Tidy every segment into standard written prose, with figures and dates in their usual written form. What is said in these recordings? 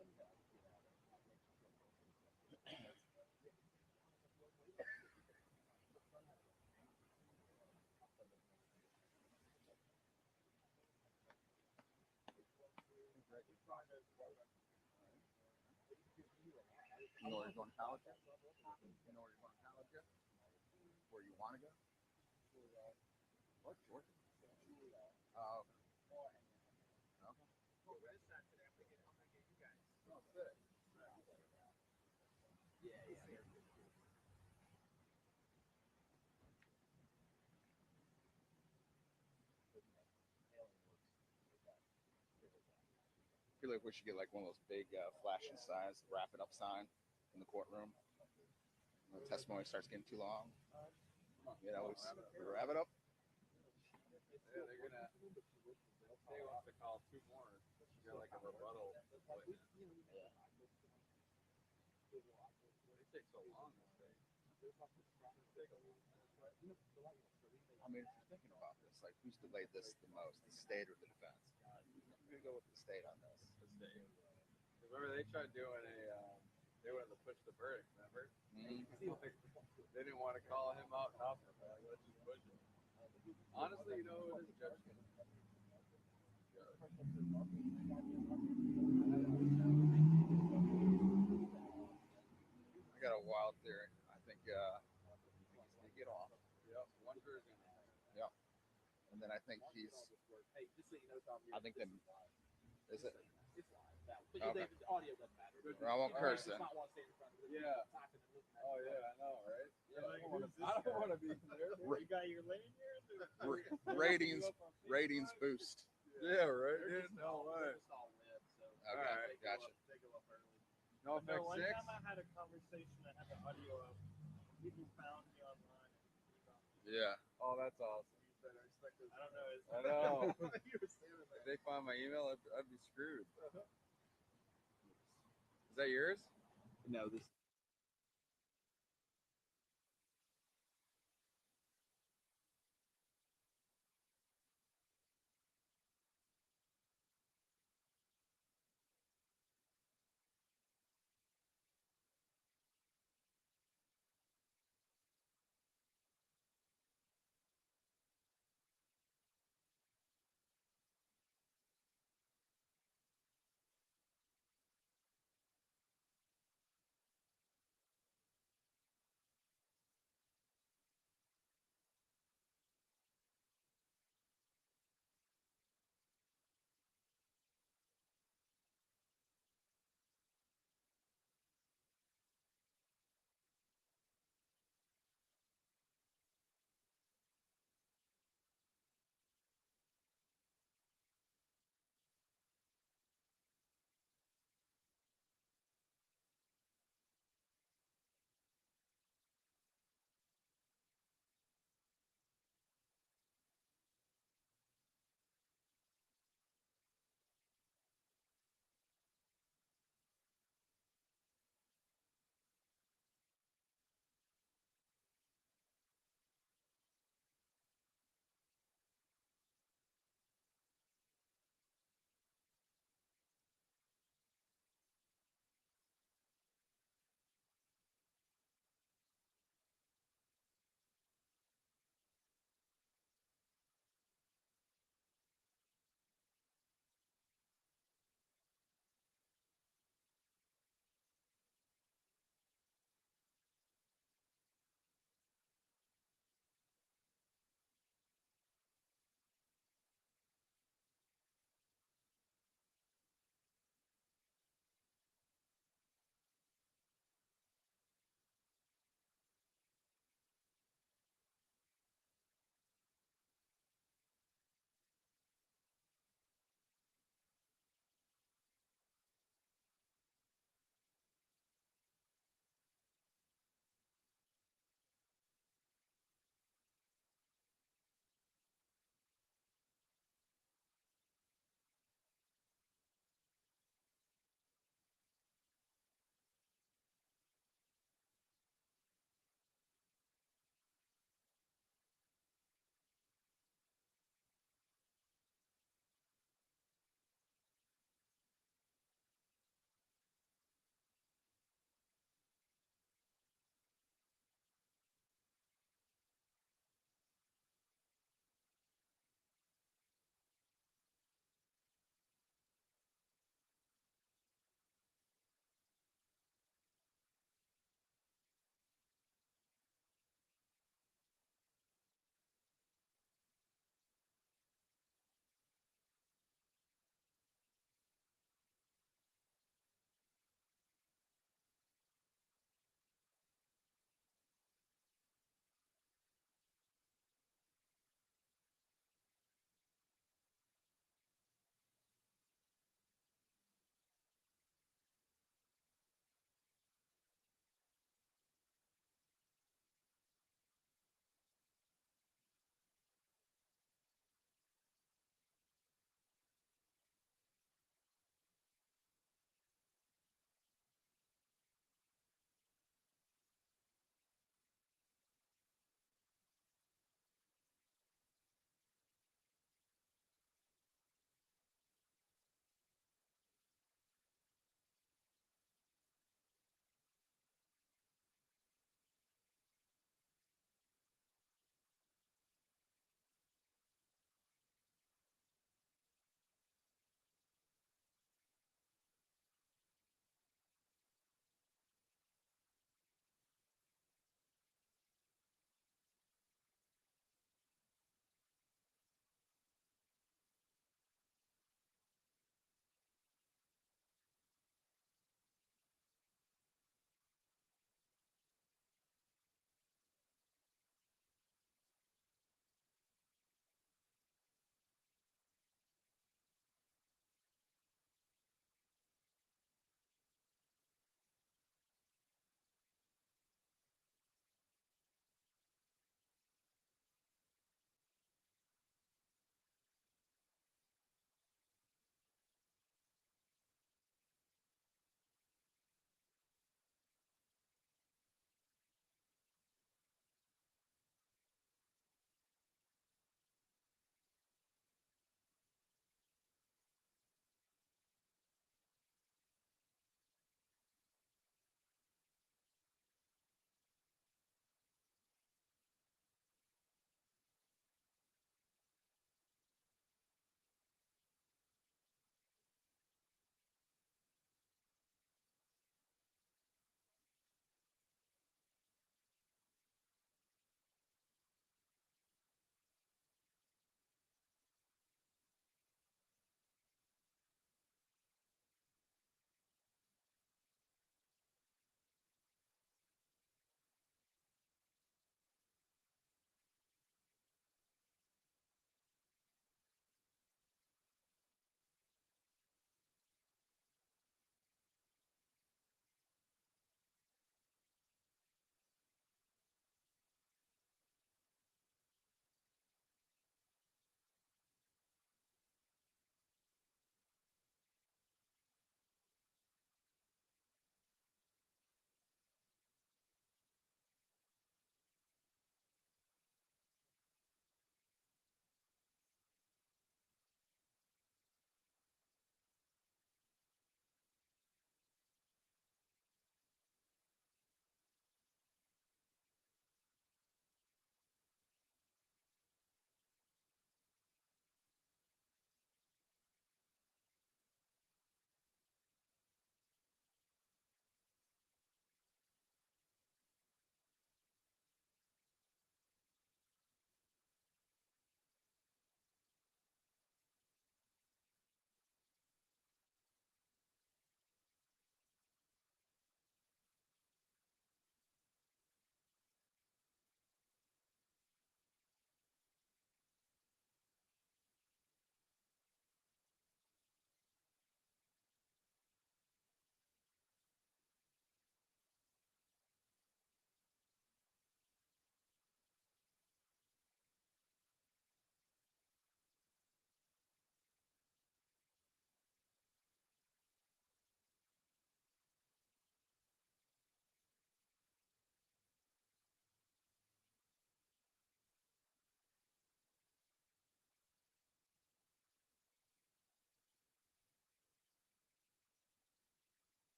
You know where you're going to college at? You know where you're going to college at? Where you want to go? What, Georgia? Oh, okay. Oh, sick. I feel like we should get like one of those big flashing signs, wrap it up sign in the courtroom. When the testimony starts getting too long. You know, we wrap it up. Yeah, they're gonna. They want to call two more. Get like a rebuttal witness. They take so long. I mean, if you're thinking about this, like, who's delayed this the most, the state or the defense? I'm gonna go with the state on this. The state. Remember, they tried doing they wanted to push the verdict. Remember? They didn't want to call him out. Nothing. Like, let's just push him. Honestly, you know, it is judgment. I got a wild theory. I think he's gonna get off. Yep. One version. Yeah. And then I think he's. I think then. Is it? Okay. I won't curse then. Yeah. Oh yeah, I know, right? Yeah. I don't want to be there. You got your lanyard? Ratings boost. Yeah, right. No way. Okay, Alright. gotcha. No No, effect one 6. time I had a conversation, I had the audio of people found me online. Yeah. Oh, that's awesome. I don't know. I know. If they find my email, I'd be screwed. Is that yours? No, this.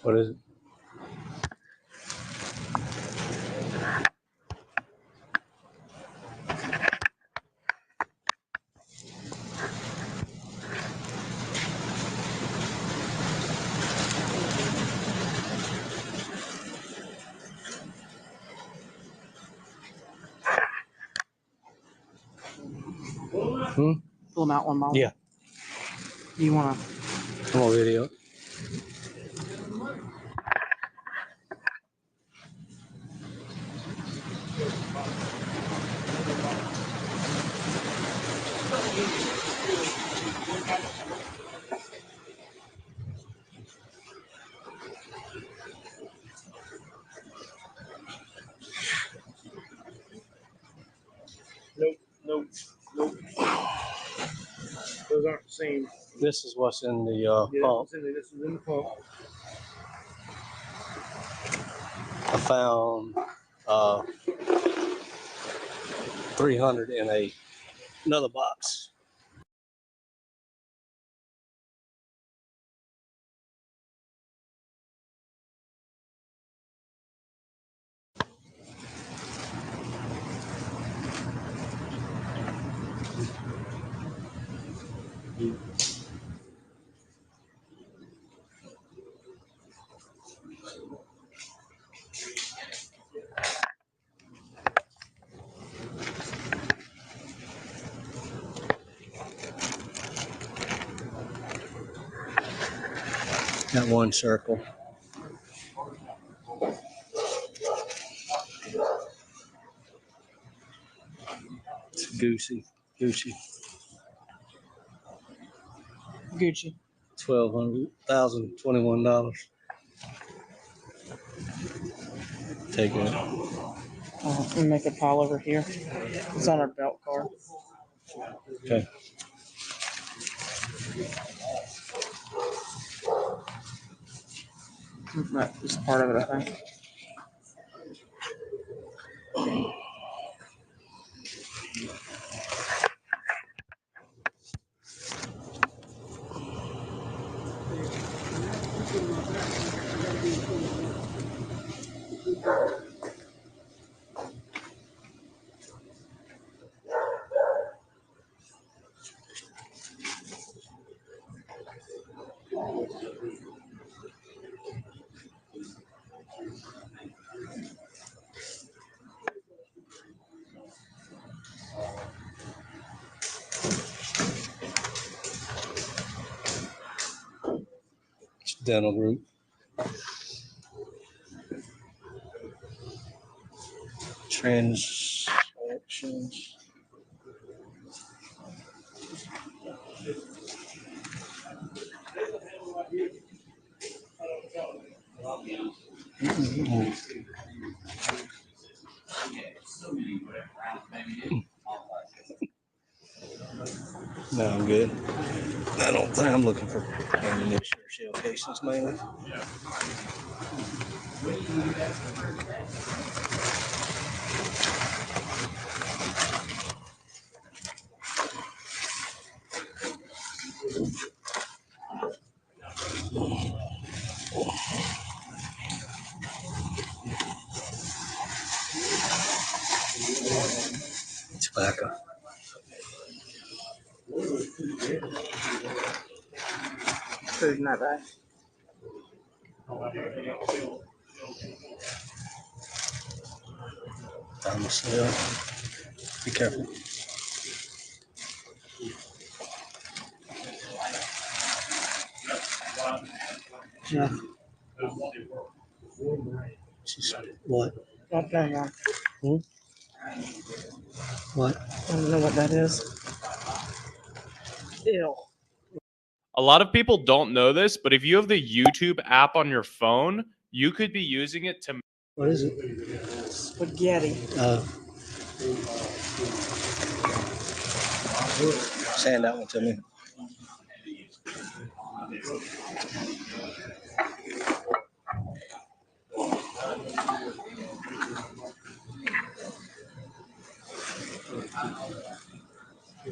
What is it? Pull them out one by one. Yeah. You want I'm on video. Nope. Those aren't the same. This is what's in the Yeah, pump. this is in the pump. I found 300 in another box. Got one circle. It's Gucci. Gucci. $1,221. Take it. Let me make a pile over here. It's on our belt card. Okay. That is part of it, I think. It's dental group. Transactions. No, I'm good. I don't think I'm looking for ammunition or shell casings mainly. Tobacco. Food in that bag. Down the sale. Be careful. Yeah. She's what? Don't hang on. What? I don't know what that is. Ew. A lot of people don't know this, but if you have the YouTube app on your phone, you could be using it to. What is it? Spaghetti. Sand that one to me.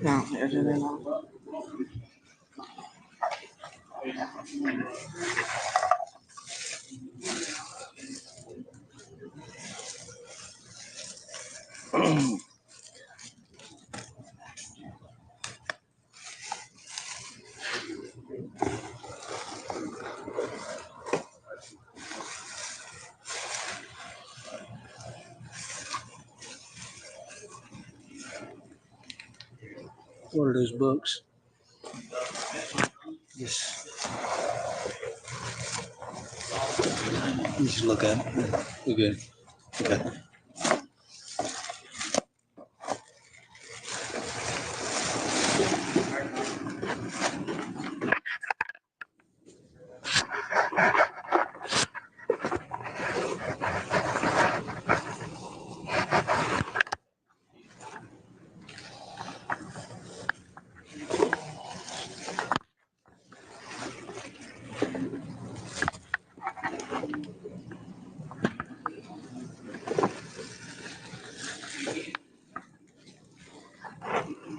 No, there's it in on. What are those books? Just, you just look at it. We're good. Okay.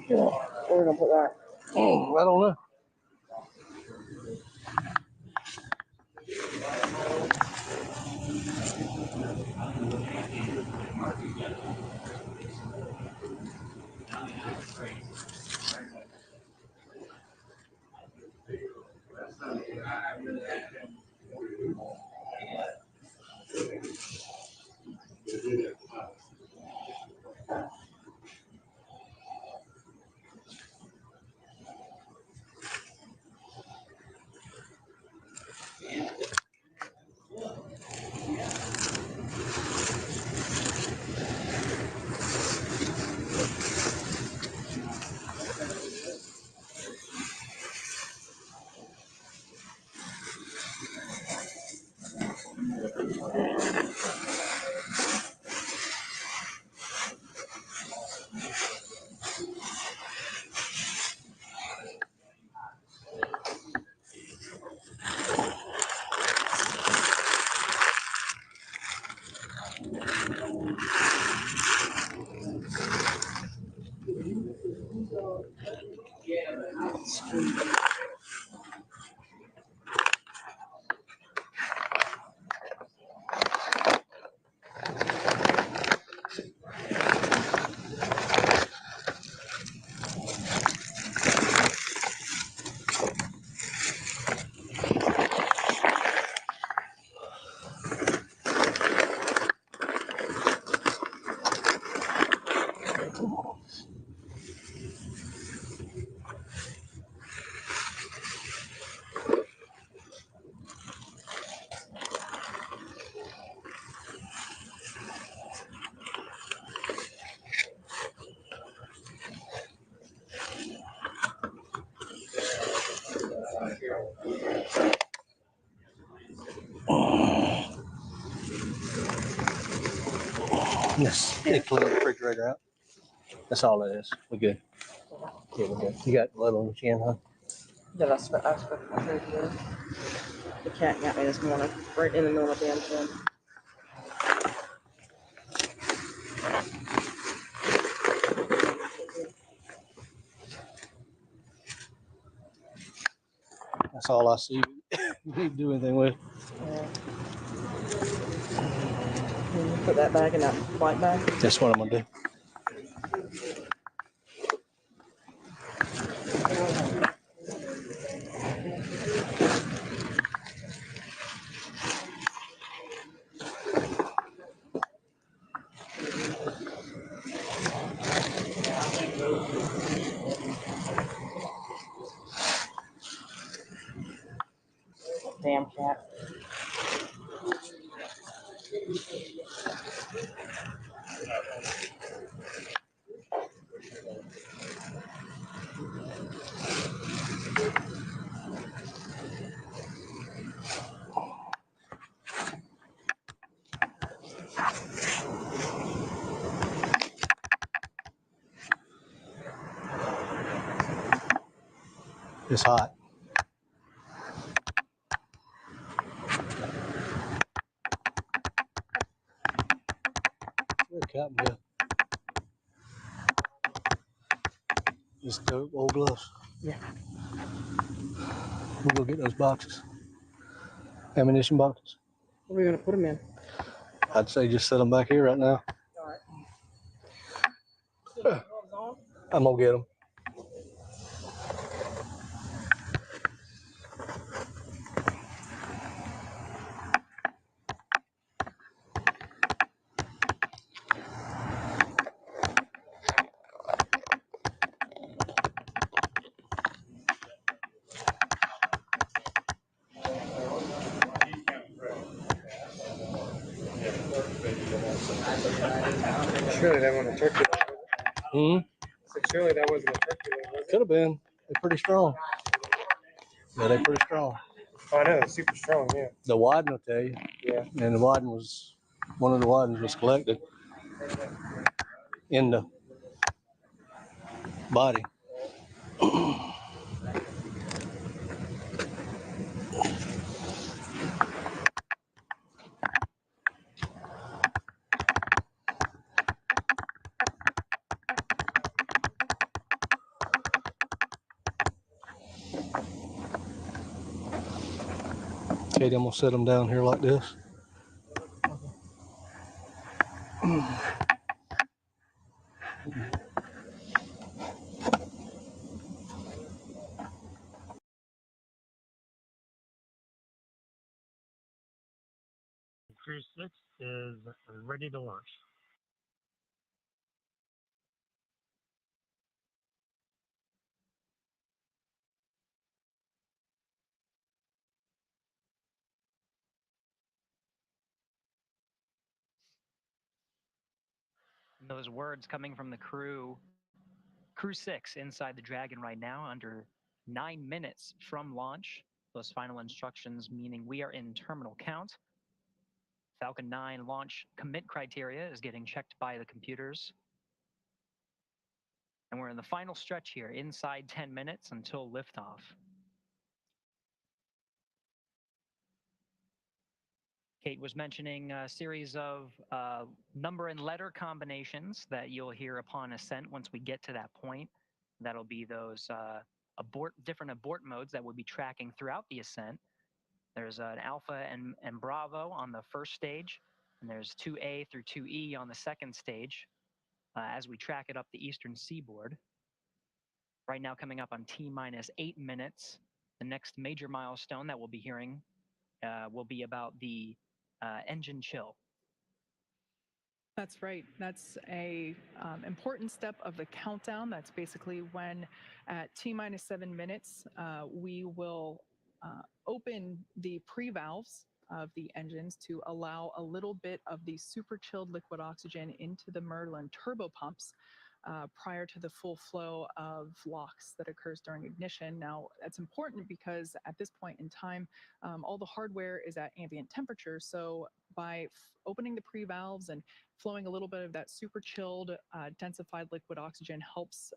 Yeah. Where are we gonna put that? Oh, I don't know. Yes. Yeah, clean the refrigerator out. That's all it is. We're good. Yeah, we're good. You got blood on your chin, huh? Did I spit? I spit my food here. The cat got me this morning, right in the middle of the damn thing. That's all I see. You can't do anything with. Yeah. Can you put that back in that white bag? That's what I'm gonna do. Damn cat. It's hot. Where'd the captain go? Just the old gloves. Yeah. We'll go get those boxes. Ammunition boxes. What are we gonna put them in? I'd say just set them back here right now. All right. I'm gonna get them. Surely that wasn't a turkey. Hmm? So surely that wasn't a turkey. Could have been. They're pretty strong. Yeah, they're pretty strong. Oh, I know, it's super strong, yeah. The Wadden will tell you. Yeah. And the Wadden was, one of the Waddens was collected in the body. Katie, I'm gonna set them down here like this. Crew 6 is ready to launch. And those words coming from the crew 6 inside the Dragon right now, under 9 minutes from launch. Those final instructions meaning we are in terminal count. Falcon 9 launch commit criteria is getting checked by the computers. And we're in the final stretch here, inside 10 minutes until liftoff. Kate was mentioning a series of number and letter combinations that you'll hear upon ascent once we get to that point. That'll be those different abort modes that we'll be tracking throughout the ascent. There's an Alpha and Bravo on the first stage, and there's 2A through 2E on the second stage as we track it up the eastern seaboard. Right now coming up on T-minus 8 minutes. The next major milestone that we'll be hearing will be about the engine chill. That's right. That's a important step of the countdown. That's basically when at T-minus 7 minutes, we will open the pre-valves of the engines to allow a little bit of the super chilled liquid oxygen into the Merlin turbo pumps prior to the full flow of LOX that occurs during ignition. Now, that's important because at this point in time, all the hardware is at ambient temperature. So by opening the pre-valves and flowing a little bit of that super chilled, densified liquid oxygen helps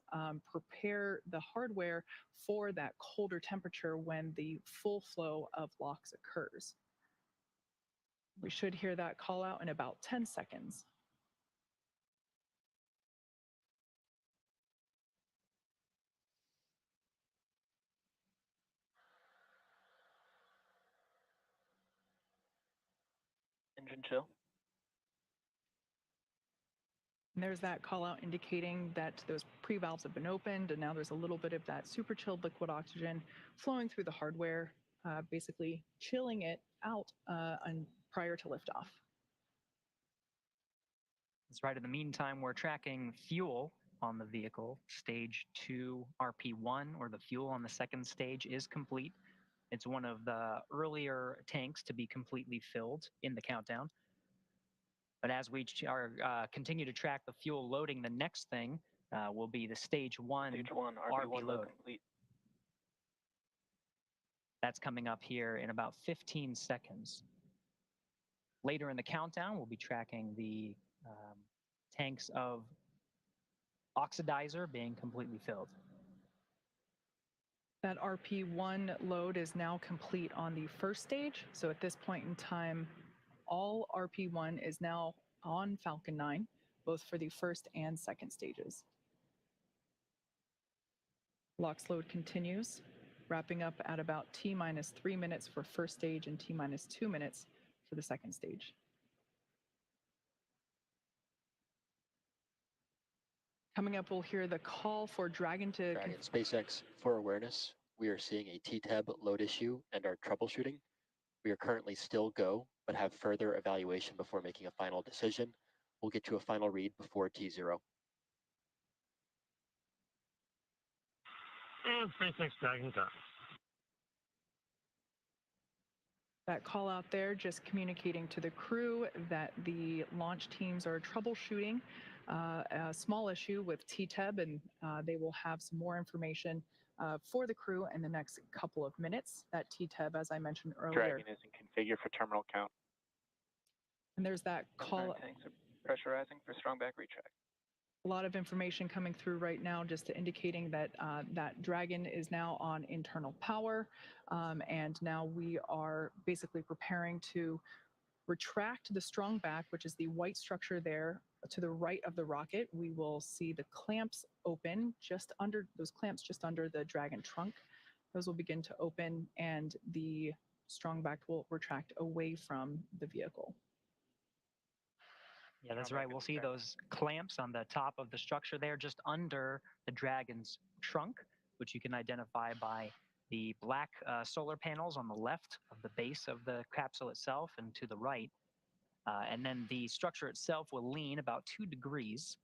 prepare the hardware for that colder temperature when the full flow of LOX occurs. We should hear that call out in about 10 seconds. Engine chill. And there's that call out indicating that those pre-valves have been opened, and now there's a little bit of that super chilled liquid oxygen flowing through the hardware, basically chilling it out prior to liftoff. That's right. In the meantime, we're tracking fuel on the vehicle. Stage 2 RP1, or the fuel on the second stage, is complete. It's one of the earlier tanks to be completely filled in the countdown. But as we continue to track the fuel loading, the next thing will be the Stage 1 RP load. Complete. That's coming up here in about 15 seconds. Later in the countdown, we'll be tracking the tanks of oxidizer being completely filled. That RP1 load is now complete on the first stage. So at this point in time, all RP1 is now on Falcon 9, both for the first and second stages. LOX load continues, wrapping up at about T-minus 3 minutes for first stage and T-minus 2 minutes for the second stage. Coming up, we'll hear the call for Dragon to... Dragon SpaceX, for awareness, we are seeing a TTEB load issue and are troubleshooting. We are currently still go, but have further evaluation before making a final decision. We'll get to a final read before T0. And SpaceX Dragon got. That call out there just communicating to the crew that the launch teams are troubleshooting a small issue with TTEB, and they will have some more information for the crew in the next couple of minutes. That TTEB, as I mentioned earlier. Dragon is in configure for terminal count. And there's that call. Tanks are pressurizing for strong back retract. A lot of information coming through right now, just indicating that that Dragon is now on internal power, and now we are basically preparing to retract the strong back, which is the white structure there to the right of the rocket. We will see the clamps open just under those clamps, just under the Dragon trunk. Those will begin to open, and the strong back will retract away from the vehicle. Yeah, that's right. We'll see those clamps on the top of the structure there, just under the Dragon's trunk, which you can identify by the black solar panels on the left of the base of the capsule itself and to the right. And then the structure itself will lean about 2 degrees,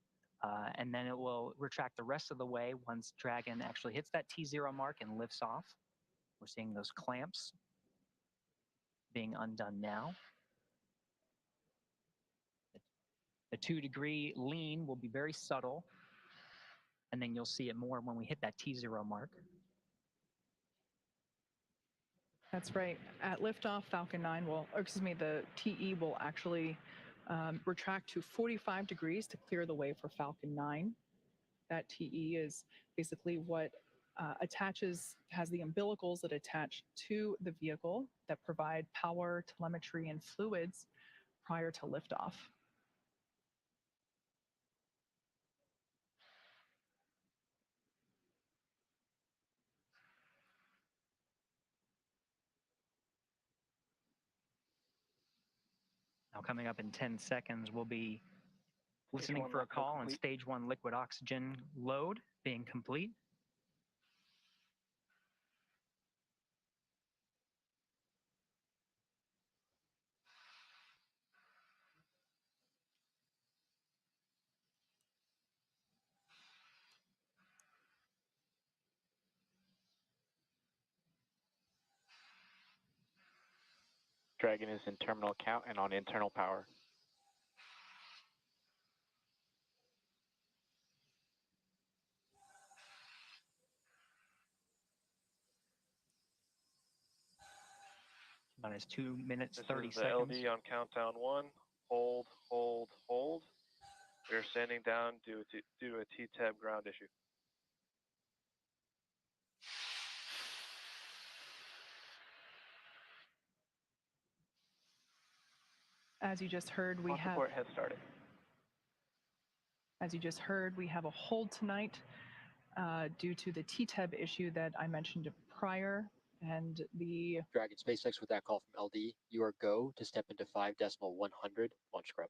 and then it will retract the rest of the way once Dragon actually hits that T0 mark and lifts off. We're seeing those clamps being undone now. The 2-degree lean will be very subtle, and then you'll see it more when we hit that T0 mark. That's right. At liftoff, Falcon 9 will, or excuse me, the TE will actually retract to 45 degrees to clear the way for Falcon 9. That TE is basically what has the umbilicals that attach to the vehicle that provide power, telemetry, and fluids prior to liftoff. Now coming up in 10 seconds, we'll be listening for a call on stage 1 liquid oxygen load being complete. Dragon is in terminal count and on internal power. Minus 2 minutes, This 30 is the seconds. LD on countdown 1. Hold, hold, hold. We're standing down due to a T-tab ground issue. As you just heard, we have. Support has started. As you just heard, we have a hold tonight due to the TTEB issue that I mentioned prior, and the Dragon SpaceX with that call from LD, you are go to step into 5.100 launch scrub.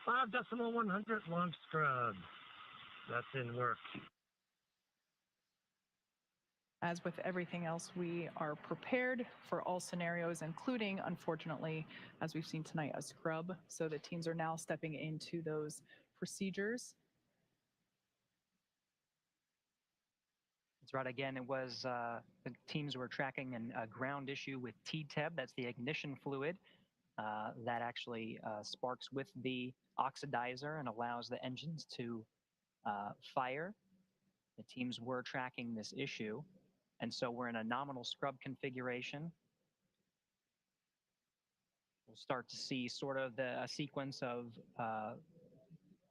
5.100 launch scrub. That's in work. as with everything else, we are prepared for all scenarios, including, unfortunately, as we've seen tonight, a scrub. So the teams are now stepping into those procedures. That's right. Again, it was the teams were tracking a ground issue with TTEB. That's the ignition fluid that actually sparks with the oxidizer and allows the engines to fire. The teams were tracking this issue. And so we're in a nominal scrub configuration. We'll start to see sort of a sequence of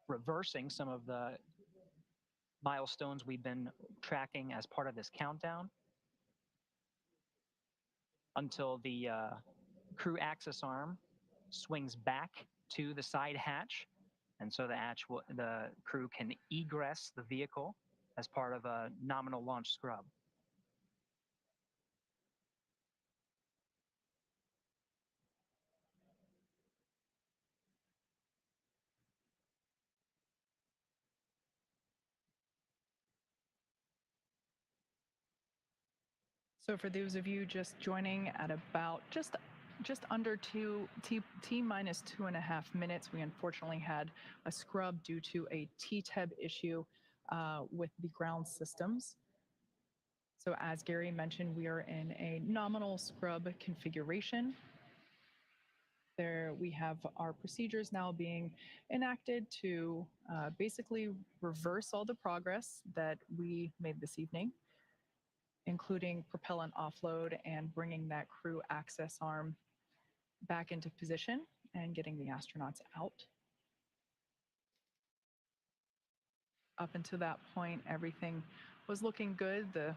reversing some of the milestones we've been tracking as part of this countdown until the crew access arm swings back to the side hatch. And so the crew can egress the vehicle as part of a nominal launch scrub. So for those of you just joining at about just under T minus 2.5 minutes, we unfortunately had a scrub due to a T-TEB issue with the ground systems. So as Gary mentioned, we are in a nominal scrub configuration. There we have our procedures now being enacted to basically reverse all the progress that we made this evening, including propellant offload and bringing that crew access arm back into position and getting the astronauts out. Up until that point, everything was looking good. The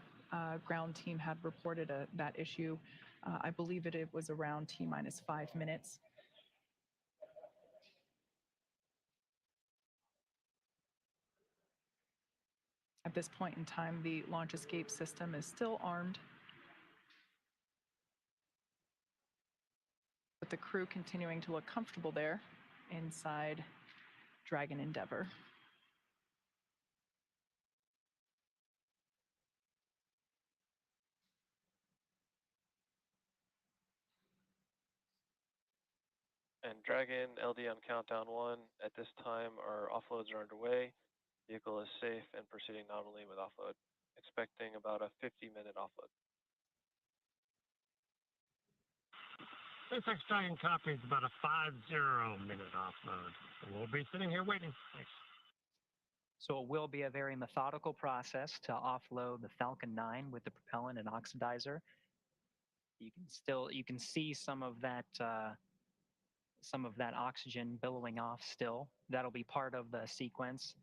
ground team had reported that issue. I believe it was around T minus 5 minutes. At this point in time, the launch escape system is still armed, with the crew continuing to look comfortable there inside Dragon Endeavour. And Dragon, LD on countdown 1. At this time, our offloads are underway. Vehicle is safe and proceeding nominally with offload. Expecting about a 50-minute offload. SpaceX Dragon copy. It's about a 50-minute offload. We'll be sitting here waiting. Thanks. So it will be a very methodical process to offload the Falcon 9 with the propellant and oxidizer. You can see some of that oxygen billowing off still. That'll be part of the sequence.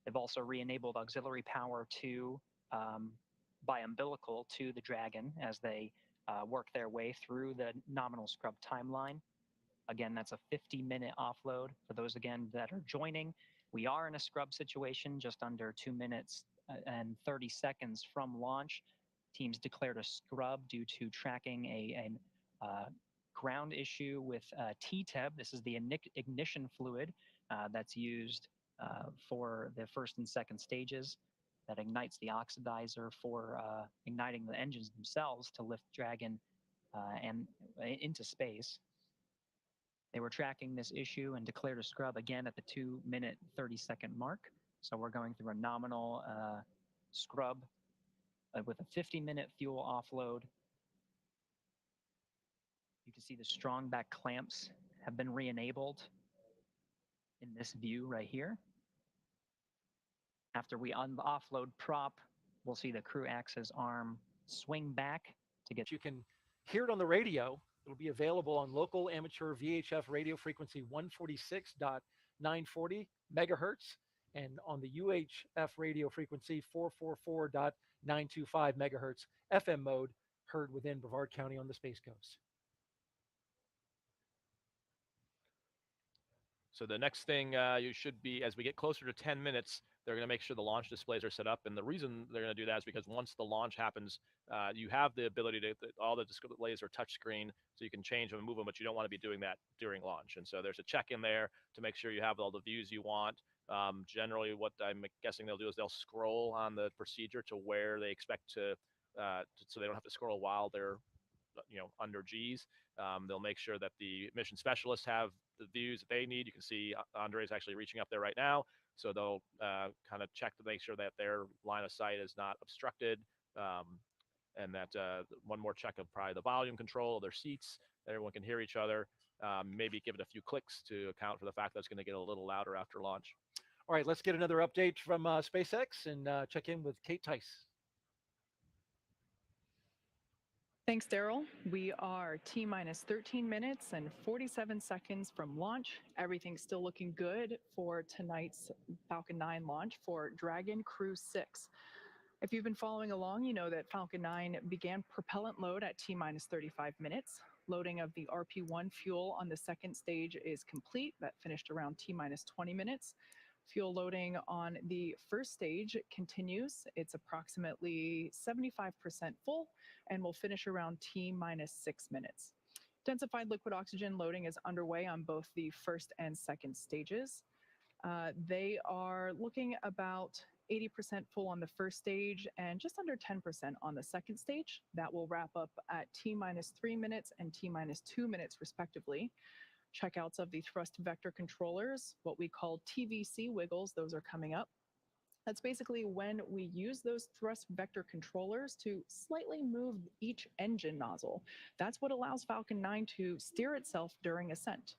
They've also re-enabled auxiliary power to by umbilical to the Dragon as they work their way through the nominal scrub timeline. Again, that's a 50-minute offload. For those, again, that are joining, we are in a scrub situation just under 2 minutes and 30 seconds from launch. Teams declared a scrub due to tracking a ground issue with T-TEB. This is the ignition fluid that's used for the first and second stages that ignites the oxidizer for igniting the engines themselves to lift Dragon and into space. They were tracking this issue and declared a scrub again at the 2-minute 30-second mark. So we're going through a nominal scrub with a 50-minute fuel offload. You can see the strong back clamps have been re-enabled in this view right here. After we offload prop, we'll see the crew access arm swing back to get. You can hear it on the radio. It'll be available on local amateur VHF radio frequency 146.940 megahertz and on the UHF radio frequency 444.925 megahertz FM mode, heard within Brevard County on the Space Coast. So the next thing you should be, as we get closer to 10 minutes, they're going to make sure the launch displays are set up. And the reason they're going to do that is because once the launch happens, you have the ability to, all the displays are touchscreen, so you can change them and move them, but you don't want to be doing that during launch. And so there's a check in there to make sure you have all the views you want. Generally, what I'm guessing they'll do is they'll scroll on the procedure to where they expect to so they don't have to scroll while they're under G's. They'll make sure that the mission specialists have the views that they need. You can see Andre's actually reaching up there right now. So they'll kind of check to make sure that their line of sight is not obstructed. And that one more check of probably the volume control of their seats, that everyone can hear each other. Maybe give it a few clicks to account for the fact that it's going to get a little louder after launch. All right, let's get another update from SpaceX and check in with Kate Tice. Thanks, Daryl. We are T minus 13 minutes and 47 seconds from launch. Everything's still looking good for tonight's Falcon 9 launch for Dragon Crew 6. If you've been following along, you know that Falcon 9 began propellant load at T minus 35 minutes. Loading of the RP1 fuel on the second stage is complete. That finished around T minus 20 minutes. Fuel loading on the first stage continues. It's approximately 75% full and will finish around T minus 6 minutes. Densified liquid oxygen loading is underway on both the first and second stages. They are looking about 80% full on the first stage and just under 10% on the second stage. That will wrap up at T-minus 3 minutes and T-minus 2 minutes, respectively. Checkouts of the thrust vector controllers, what we call TVC wiggles, those are coming up. That's basically when we use those thrust vector controllers to slightly move each engine nozzle. That's what allows Falcon 9 to steer itself during ascent.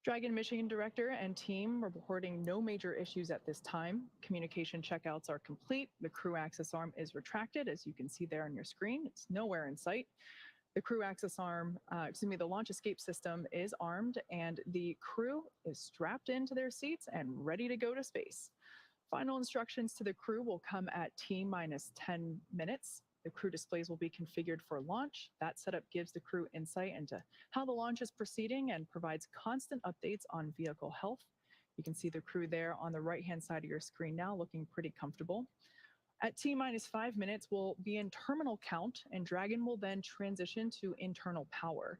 Dragon mission director and team reporting no major issues at this time. Communication checkouts are complete. The crew access arm is retracted, as you can see there on your screen. It's nowhere in sight. The crew access arm, the launch escape system is armed, and the crew is strapped into their seats and ready to go to space. Final instructions to the crew will come at T-minus 10 minutes. The crew displays will be configured for launch. That setup gives the crew insight into how the launch is proceeding and provides constant updates on vehicle health. You can see the crew there on the right-hand side of your screen now, looking pretty comfortable. At T-minus 5 minutes, we'll be in terminal count, and Dragon will then transition to internal power.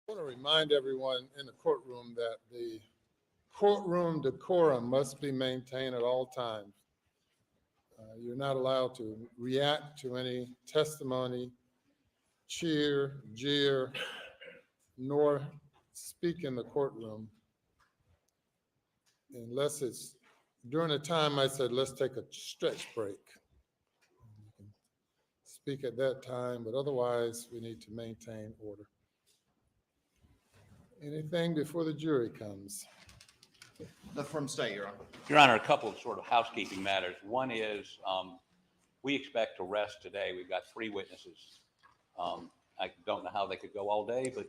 I want to remind everyone in the courtroom that the courtroom decorum must be maintained at all times. You're not allowed to react to any testimony, cheer, jeer, nor speak in the courtroom unless it's during the time I said, let's take a stretch break. You can speak at that time, but otherwise we need to maintain order. Anything before the jury comes? Nothing from the state, Your Honor. Your Honor, a couple of sort of housekeeping matters. One is we expect to rest today. We've got 3 witnesses. I don't know how they could go all day, but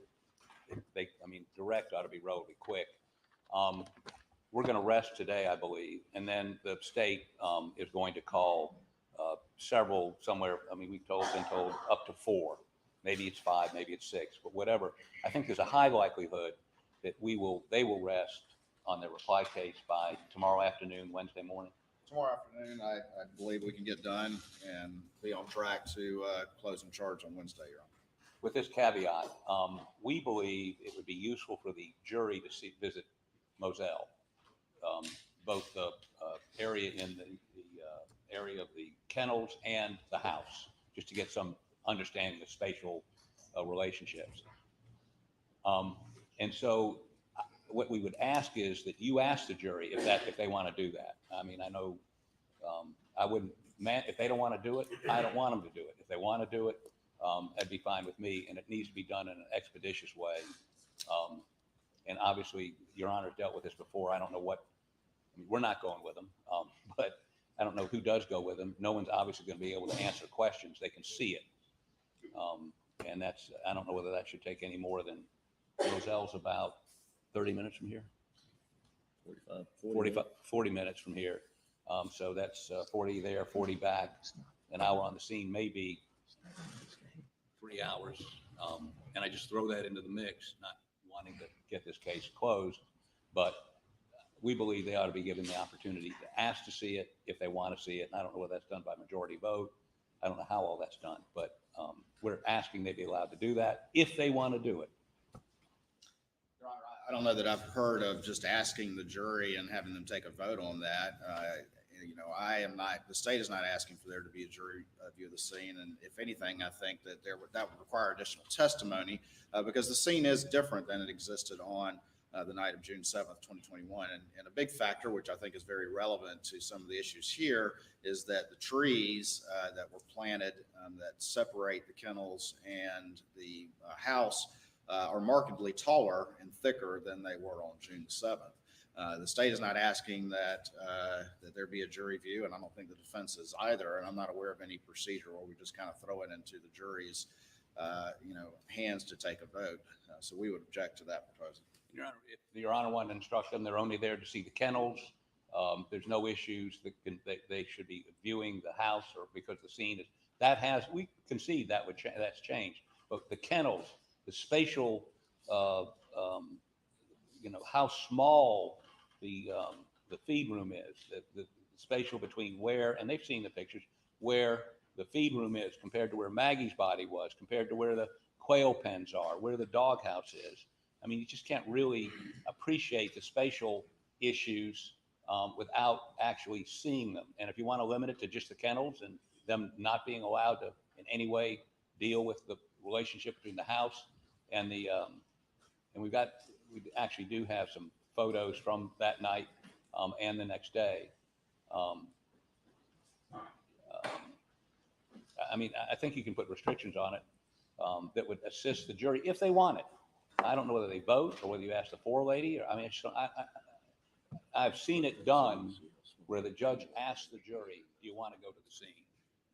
direct ought to be relatively quick. We're going to rest today, I believe, and then the state is going to call several somewhere. We've been told up to 4. Maybe it's 5, maybe it's 6, but whatever. I think there's a high likelihood that they will rest on their reply case by tomorrow afternoon, Wednesday morning. Tomorrow afternoon, I believe we can get done and be on track to close and charge on Wednesday, Your Honor. With this caveat, we believe it would be useful for the jury to visit Moselle, both the area in the area of the kennels and the house, just to get some understanding of spatial relationships. And so what we would ask is that you ask the jury if they want to do that. I know I wouldn't, if they don't want to do it, I don't want them to do it. If they want to do it, that'd be fine with me, and it needs to be done in an expeditious way. And obviously, Your Honor's dealt with this before. I don't know we're not going with them, but I don't know who does go with them. No one's obviously going to be able to answer questions. They can see it. And I don't know whether that should take any more than, Roselle's about 30 minutes from here. 40 minutes from here. So that's 40 there, 40 back. An hour on the scene, maybe 3 hours. And I just throw that into the mix, not wanting to get this case closed, but we believe they ought to be given the opportunity to ask to see it if they want to see it. And I don't know whether that's done by majority vote. I don't know how all that's done, but we're asking they be allowed to do that if they want to do it. Your Honor, I don't know that I've heard of just asking the jury and having them take a vote on that. The state is not asking for there to be a jury view of the scene. And if anything, I think that that would require additional testimony because the scene is different than it existed on the night of June 7th, 2021. And a big factor, which I think is very relevant to some of the issues here, is that the trees that were planted that separate the kennels and the house are markedly taller and thicker than they were on June 7th. The state is not asking that there be a jury view, and I don't think the defense is either. And I'm not aware of any procedure where we just kind of throw it into the jury's hands to take a vote. So we would object to that proposal. Your Honor, if Your Honor wanted to instruct them, they're only there to see the kennels. There's no issues that they should be viewing the house, or because the scene is we concede that that's changed. But the kennels, the spatial, how small the feed room is, the spatial between and they've seen the pictures, where the feed room is compared to where Maggie's body was, compared to where the quail pens are, where the doghouse is. You just can't really appreciate the spatial issues without actually seeing them. And if you want to limit it to just the kennels and them not being allowed to in any way deal with the relationship between the house and the, and we actually do have some photos from that night and the next day. I think you can put restrictions on it that would assist the jury if they want it. I don't know whether they vote or whether you ask the forelady. I've seen it done where the judge asks the jury, do you want to go to the scene?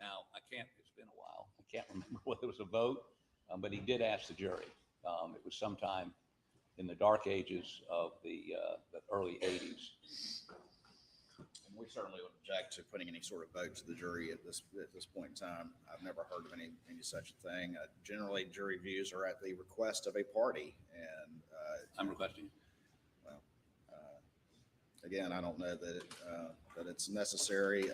Now, it's been a while. I can't remember whether it was a vote, but he did ask the jury. It was sometime in the dark ages of the early 80s. And we certainly would object to putting any sort of vote to the jury at this point in time. I've never heard of any such a thing. Generally, jury views are at the request of a party, and I'm requesting. Well, again, I don't know that it's necessary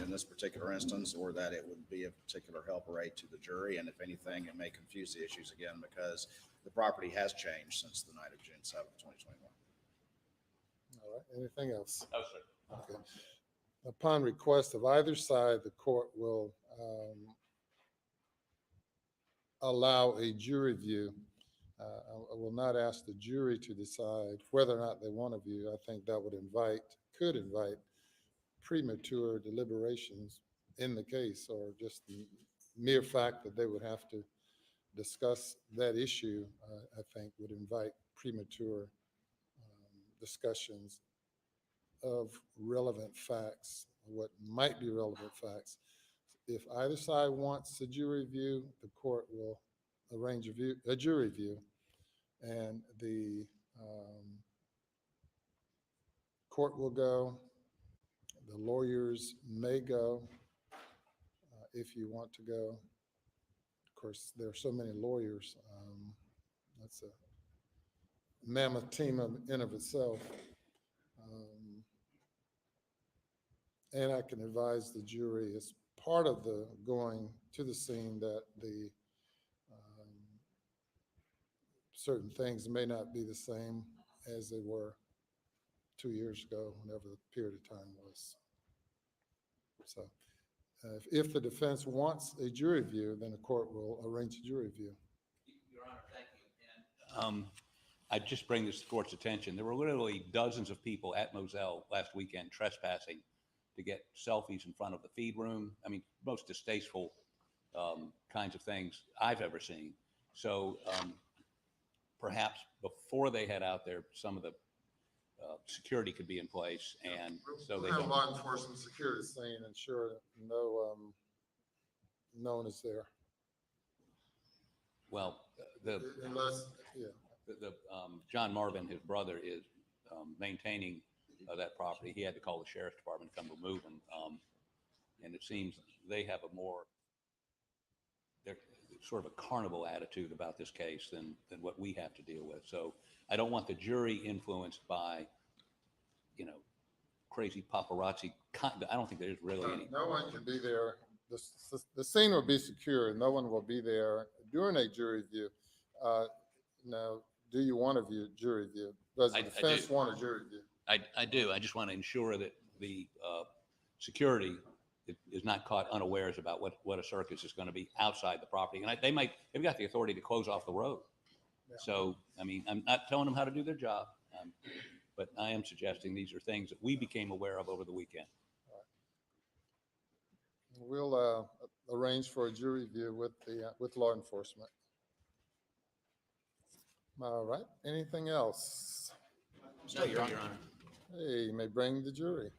in this particular instance, or that it would be of particular help or aid to the jury. And if anything, it may confuse the issues again, because the property has changed since the night of June 7th, 2021. All right, anything else? No, sir. Okay. Upon request of either side, the court will allow a jury view. I will not ask the jury to decide whether or not they want to view. I think that could invite premature deliberations in the case, or just the mere fact that they would have to discuss that issue, I think would invite premature discussions of relevant facts, what might be relevant facts. If either side wants a jury view, the court will arrange a jury view, and the court will go. The lawyers may go if you want to go. Of course, there are so many lawyers. That's a mammoth team in of itself. And I can advise the jury as part of the going to the scene that the certain things may not be the same as they were 2 years ago, whenever the period of time was. So if the defense wants a jury view, then the court will arrange a jury view. Your Honor, thank you. And I just bring this to the court's attention. There were literally dozens of people at Moselle last weekend trespassing to get selfies in front of the feed room. I mean, most distasteful kinds of things I've ever seen. So perhaps before they head out there, some of the security could be in place, and so they have don't. Law enforcement security scene, ensure that no one is there. Well, unless, yeah. John Marvin, his brother, is maintaining that property. He had to call the sheriff's department to come remove him, and it seems they have they're sort of a carnival attitude about this case than what we have to deal with. So I don't want the jury influenced by, crazy paparazzi. I don't think there's really any. No one can be there. The scene will be secure. No one will be there during a jury view. Now, do you want a jury view? Does the defense want a jury view? I do. I just want to ensure that the security is not caught unawares about what a circus is going to be outside the property. And they've got the authority to close off the road. Yeah. So, I mean, I'm not telling them how to do their job, but I am suggesting these are things that we became aware of over the weekend. Right. We'll arrange for a jury view with law enforcement. All right. Anything else? No, Your Honor. Hey, you may bring the jury.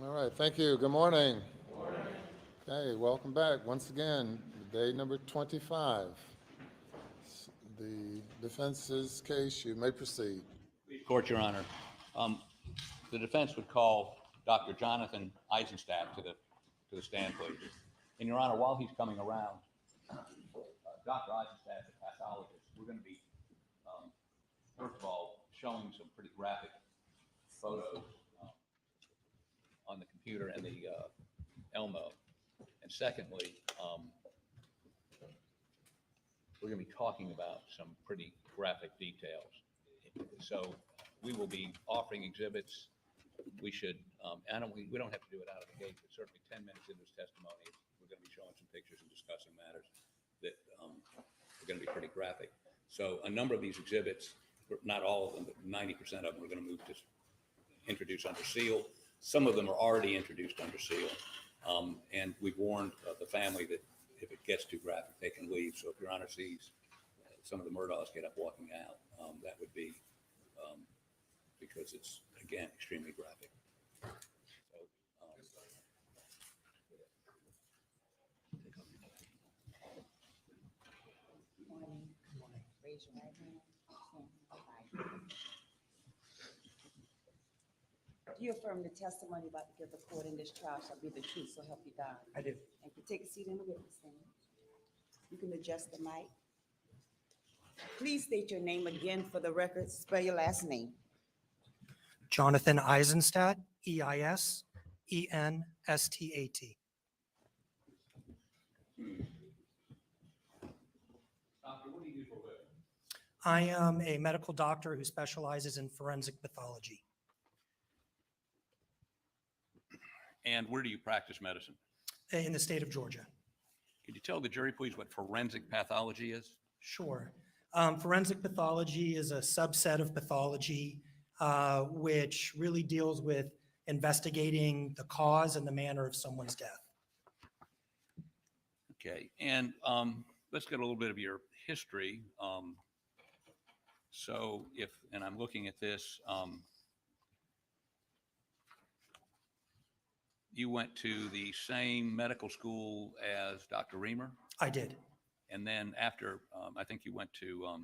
All right, thank you. Good morning. Good morning. Okay, welcome back once again, day number 25. The defense's case, you may proceed. Court, Your Honor. The defense would call Dr. Jonathan Eisenstadt to the stand, please. And Your Honor, while he's coming around, Dr. Eisenstadt, the pathologist, we're going to be, first of all, showing some pretty graphic photos on the computer and the Elmo. And secondly, we're going to be talking about some pretty graphic details. So we will be offering exhibits. We should, we don't have to do it out of the gate, but certainly 10 minutes into this testimony, we're going to be showing some pictures and discussing matters that are going to be pretty graphic. So a number of these exhibits, not all of them, but 90% of them we're going to move to introduce under seal. Some of them are already introduced under seal. And we've warned the family that if it gets too graphic, they can leave. So if Your Honor sees some of the Murdaughs get up walking out, that would be because it's, again, extremely graphic. So, Raise your right hand. Do you affirm the testimony about to give the court in this trial shall be the truth, so help you God? I do. Thank you. Take a seat in the witness stand. You can adjust the mic. Please state your name again for the record. Spell your last name. Jonathan Eisenstadt, Eisenstadt. Doctor, what do you do for a living? I am a medical doctor who specializes in forensic pathology. And where do you practice medicine? In the state of Georgia. Could you tell the jury, please, what forensic pathology is? Sure. Forensic pathology is a subset of pathology which really deals with investigating the cause and the manner of someone's death. Okay, and let's get a little bit of your history. So if, and I'm looking at this, you went to the same medical school as Dr. Reamer? I did. And then after, I think you went to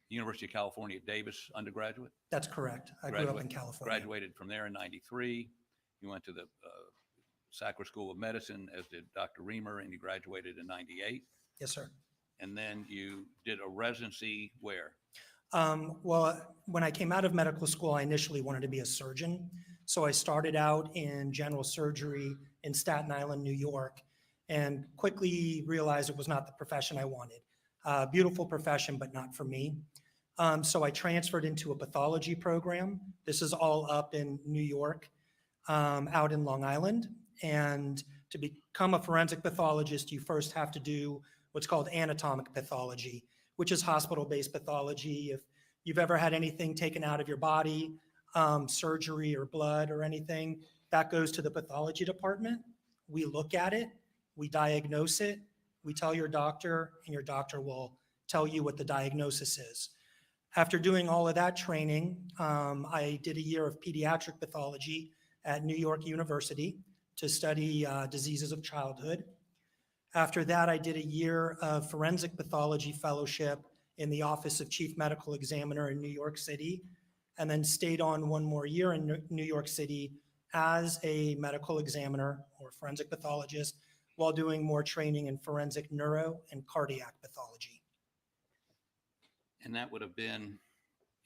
University of California at Davis undergraduate? That's correct. I grew up in California. Graduated from there in '93. You went to the Sackler School of Medicine, as did Dr. Reamer, and you graduated in '98. Yes, sir. And then you did a residency where? Well, when I came out of medical school, I initially wanted to be a surgeon. So I started out in general surgery in Staten Island, New York, and quickly realized it was not the profession I wanted. Beautiful profession, but not for me. So I transferred into a pathology program. This is all up in New York, out in Long Island. And to become a forensic pathologist, you first have to do what's called anatomic pathology, which is hospital-based pathology. If you've ever had anything taken out of your body, surgery or blood or anything, that goes to the pathology department. We look at it, we diagnose it, we tell your doctor, and your doctor will tell you what the diagnosis is. After doing all of that training, I did a year of pediatric pathology at New York University to study diseases of childhood. After that, I did a year of forensic pathology fellowship in the Office of Chief Medical Examiner in New York City, and then stayed on one more year in New York City as a medical examiner or forensic pathologist while doing more training in forensic neuro and cardiac pathology. And that would have been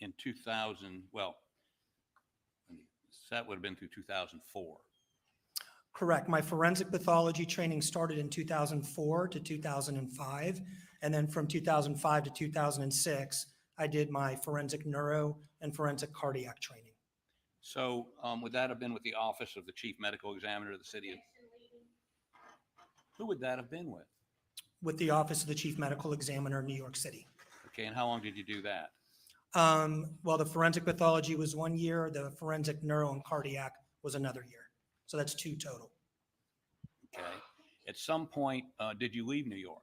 in 2000, well, that would have been through 2004. Correct. My forensic pathology training started in 2004 to 2005. And then from 2005 to 2006, I did my forensic neuro and forensic cardiac training. So would that have been with the Office of the Chief Medical Examiner of the city of? Who would that have been with? With the Office of the Chief Medical Examiner in New York City. Okay, and how long did you do that? Well, the forensic pathology was 1 year, the forensic neuro and cardiac was another year. So that's 2 total. Okay. At some point, did you leave New York?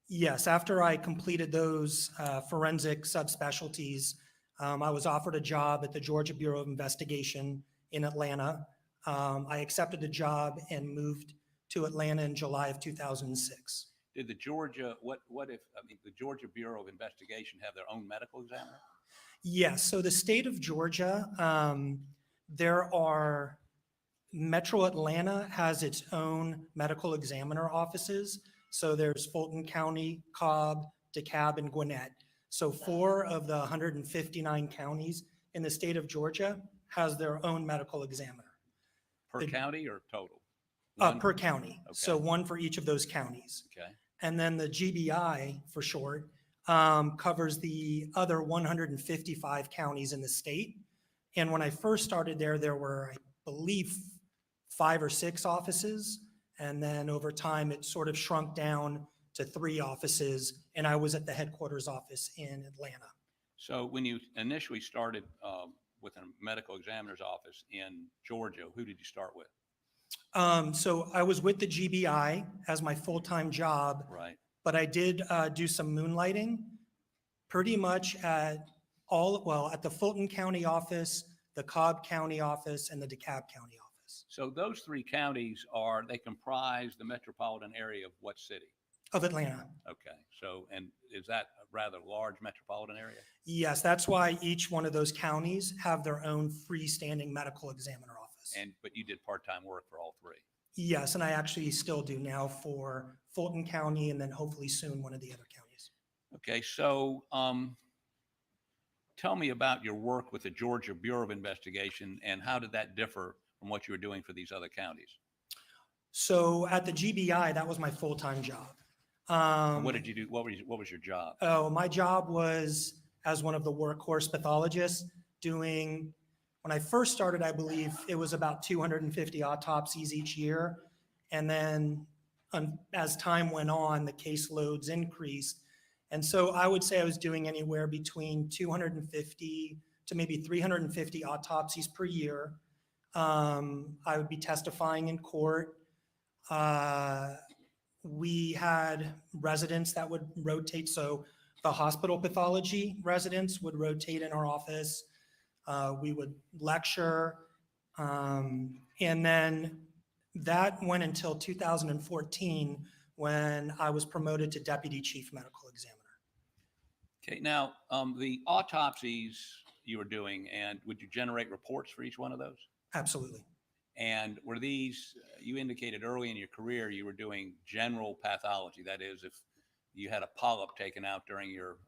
Yes, after I completed those forensic subspecialties, I was offered a job at the Georgia Bureau of Investigation in Atlanta. I accepted the job and moved to Atlanta in July of 2006. Did the Georgia, the Georgia Bureau of Investigation have their own medical examiner? Yes, so the state of Georgia, there are, Metro Atlanta has its own medical examiner offices. So there's Fulton County, Cobb, DeKalb, and Gwinnett. So 4 of the 159 counties in the state of Georgia has their own medical examiner. Per county or total? Per county. Okay. So 1 for each of those counties. Okay. And then the GBI, for short, covers the other 155 counties in the state. And when I first started there, there were, I believe, 5 or 6 offices. And then over time, it sort of shrunk down to 3 offices. And I was at the headquarters office in Atlanta. So when you initially started with a medical examiner's office in Georgia, who did you start with? So I was with the GBI as my full-time job. Right. But I did do some moonlighting pretty much at at the Fulton County office, the Cobb County office, and the DeKalb County office. So those 3 counties they comprise the metropolitan area of what city? Of Atlanta. Okay. So, and is that a rather large metropolitan area? Yes, that's why each one of those counties have their own freestanding medical examiner office. But you did part-time work for all 3? Yes, and I actually still do now for Fulton County and then hopefully soon one of the other counties. Okay, so tell me about your work with the Georgia Bureau of Investigation and how did that differ from what you were doing for these other counties? So at the GBI, that was my full-time job. What did you do? What was your job? Oh, my job was as one of the workhorse pathologists doing, when I first started, I believe it was about 250 autopsies each year. And then as time went on, the caseloads increased. And so I would say I was doing anywhere between 250 to maybe 350 autopsies per year. I would be testifying in court. We had residents that would rotate. So the hospital pathology residents would rotate in our office. We would lecture. And then that went until 2014 when I was promoted to Deputy Chief Medical Examiner. Okay, now the autopsies you were doing, and would you generate reports for each one of those? Absolutely. And were these, you indicated early in your career, you were doing general pathology. That is, if you had a polyp taken out during your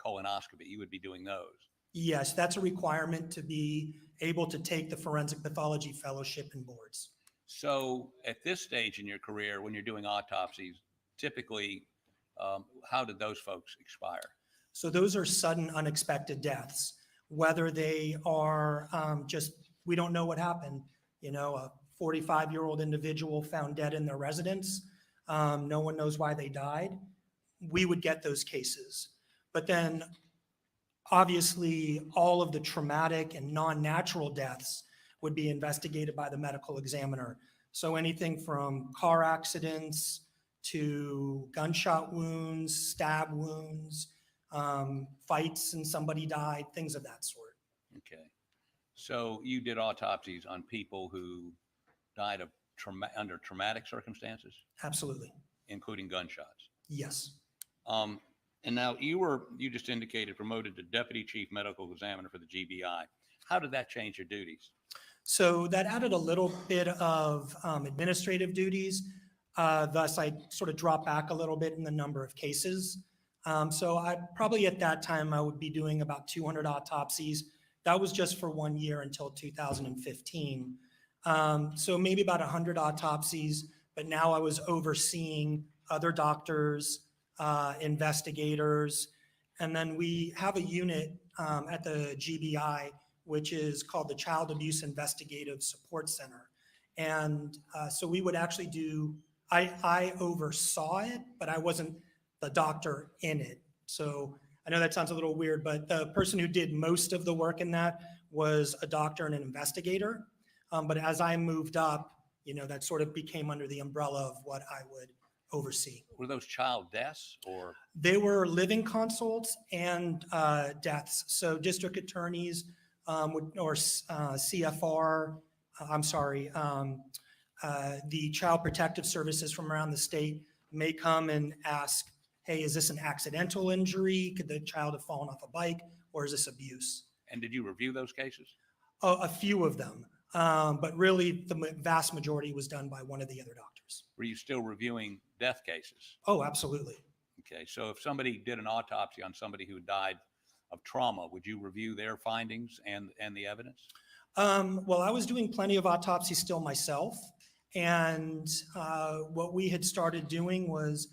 colonoscopy, you would be doing those. Yes, that's a requirement to be able to take the forensic pathology fellowship and boards. So at this stage in your career, when you're doing autopsies, typically, how did those folks expire? So those are sudden, unexpected deaths, whether they are just, we don't know what happened. You know, a 45-year-old individual found dead in their residence. No one knows why they died. We would get those cases. But then obviously all of the traumatic and non-natural deaths would be investigated by the medical examiner. So anything from car accidents to gunshot wounds, stab wounds, fights and somebody died, things of that sort. Okay. So you did autopsies on people who died of under traumatic circumstances? Absolutely. Including gunshots? Yes. And now you just indicated promoted to Deputy Chief Medical Examiner for the GBI. How did that change your duties? So that added a little bit of administrative duties. Thus, I sort of dropped back a little bit in the number of cases. So I probably at that time, I would be doing about 200 autopsies. That was just for 1 year until 2015. So maybe about 100 autopsies, but now I was overseeing other doctors, investigators, and then we have a unit at the GBI, which is called the Child Abuse Investigative Support Center. And so we would actually do, I oversaw it, but I wasn't the doctor in it. So I know that sounds a little weird, but the person who did most of the work in that was a doctor and an investigator. But as I moved up, you know, that sort of became under the umbrella of what I would oversee. Were those child deaths or? They were living consults and deaths. So district attorneys or CFR, the Child Protective Services from around the state may come and ask, hey, is this an accidental injury? Could the child have fallen off a bike, or is this abuse? And did you review those cases? A few of them, but really the vast majority was done by one of the other doctors. Were you still reviewing death cases? Oh, absolutely. Okay, so if somebody did an autopsy on somebody who died of trauma, would you review their findings and the evidence? Well, I was doing plenty of autopsies still myself. And what we had started doing was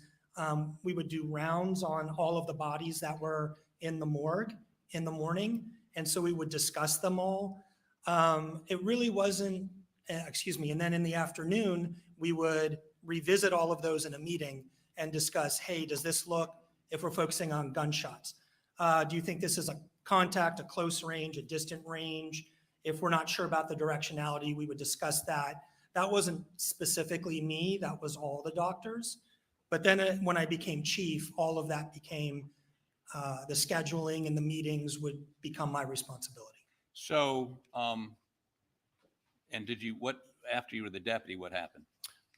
we would do rounds on all of the bodies that were in the morgue in the morning. And so we would discuss them all. It really wasn't, excuse me. And then in the afternoon, we would revisit all of those in a meeting and discuss, hey, does this look, if we're focusing on gunshots, do you think this is a contact, a close range, a distant range? If we're not sure about the directionality, we would discuss that. That wasn't specifically me, that was all the doctors. But then when I became chief, all of that became, the scheduling and the meetings would become my responsibility. So, and did you, after you were the deputy, what happened?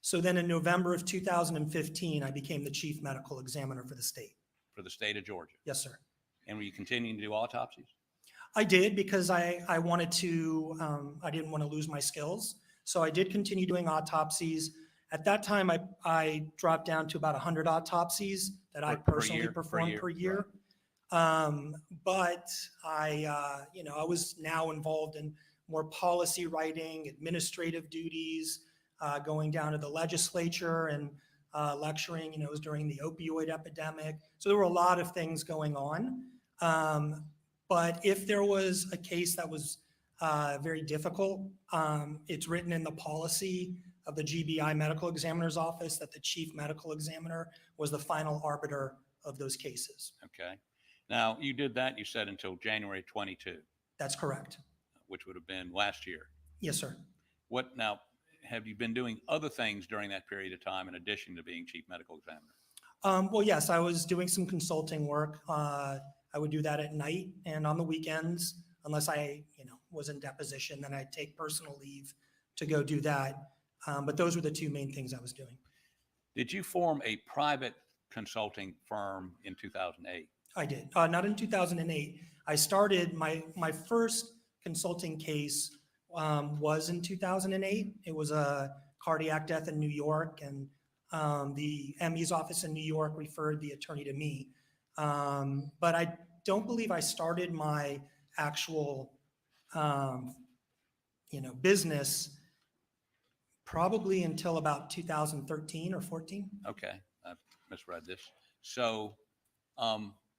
So then in November of 2015, I became the chief medical examiner for the state. For the state of Georgia? Yes, sir. And were you continuing to do autopsies? I did, because I wanted to, I didn't want to lose my skills. So I did continue doing autopsies. At that time, I dropped down to about 100 autopsies that I personally performed per year. But I, I was now involved in more policy writing, administrative duties, going down to the legislature and lecturing. It was during the opioid epidemic. So there were a lot of things going on. But if there was a case that was very difficult, it's written in the policy of the GBI medical examiner's office that the chief medical examiner was the final arbiter of those cases. Okay. Now, you did that, you said, until January 22. That's correct. Which would have been last year. Yes, sir. Now, have you been doing other things during that period of time in addition to being chief medical examiner? Well, yes, I was doing some consulting work. I would do that at night and on the weekends, unless I, was in deposition, then I'd take personal leave to go do that. But those were the two main things I was doing. Did you form a private consulting firm in 2008? I did. Not in 2008. I started my first consulting case was in 2008. It was a cardiac death in New York, and the ME's office in New York referred the attorney to me. But I don't believe I started my actual, business probably until about 2013 or 14. Okay, I misread this. So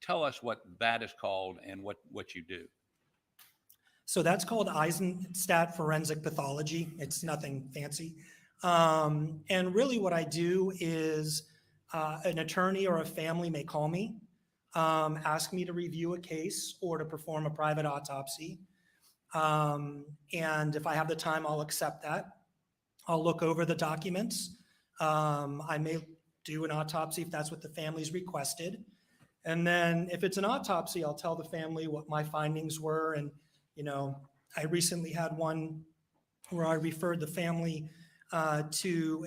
tell us what that is called and what you do. So that's called Eisenstadt forensic pathology. It's nothing fancy. And really what I do is an attorney or a family may call me, ask me to review a case or to perform a private autopsy. And if I have the time, I'll accept that. I'll look over the documents. I may do an autopsy if that's what the family's requested. And then if it's an autopsy, I'll tell the family what my findings were. And, I recently had one where I referred the family to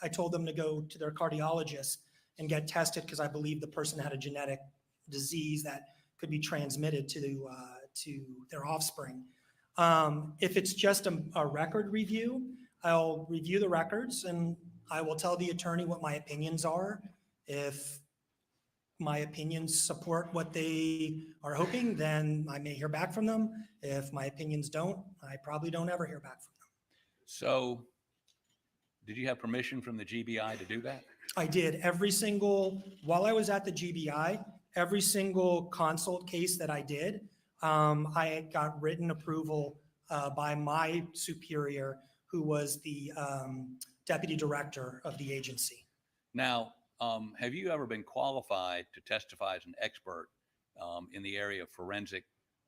I told them to go to their cardiologist and get tested because I believe the person had a genetic disease that could be transmitted to their offspring. If it's just a record review, I'll review the records and I will tell the attorney what my opinions are. If my opinions support what they are hoping, then I may hear back from them. If my opinions don't, I probably don't ever hear back from them. So did you have permission from the GBI to do that? I did. While I was at the GBI, every single consult case that I did, I got written approval by my superior, who was the deputy director of the agency. Now, have you ever been qualified to testify as an expert in the area of forensic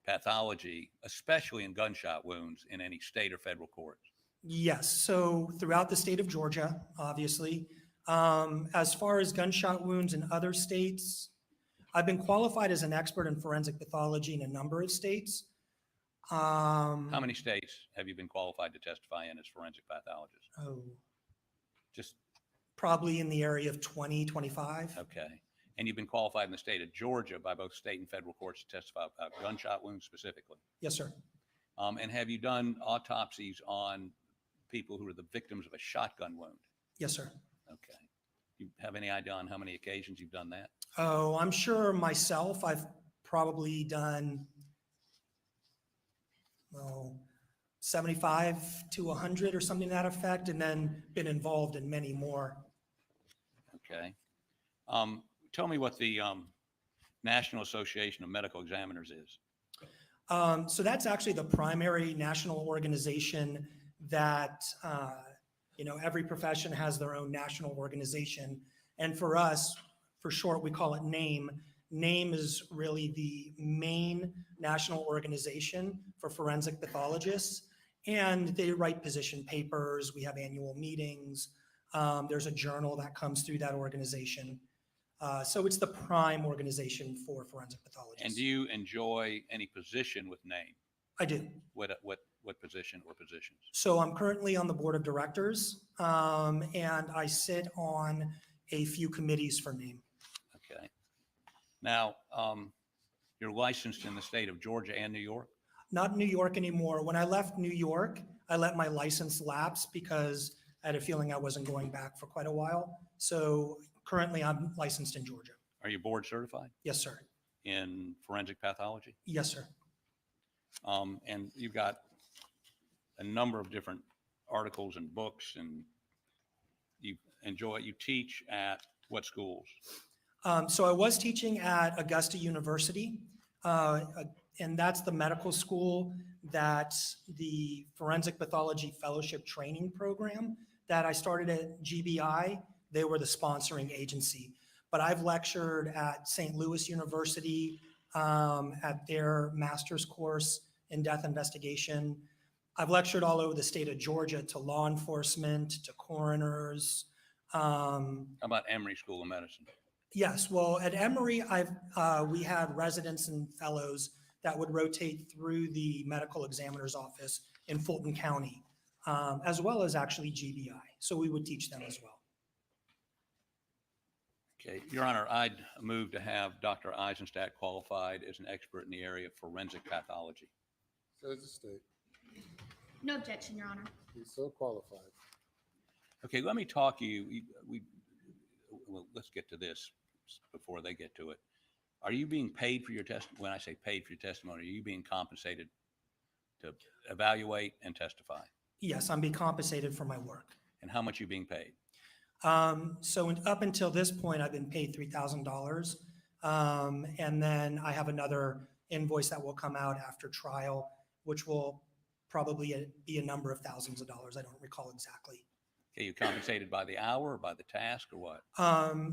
pathology, especially in gunshot wounds, in any state or federal courts? Yes. So throughout the state of Georgia, obviously. As far as gunshot wounds in other states, I've been qualified as an expert in forensic pathology in a number of states. How many states have you been qualified to testify in as forensic pathologist? Oh, just probably in the area of 20, 25. Okay. And you've been qualified in the state of Georgia by both state and federal courts to testify about gunshot wounds specifically? Yes, sir. And have you done autopsies on people who are the victims of a shotgun wound? Yes, sir. Okay. You have any idea on how many occasions you've done that? Oh, I'm sure myself, I've probably done 75 to 100 or something to that effect, and then been involved in many more. Okay. Tell me what the National Association of Medical Examiners is. So that's actually the primary national organization that, every profession has their own national organization. And for us, for short, we call it NAME. NAME is really the main national organization for forensic pathologists. And they write position papers. We have annual meetings. There's a journal that comes through that organization. So it's the prime organization for forensic pathologists. And do you enjoy any position with NAME? I do. What position or positions? So I'm currently on the board of directors, and I sit on a few committees for NAME. Okay. Now, you're licensed in the state of Georgia and New York? Not New York anymore. When I left New York, I let my license lapse because I had a feeling I wasn't going back for quite a while. So currently I'm licensed in Georgia. Are you board certified? Yes, sir. In forensic pathology? Yes, sir. And you've got a number of different articles and books, and you teach at what schools? So I was teaching at Augusta University, and that's the medical school that the Forensic Pathology Fellowship Training Program that I started at GBI, they were the sponsoring agency. But I've lectured at St. Louis University at their master's course in death investigation. I've lectured all over the state of Georgia to law enforcement, to coroners. How about Emory School of Medicine? Yes, well, at Emory, we had residents and fellows that would rotate through the medical examiner's office in Fulton County, as well as actually GBI. So we would teach them as well. Okay, Your Honor, I'd move to have Dr. Eisenstadt qualified as an expert in the area of forensic pathology. Says the state. No objection, Your Honor. He's so qualified. Okay, let me talk to you. Well, let's get to this before they get to it. Are you being paid for your when I say paid for your testimony, are you being compensated to evaluate and testify? Yes, I'm being compensated for my work. And how much are you being paid? So up until this point, I've been paid $3,000. And then I have another invoice that will come out after trial, which will probably be a number of thousands of dollars. I don't recall exactly. Okay, you compensated by the hour or by the task or what?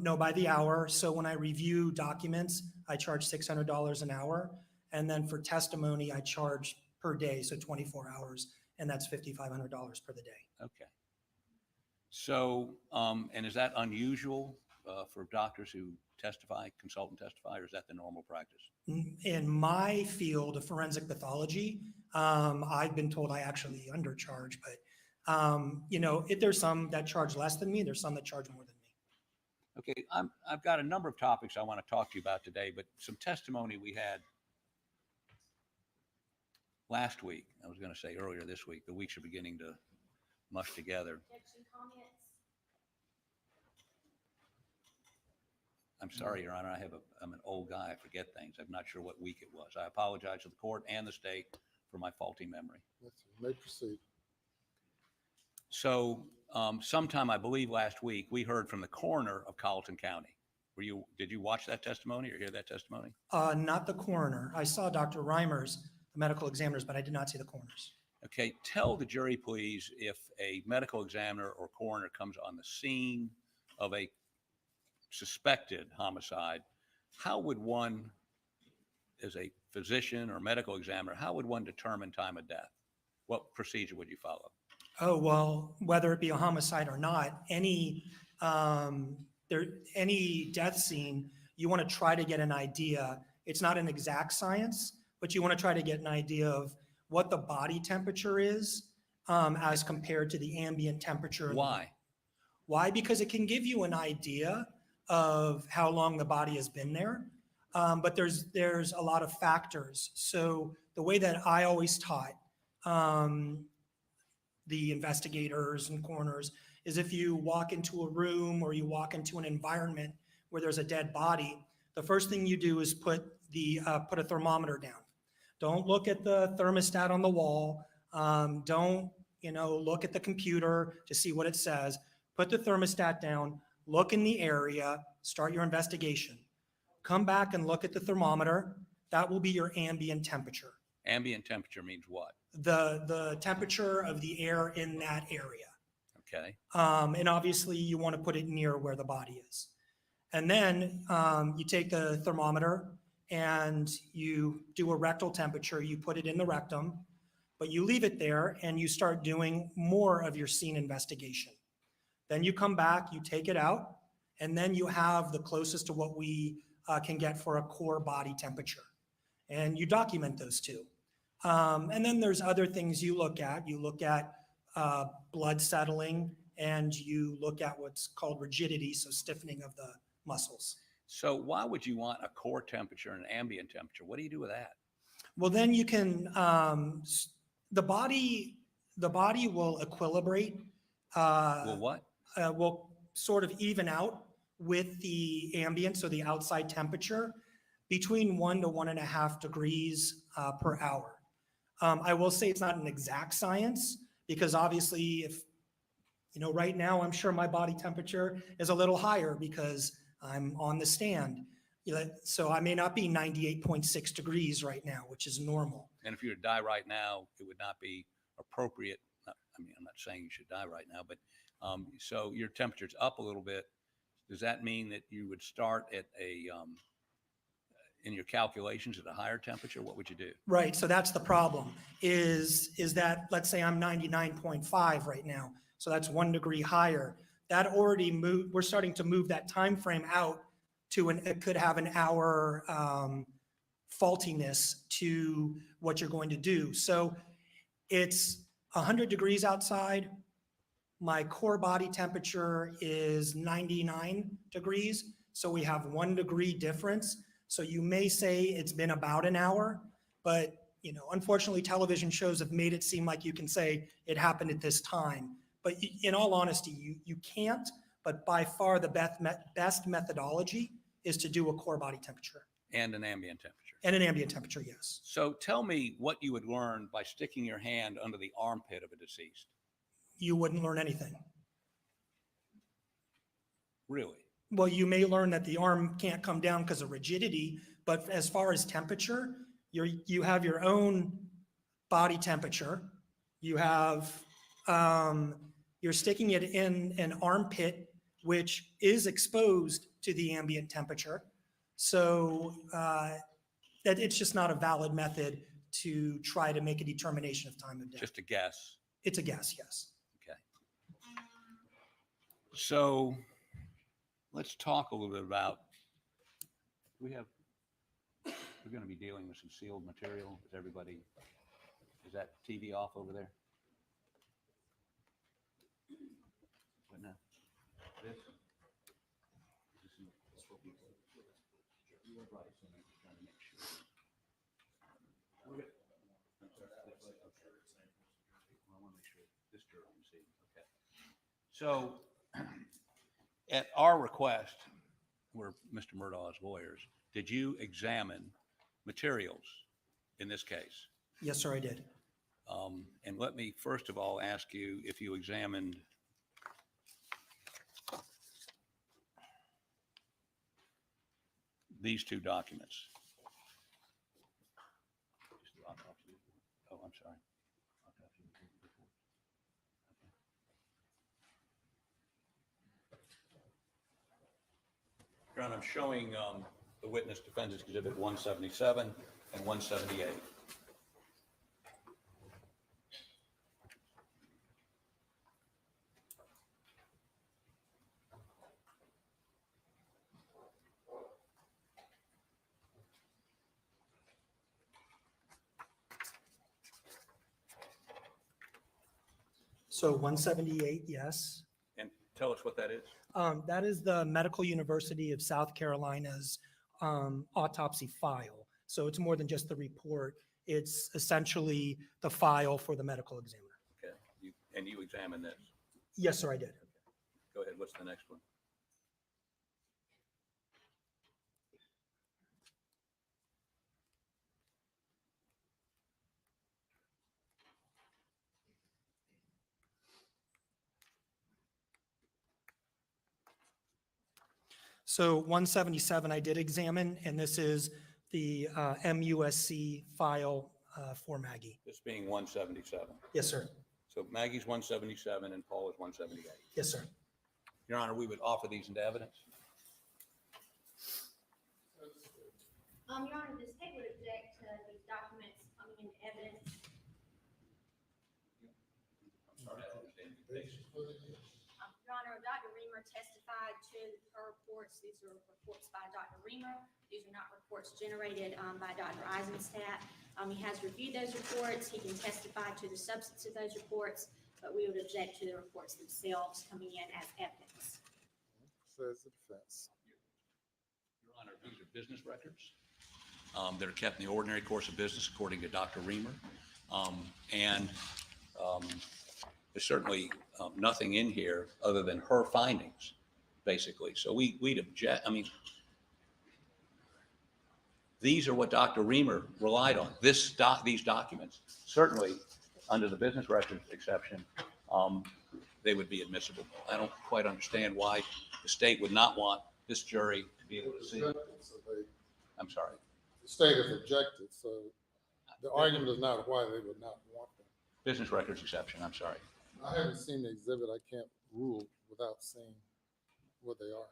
No, by the hour. So when I review documents, I charge $600 an hour. And then for testimony, I charge per day, so 24 hours, and that's $5,500 per the day. Okay. So, and is that unusual for doctors who testify, consult and testify, or is that the normal practice? In my field of forensic pathology, I've been told I actually undercharge, but if there's some that charge less than me, there's some that charge more than me. Okay, I've got a number of topics I want to talk to you about today, but some testimony we had last week. I was going to say earlier this week. The weeks are beginning to mush together. I'm sorry, Your Honor. I'm an old guy. I forget things. I'm not sure what week it was. I apologize to the court and the state for my faulty memory. Yes, you may proceed. So sometime, I believe last week, we heard from the coroner of Colleton County. Did you watch that testimony or hear that testimony? Not the coroner. I saw Dr. Reimers, the medical examiners, but I did not see the coroners. Okay, tell the jury, please, if a medical examiner or coroner comes on the scene of a suspected homicide, how would one, as a physician or medical examiner, how would one determine time of death? What procedure would you follow? Oh, well, whether it be a homicide or not, any death scene, you want to try to get an idea. It's not an exact science, but you want to try to get an idea of what the body temperature is as compared to the ambient temperature. Why? Why? Because it can give you an idea of how long the body has been there. But there's a lot of factors. So the way that I always taught the investigators and coroners is if you walk into a room or you walk into an environment where there's a dead body, the first thing you do is put a thermometer down. Don't look at the thermostat on the wall. Don't look at the computer to see what it says. Put the thermostat down, look in the area, start your investigation. Come back and look at the thermometer. That will be your ambient temperature. Ambient temperature means what? The temperature of the air in that area. Okay. And obviously you want to put it near where the body is. And then you take the thermometer and you do a rectal temperature. You put it in the rectum, but you leave it there and you start doing more of your scene investigation. Then you come back, you take it out, and then you have the closest to what we can get for a core body temperature. And you document those two. And then there's other things you look at. You look at blood settling, and you look at what's called rigidity, so stiffening of the muscles. So why would you want a core temperature and an ambient temperature? What do you do with that? Well, then you can, the body will equilibrate. Will what? Will sort of even out with the ambient, so the outside temperature, between 1 to 1.5 degrees per hour. I will say it's not an exact science, because obviously if, right now I'm sure my body temperature is a little higher because I'm on the stand. So I may not be 98.6 degrees right now, which is normal. And if you were to die right now, it would not be appropriate. I mean, I'm not saying you should die right now, but so your temperature's up a little bit. Does that mean that you would start at in your calculations at a higher temperature? What would you do? Right, so that's the problem, is that, let's say I'm 99.5 right now, so that's 1 degree higher. That already moved, we're starting to move that time frame out to it could have an hour faultiness to what you're going to do. So it's 100 degrees outside. My core body temperature is 99 degrees, so we have 1 degree difference. So you may say it's been about an hour, but unfortunately television shows have made it seem like you can say it happened at this time. But in all honesty, you can't, but by far the best methodology is to do a core body temperature. And an ambient temperature. And an ambient temperature, yes. So tell me what you would learn by sticking your hand under the armpit of a deceased. You wouldn't learn anything. Really? Well, you may learn that the arm can't come down because of rigidity, but as far as temperature, you have your own body temperature. You have, you're sticking it in an armpit, which is exposed to the ambient temperature. So that it's just not a valid method to try to make a determination of time of death. Just a guess. It's a guess, yes. Okay. So let's talk a little bit about, we're going to be dealing with some sealed material. Is that TV off over there? What now? This? Right, so I'm just trying to make sure. Okay. I want to make sure this jerk can see. Okay. So at our request, we're Mr. Murdaugh's lawyers, did you examine materials in this case? Yes, sir, I did. And let me first of all ask you if you examined these two documents. Oh, I'm sorry. Your Honor, I'm showing the witness defendants exhibit 177 and 178. So 178, yes. And tell us what that is. That is the Medical University of South Carolina's autopsy file. So it's more than just the report. It's essentially the file for the medical examiner. Okay. And you examined this? Yes, sir, I did. Go ahead. What's the next one? So 177 I did examine, and this is the MUSC file for Maggie. This being 177. Yes, sir. So Maggie's 177 and Paul is 178. Yes, sir. Your Honor, we would offer these into evidence. Your Honor, the state would object to these documents coming into evidence. I'm sorry, I don't understand the case. Your Honor, Dr. Reamer testified to her reports. These are reports by Dr. Reamer. These are not reports generated by Dr. Eisenstadt. He has reviewed those reports. He can testify to the substance of those reports, but we would object to the reports themselves coming in as evidence. Says the defense. Your Honor, these are business records that are kept in the ordinary course of business according to Dr. Reamer. There's certainly nothing in here other than her findings, basically. So we'd object. I mean, these are what Dr. Reamer relied on. These documents, certainly under the business records exception, they would be admissible. I don't quite understand why the state would not want this jury to be able to see. I'm sorry. The state has objected, so the argument is not why they would not want them. Business records exception, I'm sorry. I haven't seen the exhibit. I can't rule without seeing what they are.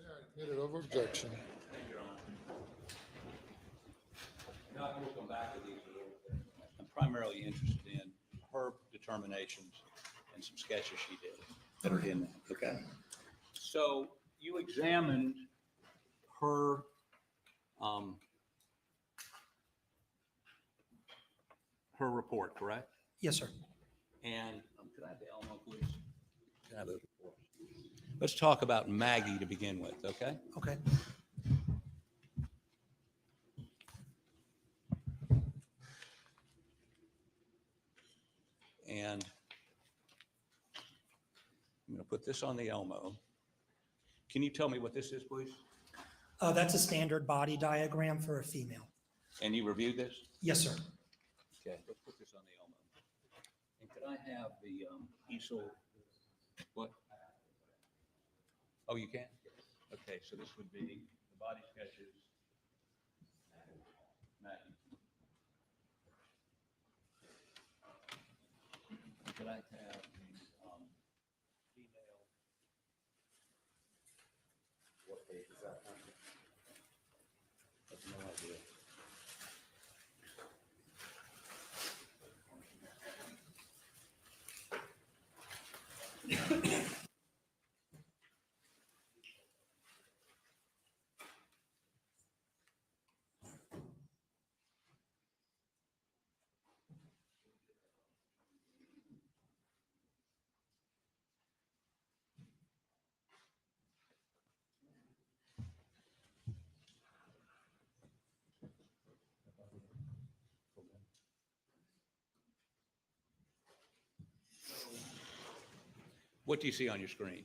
They are admitted over objection. Now, we'll come back to these a little bit. I'm primarily interested in her determinations and some sketches she did that are in that, okay? So you examined her her report, correct? Yes, sir. And could I have the Elmo, please? Can I have those reports? Let's talk about Maggie to begin with, okay? Okay. put this on the Elmo. Can you tell me what this is, please? That's a standard body diagram for a female. And you reviewed this? Yes, sir. Okay, let's put this on the Elmo. And could I have the easel? What? Oh, you can? Okay, so this would be the body sketches. Maggie. Could I have the female? What page is that on? I have no idea. What do you see on your screen?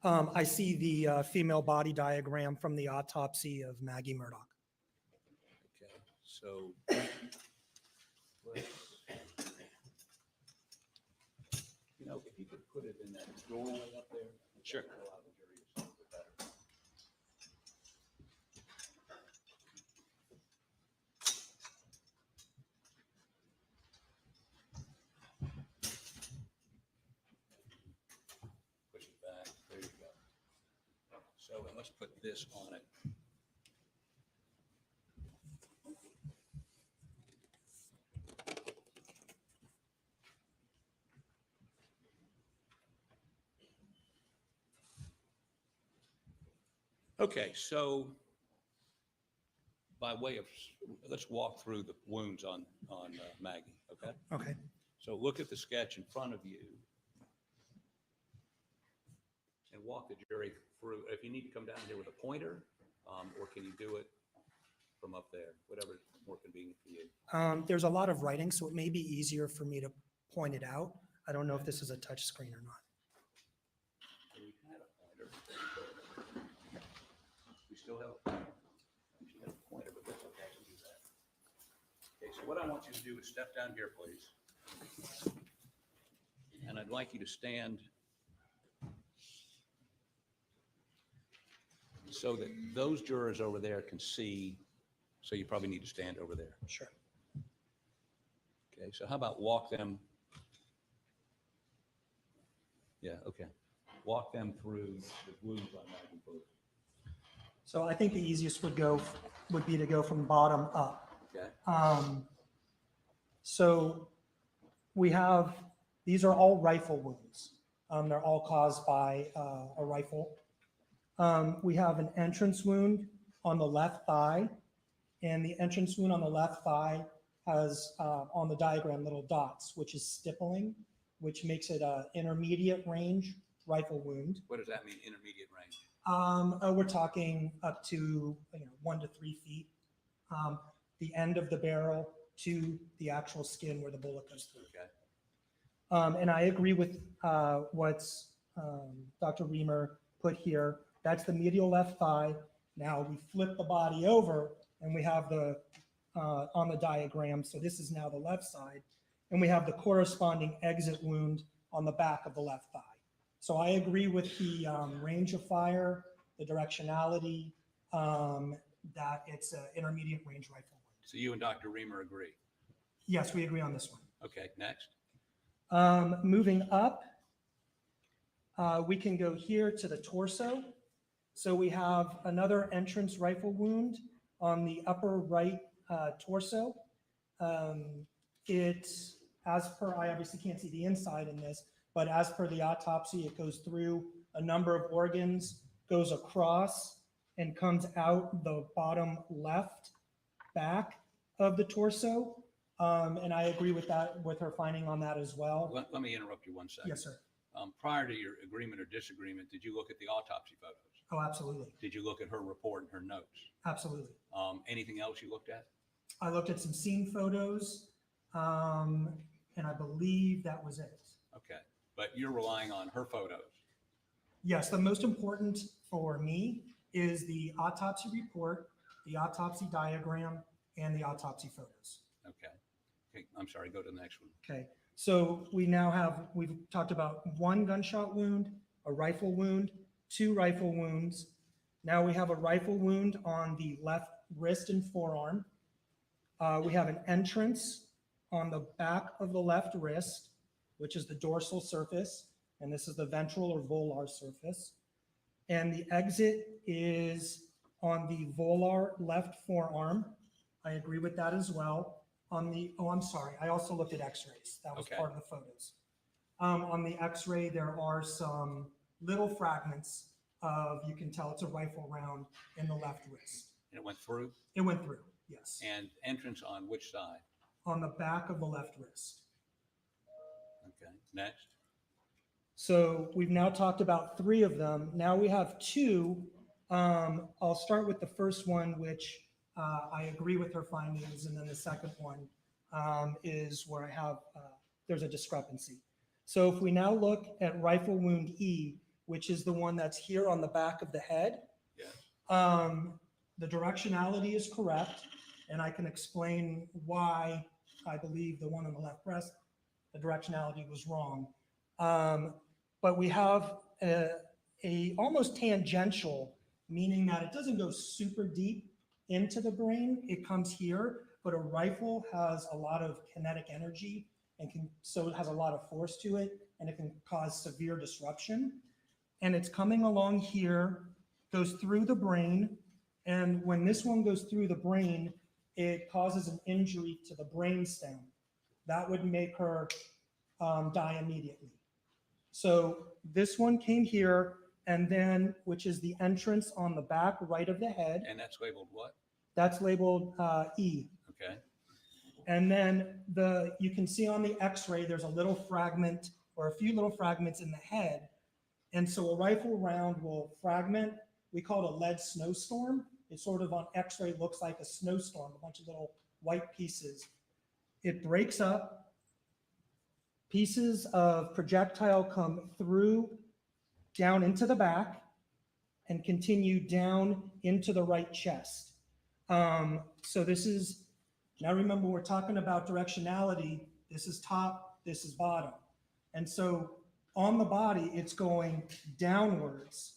I see the female body diagram from the autopsy of Maggie Murdaugh. Okay, so let's, you know, if you could put it in that doorway up there. Sure. Allow the jury to see a bit better. Push it back. There you go. So and let's put this on it. Okay, so by way of, let's walk through the wounds on Maggie, okay? Okay. So look at the sketch in front of you and walk the jury through. If you need to come down here with a pointer, or can you do it from up there, whatever's more convenient for you. There's a lot of writing, so it may be easier for me to point it out. I don't know if this is a touch screen or not. We had a pointer. We still have a pointer. We should have a pointer, but that's okay to do that. Okay, so what I want you to do is step down here, please. And I'd like you to stand so that those jurors over there can see. So you probably need to stand over there. Sure. Okay, so how about walk them? Yeah, okay. Walk them through the wounds on Maggie, please. So I think the easiest would be to go from bottom up. Okay. So we have, these are all rifle wounds. They're all caused by a rifle. We have an entrance wound on the left thigh, and the entrance wound on the left thigh has on the diagram little dots, which is stippling, which makes it an intermediate range rifle wound. What does that mean, intermediate range? We're talking up to 1 to 3 feet. The end of the barrel to the actual skin where the bullet goes through. Okay. And I agree with what's Dr. Reamer put here. That's the medial left thigh. Now we flip the body over and we have the, on the diagram, so this is now the left side, and we have the corresponding exit wound on the back of the left thigh. So I agree with the range of fire, the directionality, that it's an intermediate range rifle wound. So you and Dr. Reamer agree? Yes, we agree on this one. Okay, next. Moving up, we can go here to the torso. So we have another entrance rifle wound on the upper right torso. It's, as per, I obviously can't see the inside in this, but as per the autopsy, it goes through a number of organs, goes across, and comes out the bottom left back of the torso. And I agree with that, with her finding on that as well. Let me interrupt you 1 second. Yes, sir. Prior to your agreement or disagreement, did you look at the autopsy photos? Oh, absolutely. Did you look at her report and her notes? Absolutely. Anything else you looked at? I looked at some scene photos, and I believe that was it. Okay, but you're relying on her photos? Yes, the most important for me is the autopsy report, the autopsy diagram, and the autopsy photos. Okay. Okay, I'm sorry, go to the next one. Okay, so we've talked about one gunshot wound, a rifle wound, 2 rifle wounds. Now we have a rifle wound on the left wrist and forearm. We have an entrance on the back of the left wrist, which is the dorsal surface, and this is the ventral or volar surface. And the exit is on the volar left forearm. I agree with that as well. I'm sorry, I also looked at x-rays. That was Okay. part of the photos. On the x-ray, there are some little fragments of, you can tell it's a rifle round in the left wrist. And it went through? It went through, yes. And entrance on which side? On the back of the left wrist. Okay, next. So we've now talked about 3 of them. Now we have 2. I'll start with the first one, which I agree with her findings, and then the second one is where I have, there's a discrepancy. So if we now look at rifle wound E, which is the one that's here on the back of the head, the directionality is correct, and I can explain why I believe the one on the left breast, the directionality was wrong. But we have a almost tangential, meaning that it doesn't go super deep into the brain. It comes here, but a rifle has a lot of kinetic energy and so it has a lot of force to it, and it can cause severe disruption. And it's coming along here, goes through the brain, and when this one goes through the brain, it causes an injury to the brain stem. That would make her die immediately. So this one came here, and then, which is the entrance on the back right of the head. And that's labeled what? That's labeled E. Okay. And then you can see on the x-ray, there's a little fragment or a few little fragments in the head. And so a rifle round will fragment. We call it a lead snowstorm. It sort of on x-ray looks like a snowstorm, a bunch of little white pieces. It breaks up. Pieces of projectile come through down into the back and continue down into the right chest. So this is, now remember, we're talking about directionality. This is top, this is bottom. And so on the body, it's going downwards,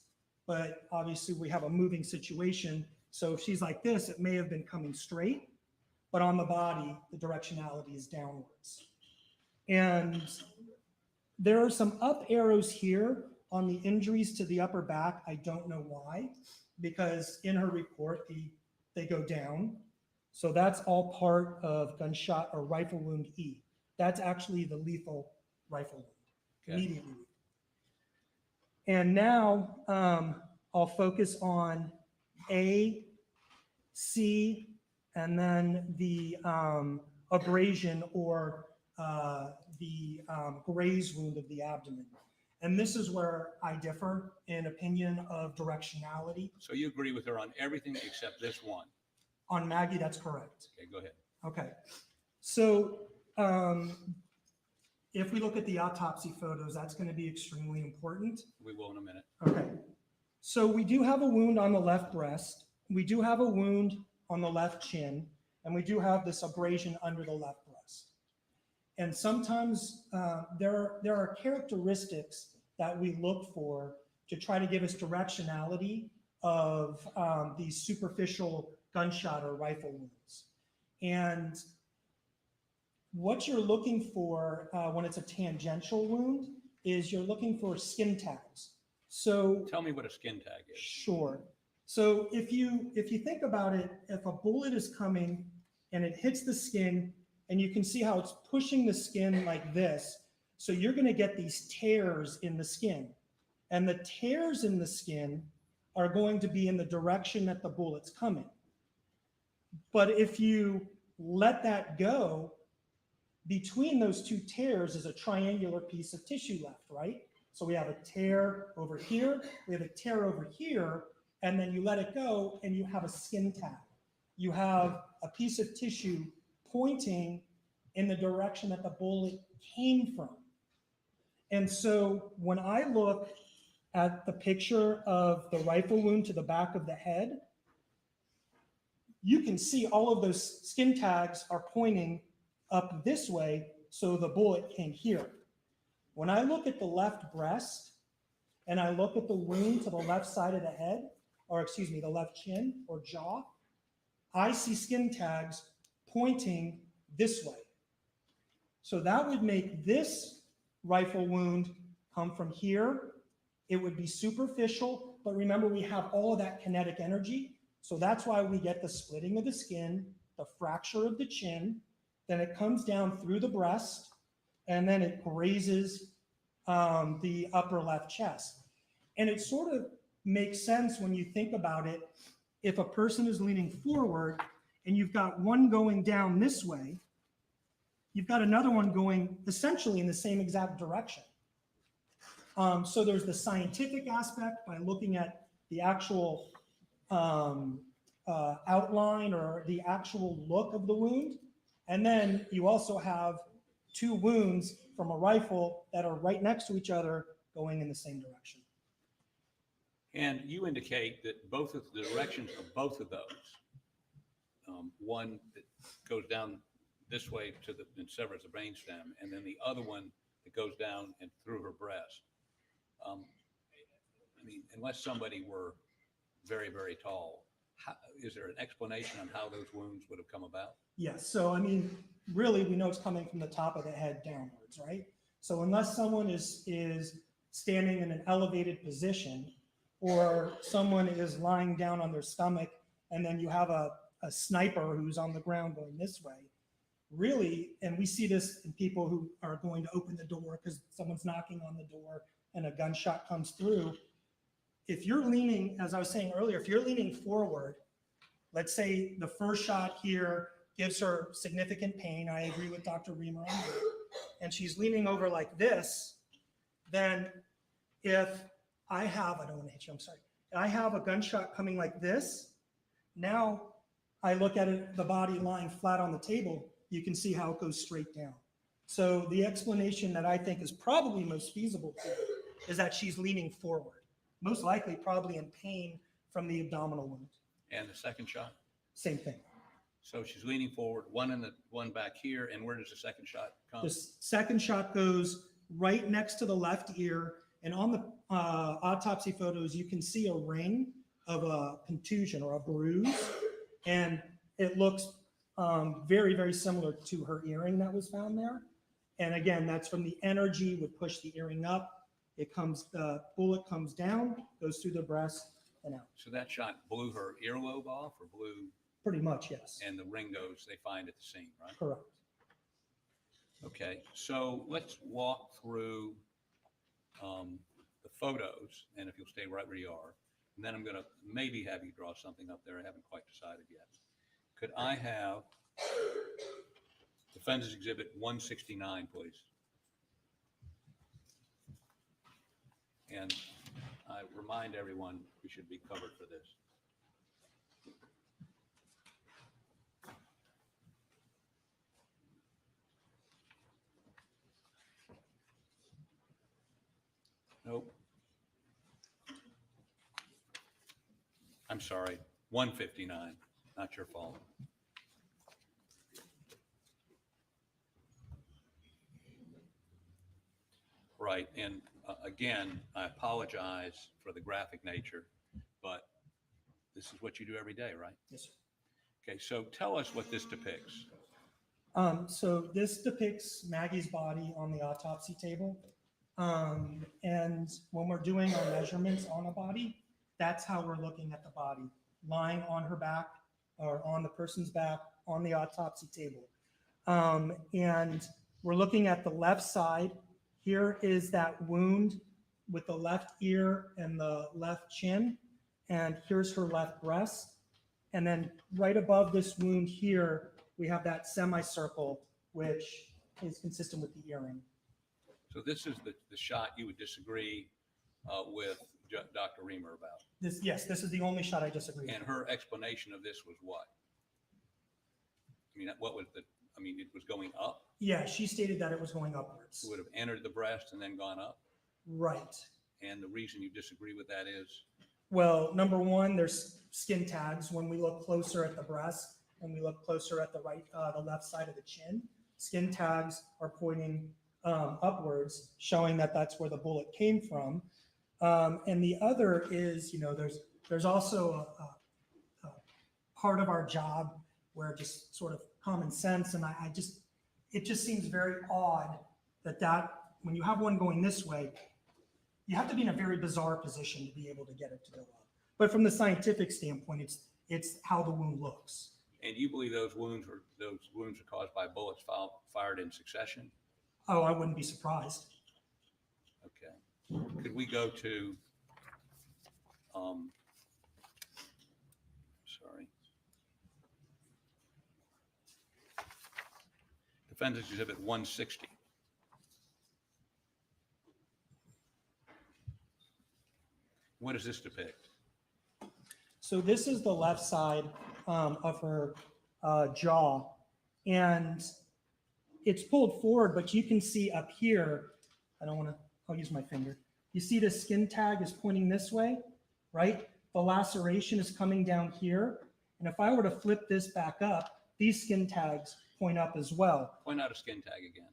but obviously we have a moving situation. So if she's like this, it may have been coming straight, but on the body, the directionality is downwards. And there are some up arrows here on the injuries to the upper back. I don't know why, because in her report, they go down. So that's all part of gunshot or rifle wound E. That's actually the lethal rifle wound, immediately. And now I'll focus on A, C, and then the abrasion or the graze wound of the abdomen. And this is where I differ in opinion of directionality. So you agree with her on everything except this one? On Maggie, that's correct. Okay, go ahead. Okay. So if we look at the autopsy photos, that's going to be extremely important. We will in a minute. Okay. So we do have a wound on the left breast. We do have a wound on the left chin, and we do have this abrasion under the left breast. And sometimes there are characteristics that we look for to try to give us directionality of these superficial gunshot or rifle wounds. And what you're looking for when it's a tangential wound is you're looking for skin tags. So tell me what a skin tag is. Sure. So if you think about it, if a bullet is coming and it hits the skin, and you can see how it's pushing the skin like this, so you're going to get these tears in the skin. And the tears in the skin are going to be in the direction that the bullet's coming. But if you let that go, between those 2 tears is a triangular piece of tissue left, right? So we have a tear over here, we have a tear over here, and then you let it go and you have a skin tag. You have a piece of tissue pointing in the direction that the bullet came from. And so when I look at the picture of the rifle wound to the back of the head, you can see all of those skin tags are pointing up this way, so the bullet came here. When I look at the left breast and I look at the wound to the left side of the head, or excuse me, the left chin or jaw, I see skin tags pointing this way. So that would make this rifle wound come from here. It would be superficial, but remember we have all of that kinetic energy. So that's why we get the splitting of the skin, the fracture of the chin, then it comes down through the breast, and then it grazes the upper left chest. And it sort of makes sense when you think about it. If a person is leaning forward and you've got one going down this way, you've got another one going essentially in the same exact direction. So there's the scientific aspect by looking at the actual outline or the actual look of the wound. And then you also have two wounds from a rifle that are right next to each other going in the same direction. And you indicate that both of the directions of both of those, one that goes down this way to the and severs the brainstem, and then the other one that goes down and through her breast. I mean, unless somebody were very, very tall, is there an explanation on how those wounds would have come about? Yes, so I mean, really, we know it's coming from the top of the head downwards, right? So unless someone is standing in an elevated position, or someone is lying down on their stomach, and then you have a sniper who's on the ground going this way, really, and we see this in people who are going to open the door because someone's knocking on the door and a gunshot comes through. If you're leaning, as I was saying earlier, if you're leaning forward, let's say the first shot here gives her significant pain. I agree with Dr. Reamer on that. And she's leaning over like this, then if I don't want to hit you, I'm sorry. I have a gunshot coming like this. Now I look at it, the body lying flat on the table, you can see how it goes straight down. So the explanation that I think is probably most feasible to it is that she's leaning forward, most likely probably in pain from the abdominal wound. And the second shot? Same thing. So she's leaning forward, one back here, and where does the second shot come? The second shot goes right next to the left ear, and on the autopsy photos, you can see a ring of a contusion or a bruise, and it looks very, very similar to her earring that was found there. And again, that's from the energy would push the earring up. The bullet comes down, goes through the breast and out. So that shot blew her earlobe off, or blew? Pretty much, yes. And the ring goes, they find at the scene, right? Correct. Okay, so let's walk through the photos, and if you'll stay right where you are, and then I'm going to maybe have you draw something up there. I haven't quite decided yet. Could I have Defendant's Exhibit 169, please? And I remind everyone we should be covered for this. Nope. I'm sorry, 159, not your fault. Right, and again, I apologize for the graphic nature, but this is what you do every day, right? Yes, sir. Okay, so tell us what this depicts. So this depicts Maggie's body on the autopsy table. And when we're doing our measurements on a body, that's how we're looking at the body, lying on her back or on the person's back on the autopsy table. And we're looking at the left side. Here is that wound with the left ear and the left chin. And here's her left breast. And then right above this wound here, we have that semicircle, which is consistent with the earring. So this is the shot you would disagree with Dr. Reamer about. Yes, this is the only shot I disagree with. And her explanation of this was what? I mean, what was it was going up? Yeah, she stated that it was going upwards. It would have entered the breast and then gone up? Right. And the reason you disagree with that is? Well, number one, there's skin tags. When we look closer at the breast and we look closer at the left side of the chin, skin tags are pointing upwards, showing that that's where the bullet came from. And the other is, there's also a part of our job where just sort of common sense, and it just seems very odd that when you have one going this way, you have to be in a very bizarre position to be able to get it to go up. But from the scientific standpoint, it's how the wound looks. And you believe those wounds are caused by bullets fired in succession? Oh, I wouldn't be surprised. Okay. Could we go to, Defendant's Exhibit 160. What does this depict? So this is the left side of her jaw, and it's pulled forward, but you can see up here, I'll use my finger. You see the skin tag is pointing this way, right? The laceration is coming down here. And if I were to flip this back up, these skin tags point up as well. Point out a skin tag again.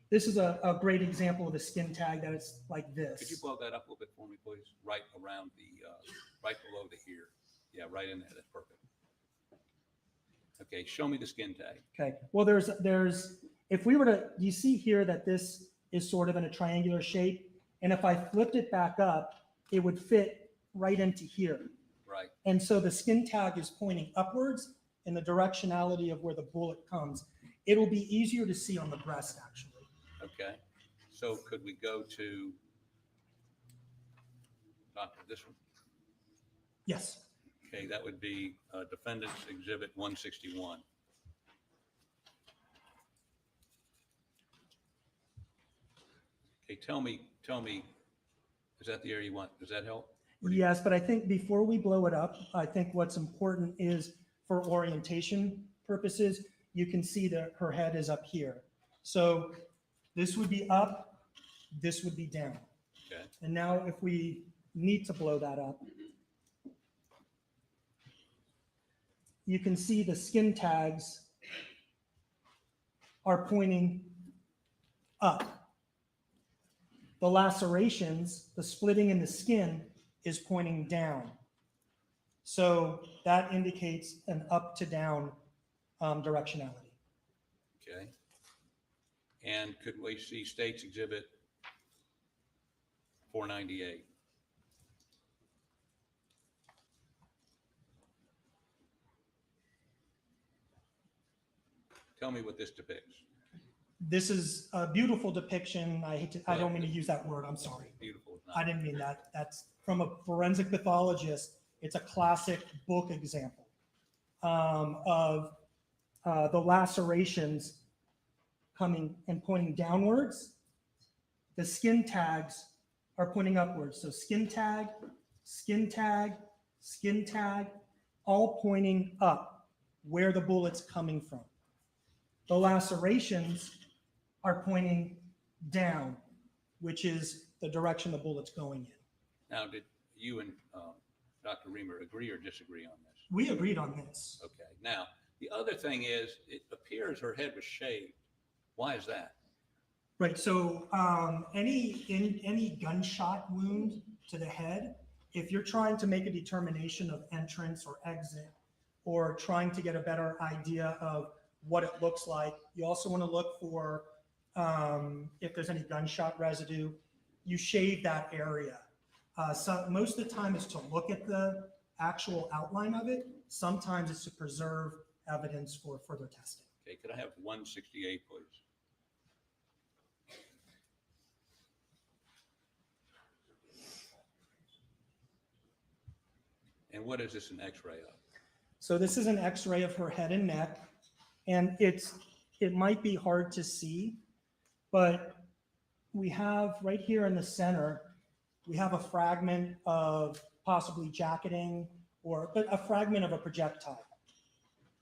This is a great example of a skin tag that is like this. Could you blow that up a little bit for me, please? Right around right below the ear. Yeah, right in there. That's perfect. Okay, show me the skin tag. Okay. Well, there's if we were to, you see here that this is sort of in a triangular shape, and if I flipped it back up, it would fit right into here. Right. And so the skin tag is pointing upwards in the directionality of where the bullet comes. It'll be easier to see on the breast, actually. Okay. So could we go to this one? Yes. Okay, that would be Defendant's Exhibit 161. Okay, tell me, is that the area you want? Does that help? Yes, but I think before we blow it up, I think what's important is for orientation purposes, you can see that her head is up here. So this would be up, this would be down. Okay. And now if we need to blow that up, you can see the skin tags are pointing up. The lacerations, the splitting in the skin is pointing down. So that indicates an up to down directionality. Okay. And could we see State's Exhibit 498? Tell me what this depicts. This is a beautiful depiction. I don't mean to use that word. I'm sorry. Beautiful. I didn't mean that. That's from a forensic pathologist. It's a classic book example of the lacerations coming and pointing downwards. The skin tags are pointing upwards. So skin tag, skin tag, skin tag, all pointing up where the bullet's coming from. The lacerations are pointing down, which is the direction the bullet's going in. Now, did you and Dr. Reamer agree or disagree on this? We agreed on this. Okay. Now, the other thing is, it appears her head was shaved. Why is that? Right. So any gunshot wound to the head, if you're trying to make a determination of entrance or exit, or trying to get a better idea of what it looks like, you also want to look for if there's any gunshot residue. You shave that area. So most of the time is to look at the actual outline of it. Sometimes it's to preserve evidence for further testing. Okay, could I have 168, please? And what is this an X-ray of? So this is an X-ray of her head and neck, and it might be hard to see, but we have right here in the center, we have a fragment of possibly jacketing or a fragment of a projectile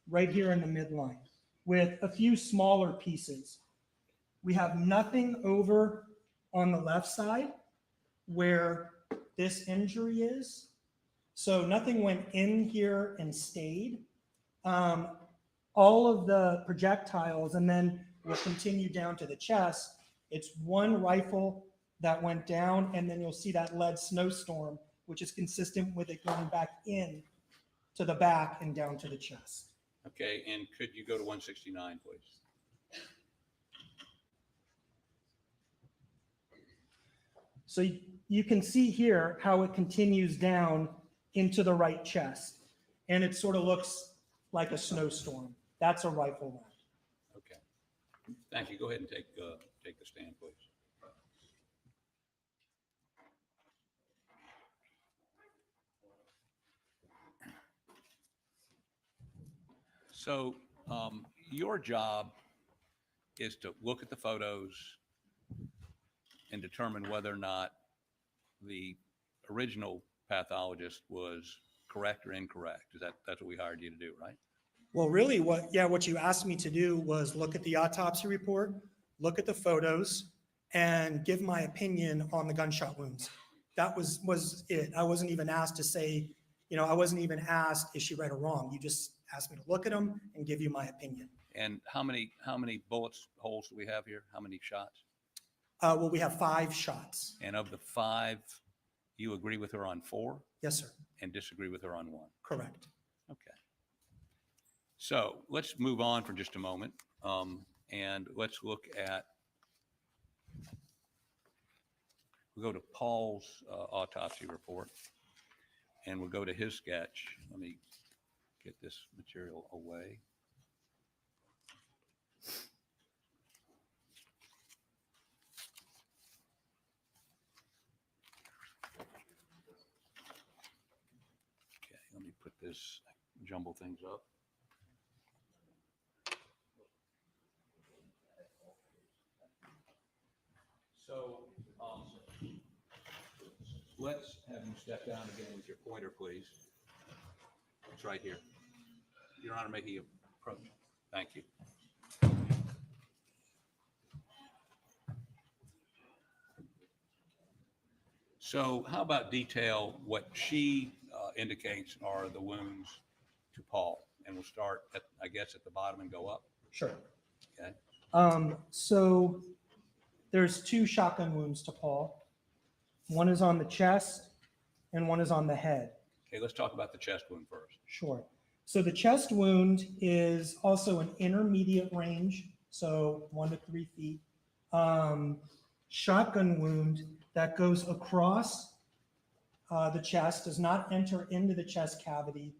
right here in the midline with a few smaller pieces. We have nothing over on the left side. where this injury is. So nothing went in here and stayed. All of the projectiles, and then we'll continue down to the chest. It's one rifle that went down, and then you'll see that lead snowstorm, which is consistent with it going back in to the back and down to the chest. Okay, and could you go to 169, please? So you can see here how it continues down into the right chest, and it sort of looks like a snowstorm. That's a rifle round. Okay. Thank you. Go ahead and take the stand, please. So your job is to look at the photos and determine whether or not the original pathologist was correct or incorrect. That's what we hired you to do, right? Well, really what you asked me to do was look at the autopsy report, look at the photos, and give my opinion on the gunshot wounds. That was it. I wasn't even asked to say, I wasn't even asked, is she right or wrong? You just asked me to look at them and give you my opinion. And how many bullets holes do we have here? How many shots? Well, we have 5 shots. And of the 5, you agree with her on 4? Yes, sir. And disagree with her on 1? Correct. Okay. So let's move on for just a moment, and let's look at, we'll go to Paul's autopsy report, and we'll go to his sketch. Let me get this material away. Okay, let me put this, jumble things up. So let's have you step down again with your pointer, please. It's right here. Your Honor, making you approach. Thank you. So how about detail what she indicates are the wounds to Paul? And we'll start at, I guess, at the bottom and go up. Sure. Okay. So there's 2 shotgun wounds to Paul. One is on the chest and one is on the head. Okay, let's talk about the chest wound first. Sure. So the chest wound is also an intermediate range, so 1 to 3 feet. Shotgun wound that goes across the chest, does not enter into the chest cavity.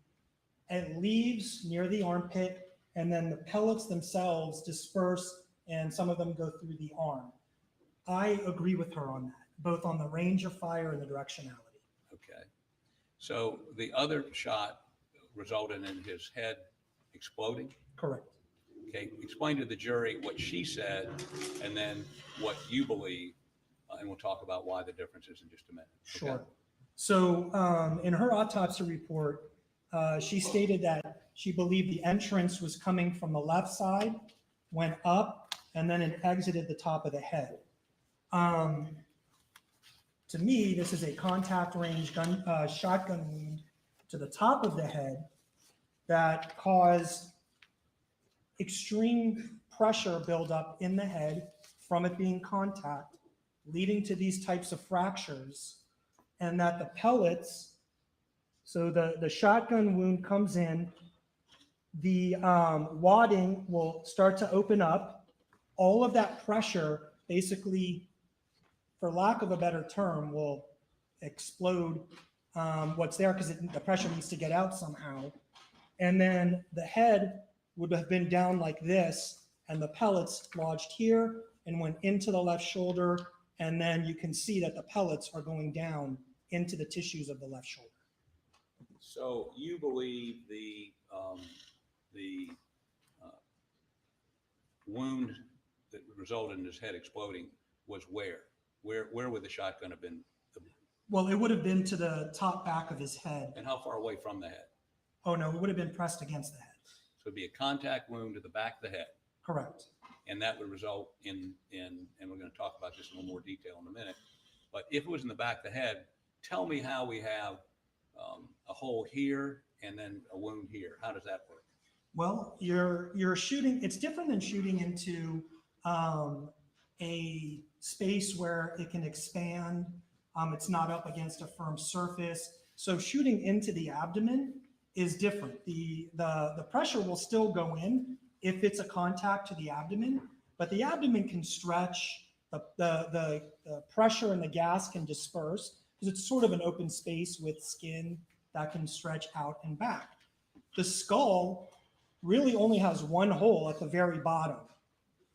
It leaves near the armpit, and then the pellets themselves disperse, and some of them go through the arm. I agree with her on that, both on the range of fire and the directionality. Okay. So the other shot resulted in his head exploding? Correct. Okay, explain to the jury what she said and then what you believe, and we'll talk about why the difference is in just a minute. Sure. Okay? So in her autopsy report, she stated that she believed the entrance was coming from the left side, went up, and then it exited the top of the head. To me, this is a contact range shotgun wound to the top of the head that caused extreme pressure buildup in the head from it being contact, leading to these types of fractures, and that the pellets, so the shotgun wound comes in, the wadding will start to open up. All of that pressure basically, for lack of a better term, will explode what's there because the pressure needs to get out somehow. And then the head would have been down like this, and the pellets lodged here and went into the left shoulder. And then you can see that the pellets are going down into the tissues of the left shoulder. So you believe the wound that resulted in his head exploding was where? Where would the shotgun have been? Well, it would have been to the top back of his head. And how far away from the head? Oh, no, it would have been pressed against the head. So it'd be a contact wound to the back of the head. Correct. And that would result in and we're going to talk about this in a little more detail in a minute, But if it was in the back of the head, tell me how we have a hole here and then a wound here. How does that work? Well, you're shooting, it's different than shooting into a space where it can expand. It's not up against a firm surface. So shooting into the abdomen is different. The pressure will still go in if it's a contact to the abdomen, but the abdomen can stretch, the pressure and the gas can disperse because it's sort of an open space with skin that can stretch out and back. The skull really only has one hole at the very bottom.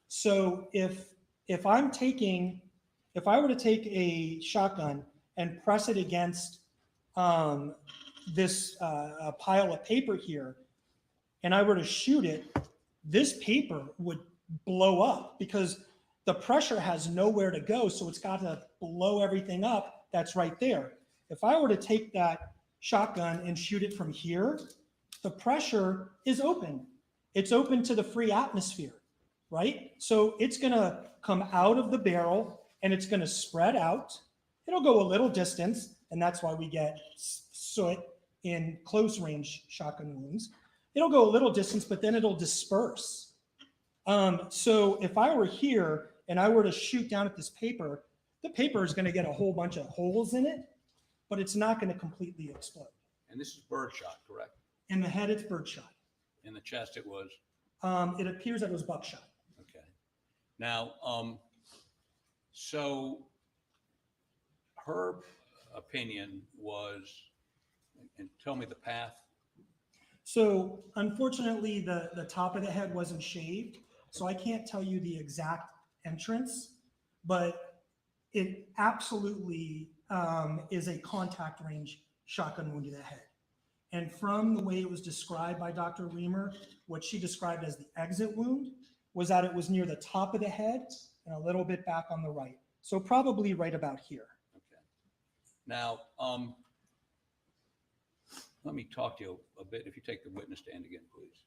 So if I were to take a shotgun and press it against this pile of paper here, and I were to shoot it, this paper would blow up because the pressure has nowhere to go, so it's got to blow everything up that's right there. If I were to take that shotgun and shoot it from here, the pressure is open. It's open to the free atmosphere, right? So it's gonna come out of the barrel and it's gonna spread out. It'll go a little distance, and that's why we get soot in close range shotgun wounds. It'll go a little distance, but then it'll disperse. So if I were here and I were to shoot down at this paper, the paper is gonna get a whole bunch of holes in it, but it's not gonna completely explode. And this is birdshot, correct? In the head, it's birdshot. In the chest, it was? It appears that it was buckshot. Okay. Now, so her opinion was, and tell me the path. So unfortunately, the top of the head wasn't shaved, so I can't tell you the exact entrance, but it absolutely is a contact range shotgun wound to the head. And from the way it was described by Dr. Reamer, what she described as the exit wound was that it was near the top of the head and a little bit back on the right. So probably right about here. Okay. Now, let me talk to you a bit. If you take the witness stand again, please.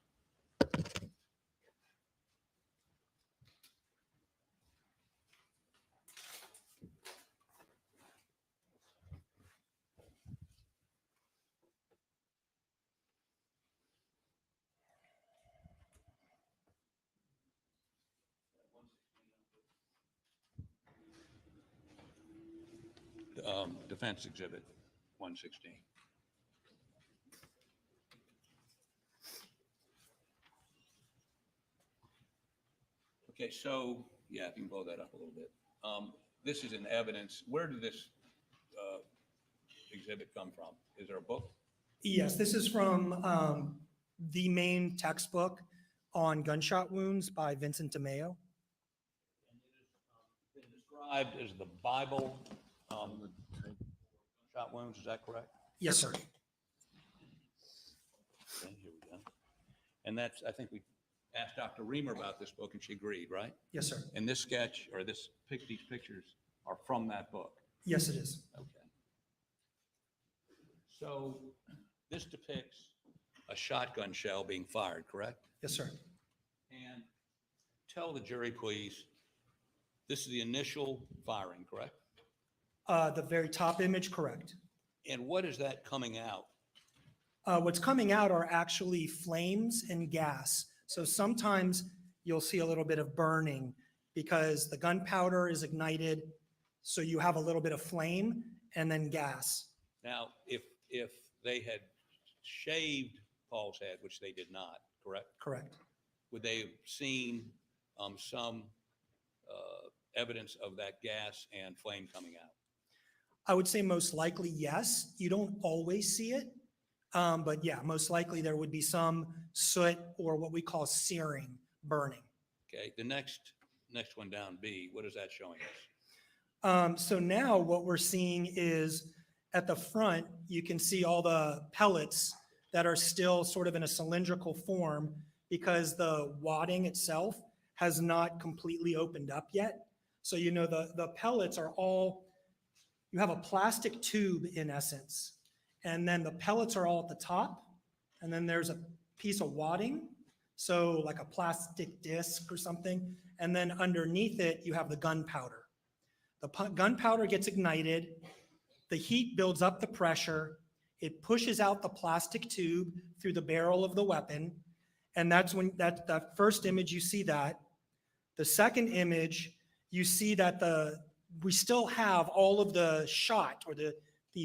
Defense Exhibit 116. Okay, so, yeah, if you can blow that up a little bit. This is in evidence. Where did this exhibit come from? Is there a book? Yes, this is from the main textbook on gunshot wounds by Vincent DeMeo. Been described as the Bible shot wounds, is that correct? Yes, sir. Okay, here we go. And that's, I think we asked Dr. Reamer about this book and she agreed, right? Yes, sir. And this sketch or these pictures are from that book? Yes, it is. Okay. So this depicts a shotgun shell being fired, correct? Yes, sir. And tell the jury, please, this is the initial firing, correct? The very top image, correct. And what is that coming out? What's coming out are actually flames and gas. So sometimes you'll see a little bit of burning because the gunpowder is ignited. So you have a little bit of flame and then gas. Now, if they had shaved Paul's head, which they did not, correct? Correct. Would they have seen some evidence of that gas and flame coming out? I would say most likely yes. You don't always see it. But yeah, most likely there would be some soot or what we call searing, burning. Okay, the next one down, B, what is that showing us? So now what we're seeing is at the front, you can see all the pellets that are still sort of in a cylindrical form because the wadding itself has not completely opened up yet. So, you know, the pellets are all, you have a plastic tube in essence, and then the pellets are all at the top, and then there's a piece of wadding, so like a plastic disc or something, and then underneath it, you have the gunpowder. The gunpowder gets ignited, the heat builds up the pressure, it pushes out the plastic tube through the barrel of the weapon, and that's when that first image you see that. The second image, you see that we still have all of the shot, or the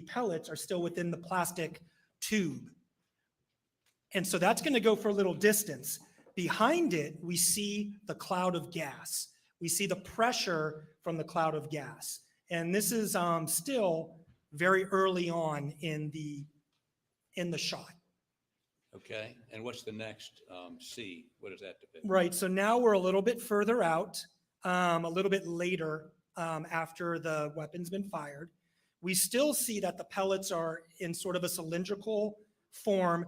pellets are still within the plastic tube. And so that's going to go for a little distance. Behind it, we see the cloud of gas. We see the pressure from the cloud of gas. And this is still very early on in the shot. Okay, and what's the next C? What does that depict? Right, so now we're a little bit further out, a little bit later after the weapon's been fired. We still see that the pellets are in sort of a cylindrical form,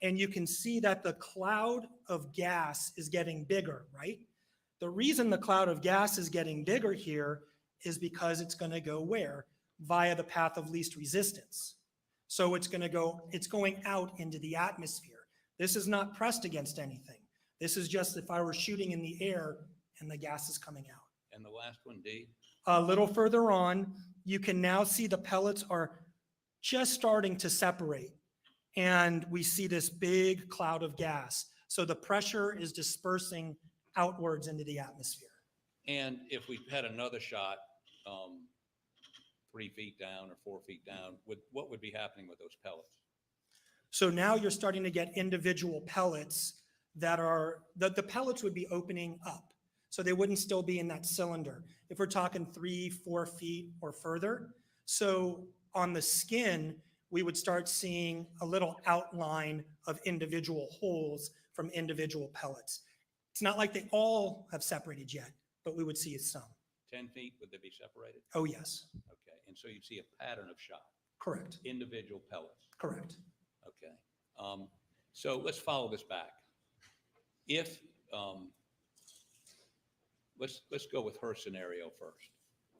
and you can see that the cloud of gas is getting bigger, right? The reason the cloud of gas is getting bigger here is because it's going to go where? Via the path of least resistance. So it's going out into the atmosphere. This is not pressed against anything. This is just if I were shooting in the air and the gas is coming out. And the last one, D? A little further on, you can now see the pellets are just starting to separate. And we see this big cloud of gas. So the pressure is dispersing outwards into the atmosphere. And if we had another shot 3 feet down or 4 feet down, what would be happening with those pellets? So now you're starting to get individual pellets that are, the pellets would be opening up. So they wouldn't still be in that cylinder. If we're talking 3, 4 feet or further. So on the skin, we would start seeing a little outline of individual holes from individual pellets. It's not like they all have separated yet, but we would see some. 10 feet, would they be separated? Oh, yes. Okay, and so you'd see a pattern of shot. Correct. Individual pellets. Correct. Okay. So let's follow this back. If, let's go with her scenario first.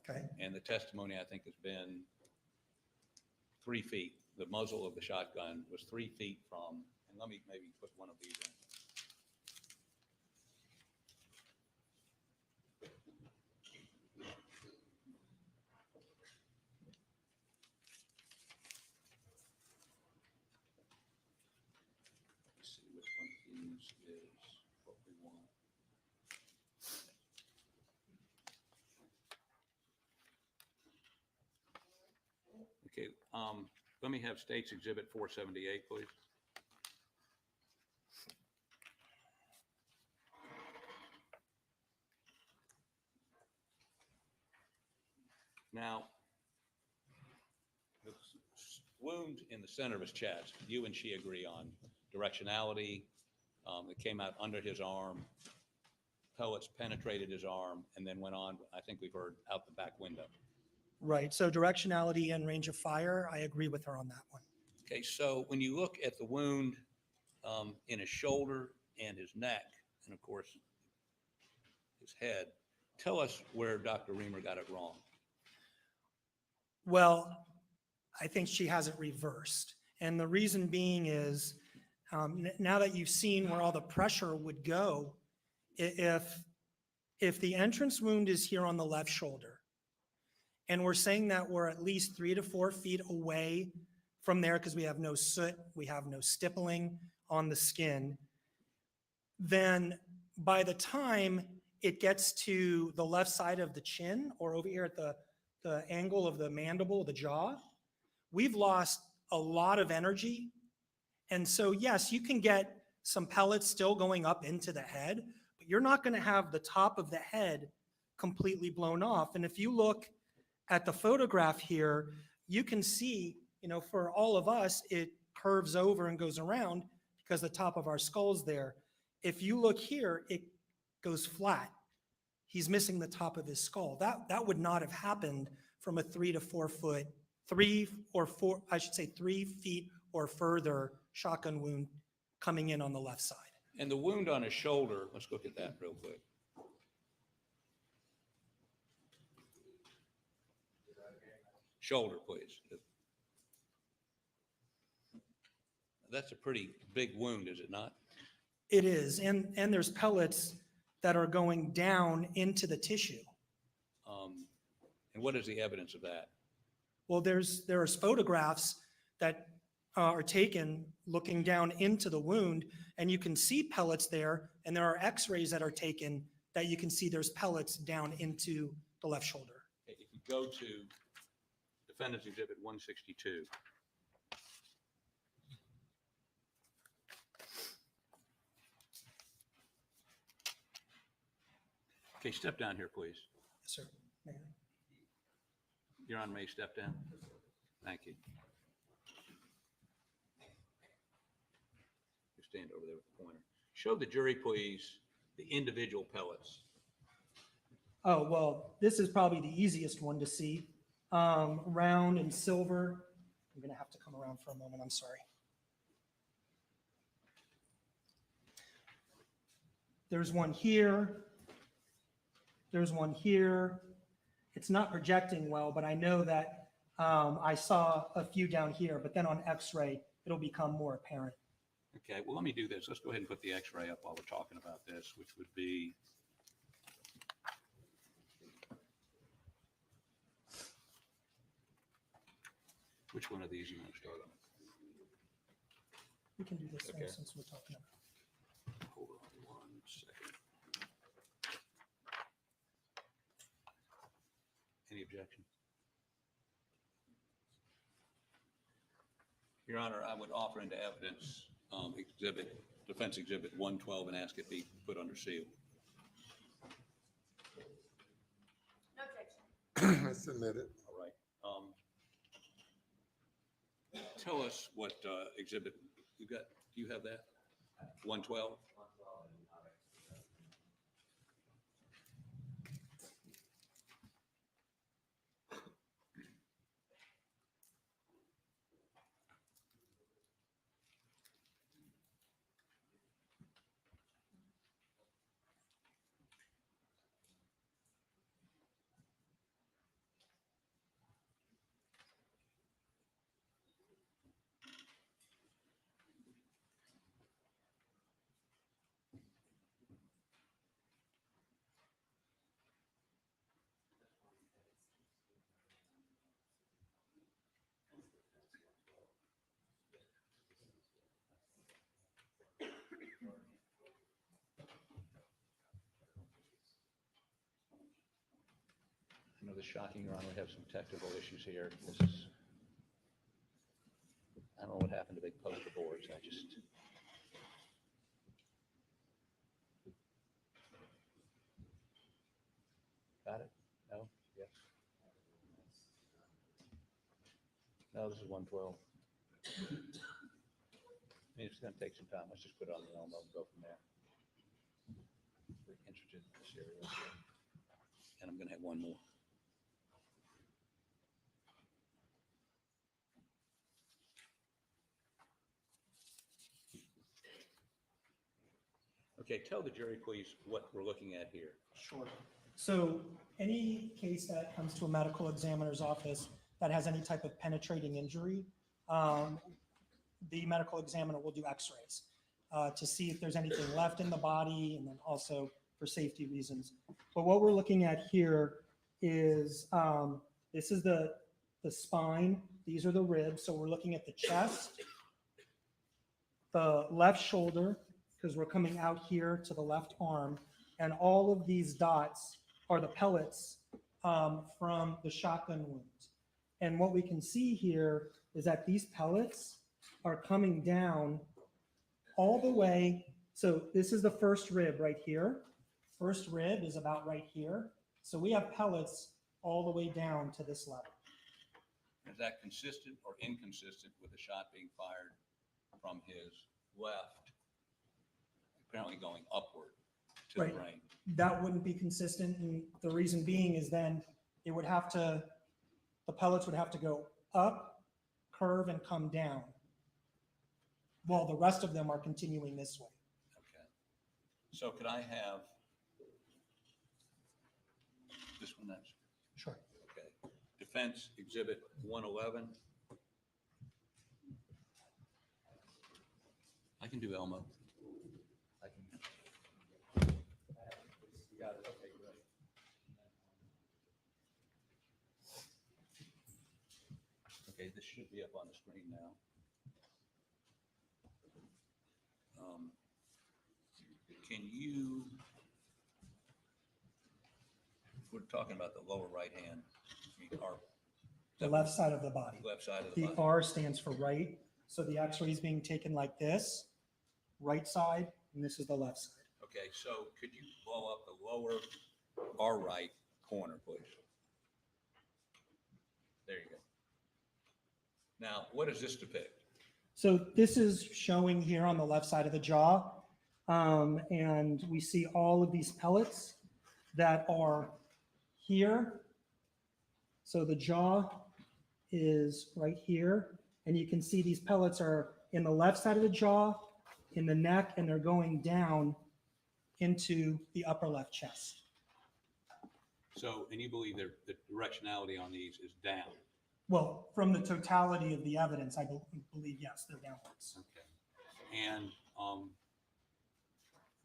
Okay. And the testimony, I think, has been 3 feet. The muzzle of the shotgun was 3 feet from, and let me maybe put one of these in. Let's see which one of these is what we want. Okay, let me have States Exhibit 478, please. Now, the wound in the center of his chest, you and she agree on directionality. It came out under his arm. Pellets penetrated his arm and then went on, I think we've heard, out the back window. Right, so directionality and range of fire, I agree with her on that one. Okay, so when you look at the wound in his shoulder and his neck, and of course, his head, tell us where Dr. Reamer got it wrong. Well, I think she has it reversed. And the reason being is, now that you've seen where all the pressure would go, if the entrance wound is here on the left shoulder, and we're saying that we're at least 3 to 4 feet away from there because we have no soot, we have no stippling on the skin, then by the time it gets to the left side of the chin or over here at the angle of the mandible, the jaw, we've lost a lot of energy. And so, yes, you can get some pellets still going up into the head, but you're not going to have the top of the head completely blown off. And if you look at the photograph here, you can see, for all of us, it curves over and goes around because the top of our skull's there. If you look here, it goes flat. He's missing the top of his skull. That would not have happened from a 3 to 4 foot, 3 feet or further shotgun wound coming in on the left side. And the wound on his shoulder, let's look at that real quick. Shoulder, please. That's a pretty big wound, is it not? It is, and there's pellets that are going down into the tissue. And what is the evidence of that? Well, there's photographs that are taken looking down into the wound, and you can see pellets there, and there are x-rays that are taken that you can see there's pellets down into the left shoulder. Okay, if you go to Defendant's Exhibit 162. Okay, step down here, please. Yes, sir. May I? Your Honor, may you step down? Thank you. You stand over there with the pointer. Show the jury, please, the individual pellets. Oh, well, this is probably the easiest one to see. Round and silver. I'm going to have to come around for a moment. I'm sorry. There's one here. There's one here. It's not projecting well, but I know that I saw a few down here, but then on x-ray, it'll become more apparent. Okay, well, let me do this. Let's go ahead and put the x-ray up while we're talking about this, which would be which one of these you want to start on? We can do this one Okay. since we're talking about. Hold on 1 second. Any objection? Your Honor, I would offer into evidence Defense Exhibit 112 and ask it be put under seal. No objection. Submitted. All right. Tell us what exhibit you got. Do you have that? 112? I know this is shocking, Your Honor. We have some technical issues here. This is, I don't know what happened to big poster boards. I just. Got it? No? Yes. No, this is 112. I mean, it's going to take some time. Let's just put it on the elbow and go from there. We're interested in this area. And I'm going to have one more. Okay, tell the jury, please, what we're looking at here. Sure. So any case that comes to a medical examiner's office that has any type of penetrating injury, the medical examiner will do x-rays to see if there's anything left in the body, and then also for safety reasons. But what we're looking at here is, this is the spine, these are the ribs. So we're looking at the chest, the left shoulder, because we're coming out here to the left arm, and all of these dots are the pellets from the shotgun wound. And what we can see here is that these pellets are coming down all the way. So this is the first rib right here. First rib is about right here. So we have pellets all the way down to this level. Is that consistent or inconsistent with the shot being fired from his left, apparently going upward to Right. the brain? That wouldn't be consistent, and the reason being is then it would have to, the pellets would have to go up, curve, and come down, while the rest of them are continuing this way. Okay. So could I have this one next? Sure. Okay. Defense Exhibit 111. I can do Elmo. I can. You got it. Okay, good. should be up on the screen now. Can you, we're talking about the lower right hand, The left side of the body. left side of the The body. R stands for right. So the x-ray is being taken like this, right side, and this is the left side. Okay, so could you blow up the lower R right corner, please? There you go. Now, what does this depict? So this is showing here on the left side of the jaw. And we see all of these pellets that are here. So the jaw is right here. And you can see these pellets are in the left side of the jaw, in the neck, and they're going down into the upper left chest. So, and you believe the directionality on these is down? Well, from the totality of the evidence, I believe, yes, they're downwards. Okay. And,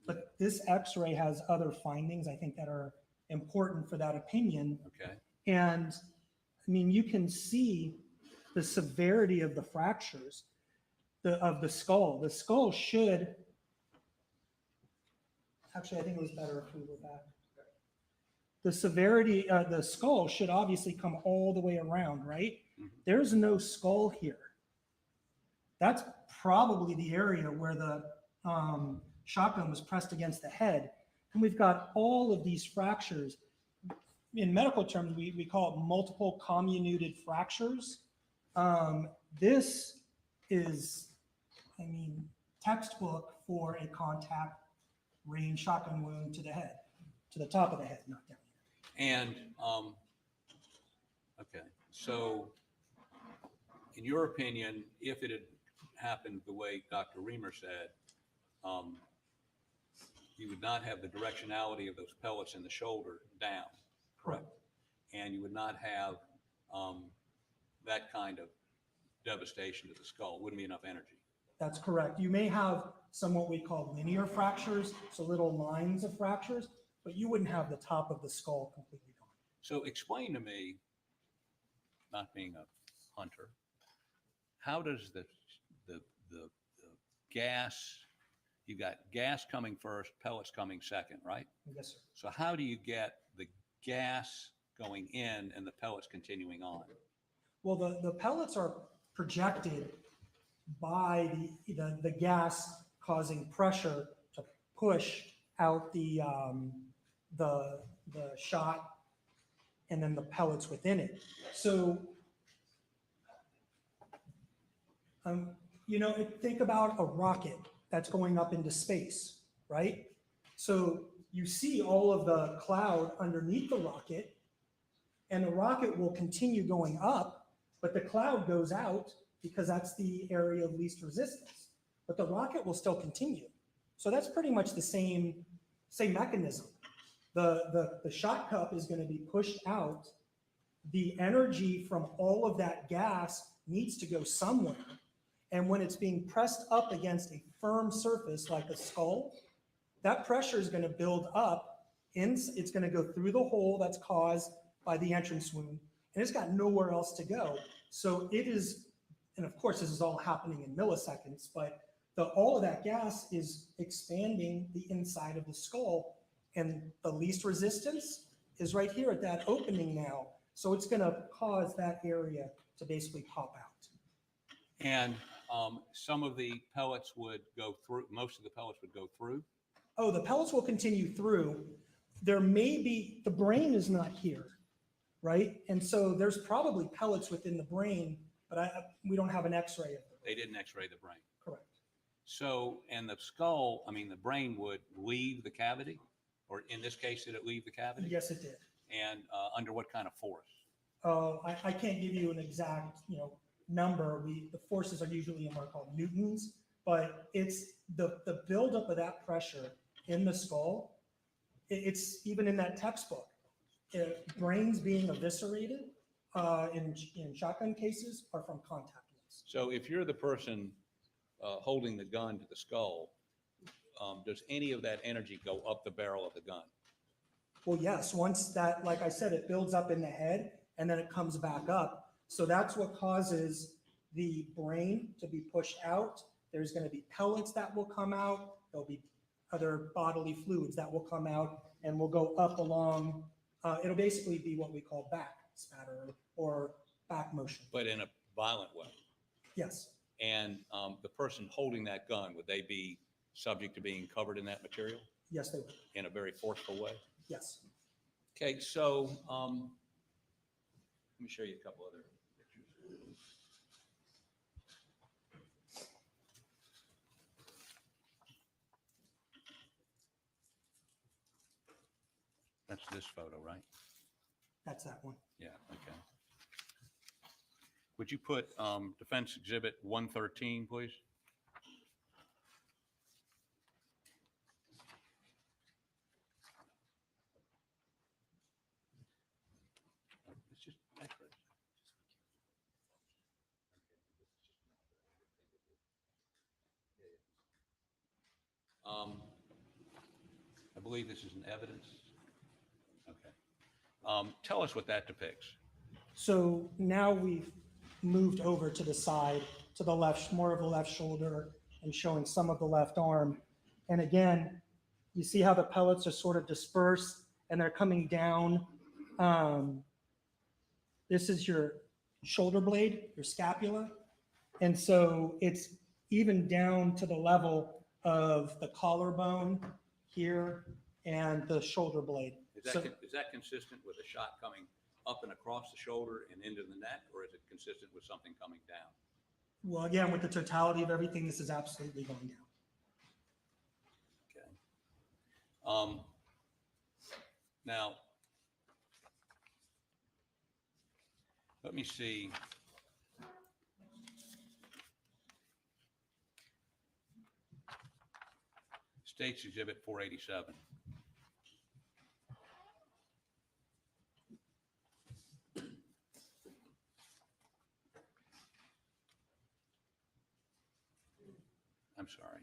but this x-ray has other findings, I think, that are important for that opinion. okay. And I mean, you can see the severity of the fractures of the skull. The skull should, actually, I think it was better if we were back. The severity, the skull should obviously come all the way around, right? There's no skull here. That's probably the area where the shotgun was pressed against the head. And we've got all of these fractures. In medical terms, we call it multiple comminuted fractures. This is, I mean, textbook for a contact range shotgun wound to the head, to the top of the head, not down here. And, okay, so in your opinion, if it had happened the way Dr. Reamer said, you would not have the directionality of those pellets in the shoulder down, correct? And you would not have that kind of devastation to the skull, wouldn't be enough energy. That's correct. You may have some what we call linear fractures, so little lines of fractures, but you wouldn't have the top of the skull completely gone. So explain to me, not being a hunter, how does the gas, you've got gas coming first, pellets coming second, right? Yes, sir. So how do you get the gas going in and the pellets continuing on? Well, the pellets are projected by the gas causing pressure to push out the shot and then the pellets within it. So, you know, think about a rocket that's going up into space, right? So you see all of the cloud underneath the rocket, and the rocket will continue going up, but the cloud goes out because that's the area of least resistance. But the rocket will still continue. So that's pretty much the same mechanism. The shot cup is going to be pushed out. The energy from all of that gas needs to go somewhere. And when it's being pressed up against a firm surface like a skull, that pressure is going to build up. It's going to go through the hole that's caused by the entrance wound, and it's got nowhere else to go. So it is, and of course this is all happening in milliseconds, but all of that gas is expanding the inside of the skull, and the least resistance is right here at that opening now. So it's going to cause that area to basically pop out. And some of the pellets would go through, most of the pellets would go through? Oh, the pellets will continue through. There may be, the brain is not here, right? And so there's probably pellets within the brain, but we don't have an x-ray of it. They didn't x-ray the brain. Correct. So, and the skull, I mean, the brain would leave the cavity? Or in this case, did it leave the cavity? Yes, it did. And under what kind of force? I can't give you an exact, number. The forces are usually in what are called newtons, but it's the buildup of that pressure in the skull. It's even in that textbook. Brains being eviscerated in shotgun cases are from contact wounds. So if you're the person holding the gun to the skull, does any of that energy go up the barrel of the gun? Well, yes. Once that, like I said, it builds up in the head and then it comes back up. So that's what causes the brain to be pushed out. There's going to be pellets that will come out. There'll be other bodily fluids that will come out and will go up along. It'll basically be what we call back spatter or back motion. But in a violent way. Yes. And the person holding that gun, would they be subject to being covered in that material Yes, they would. in a very forceful way? Yes. Okay, so let me show you a couple other pictures. That's this photo, right? That's that one. Yeah, okay. Would you put Defense Exhibit 113, please? It's just accurate. I believe this is an evidence. Okay. Tell us what that depicts. So now we've moved over to the side, to the left, more of the left shoulder and showing some of the left arm. And again, you see how the pellets are sort of dispersed and they're coming down. This is your shoulder blade, your scapula. And so it's even down to the level of the collarbone here and the shoulder blade. Is that consistent with a shot coming up and across the shoulder and into the neck, or is it consistent with something coming down? Well, again, with the totality of everything, this is absolutely going down. Okay. Now, let me see. State's Exhibit 487. I'm sorry.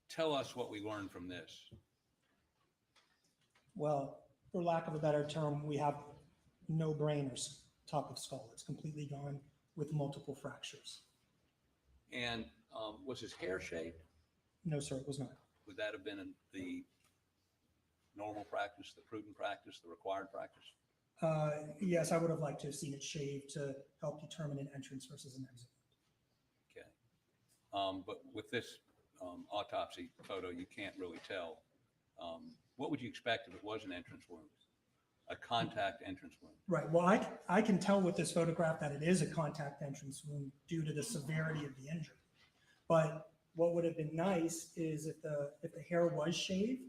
Tell us what we learned from this. Well, for lack of a better term, we have no brain or top of skull. It's completely gone with multiple fractures. And was his hair shaved? No, sir, it was not. Would that have been in the normal practice, the prudent practice, the required practice? Yes, I would have liked to have seen it shaved to help determine an entrance versus an exit. Okay. But with this autopsy photo, you can't really tell. What would you expect if it was an entrance wound? A contact entrance wound? Right. Well, I can tell with this photograph that it is a contact entrance wound due to the severity of the injury. But what would have been nice is if the hair was shaved,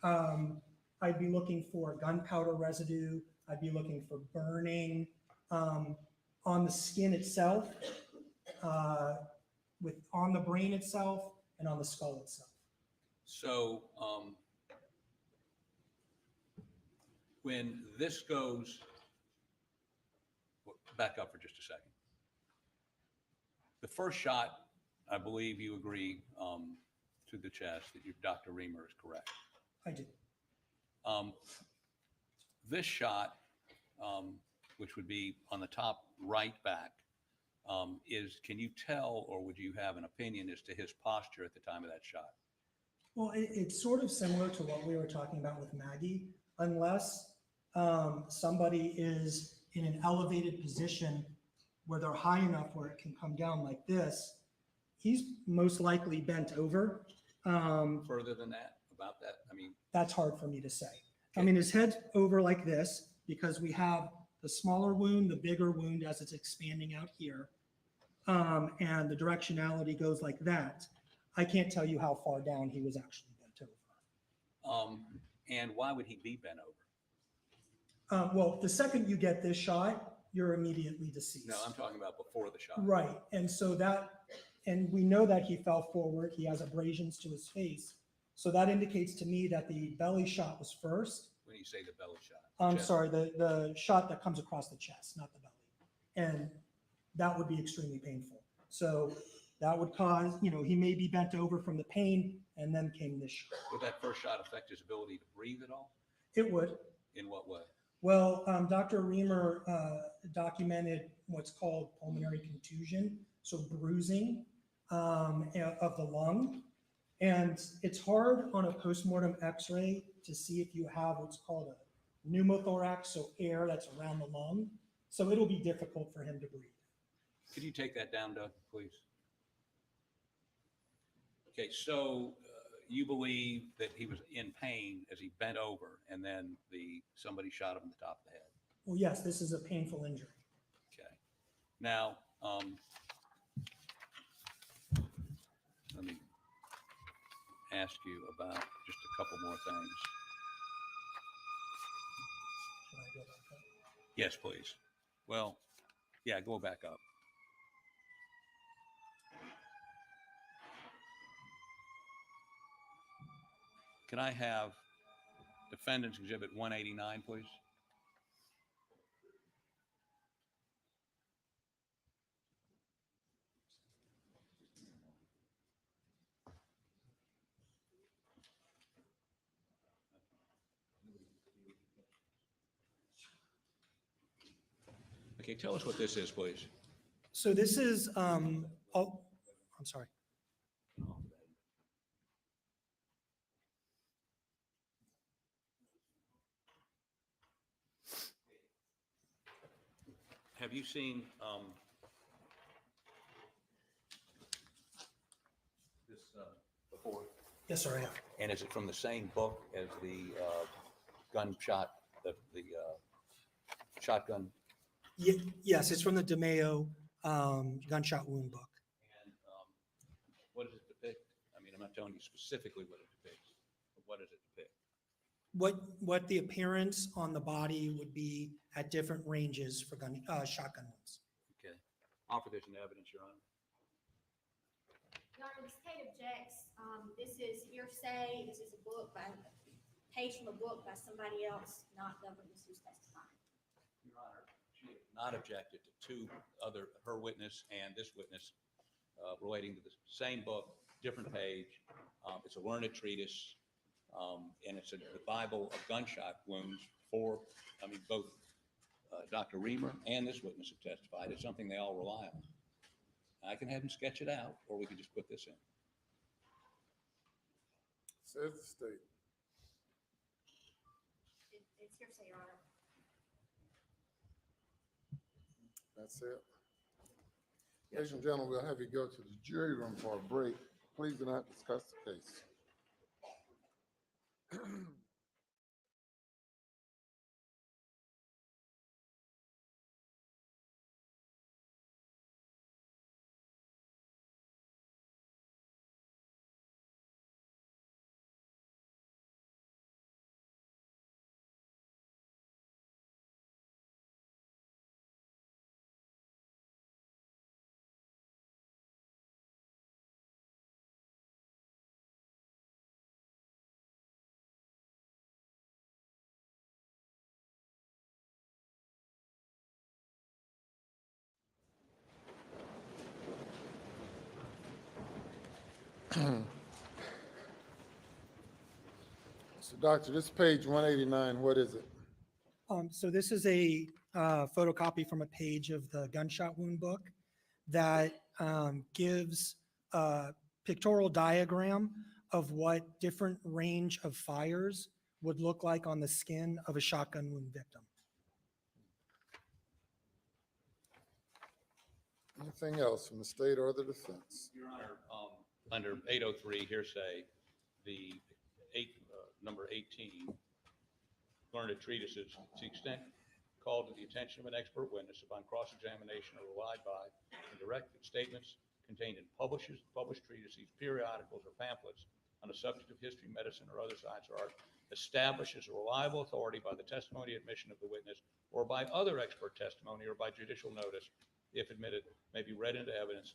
I'd be looking for gunpowder residue. I'd be looking for burning on the skin itself, on the brain itself, and on the skull itself. So when this goes, back up for just a second. The first shot, I believe you agree to the chest that Dr. Reamer is correct. I do. This shot, which would be on the top right back, can you tell, or would you have an opinion as to his posture at the time of that shot? Well, it's sort of similar to what we were talking about with Maggie, unless somebody is in an elevated position where they're high enough where it can come down like this. He's most likely bent over. Further than that, about that, I mean. That's hard for me to say. I mean, his head's over like this because we have the smaller wound, the bigger wound as it's expanding out here. And the directionality goes like that. I can't tell you how far down he was actually bent over. And why would he be bent over? Well, the second you get this shot, you're immediately deceased. No, I'm talking about before the shot. Right. And so and we know that he fell forward. He has abrasions to his face. So that indicates to me that the belly shot was first. When you say the belly shot? I'm sorry, the shot that comes across the chest, not the belly. And that would be extremely painful. So that would cause, he may be bent over from the pain, and then came this shot. Would that first shot affect his ability to breathe at all? It would. In what way? Well, Dr. Reamer documented what's called pulmonary contusion, so bruising of the lung. And it's hard on a postmortem x-ray to see if you have what's called a pneumothorax, so air that's around the lung. So it'll be difficult for him to breathe. Could you take that down, Doug, please? Okay, so you believe that he was in pain as he bent over and then somebody shot him in the top of the head? Well, yes, this is a painful injury. Okay. Now, let me ask you about just a couple more things. Should I go back up? Yes, please. Well, yeah, go back up. Can I have Defendant's Exhibit 189, please? Okay, tell us what this is, please. So this is, I'm sorry. Have you seen this before? Yes, sir, I have. And is it from the same book as the gunshot, the shotgun? Yes, it's from the DeMeo gunshot wound book. And what does it depict? I mean, I'm not telling you specifically what it depicts, but what does it depict? What the appearance on the body would be at different ranges for shotgun wounds. Okay. Offer this in evidence, Your Honor. Your Honor, the state objects, this is hearsay, this is a book page from a book by somebody else, not the witness who's testifying. Your Honor, she has not objected to her witness and this witness relating to the same book, different page. It's a learned treatise, and it's the Bible of gunshot wounds for, both Dr. Reamer and this witness have testified. It's something they all rely on. I can have him sketch it out, or we can just put this in. Says the state. It's hearsay, Your Honor. That's it. Ladies and gentlemen, we'll have you go to the jury room for a break. Please do not discuss the case. So, Doctor, this page 189, what is it? So this is a photocopy from a page of the gunshot wound book that gives a pictorial diagram of what different range of fires would look like on the skin of a shotgun wound victim. Anything else from the state or the defense? Your Honor, under 803 hearsay, the number 18, learned treatises, to the extent called to the attention of an expert witness upon cross-examination or relied by, and directed statements contained in published treatises, periodicals, or pamphlets on the subject of history, medicine, or other science or art, established as a reliable authority by the testimony admission of the witness or by other expert testimony or by judicial notice, if admitted, may be read into evidence,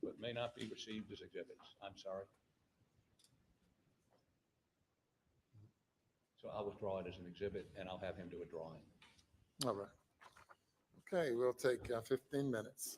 but may not be received as exhibits. I'm sorry. So I'll withdraw it as an exhibit, and I'll have him do a drawing. All right. Okay, we'll take 15 minutes.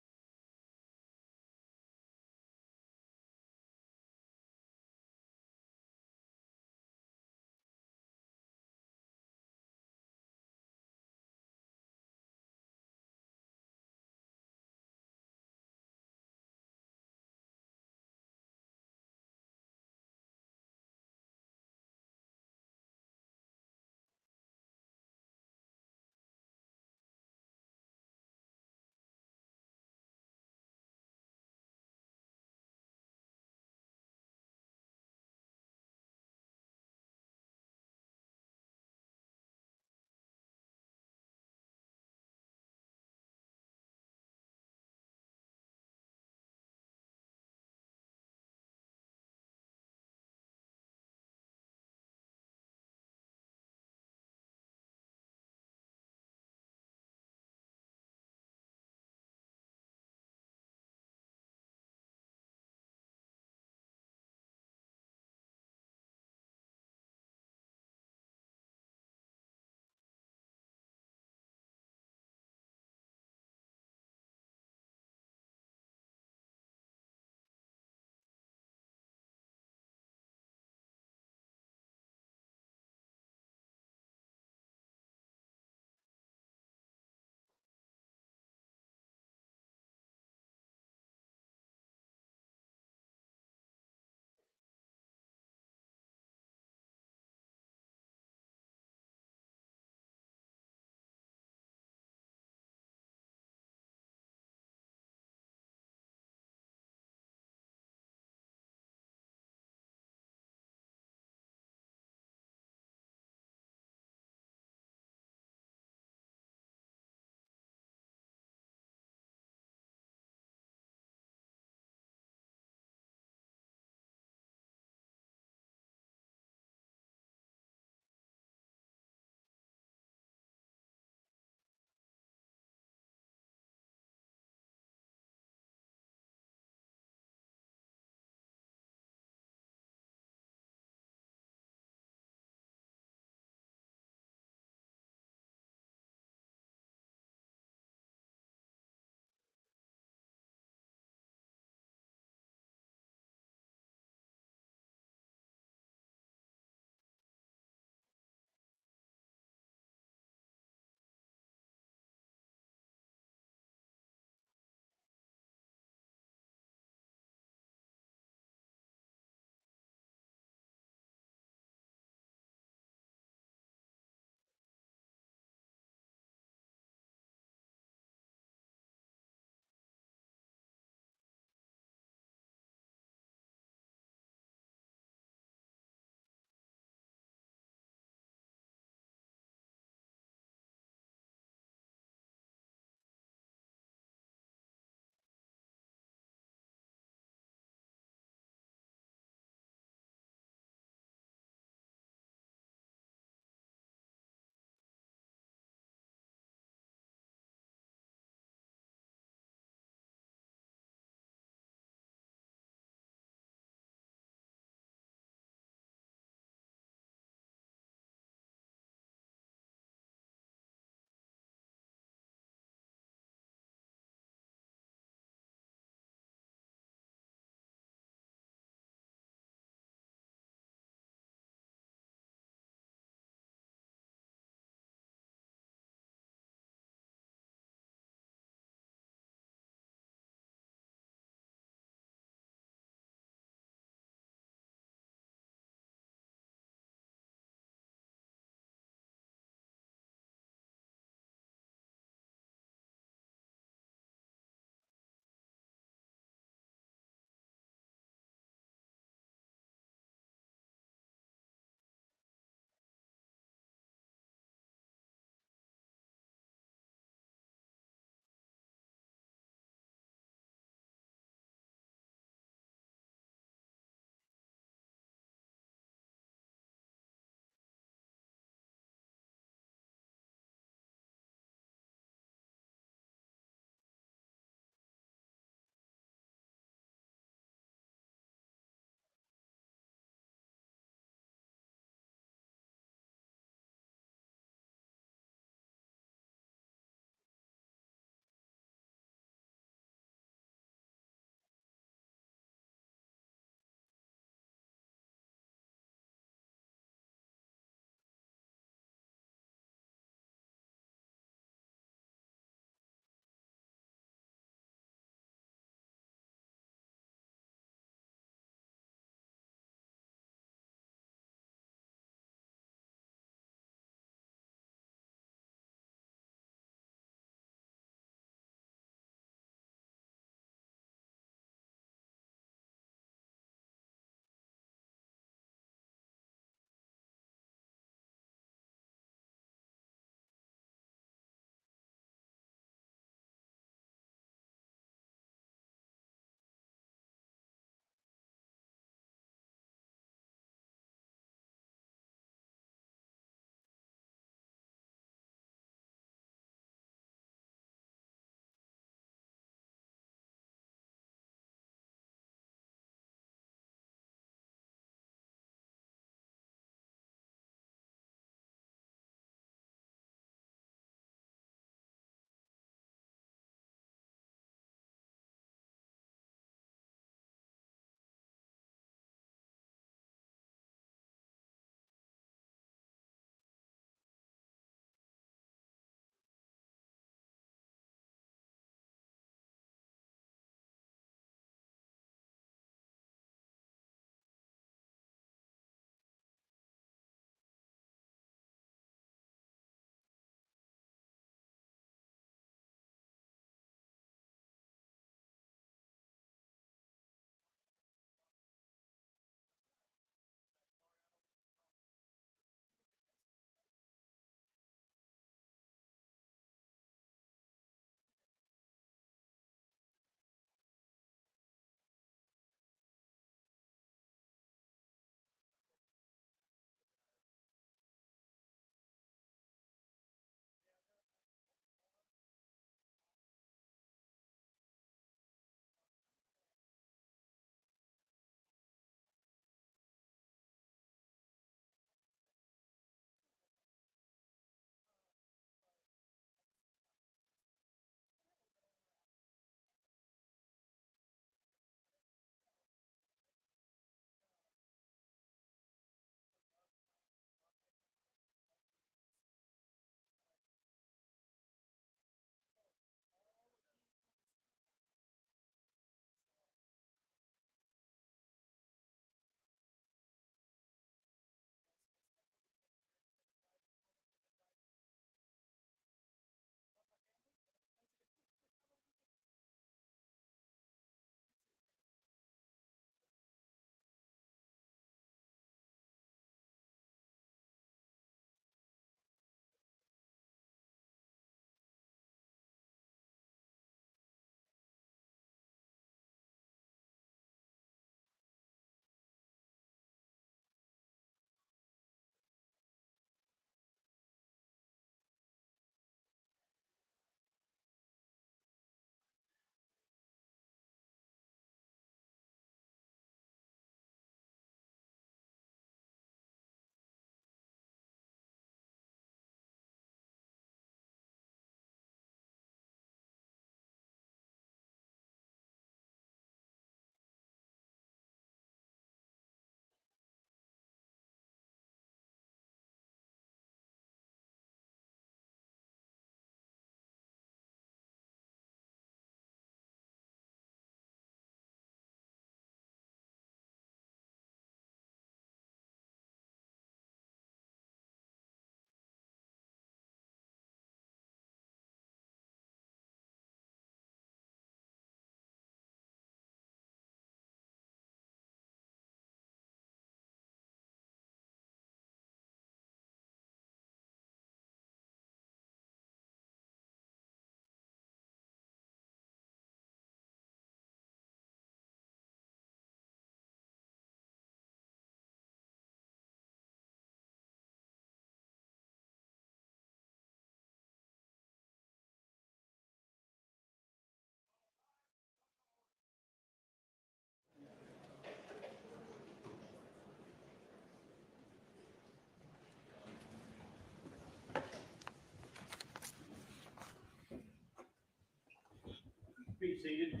seated.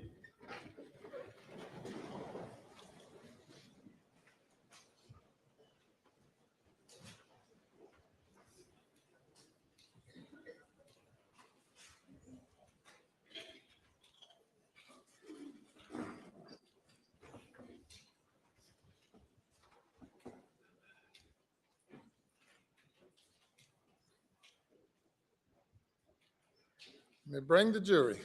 May bring the jury.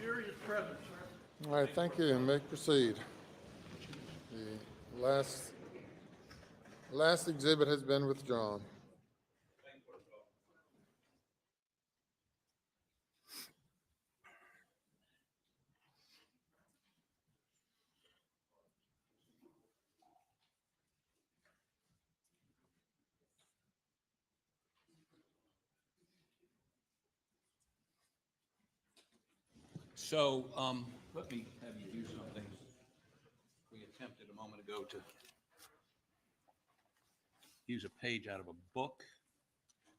Jury is present, sir. All right, thank you, and may proceed. The last exhibit has been withdrawn. So let me have you do something. We attempted a moment ago to use a page out of a book,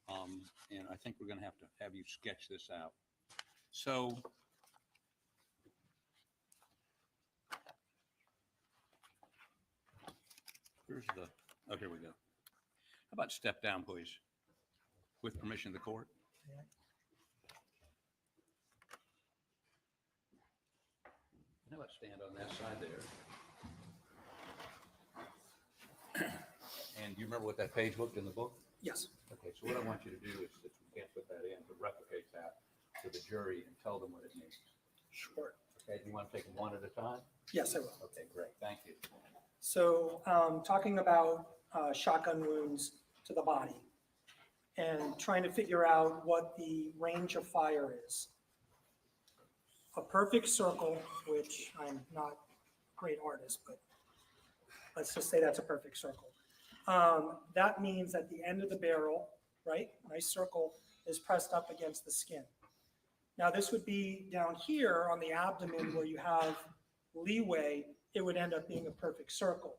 and I think we're going to have you sketch this out. So here's the, oh, here we go. How about step down, please, with permission of the court? How about stand on that side there? And do you remember what that page looked in the book? Yes. Okay, so what I want you to do is, if you can't put that in, to replicate that to the jury and tell them what it means. Sure. Okay, do you want to take them one at a time? Yes, I will. Okay, great, thank you. So talking about shotgun wounds to the body and trying to figure out what the range of fire is. A perfect circle, which I'm not a great artist, but let's just say that's a perfect circle. That means at the end of the barrel, right, nice circle, is pressed up against the skin. Now this would be down here on the abdomen where you have leeway, it would end up being a perfect circle.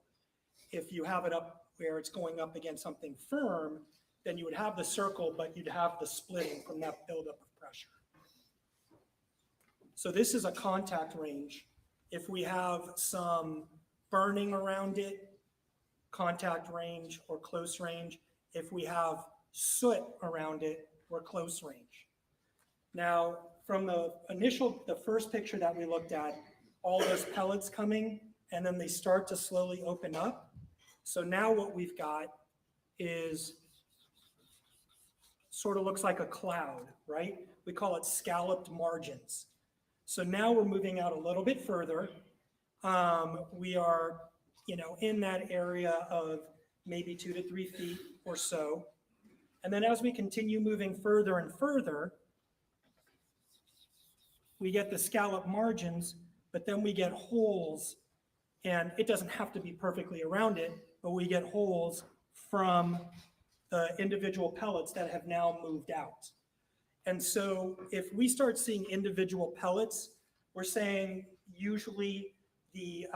If you have it up where it's going up against something firm, then you would have the circle, but you'd have the splitting from that buildup of pressure. So this is a contact range. If we have some burning around it, contact range or close range. If we have soot around it, we're close range. Now, from the first picture that we looked at, all those pellets coming, and then they start to slowly open up. So now what we've got is sort of looks like a cloud, right? We call it scalloped margins. So now we're moving out a little bit further. We are, in that area of maybe 2 to 3 feet or so. And then as we continue moving further and further, we get the scallop margins, but then we get holes, and it doesn't have to be perfectly around it, but we get holes from the individual pellets that have now moved out. And so if we start seeing individual pellets, we're saying usually the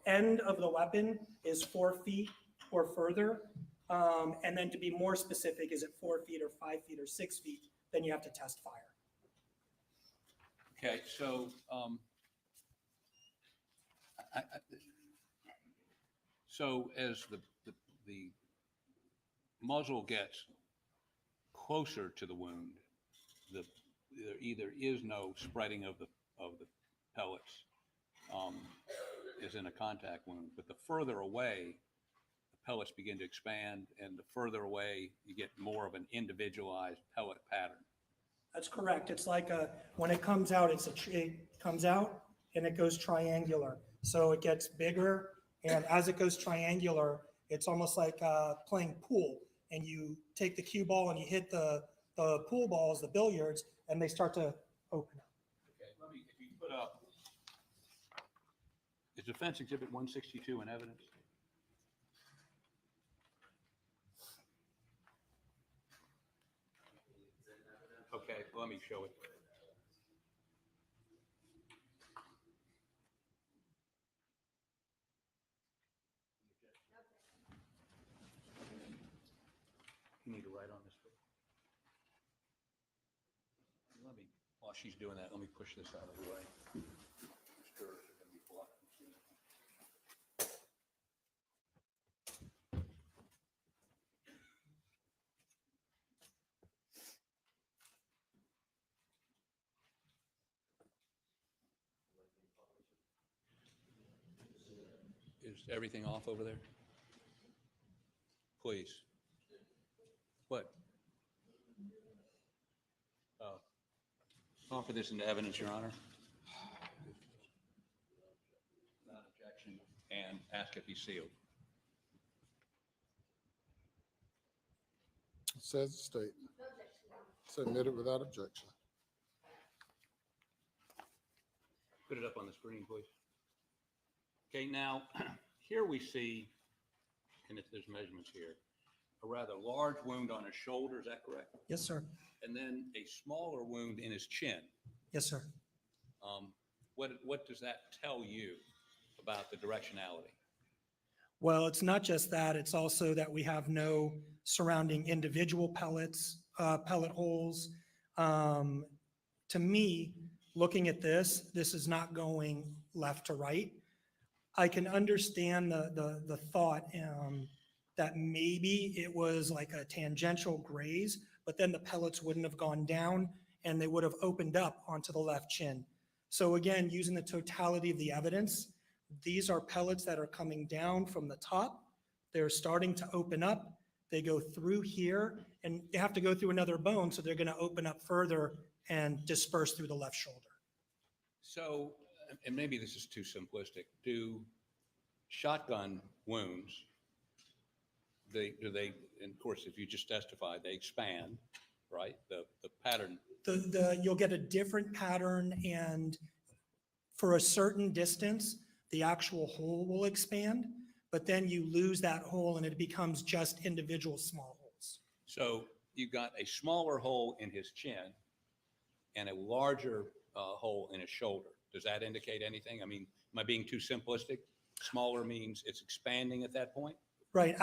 end of the weapon is 4 feet or further. And then to be more specific, is it 4 feet or 5 feet or 6 feet? Then you have to test fire. Okay, so So as the muzzle gets closer to the wound, there either is no spreading of the pellets, as in a contact wound, but the further away, the pellets begin to expand, and the further away, you get more of an individualized pellet pattern. That's correct. It's like when it comes out, it comes out and it goes triangular. So it gets bigger, and as it goes triangular, it's almost like playing pool. And you take the cue ball and you hit the pool balls, the billiards, and they start to open up. Okay, if you put up, is Defense Exhibit 162 in evidence? Okay, let me show it. You need to write on this. While she's doing that, let me push this out of the way. Stir it, it's gonna be blocked. Is everything off over there? Please. What? Oh. Offer this into evidence, Your Honor. Without objection, and ask it be sealed. Says the state. Submit it without objection. Put it up on the screen, please. Okay, now, here we see, and there's measurements here, a rather large wound on his shoulder, is that correct? Yes, sir. And then a smaller wound in his chin. Yes, sir. What does that tell you about the directionality? Well, it's not just that, it's also that we have no surrounding individual pellets, pellet holes. To me, looking at this is not going left to right. I can understand the thought that maybe it was like a tangential graze, but then the pellets wouldn't have gone down and they would have opened up onto the left chin. So again, using the totality of the evidence, these are pellets that are coming down from the top. They're starting to open up. They go through here and they have to go through another bone. So they're going to open up further and disperse through the left shoulder. So, and maybe this is too simplistic, do shotgun wounds, do they, and of course, if you just testified, they expand, right? The pattern. You'll get a different pattern, and for a certain distance, the actual hole will expand, but then you lose that hole and it becomes just individual small holes. So you got a smaller hole in his chin and a larger hole in his shoulder. Does that indicate anything? I mean, am I being too simplistic? Smaller means it's expanding at that point? Right.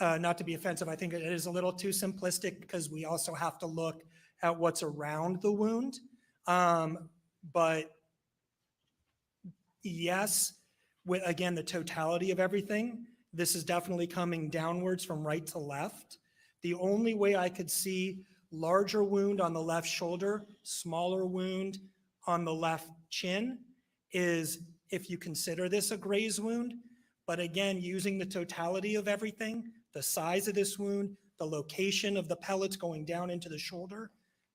Not to be offensive, I think it is a little too simplistic because we also have to look at what's around the wound. But yes, with, again, the totality of everything, this is definitely coming downwards from right to left. The only way I could see larger wound on the left shoulder, smaller wound on the left chin is if you consider this a graze wound. But again, using the totality of everything, the size of this wound, the location of the pellets going down into the shoulder,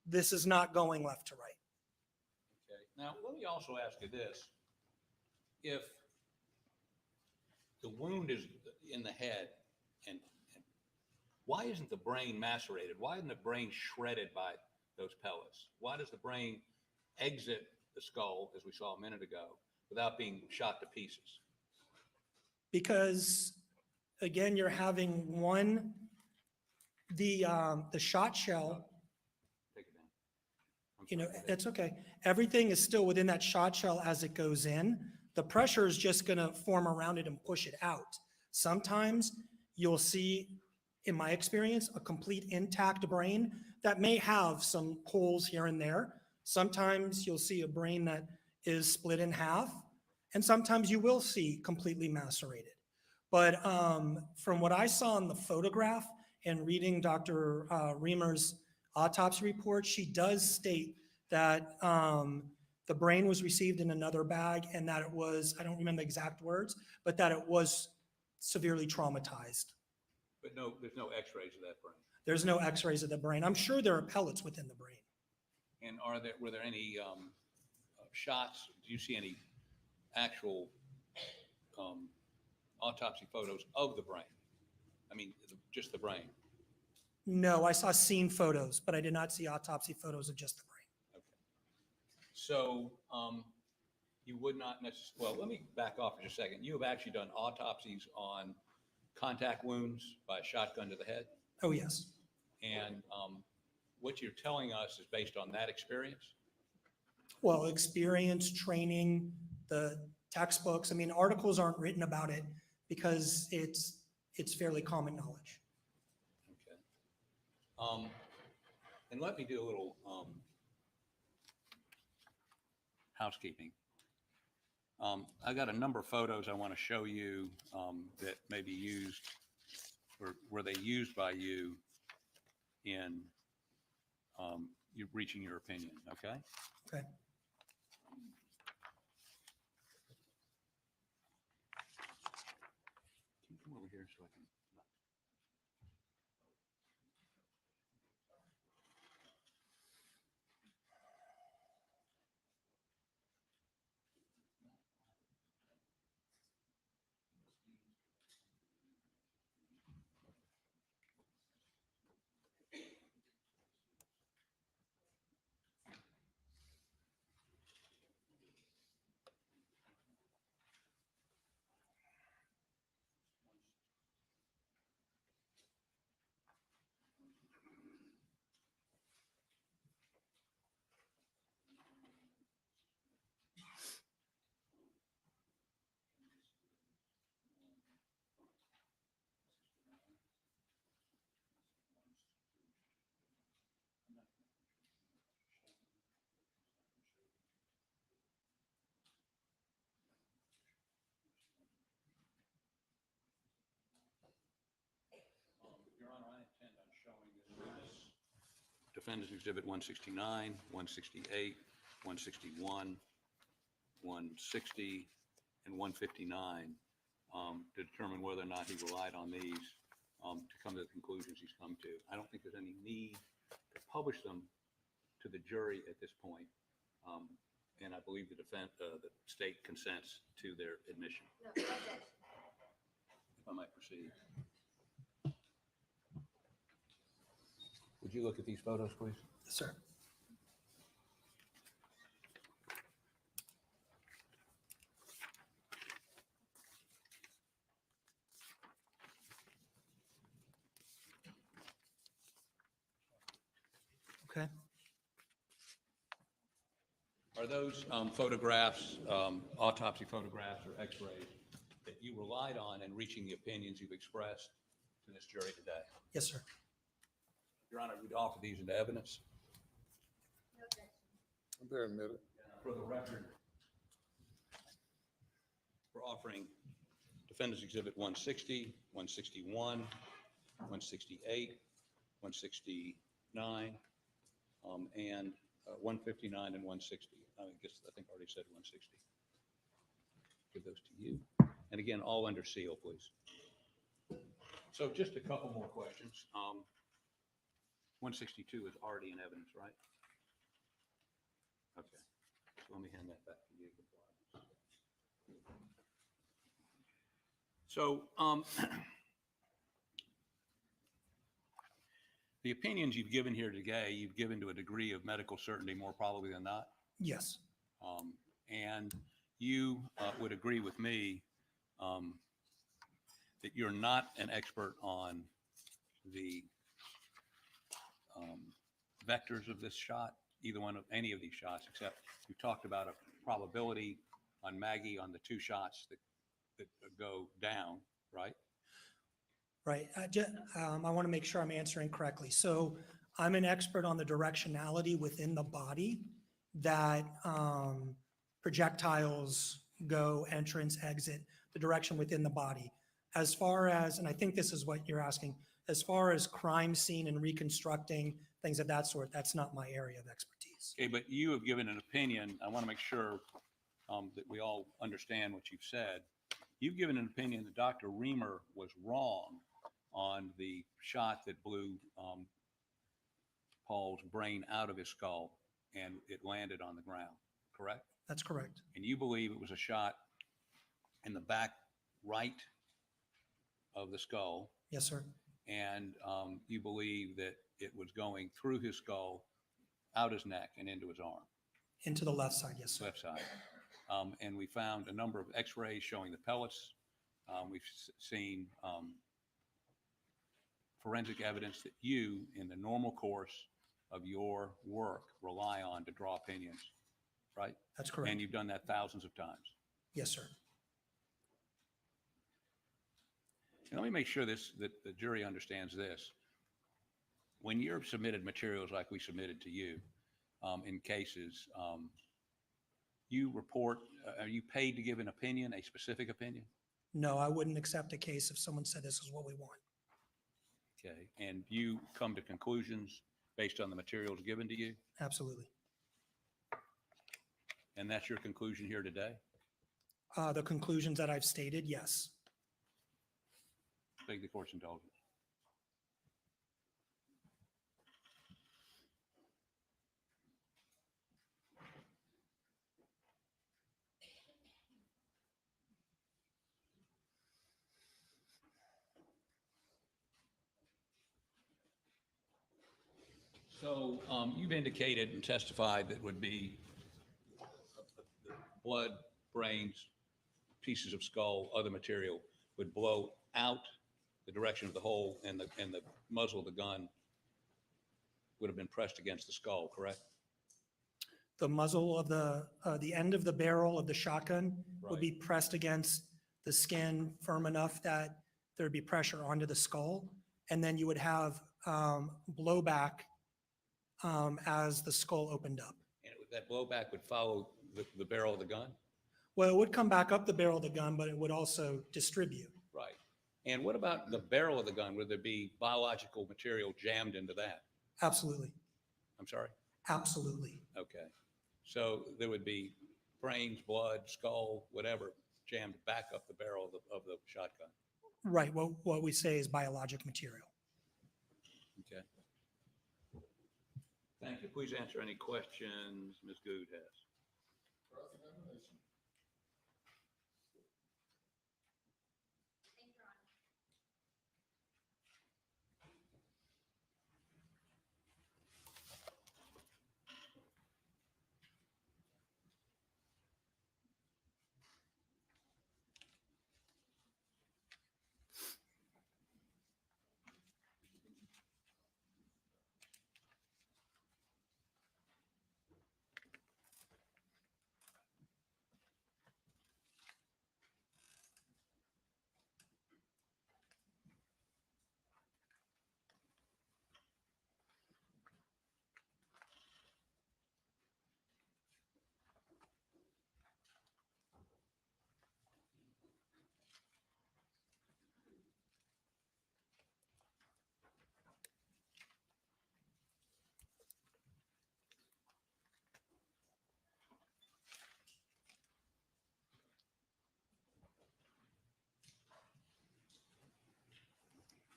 this is not going left to right. Okay. Now, let me also ask you this. If the wound is in the head, and why isn't the brain macerated? Why isn't the brain shredded by those pellets? Why does the brain exit the skull, as we saw a minute ago, without being shot to pieces? Because again, you're having one, the shot shell, Take it down. you know, that's okay. Everything is still within that shot shell as it goes in. The pressure is just going to form around it and push it out. Sometimes you'll see, in my experience, a complete intact brain that may have some holes here and there. Sometimes you'll see a brain that is split in half. and sometimes you will see completely macerated. But from what I saw in the photograph and reading Dr. Reamer's autopsy report, she does state that the brain was received in another bag and that it was, I don't remember the exact words, but that it was severely traumatized. But no, there's no x-rays of that brain. There's no x-rays of the brain. I'm sure there are pellets within the brain. And were there any shots? Do you see any actual autopsy photos of the brain? I mean, just the brain. No, I saw scene photos, but I did not see autopsy photos of just the brain. So you would not necessarily, well, let me back off for just a second. You have actually done autopsies on contact wounds by a shotgun to the head? Oh, yes. And what you're telling us is based on that experience? Well, experience, training, the textbooks. I mean, articles aren't written about it because it's fairly common knowledge. Okay. And let me do a little housekeeping. I got a number of photos I want to show you that may be used, or were they used by you in you reaching your opinion, okay? Okay. Can you come over here so I can? Your Honor, I intend on showing this witness. Defendant's Exhibit 169, 168, 161, 160, and 159 to determine whether or not he relied on these to come to the conclusions he's come to. I don't think there's any need to publish them to the jury at this point. And I believe the state consents to their admission. No, objection. If I might proceed. Would you look at these photos, please? Yes, sir. Okay. Are those photographs, autopsy photographs or x-rays that you relied on in reaching the opinions you've expressed to this jury today? Yes, sir. Your Honor, we'd offer these into evidence. No objection. They're admitted. For the record, we're offering Defendant's Exhibit 160, 161, 168, 169, and 159 and 160. I think I already said 160. Give those to you. And again, all under seal, please. So just a couple more questions. 162 is already in evidence, right? Okay. So let me hand that back to you. So the opinions you've given here today, you've given to a degree of medical certainty more probably than not. Yes. And you would agree with me that you're not an expert on the vectors of this shot, either one of any of these shots, except you talked about a probability on Maggie on the two shots that go down, right? Right. I want to make sure I'm answering correctly. So I'm an expert on the directionality within the body that projectiles go, entrance, exit, the direction within the body. As far as, and I think this is what you're asking, as far as crime scene and reconstructing things of that sort, that's not my area of expertise. Okay, but you have given an opinion. I want to make sure that we all understand what you've said. You've given an opinion that Dr. Reamer was wrong on the shot that blew Paul's brain out of his skull and it landed on the ground, correct? That's correct. And you believe it was a shot in the back right of the skull. Yes, sir. And you believe that it was going through his skull, out his neck, and into his arm. Into the left side, yes, sir. Left side. And we found a number of x-rays showing the pellets. We've seen forensic evidence that you, in the normal course of your work, rely on to draw opinions, right? That's correct. And you've done that thousands of times. Yes, sir. And let me make sure that the jury understands this. When you're submitted materials like we submitted to you in cases, you report, are you paid to give an opinion, a specific opinion? No, I wouldn't accept a case if someone said this is what we want. Okay. And you come to conclusions based on the materials given to you? Absolutely. And that's your conclusion here today? The conclusions that I've stated, yes. Beg the court's indulgence. So you've indicated and testified that would be blood, brains, pieces of skull, other material would blow out the direction of the hole, and the muzzle of the gun would have been pressed against the skull, correct? The muzzle of the end of the barrel of the shotgun would Right. be pressed against the skin firm enough that there'd be pressure onto the skull. And then you would have blowback as the skull opened up. And that blowback would follow the barrel of the gun? Well, it would come back up the barrel of the gun, but it would also distribute. Right. And what about the barrel of the gun? Would there be biological material jammed into that? Absolutely. I'm sorry? Absolutely. Okay. So there would be brains, blood, skull, whatever, jammed back up the barrel of the shotgun. Right. What we say is biologic material. Okay. Thank you. Please answer any questions Ms. Good has.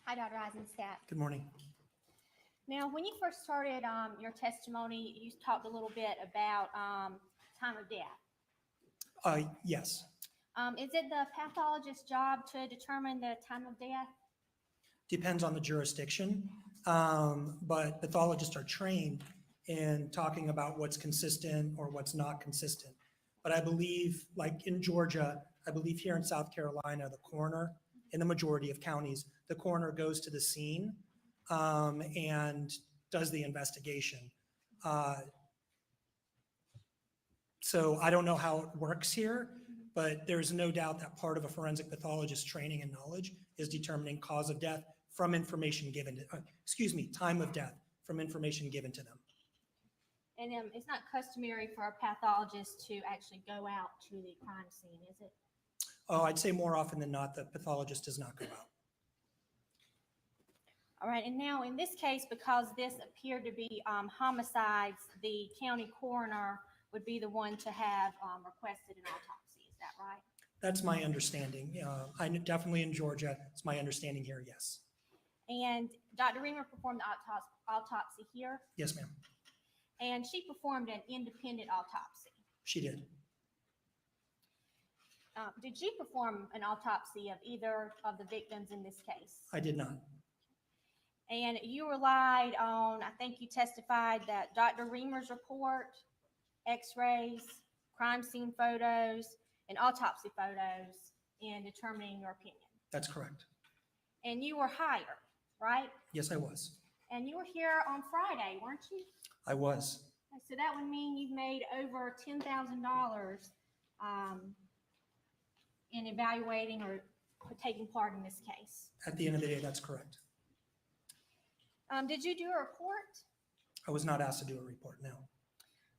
Hi, Dr. Eisenstadt. Good morning. Now, when you first started your testimony, you talked a little bit about time of death. Yes. Is it the pathologist's job to determine the time of death? Depends on the jurisdiction, but pathologists are trained in talking about what's consistent or what's not consistent. But I believe, like in Georgia, I believe here in South Carolina, the coroner, in the majority of counties, the coroner goes to the scene and does the investigation. So I don't know how it works here, but there's no doubt that part of a forensic pathologist's training and knowledge is determining cause of death from information given to, time of death from information given to them. And it's not customary for a pathologist to actually go out to the crime scene, is it? Oh, I'd say more often than not, the pathologist does not go out. All right, and now in this case, because this appeared to be homicides, the county coroner would be the one to have requested an autopsy. Is that right? That's my understanding. Definitely in Georgia, it's my understanding here, yes. And Dr. Reamer performed the autopsy here, Yes, ma'am. and she performed an independent autopsy. She did. Did you perform an autopsy of either of the victims in this case? I did not. And you relied on, I think you testified that Dr. Reamer's report, x-rays, crime scene photos, and autopsy photos in determining your opinion. That's correct. And you were hired, right? Yes, I was. And you were here on Friday, weren't you? I was. So that would mean you've made over $10,000 in evaluating or taking part in this case. At the end of the day, that's correct. Did you do a report? I was not asked to do a report, no.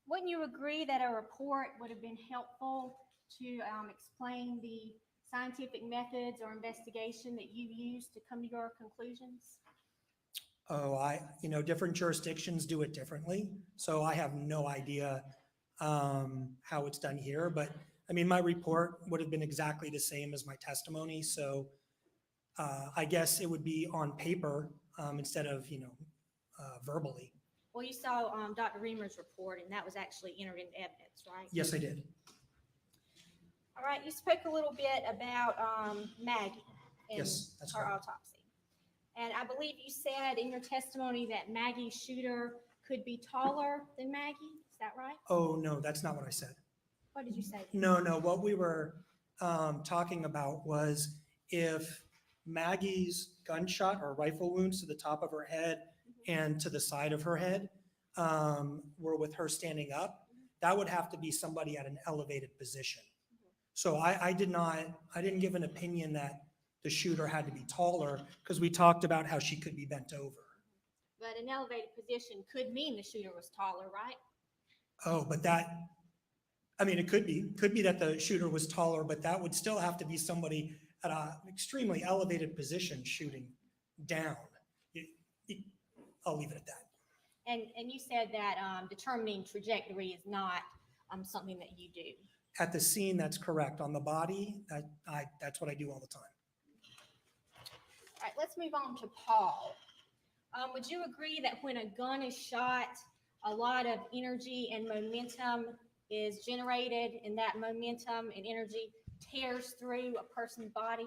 Wouldn't you agree that a report would have been helpful to explain the scientific methods or investigation that you used to come to your conclusions? Oh, different jurisdictions do it differently. So I have no idea how it's done here, but I mean, my report would have been exactly the same as my testimony. So I guess it would be on paper instead of, verbally. Well, you saw Dr. Reamer's report, and that was actually entered into evidence, right? Yes, I did. All right, you spoke a little bit about Maggie and Yes, that's her correct. autopsy. And I believe you said in your testimony that Maggie's shooter could be taller than Maggie. Is that right? Oh, no, that's not what I said. What did you say? No, what we were talking about was if Maggie's gunshot or rifle wounds to the top of her head and to the side of her head were with her standing up, that would have to be somebody at an elevated position. So I didn't give an opinion that the shooter had to be taller because we talked about how she could be bent over. But an elevated position could mean the shooter was taller, right? Oh, but it could be that the shooter was taller, but that would still have to be somebody at an extremely elevated position shooting down. I'll leave it at that. And you said that determining trajectory is not something that you do. At the scene, that's correct. On the body, that's what I do all the time. All right, let's move on to Paul. Would you agree that when a gun is shot, a lot of energy and momentum is generated, and that momentum and energy tears through a person's body?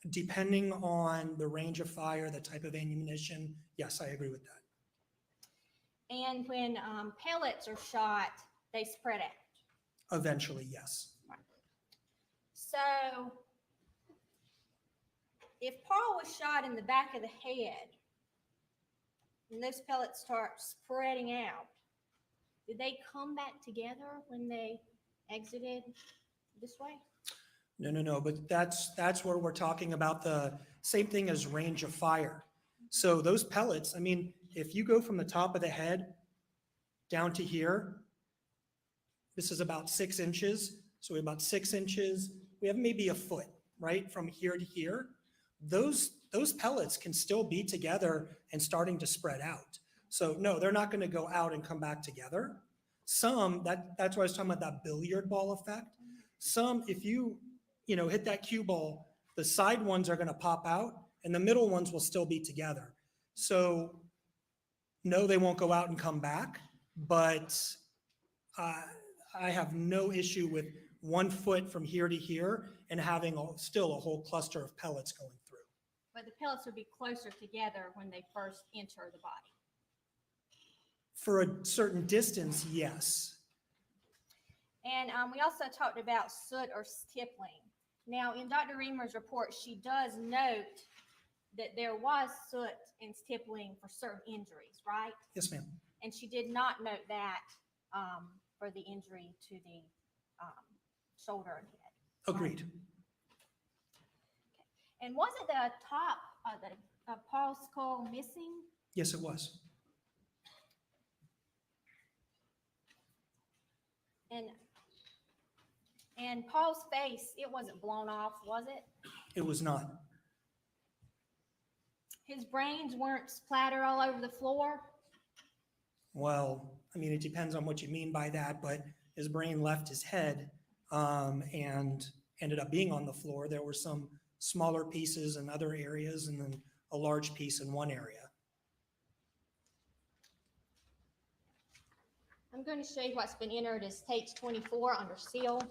Depending on the range of fire, the type of ammunition, yes, I agree with that. And when pellets are shot, they spread out. Eventually, yes. So if Paul was shot in the back of the head and those pellets start spreading out, did they come back together when they exited this way? No, but that's where we're talking about the same thing as range of fire. So those pellets, if you go from the top of the head down to here, this is about 6 inches. So we have about 6 inches. We have maybe a foot, right, from here to here. Those pellets can still be together and starting to spread out. So no, they're not going to go out and come back together. Some, that's why I was talking about that billiard ball effect. Some, if you hit that cue ball, the side ones are going to pop out and the middle ones will still be together. So no, they won't go out and come back, but I have no issue with 1 foot from here to here and having still a whole cluster of pellets going through. But the pellets would be closer together when they first enter the body. For a certain distance, yes. And we also talked about soot or stippling. Now, in Dr. Reamer's report, she does note that there was soot and stippling for certain injuries, right? Yes, ma'am. And she did not note that for the injury to the shoulder and head. Agreed. Okay. And wasn't the top of Paul's skull missing? Yes, it was. And Paul's face, it wasn't blown off, was it? It was not. His brains weren't splattered all over the floor? Well, I mean, it depends on what you mean by that, but his brain left his head and ended up being on the floor. There were some smaller pieces in other areas and then a large piece in one area. I'm going to show you what's been entered as tapes 24 under seal.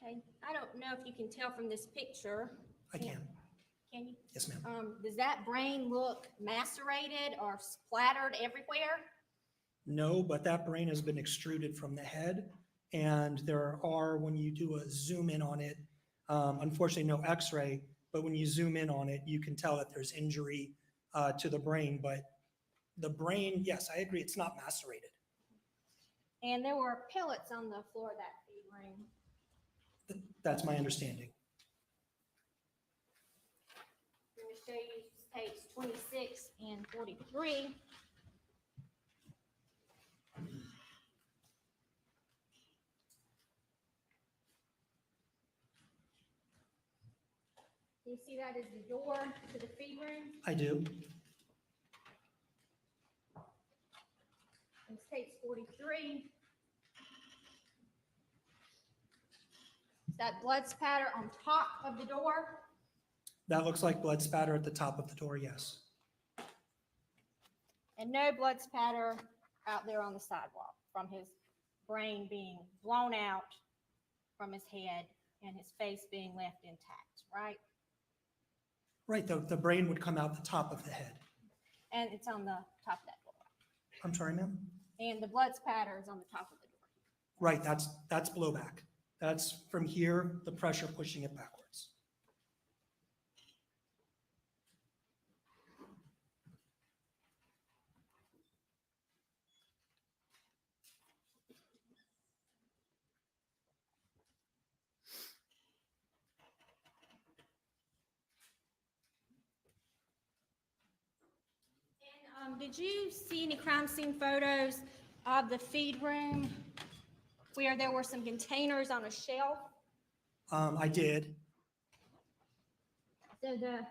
Okay, I don't know if you can tell from this picture. I can. Can you? Yes, ma'am. Does that brain look macerated or splattered everywhere? No, but that brain has been extruded from the head. And there are, when you do a zoom in on it, unfortunately no x-ray, but when you zoom in on it, you can tell that there's injury to the brain. But the brain, yes, I agree, it's not macerated. And there were pellets on the floor of that feed ring. That's my understanding. I'm going to show you tapes 26 and 43. You see that as the door to the feed room? I do. And tapes 43. Is that blood spatter on top of the door? That looks like blood spatter at the top of the door, yes. And no blood spatter out there on the sidewalk from his brain being blown out from his head and his face being left intact, right? Right, the brain would come out the top of the head. And it's on the top of that door. I'm sorry, ma'am? And the blood spatter is on the top of the door. Right, that's blowback. That's from here, the pressure pushing it backwards. And did you see any crime scene photos of the feed room where there were some containers on a shelf? I did. So the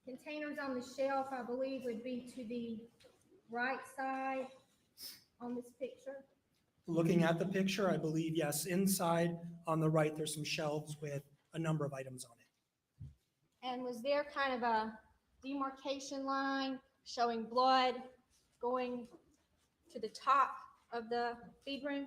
containers on the shelf, I believe, would be to the right side on this picture. Looking at the picture, I believe, yes, inside on the right, there's some shelves with a number of items on it. And was there kind of a demarcation line showing blood going to the top of the feed room?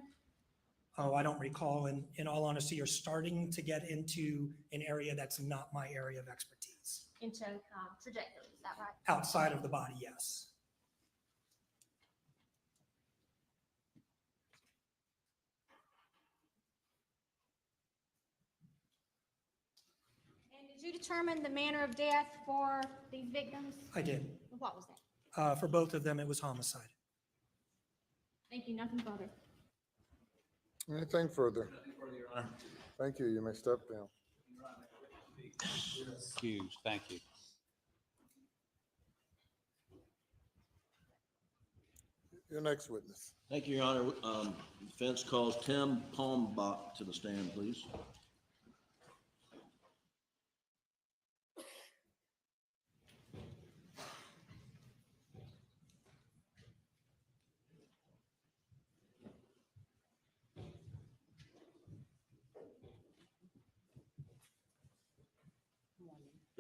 Oh, I don't recall. In all honesty, you're starting to get into an area that's not my area of expertise. Into trajectory, is that right? Outside of the body, yes. And did you determine the manner of death for these victims? I did. What was that? For both of them, it was homicide. Thank you, nothing further. Anything further? Thank you. You may step down. Excused, thank you. Your next witness. Thank you, Your Honor. Defense calls Tim Palmbach to the stand, please.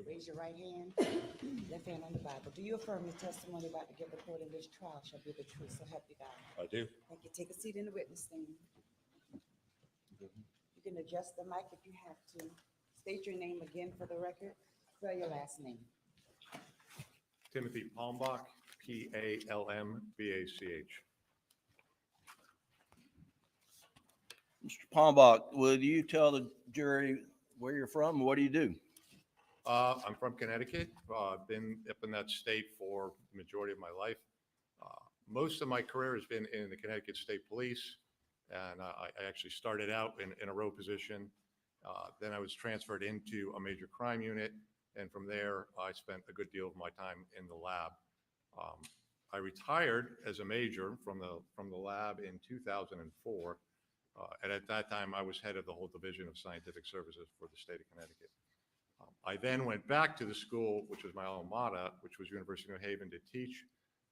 Raise your right hand, left hand on the Bible. Do you affirm the testimony about to give the court in this trial shall be the truth, so help you God? I do. Thank you. Take a seat in the witness stand. You can adjust the mic if you have to. State your name again for the record. Spell your last name. Timothy Palmbach, Palmbach. Mr. Palmbach, would you tell the jury where you're from and what do you do? I'm from Connecticut. Been up in that state for the majority of my life. Most of my career has been in the Connecticut State Police, and I actually started out in a row position. Then I was transferred into a major crime unit, and from there, I spent a good deal of my time in the lab. I retired as a major from the lab in 2004, and at that time, I was head of the whole division of scientific services for the state of Connecticut. I then went back to the school, which was my alma mater, which was University of New Haven, to teach.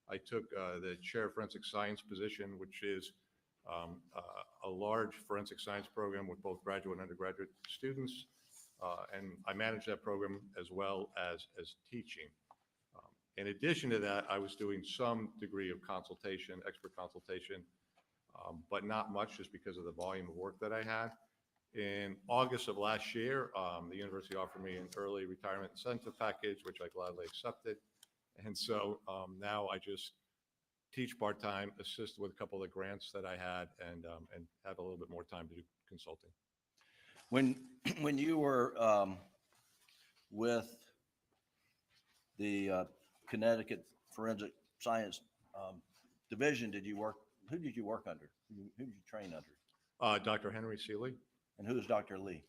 I took the chair of forensic science position, which is a large forensic science program with both graduate and undergraduate students. And I managed that program as well as teaching. In addition to that, I was doing some degree of consultation, expert consultation, but not much just because of the volume of work that I had. In August of last year, the university offered me an early retirement incentive package, which I gladly accepted. And so now I just teach part-time, assist with a couple of grants that I had, and have a little bit more time to do consulting. When you were with the Connecticut Forensic Science Division, who did you work under? Who did you train under? Dr. Henry Seeley. And who is Dr. Lee?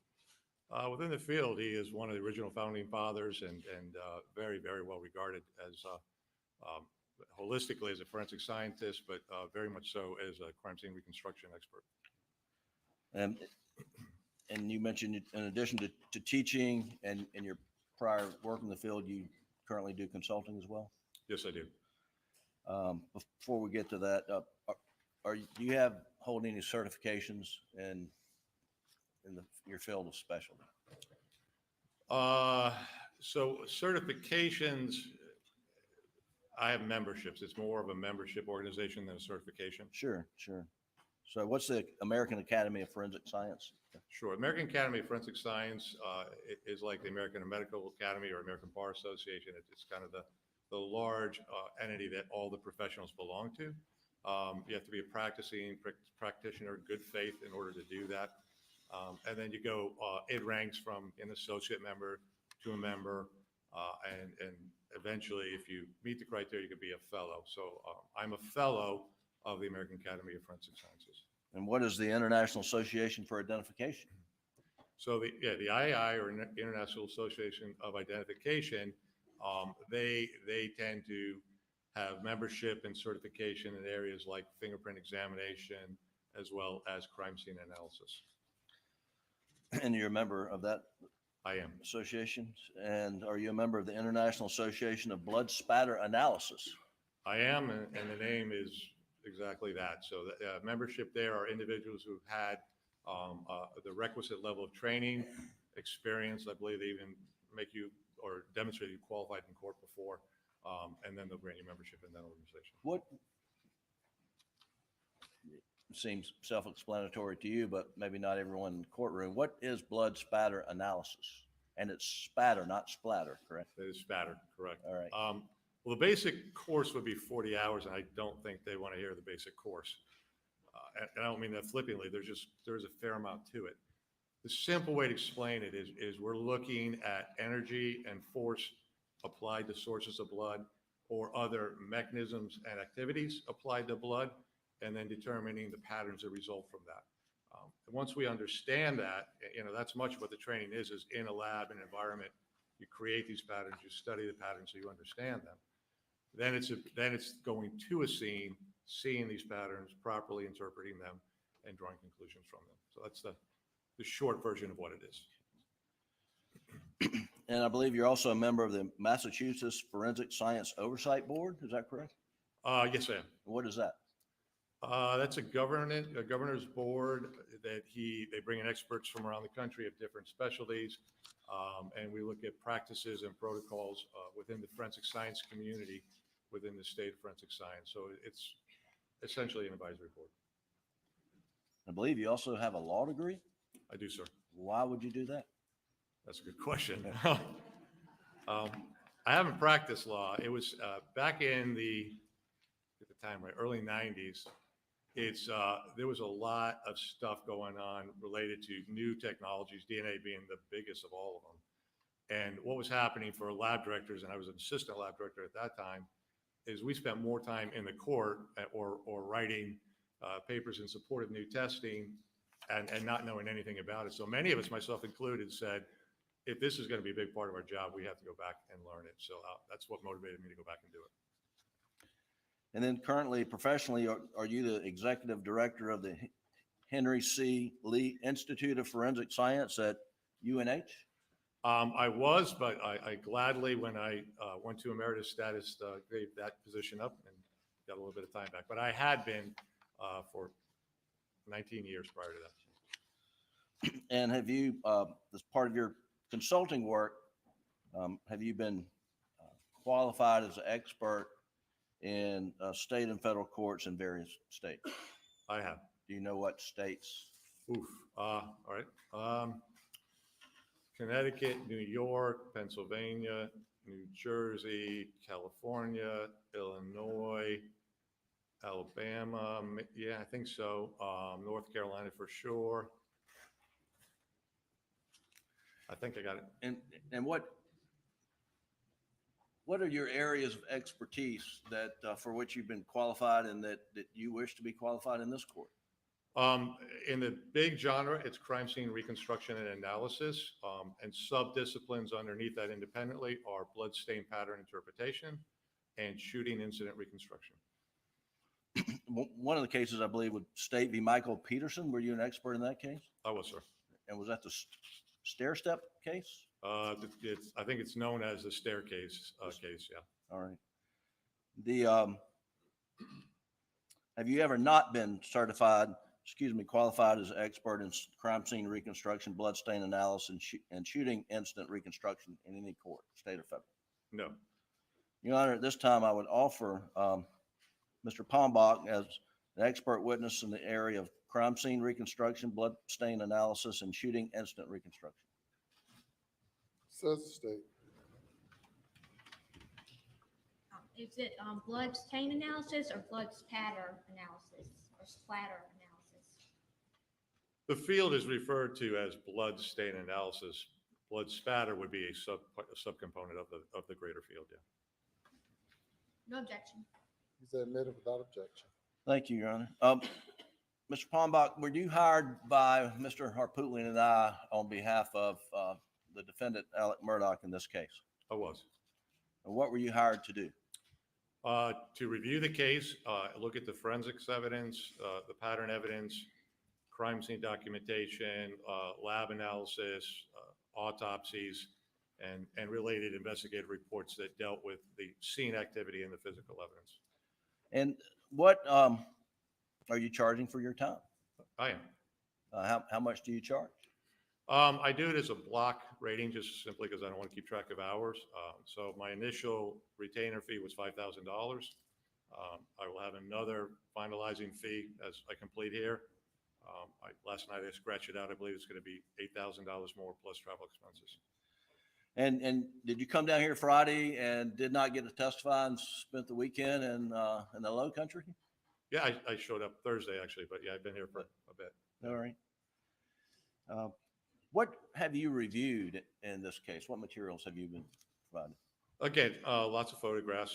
Within the field, he is one of the original founding fathers and very, very well regarded as holistically as a forensic scientist, but very much so as a crime scene reconstruction expert. And you mentioned, in addition to teaching and your prior work in the field, you currently do consulting as well? Yes, I do. Before we get to that, do you hold any certifications in your field of specialty? So certifications, I have memberships. It's more of a membership organization than a certification. Sure. So what's the American Academy of Forensic Science? Sure. American Academy of Forensic Science is like the American Medical Academy or American Bar Association. It's kind of the large entity that all the professionals belong to. You have to be a practicing practitioner, good faith in order to do that. And then you go, it ranks from an associate member to a member, and eventually, if you meet the criteria, you can be a fellow. So I'm a fellow of the American Academy of Forensic Sciences. And what is the International Association for Identification? So the IAI, or International Association of Identification, they tend to have membership and certification in areas like fingerprint examination, as well as crime scene analysis. And you're a member of that? I am. Association? And are you a member of the International Association of Blood Spatter Analysis? I am, and the name is exactly that. So the membership there are individuals who've had the requisite level of training, experience. I believe they even make you or demonstrate you qualified in court before, and then they'll grant you membership in that organization. What seems self-explanatory to you, but maybe not everyone in the courtroom. What is blood spatter analysis? And it's spatter, not splatter, correct? It is spatter, correct. All right. Well, the basic course would be 40 hours, and I don't think they want to hear the basic course. And I don't mean that flippantly. There's a fair amount to it. The simple way to explain it is we're looking at energy and force applied to sources of blood or other mechanisms and activities applied to blood, and then determining the patterns that result from that. And once we understand that, that's much what the training is in a lab, an environment. You create these patterns, you study the patterns so you understand them. Then it's going to a scene, seeing these patterns, properly interpreting them, and drawing conclusions from them. So that's the short version of what it is. And I believe you're also a member of the Massachusetts Forensic Science Oversight Board. Is that correct? Yes, I am. What is that? That's a governor's board that they bring in experts from around the country of different specialties, and we look at practices and protocols within the forensic science community within the state of forensic science. So it's essentially an advisory board. I believe you also have a law degree? I do, sir. Why would you do that? That's a good question. I haven't practiced law. It was back in at the time, right, early 90s. There was a lot of stuff going on related to new technologies, DNA being the biggest of all of them. And what was happening for lab directors, and I was an assistant lab director at that time, is we spent more time in the court or writing papers in support of new testing and not knowing anything about it. So many of us, myself included, said, if this is going to be a big part of our job, we have to go back and learn it. So that's what motivated me to go back and do it. And then currently, professionally, are you the executive director of the Henry C. Lee Institute of Forensic Science at UNH? I was, but I gladly, when I went to emeritus status, gave that position up and got a little bit of time back. But I had been for 19 years prior to that. And have you, as part of your consulting work, have you been qualified as an expert in state and federal courts in various states? I have. Do you know what states? Oof. All right. Connecticut, New York, Pennsylvania, New Jersey, California, Illinois, Alabama. Yeah, I think so. North Carolina for sure. I think I got it. And what are your areas of expertise that for which you've been qualified and that you wish to be qualified in this court? In the big genre, it's crime scene reconstruction and analysis, and sub-disciplines underneath that independently are bloodstain pattern interpretation and shooting incident reconstruction. One of the cases, I believe, would State v. Michael Peterson. Were you an expert in that case? I was, sir. And was that the stair-step case? I think it's known as the staircase case, yeah. All right. Have you ever not been qualified as an expert in crime scene reconstruction, bloodstain analysis, and shooting incident reconstruction in any court, state or federal? No. Your Honor, at this time, I would offer Mr. Palmbach as an expert witness in the area of crime scene reconstruction, bloodstain analysis, and shooting incident reconstruction. Says the state. Is it blood stain analysis or blood spatter analysis or splatter analysis? The field is referred to as blood stain analysis. Blood spatter would be a subcomponent of the greater field, yeah. No objection. He's admitted without objection. Thank you, Your Honor. Mr. Palmbach, were you hired by Mr. Harpootlian and I on behalf of the defendant, Alec Murdaugh, in this case? I was. And what were you hired to do? To review the case, look at the forensics evidence, the pattern evidence, crime scene documentation, lab analysis, autopsies, and related investigative reports that dealt with the scene activity and the physical evidence. And what are you charging for your time? I am. How much do you charge? I do it as a block rating just simply because I don't want to keep track of hours. So my initial retainer fee was $5,000. I will have another finalizing fee as I complete here. Last night I scratched it out. I believe it's going to be $8,000 more plus travel expenses. And did you come down here Friday and did not get to testify and spent the weekend in the Low Country? Yeah, I showed up Thursday actually, but yeah, I've been here for a bit. All right. What have you reviewed in this case? What materials have you been provided? Again, lots of photographs,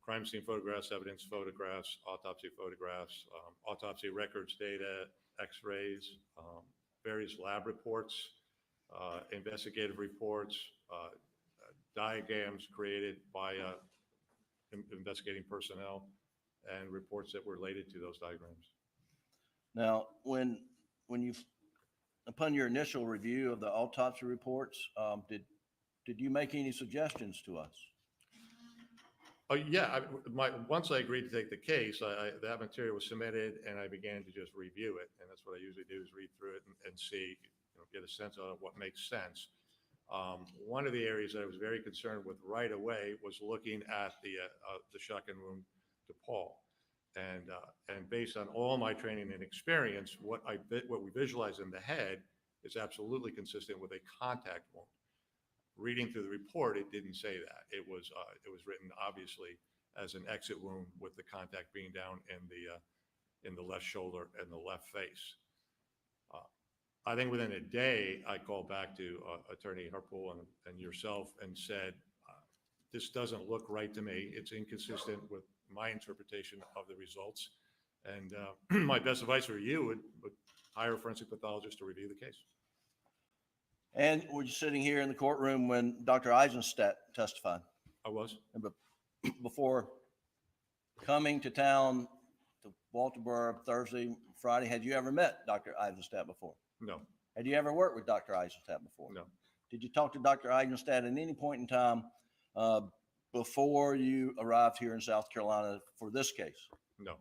crime scene photographs, evidence photographs, autopsy photographs, autopsy records data, x-rays, various lab reports, investigative reports, diagrams created by investigating personnel, and reports that were related to those diagrams. Now, when you've upon your initial review of the autopsy reports, did you make any suggestions to us? Yeah, once I agreed to take the case, that material was submitted and I began to just review it. And that's what I usually do is read through it and see, get a sense of what makes sense. One of the areas that I was very concerned with right away was looking at the shotgun wound to Paul. And based on all my training and experience, what we visualize in the head is absolutely consistent with a contact wound. Reading through the report, it didn't say that. It was written obviously as an exit wound with the contact being down in the left shoulder and the left face. I think within a day, I called back to Attorney Harpool and yourself and said, this doesn't look right to me. It's inconsistent with my interpretation of the results. And my best advice for you would hire a forensic pathologist to review the case. And were you sitting here in the courtroom when Dr. Eisenstadt testified? I was. And before coming to town to Walterboro Thursday, Friday, had you ever met Dr. Eisenstadt before? No. Had you ever worked with Dr. Eisenstadt before? No. Did you talk to Dr. Eisenstadt at any point in time before you arrived here in South Carolina for this case? No.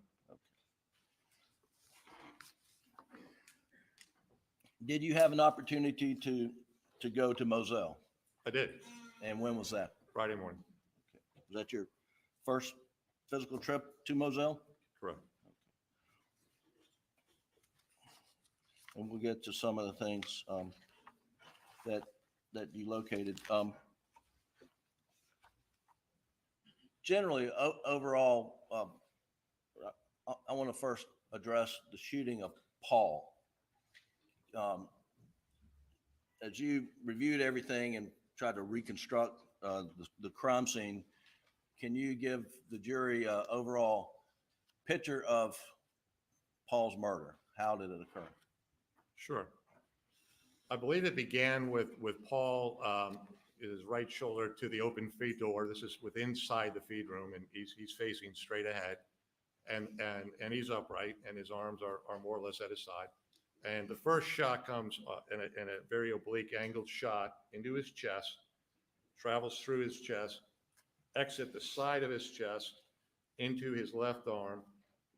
Did you have an opportunity to go to Moselle? I did. And when was that? Friday morning. Was that your first physical trip to Moselle? Correct. And we'll get to some of the things that you located. Generally, overall, I want to first address the shooting of Paul. As you reviewed everything and tried to reconstruct the crime scene, can you give the jury an overall picture of Paul's murder? How did it occur? Sure. I believe it began with Paul, his right shoulder to the open feed door. This is inside the feed room, and he's facing straight ahead, and he's upright, and his arms are more or less at his side. And the first shot comes in a very oblique angled shot into his chest, travels through his chest, exits the side of his chest into his left arm,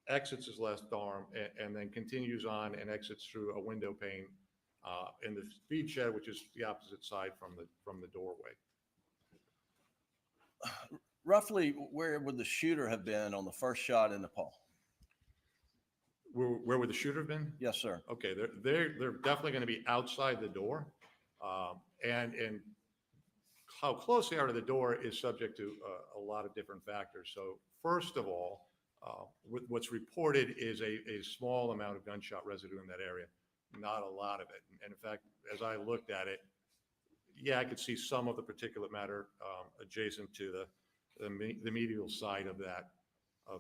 exits his left arm, and then continues on and exits through a window pane in the feed shed, which is the opposite side from the doorway. Roughly, where would the shooter have been on the first shot into Paul? Where would the shooter have been? Yes, sir. Okay, they're definitely going to be outside the door, and how close they are to the door is subject to a lot of different factors. So first of all, what's reported is a small amount of gunshot residue in that area, not a lot of it. And in fact, as I looked at it, yeah, I could see some of the particulate matter adjacent to the medial side of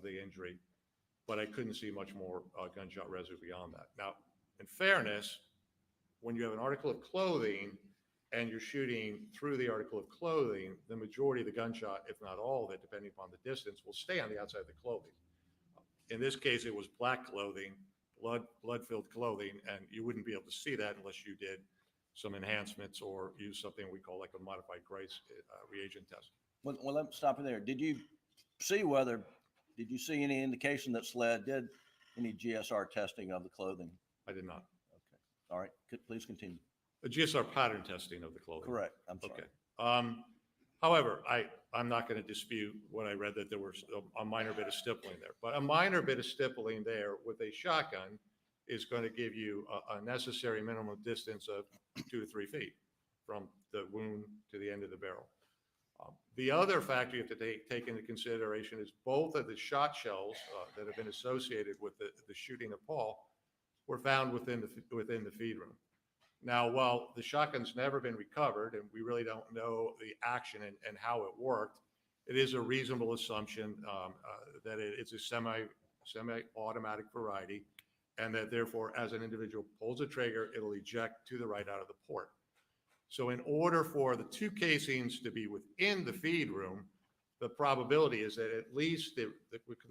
the injury, but I couldn't see much more gunshot residue beyond that. Now, in fairness, when you have an article of clothing and you're shooting through the article of clothing, the majority of the gunshot, if not all of it, depending upon the distance, will stay on the outside of the clothing. In this case, it was black clothing, blood-filled clothing, and you wouldn't be able to see that unless you did some enhancements or use something we call like a modified Grice reagent test. Well, let me stop you there. Did you see any indication that SLED did any GSR testing of the clothing? I did not. Okay. All right. Please continue. A GSR pattern testing of the clothing. Correct. I'm sorry. Okay. However, I'm not going to dispute what I read, that there was a minor bit of stippling there. But a minor bit of stippling there with a shotgun is going to give you a necessary minimum distance of 2 to 3 feet from the wound to the end of the barrel. The other factor you have to take into consideration is both of the shot shells that have been associated with the shooting of Paul were found within the feed room. Now, while the shotgun's never been recovered, and we really don't know the action and how it worked, it is a reasonable assumption that it's a semi-automatic variety, and that therefore, as an individual pulls the trigger, it'll eject to the right out of the port. So in order for the 2 casings to be within the feed room, the probability is that at least the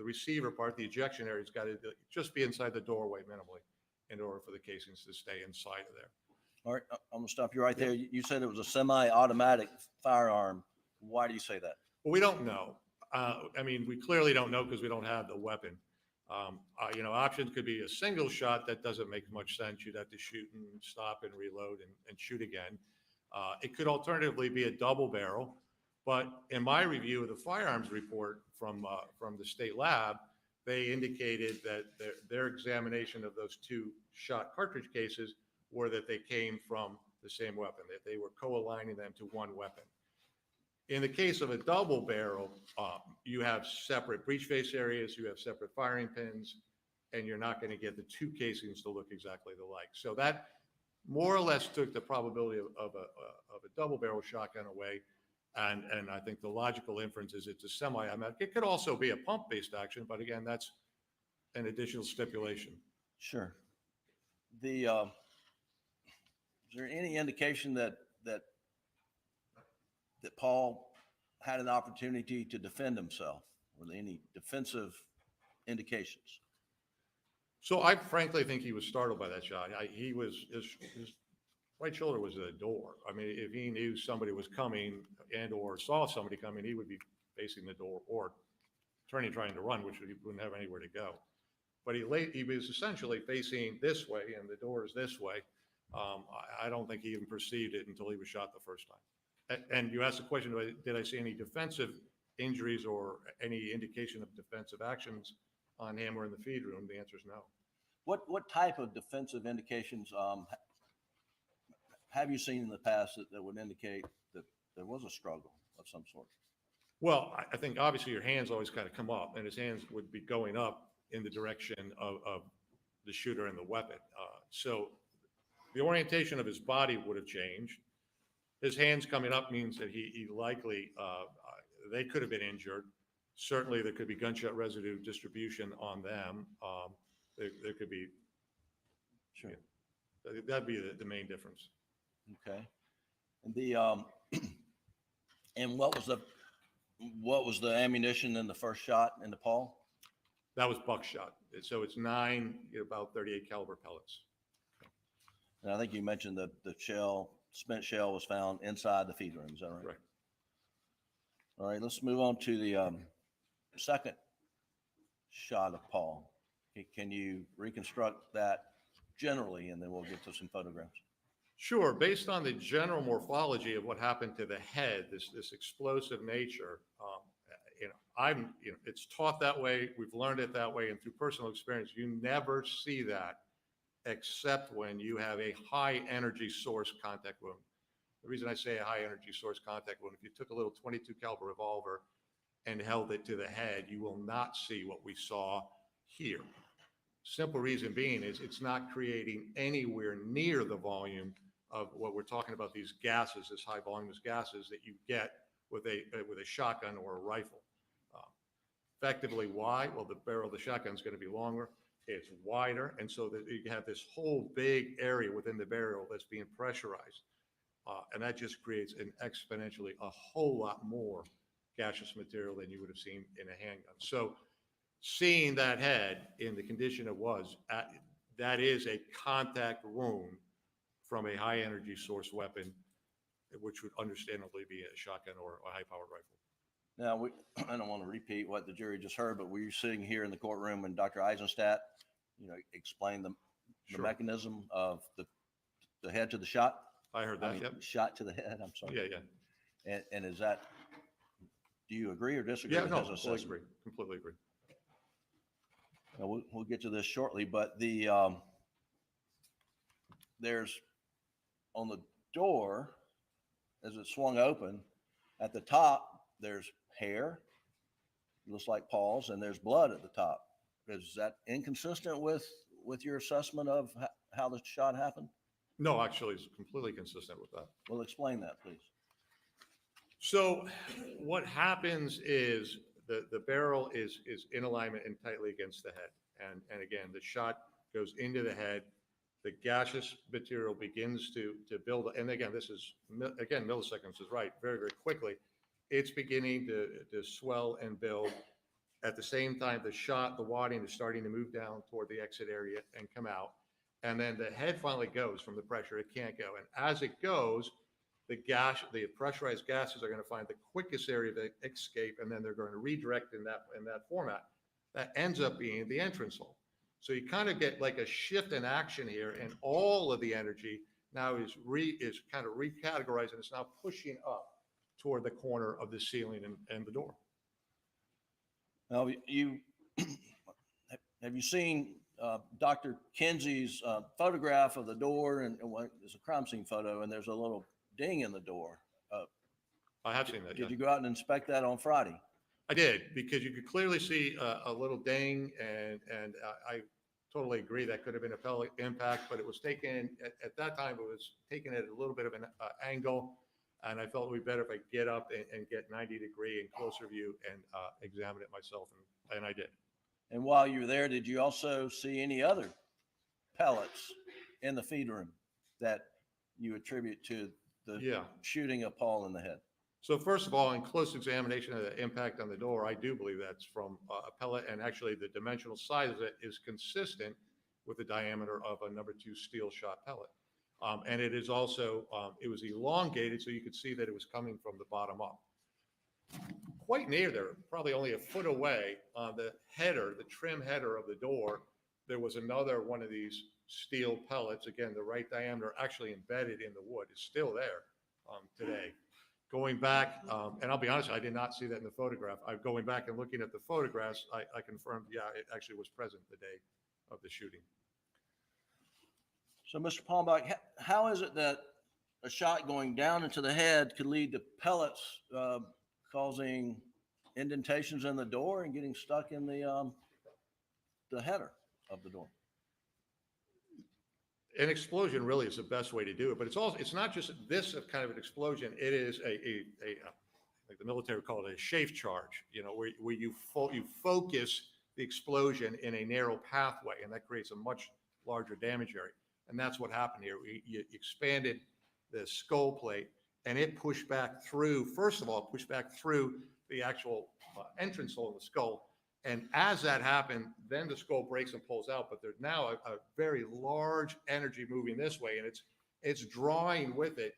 receiver part, the ejection area, has got to just be inside the doorway minimally in order for the casings to stay inside of there. All right. I'm going to stop you right there. You said it was a semi-automatic firearm. Why do you say that? Well, we don't know. I mean, we clearly don't know because we don't have the weapon. Options could be a single shot. That doesn't make much sense. You'd have to shoot and stop and reload and shoot again. It could alternatively be a double barrel, but in my review of the firearms report from the state lab, they indicated that their examination of those 2 shot cartridge cases were that they came from the same weapon, that they were co-aligning them to one weapon. In the case of a double barrel, you have separate breech face areas, you have separate firing pins, and you're not going to get the 2 casings to look exactly alike. So that more or less took the probability of a double barrel shotgun away. And I think the logical inference is it's a semi-automatic. It could also be a pump-based action, but again, that's an additional stipulation. Sure. Is there any indication that Paul had an opportunity to defend himself? Were there any defensive indications? So I frankly think he was startled by that shot. His right shoulder was at the door. I mean, if he knew somebody was coming and or saw somebody coming, he would be facing the door or turning, trying to run, which he wouldn't have anywhere to go. But he was essentially facing this way, and the door is this way. I don't think he even perceived it until he was shot the first time. And you asked the question, did I see any defensive injuries or any indication of defensive actions on him or in the feed room? The answer is no. What type of defensive indications have you seen in the past that would indicate that there was a struggle of some sort? Well, I think obviously your hands always kind of come up, and his hands would be going up in the direction of the shooter and the weapon. So the orientation of his body would have changed. His hands coming up means that he likely, they could have been injured. Certainly there could be gunshot residue distribution on them. There could be, sure. That'd be the main difference. Okay. And and what was the ammunition in the first shot into Paul? That was buckshot. So it's 9, about 38 caliber pellets. And I think you mentioned that the spent shell was found inside the feed room. Is that right? Right. All right, let's move on to the second shot of Paul. Can you reconstruct that generally, and then we'll get to some photographs? Sure. Based on the general morphology of what happened to the head, this explosive nature, it's taught that way. We've learned it that way, and through personal experience, you never see that except when you have a high energy source contact wound. The reason I say a high energy source contact wound, if you took a little 22 caliber revolver and held it to the head, you will not see what we saw here. Simple reason being is it's not creating anywhere near the volume of what we're talking about, these gases, this high voluminous gases that you get with a shotgun or a rifle. Effectively, why? Well, the barrel of the shotgun is going to be longer, it's wider, and so that you have this whole big area within the barrel that's being pressurized. And that just creates an exponentially a whole lot more gaseous material than you would have seen in a handgun. So seeing that head in the condition it was, that is a contact wound from a high energy source weapon, which would understandably be a shotgun or a high powered rifle. Now, I don't want to repeat what the jury just heard, but we were sitting here in the courtroom and Dr. Eisenstadt, explained the Sure. mechanism of the head to the shot. I heard that, yep. Shot to the head, I'm sorry. Yeah. And is that, do you agree or disagree Yeah, with no, his completely assessment? agree. Completely agree. Now, we'll get to this shortly, but there's on the door, as it swung open, at the top, there's hair, looks like Paul's, and there's blood at the top. Is that inconsistent with your assessment of how the shot happened? No, actually, it's completely consistent with that. Well, explain that, please. So what happens is the barrel is in alignment and tightly against the head. And again, the shot goes into the head. The gaseous material begins to build. And again, this is, again, milliseconds is right, very, very quickly. It's beginning to swell and build. At the same time, the wadding is starting to move down toward the exit area and come out. And then the head finally goes from the pressure. It can't go. And as it goes, the pressurized gases are going to find the quickest area to escape, and then they're going to redirect in that format. That ends up being the entrance hole. So you kind of get like a shift in action here, and all of the energy now is kind of recategorized, and it's now pushing up toward the corner of the ceiling and the door. Now, have you seen Dr. Kinsey's photograph of the door? And it's a crime scene photo, and there's a little ding in the door. I have seen that. Did you go out and inspect that on Friday? I did, because you could clearly see a little ding, and I totally agree that could have been a pellet impact, but it was taken at that time. It was taken at a little bit of an angle. And I felt it would be better if I get up and get 90-degree and closer view and examine it myself, and I did. And while you were there, did you also see any other pellets in the feed room that you attribute to the shooting of Paul in the head? So first of all, in close examination of the impact on the door, I do believe that's from a pellet, and actually the dimensional size of it is consistent with the diameter of a number 2 steel shot pellet. And it is also, it was elongated, so you could see that it was coming from the bottom up. Quite near there, probably only a foot away, on the header, the trim header of the door, there was another one of these steel pellets. Again, the right diameter actually embedded in the wood. It's still there today. Going back, and I'll be honest, I did not see that in the photograph. Going back and looking at the photographs, I confirmed, yeah, it actually was present the day of the shooting. So, Mr. Palmbach, how is it that a shot going down into the head could lead to pellets causing indentations in the door and getting stuck in the header of the door? An explosion really is the best way to do it, but it's not just this kind of an explosion. It is like the military would call it a chafe charge, where you focus the explosion in a narrow pathway, and that creates a much larger damage area. And that's what happened here. You expanded the skull plate, and it pushed back through, first of all, pushed back through the actual entrance hole in the skull. And as that happened, then the skull breaks and pulls out, but there's now a very large energy moving this way, and it's drawing with it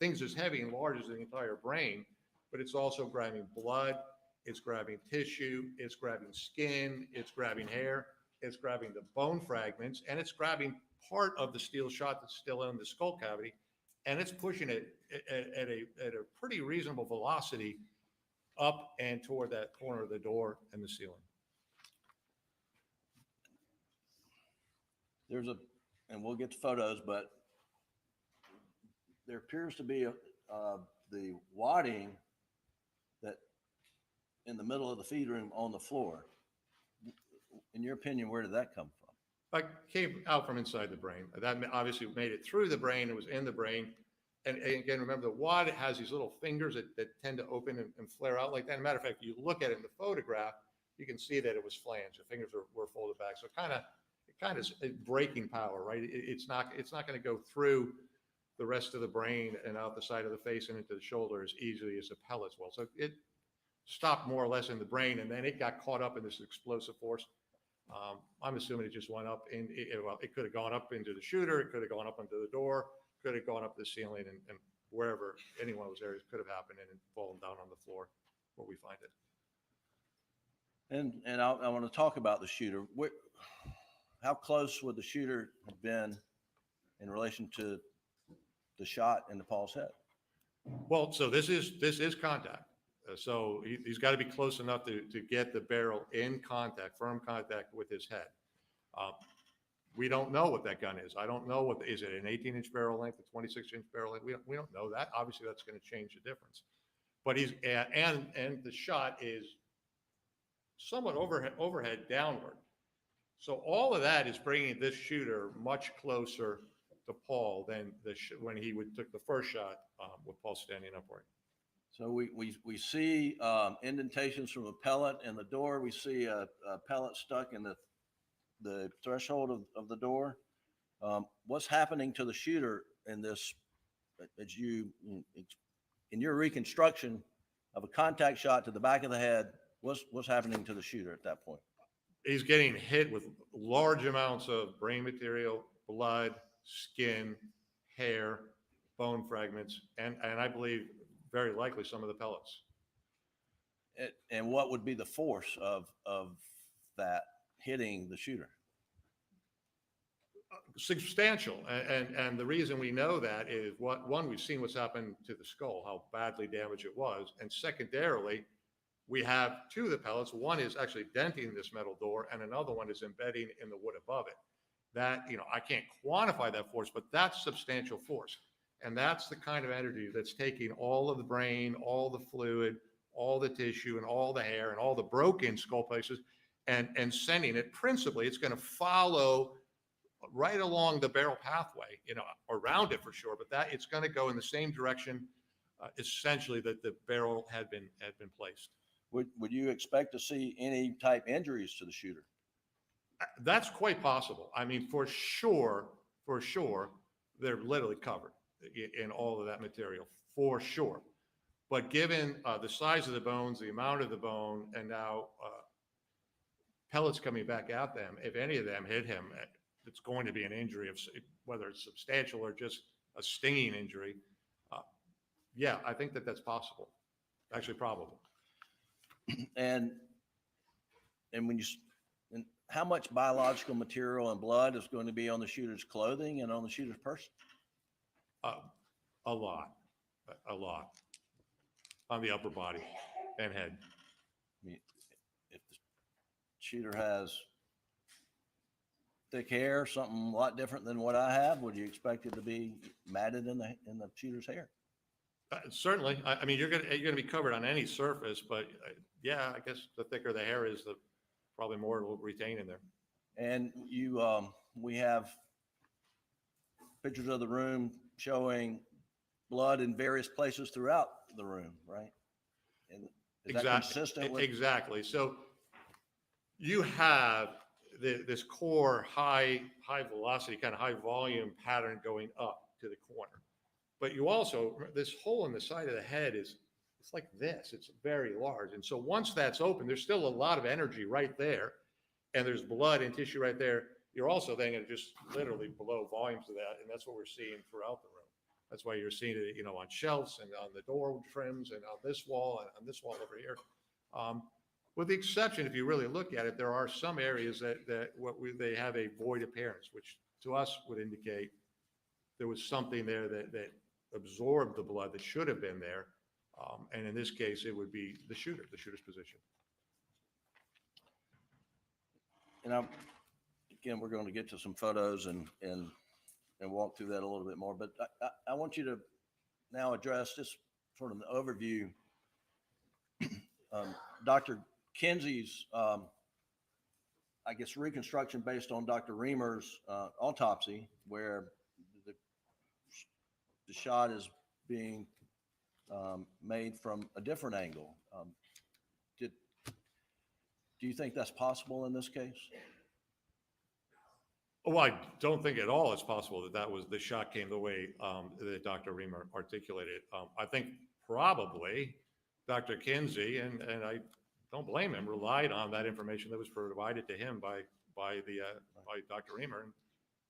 things as heavy and large as the entire brain, but it's also grabbing blood, it's grabbing tissue, it's grabbing skin, it's grabbing hair, it's grabbing the bone fragments, and it's grabbing part of the steel shot that's still in the skull cavity, and it's pushing it at a pretty reasonable velocity up and toward that corner of the door and the ceiling. And we'll get to photos, but there appears to be the wadding that in the middle of the feed room on the floor. In your opinion, where did that come from? It came out from inside the brain. That obviously made it through the brain. It was in the brain. And again, remember, the wad has these little fingers that tend to open and flare out like that. As a matter of fact, you look at it in the photograph, you can see that it was flanged. The fingers were folded back. So it kind of is breaking power, right? It's not going to go through the rest of the brain and out the side of the face and into the shoulder as easily as a pellets will. So it stopped more or less in the brain, and then it got caught up in this explosive force. I'm assuming it just went up it could have gone up into the shooter, it could have gone up into the door, could have gone up the ceiling, and wherever any one of those areas could have happened and fallen down on the floor where we find it. And I want to talk about the shooter. How close would the shooter have been in relation to the shot into Paul's head? Well, so this is contact. So he's got to be close enough to get the barrel in contact, firm contact with his head. We don't know what that gun is. I don't know is it an 18-inch barrel length, a 26-inch barrel length? We don't know that. Obviously, that's going to change the difference. But and the shot is somewhat overhead downward. So all of that is bringing this shooter much closer to Paul than when he took the first shot with Paul standing upright. So we see indentations from a pellet in the door. We see a pellet stuck in the threshold of the door. What's happening to the shooter in this, in your reconstruction of a contact shot to the back of the head? What's happening to the shooter at that point? He's getting hit with large amounts of brain material, blood, skin, hair, bone fragments, and I believe very likely some of the pellets. And what would be the force of that hitting the shooter? Substantial, and the reason we know that is one, we've seen what's happened to the skull, how badly damaged it was, and secondarily, we have two of the pellets. One is actually denting this metal door, and another one is embedding in the wood above it. That, I can't quantify that force, but that's substantial force. And that's the kind of energy that's taking all of the brain, all the fluid, all the tissue, and all the hair, and all the broken skull places, and sending it. Principally, it's going to follow right along the barrel pathway, around it for sure, but that it's going to go in the same direction essentially that the barrel had been placed. Would you expect to see any type injuries to the shooter? That's quite possible. I mean, for sure, they're literally covered in all of that material, for sure. But given the size of the bones, the amount of the bone, and now pellets coming back at them, if any of them hit him, it's going to be an injury, whether it's substantial or just a stinging injury. Yeah, I think that that's possible, actually probable. And when and how much biological material and blood is going to be on the shooter's clothing and on the shooter's person? A lot on the upper body and head. I mean, if the shooter has thick hair, something a lot different than what I have, would you expect it to be matted in the shooter's hair? Certainly. I mean, you're gonna be covered on any surface, but yeah, I guess the thicker the hair is, the probably more it will retain in there. And we have pictures of the room showing blood in various places throughout the room, right? And is that consistent with? Exactly. So you have this core high velocity, kind of high volume pattern going up to the corner. But you also, this hole in the side of the head it's like this, it's very large. And so once that's open, there's still a lot of energy right there. And there's blood and tissue right there. You're also then going to just literally blow volumes of that. And that's what we're seeing throughout the room. That's why you're seeing it, on shelves and on the door trims and on this wall and on this wall over here. With the exception, if you really look at it, there are some areas that they have a void appearance, which to us would indicate there was something there that absorbed the blood that should have been there. And in this case, it would be the shooter's position. And again, we're going to get to some photos and walk through that a little bit more. But I want you to now address just sort of an overview. Dr. Kinsey's, I guess, reconstruction based on Dr. Reamer's autopsy, where the shot is being made from a different angle. Do you think that's possible in this case? Oh, I don't think at all it's possible that the shot came the way that Dr. Reamer articulated. I think probably Dr. Kinsey, and I don't blame him, relied on that information that was provided to him by Dr. Reamer. And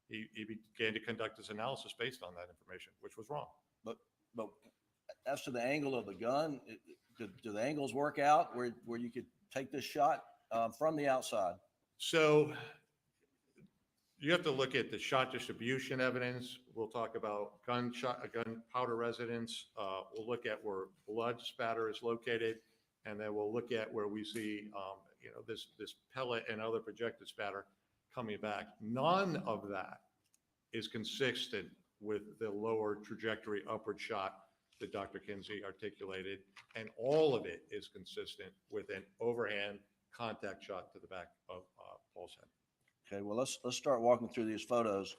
he began to conduct his analysis based on that information, which was wrong. But as to the angle of the gun, do the angles work out where you could take this shot from the outside? So you have to look at the shot distribution evidence. We'll talk about gun powder residence. We'll look at where blood spatter is located, and then we'll look at where we see, this pellet and other projected spatter coming back. None of that is consistent with the lower trajectory upward shot that Dr. Kinsey articulated, and all of it is consistent with an overhand contact shot to the back of Paul's head. Okay, well, let's start walking through these photos.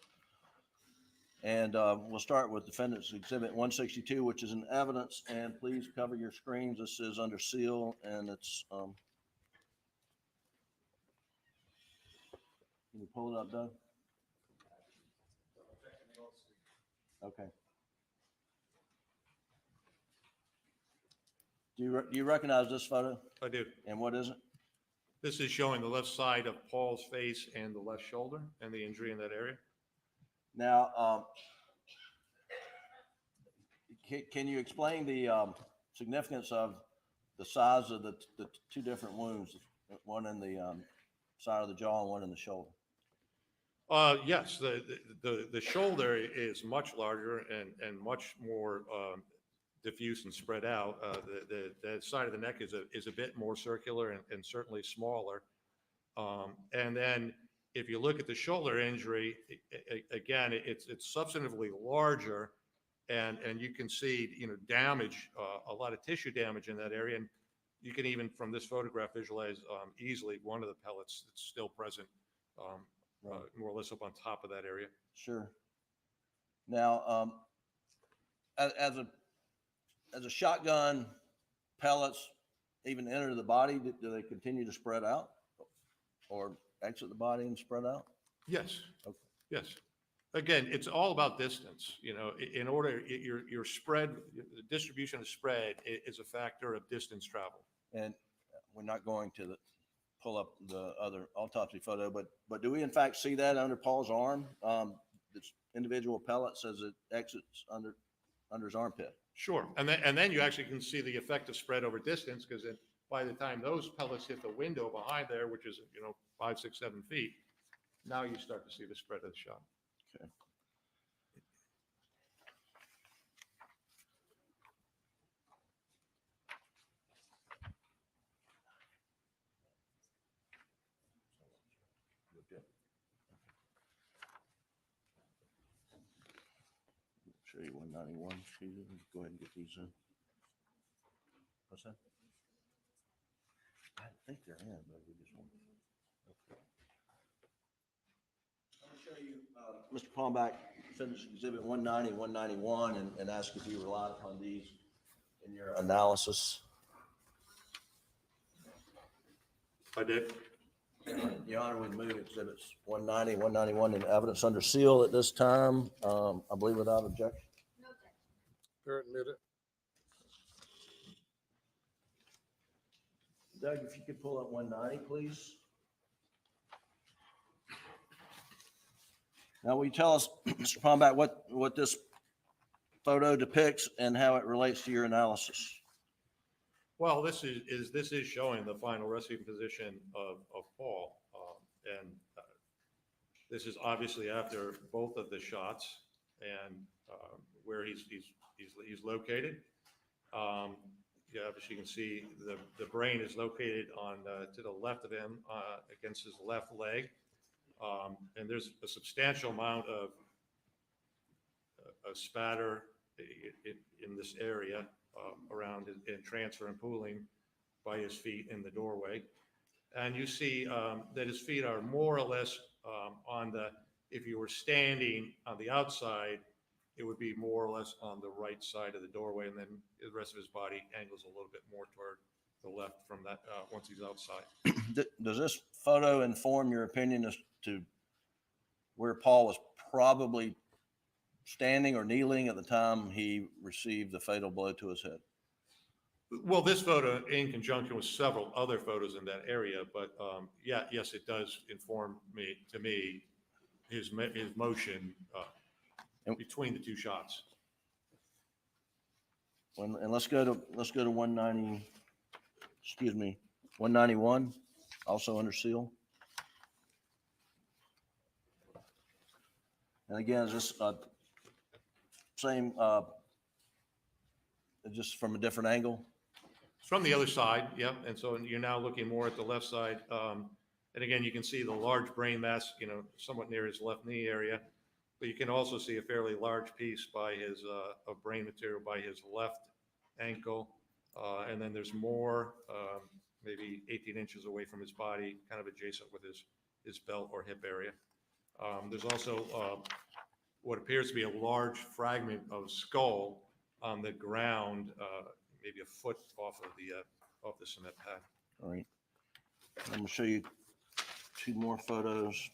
And we'll start with Defendant's Exhibit 162, which is an evidence. And please cover your screens. This is under seal, and it's, can you pull it up, Doug? Okay. Do you recognize this photo? I do. And what is it? This is showing the left side of Paul's face and the left shoulder and the injury in that area. Now, can you explain the significance of the size of the two different wounds, one in the side of the jaw and one in the shoulder? Yes, the shoulder is much larger and much more diffuse and spread out. The side of the neck is a bit more circular and certainly smaller. And then if you look at the shoulder injury, again, it's substantively larger, and you can see damage, a lot of tissue damage in that area. And you can even from this photograph visualize easily one of the pellets that's still present, more or less up on top of that area. Sure. Now, as a as a shotgun, pellets even enter the body, do they continue to spread out or exit the body and spread out? Yes. Okay. Yes. Again, it's all about distance. You know, in order, your spread, the distribution of spread is a factor of distance travel. And we're not going to pull up the other autopsy photo, but do we in fact see that under Paul's arm? This individual pellets as it exits under his armpit. Sure. And then you actually can see the effect of spread over distance, because by the time those pellets hit the window behind there, which is, 5, 6, 7 feet, now you start to see the spread of the shot. Okay. Show you 191. Go ahead and get these in. What's that? I think they're in, but we just want. Okay. I'm going to show you, Mr. Palmbach, finish exhibit 190, 191, and ask if you relied upon these in your analysis. I did. Your Honor, we move exhibits 190, 191 in evidence under seal at this time. I believe without objection. They're admitted. Doug, if you could pull up 190, please. Now, will you tell us, Mr. Palmbach, what this photo depicts and how it relates to your analysis? Well, this is showing the final resting position of Paul, and this is obviously after both of the shots and where he's located. Yeah, as you can see, the brain is located on to the left of him against his left leg, and there's a substantial amount of spatter in this area around and transfer and pooling by his feet in the doorway. And you see that his feet are more or less on the, if you were standing on the outside, it would be more or less on the right side of the doorway, and then the rest of his body angles a little bit more toward the left from that once he's outside. Does this photo inform your opinion as to where Paul was probably standing or kneeling at the time he received the fatal blow to his head? Well, this photo in conjunction with several other photos in that area, but yes, it does inform me his motion between the two shots. And let's go to 190. Excuse me, 191, also under seal. And again, is this same, just from a different angle? It's from the other side, yep. And so you're now looking more at the left side. And again, you can see the large brain mass, somewhat near his left knee area. But you can also see a fairly large piece by his of brain material by his left ankle. And then there's more, maybe 18 inches away from his body, kind of adjacent with his belt or hip area. There's also what appears to be a large fragment of skull on the ground, maybe a foot off of the cement pad. All right. I'm going to show you three more photos.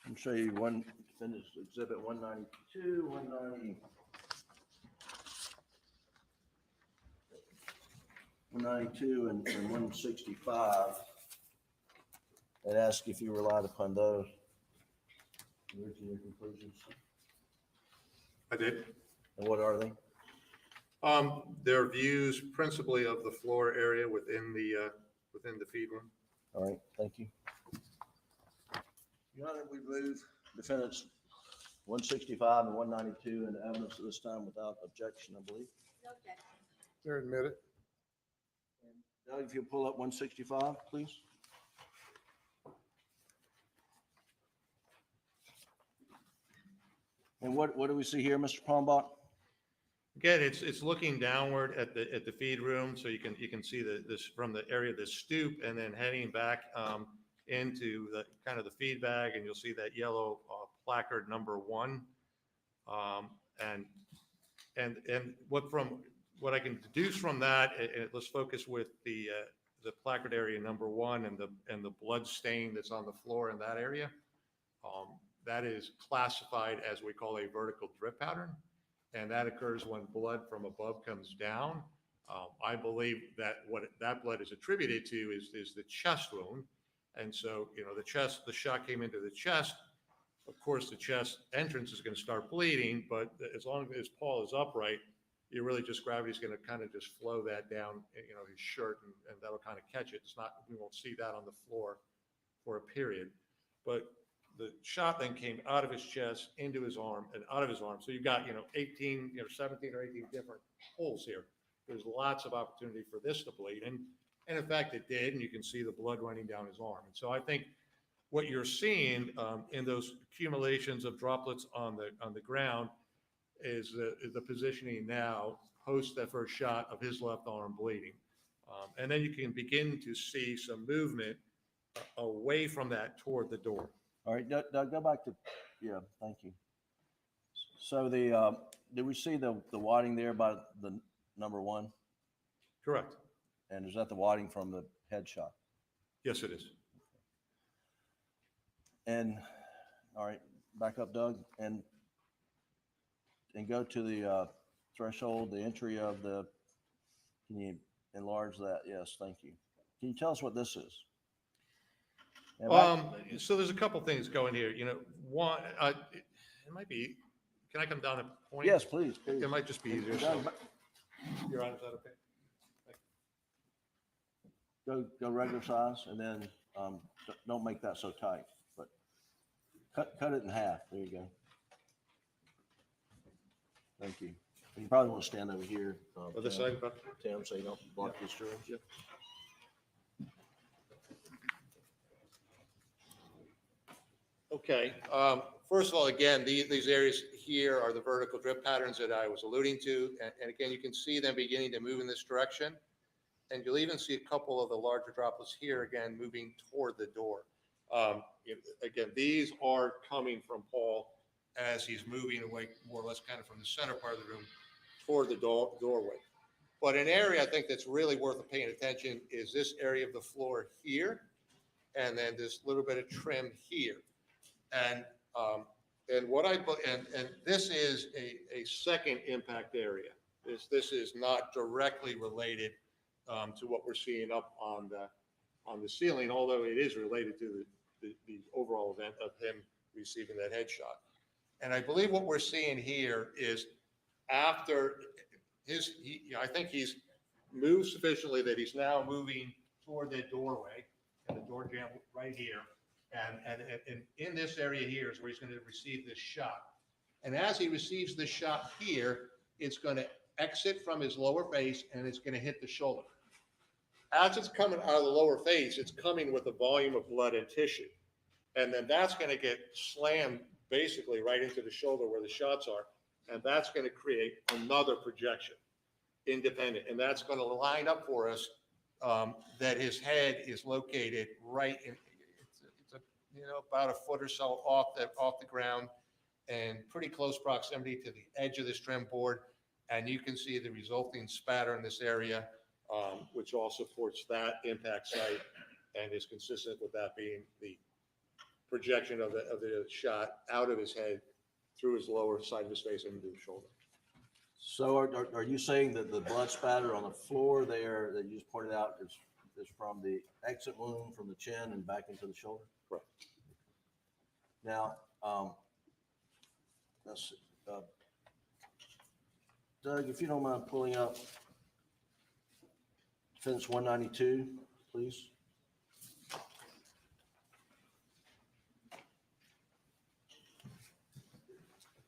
I'm show you one finished exhibit 192, 192 and 165, and ask if you relied upon those. Reaching your conclusions. I did. And what are they? They're views principally of the floor area within the feed room. All right, thank you. Your Honor, we move defendants 165 and 192 into evidence at this time without objection, I believe. No objection. They're admitted. Doug, if you'll pull up 165, please. And what do we see here, Mr. Palmbach? Again, it's looking downward at the feed room, so you can see this from the area of the stoop, and then heading back into the kind of the feed bag, and you'll see that yellow placard number 1. And what I can deduce from that, let's focus with the placard area number 1 and the blood stain that's on the floor in that area. That is classified as we call a vertical drip pattern, and that occurs when blood from above comes down. I believe that what that blood is attributed to is the chest wound, and so the shot came into the chest. Of course, the chest entrance is going to start bleeding, but as long as Paul is upright, you really just gravity's going to kind of just flow that down, his shirt, and that'll kind of catch it. We won't see that on the floor for a period, but the shot then came out of his chest into his arm and out of his arm. So you've got 17 or 18 different holes here. There's lots of opportunity for this to bleed, and in fact it did, and you can see the blood running down his arm. And so I think what you're seeing in those accumulations of droplets on the ground is the positioning now post that first shot of his left arm bleeding. And then you can begin to see some movement away from that toward the door. All right, Doug, go back to, thank you. So did we see the wadding there by the number 1? Correct. And is that the wadding from the headshot? Yes, it is. And, all right, back up, Doug, and go to the threshold, the entry of the, can you enlarge that? Yes, thank you. Can you tell us what this is? So there's a couple things going here. One, it might be, can I come down a point? Yes, please. It might just be easier. So, Your Honor, is that okay? Go regular size, and then don't make that so tight, but cut it in half. There you go. Thank you. You probably want to stand over here, Other side, Tim, so you don't block the stream. Okay. First of all, again, these areas here are the vertical drip patterns that I was alluding to. And again, you can see them beginning to move in this direction. And you'll even see a couple of the larger droplets here, again, moving toward the door. Again, these are coming from Paul as he's moving away more or less kind of from the center part of the room toward the doorway. But an area I think that's really worth paying attention is this area of the floor here, and then this little bit of trim here. And this is a second impact area. This is not directly related to what we're seeing up on the ceiling, although it is related to the overall event of him receiving that headshot. And I believe what we're seeing here is after I think he's moved sufficiently that he's now moving toward that doorway, and the door jamb right here. And in this area here is where he's going to receive this shot. And as he receives this shot here, it's going to exit from his lower face and it's going to hit the shoulder. As it's coming out of the lower face, it's coming with a volume of blood and tissue. And then that's going to get slammed basically right into the shoulder where the shots are. And that's going to create another projection, independent. And that's going to line up for us that his head is located right in, about a foot or so off the ground, and pretty close proximity to the edge of this trim board. And you can see the resulting spatter in this area, which all supports that impact site and is consistent with that being the projection of the shot out of his head through his lower side of his face and into the shoulder. So are you saying that the blood spatter on the floor there that you just pointed out is from the exit wound from the chin and back into the shoulder? Correct. Now, let's see. Doug, if you don't mind pulling up Defense 192, please.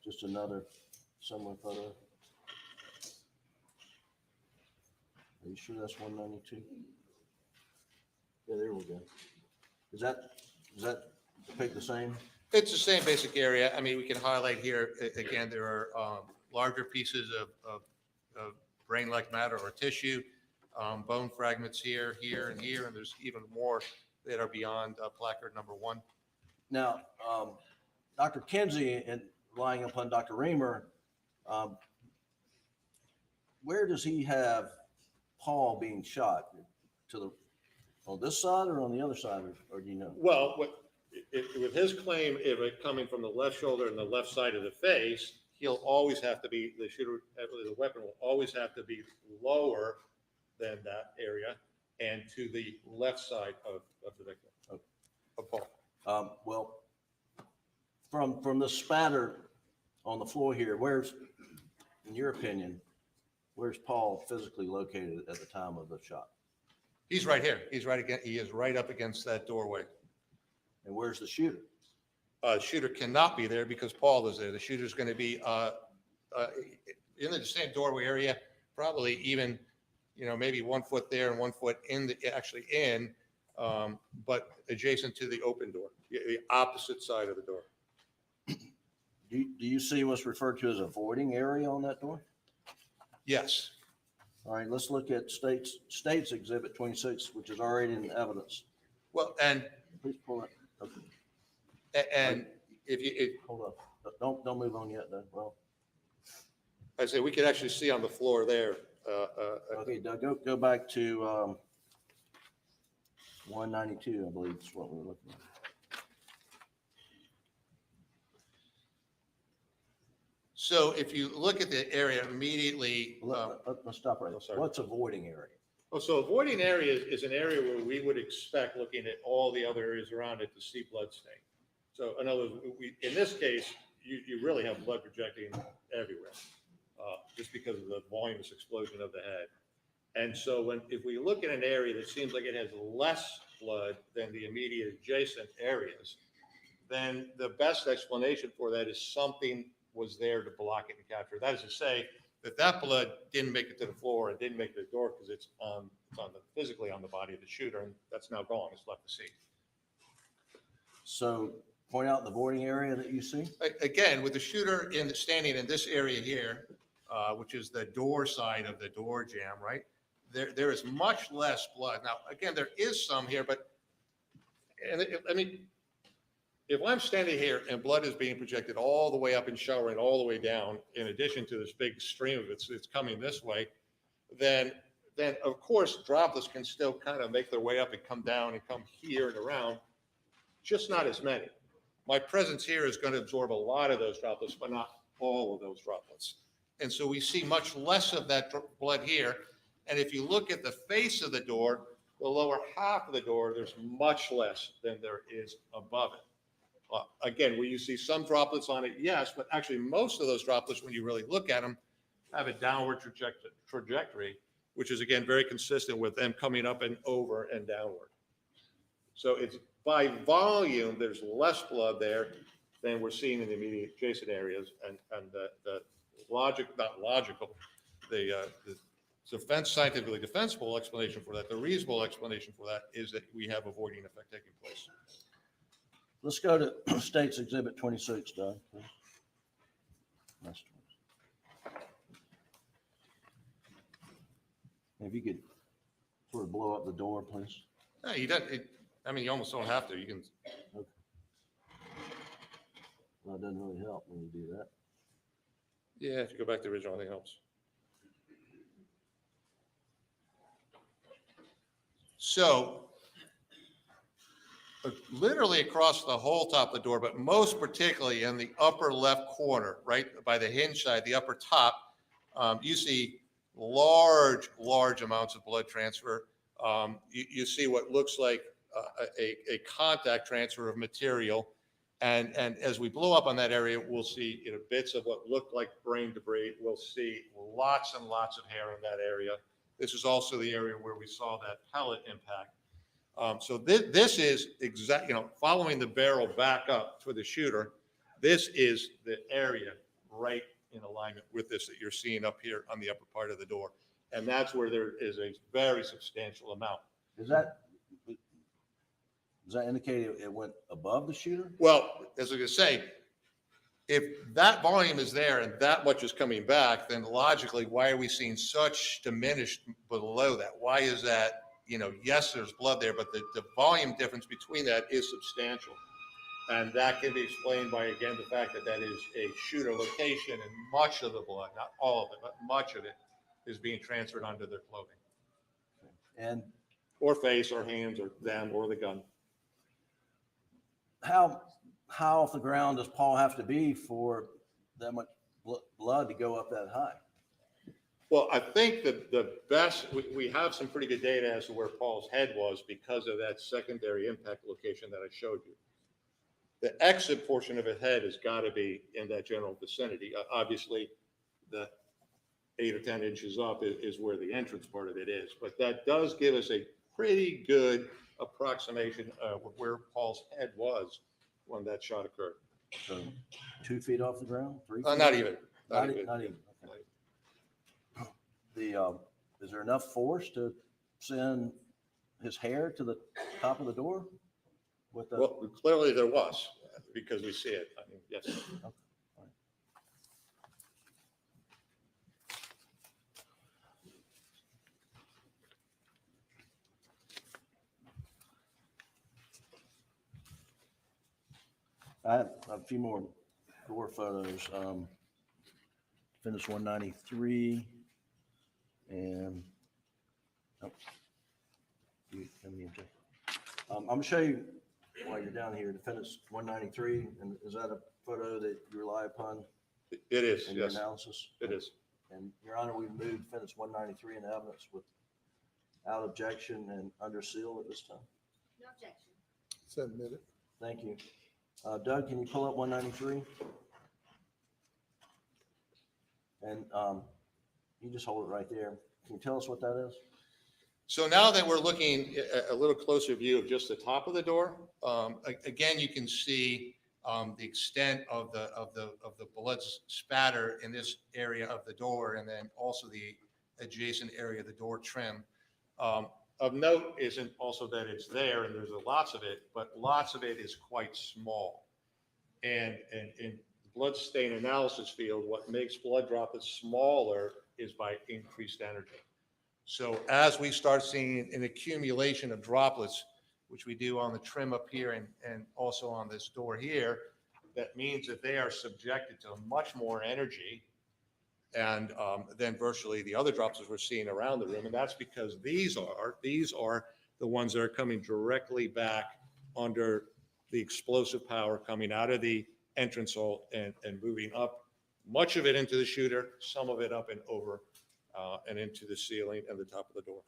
Just another similar photo. Are you sure that's 192? Yeah, there we go. Does that depict the same? It's the same basic area. I mean, we can highlight here, again, there are larger pieces of brain-like matter or tissue, bone fragments here, here, and here, and there's even more that are beyond placard number 1. Now, Dr. Kinsey, and relying upon Dr. Reamer, where does he have Paul being shot? On this side or on the other side, or do you know? Well, with his claim of it coming from the left shoulder and the left side of the face, he'll always have to be, the weapon will always have to be lower than that area and to the left side of the victim, of Paul. Well, from the spatter on the floor here, in your opinion, where's Paul physically located at the time of the shot? He's right here. He is right up against that doorway. And where's the shooter? Shooter cannot be there because Paul is there. The shooter's going to be in the same doorway area, probably even, maybe 1 foot there and 1 foot but adjacent to the open door, the opposite side of the door. Do you see what's referred to as a voiding area on that door? Yes. All right, let's look at State's Exhibit 26, which is already in evidence. Well, and please pull it. Okay. And hold up, don't move on yet, though. Well, I say we could actually see on the floor there. Okay, Doug, go back to 192, I believe is what we're looking at. So if you look at the area immediately. Let's stop right there. What's a voiding area? Oh, so a voiding area is an area where we would expect, looking at all the other areas around it, to see blood stain. So in other words, in this case, you really have blood projecting everywhere, just because of the voluminous explosion of the head. And so if we look at an area that seems like it has less blood than the immediate adjacent areas, then the best explanation for that is something was there to block it and capture. That is to say that blood didn't make it to the floor and didn't make it to the door because it's physically on the body of the shooter, and that's now gone. It's left the scene. So point out the voiding area that you see. Again, with the shooter standing in this area here, which is the door side of the door jamb, right? There is much less blood. Now, again, there is some here, but if I'm standing here and blood is being projected all the way up and showering all the way down, in addition to this big stream of it's coming this way, then of course droplets can still kind of make their way up and come down and come here and around, just not as many. My presence here is going to absorb a lot of those droplets, but not all of those droplets. And so we see much less of that blood here. And if you look at the face of the door, the lower half of the door, there's much less than there is above it. Again, will you see some droplets on it? Yes, but actually most of those droplets, when you really look at them, have a downward trajectory, which is, again, very consistent with them coming up and over and downward. So it's by volume, there's less blood there than we're seeing in the immediate adjacent areas. And the scientifically defensible explanation for that, the reasonable explanation for that, is that we have a voiding effect taking place. Let's go to State's Exhibit 26, Doug. If you could sort of blow up the door, please. No, you almost don't have to. You can. Okay. Well, it doesn't really help when you do that. Yeah, if you go back to the original, I think it helps. So, literally across the whole top of the door, but most particularly in the upper left corner, right by the hinge side, the upper top, you see large amounts of blood transfer. You see what looks like a contact transfer of material. And as we blow up on that area, we'll see bits of what looked like brain debris. We'll see lots and lots of hair in that area. This is also the area where we saw that pellet impact. So this is following the barrel back up for the shooter. This is the area right in alignment with this that you're seeing up here on the upper part of the door. And that's where there is a very substantial amount. Is that, Does that indicate it went above the shooter? Well, as I was gonna say, if that volume is there and that much is coming back, then logically, why are we seeing such diminished below that? Why is that? You know, yes, there's blood there, but the volume difference between that is substantial. And that can be explained by, again, the fact that that is a shooter location and much of the blood, not all of it, but much of it is being transferred onto their clothing. And or face or hands or them or the gun. How off the ground does Paul have to be for that much blood to go up that high? Well, I think that the best, we have some pretty good data as to where Paul's head was because of that secondary impact location that I showed you. The exit portion of his head has got to be in that general vicinity. Obviously, the 8 or 10 inches up is where the entrance part of it is. But that does give us a pretty good approximation of where Paul's head was when that shot occurred. So 2 feet off the ground? 3 feet? Not even. Not even. Okay. Is there enough force to send his hair to the top of the door? Well, clearly there was, because we see it. I mean, yes. Okay. I have a few more door photos. Finish 193 and I'm going to show you while you're down here to finish 193. And is that a photo that you rely upon? It is, in your yes. analysis? It is. And Your Honor, we moved finish 193 in evidence without objection and under seal at this time. No objection. Submitted. Thank you. Doug, can you pull up 193? And you just hold it right there. Can you tell us what that is? So now that we're looking at a little closer view of just the top of the door, again, you can see the extent of the blood spatter in this area of the door, and then also the adjacent area of the door trim. Of note isn't also that it's there and there's lots of it, but lots of it is quite small. And in blood stain analysis field, what makes blood droplets smaller is by increased energy. So as we start seeing an accumulation of droplets, which we do on the trim up here and also on this door here, that means that they are subjected to much more energy and then virtually the other droplets we're seeing around the room. And that's because these are the ones that are coming directly back under the explosive power coming out of the entrance hole and moving up, much of it into the shooter, some of it up and over and into the ceiling and the top of the door.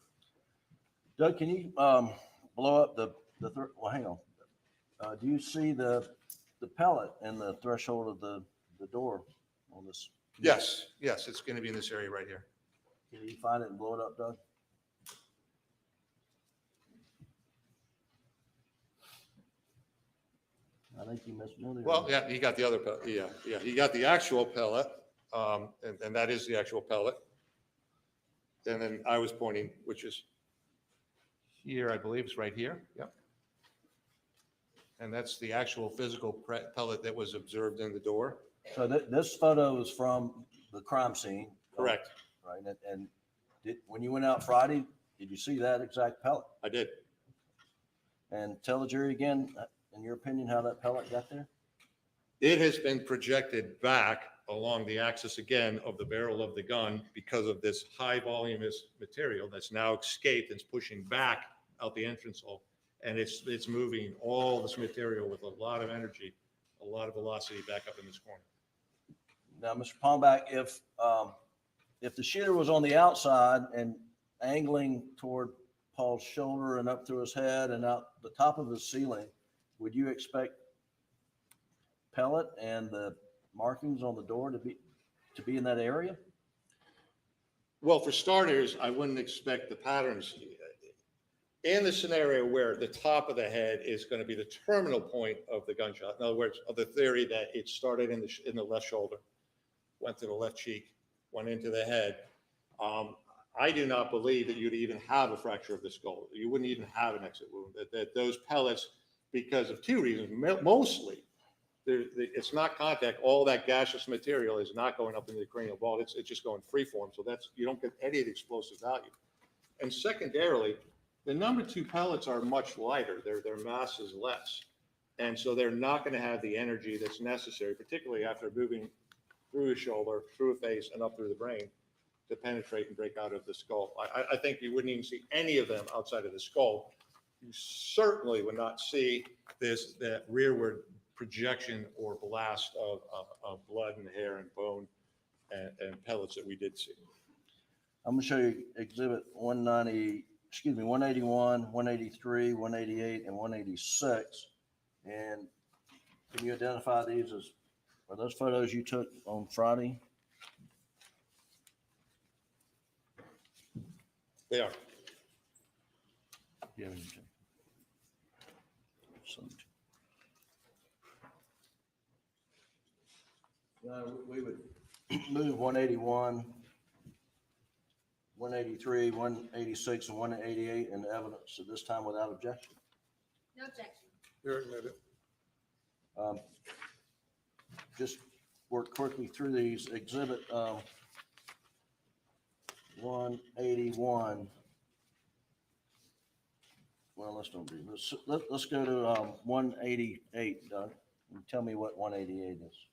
Doug, can you blow up well, hang on. Do you see the pellet in the threshold of the door on this? Yes, it's going to be in this area right here. Can you find it and blow it up, Doug? I think you missed another. Well, yeah, he got the other pellet. Yeah, he got the actual pellet, and that is the actual pellet. And then I was pointing, which is here, I believe it's right here. Yep. And that's the actual physical pellet that was observed in the door. So this photo is from the crime scene. Correct. Right. And when you went out Friday, did you see that exact pellet? I did. And tell the jury again, in your opinion, how that pellet got there? It has been projected back along the axis again of the barrel of the gun because of this high voluminous material that's now escaped and is pushing back out the entrance hole. And it's moving all this material with a lot of energy, a lot of velocity back up in this corner. Now, Mr. Palmbach, if the shooter was on the outside and angling toward Paul's shoulder and up through his head and out the top of his ceiling, would you expect pellet and the markings on the door to be in that area? Well, for starters, I wouldn't expect the patterns. In the scenario where the top of the head is going to be the terminal point of the gunshot, in other words, of the theory that it started in the left shoulder, went to the left cheek, went into the head, I do not believe that you'd even have a fracture of the skull. You wouldn't even have an exit wound. That those pellets because of two reasons. Mostly, it's not contact. All that gaseous material is not going up into the cranial ball. It's just going freeform. So you don't get any of the explosive value. And secondarily, the number 2 pellets are much lighter. Their mass is less. And so they're not going to have the energy that's necessary, particularly after moving through the shoulder, through the face, and up through the brain to penetrate and break out of the skull. I think you wouldn't even see any of them outside of the skull. You certainly would not see that rearward projection or blast of blood and hair and bone and pellets that we did see. I'm going to show you exhibit 181, 183, 188, and 186. And can you identify these are those photos you took on Friday? They are. Yeah. We would move 181, 183, 186, and 188 into evidence at this time without objection. No objection. You're admitted. Just work quickly through these. Exhibit 181. Well, let's don't do this. Let's go to 188, Doug. And tell me what 188 is.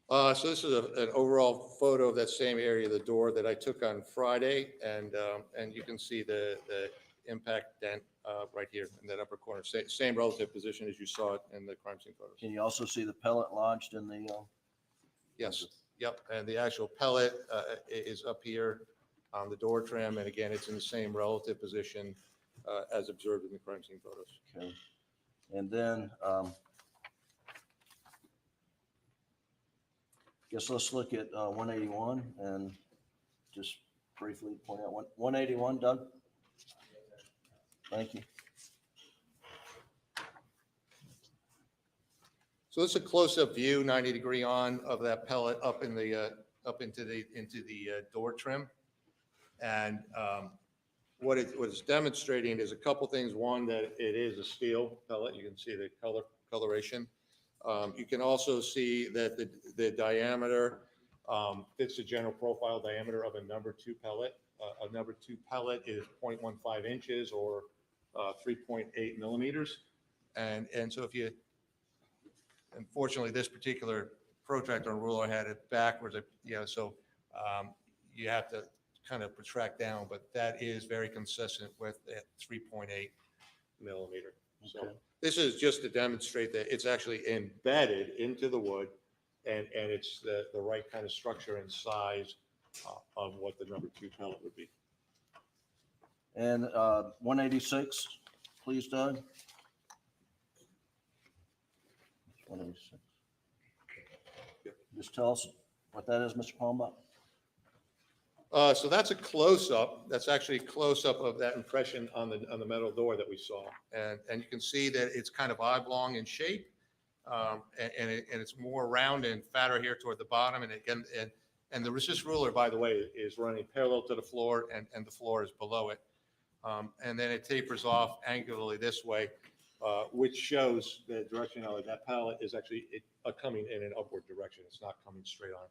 So this is an overall photo of that same area of the door that I took on Friday, and you can see the impact dent right here in that upper corner. Same relative position as you saw it in the crime scene photos. Can you also see the pellet lodged in the? Yes. Yep. And the actual pellet is up here on the door trim, and again, it's in the same relative position as observed in the crime scene photos. Okay. And then. Guess let's look at 181 and just briefly point out 181, Doug. Thank you. So it's a close-up view, 90-degree on of that pellet up in the into the door trim, and what it's demonstrating is a couple things. One, that it is a steel pellet. You can see the coloration. You can also see that the diameter fits the general profile diameter of a number 2 pellet. A number 2 pellet is 0.15 inches or 3.8 millimeters. And so if you, unfortunately, this particular protractor and ruler had it backwards, so you have to kind of protract down, but that is very consistent with that 3.8 millimeter. So. Okay. This is just to demonstrate that it's actually embedded into the wood, and it's the right kind of structure and size of what the number 2 pellet would be. And 186, please, Doug. 186. Just tell us what that is, Mr. Palmbach. So that's a close-up. That's actually a close-up of that impression on the metal door that we saw, and you can see that it's kind of oblong in shape, and it's more round and fatter here toward the bottom. And again, and the resist ruler, by the way, is running parallel to the floor, and the floor is below it, and then it tapers off angularly this way, which shows the directionality. That pallet is actually coming in an upward direction. It's not coming straight on.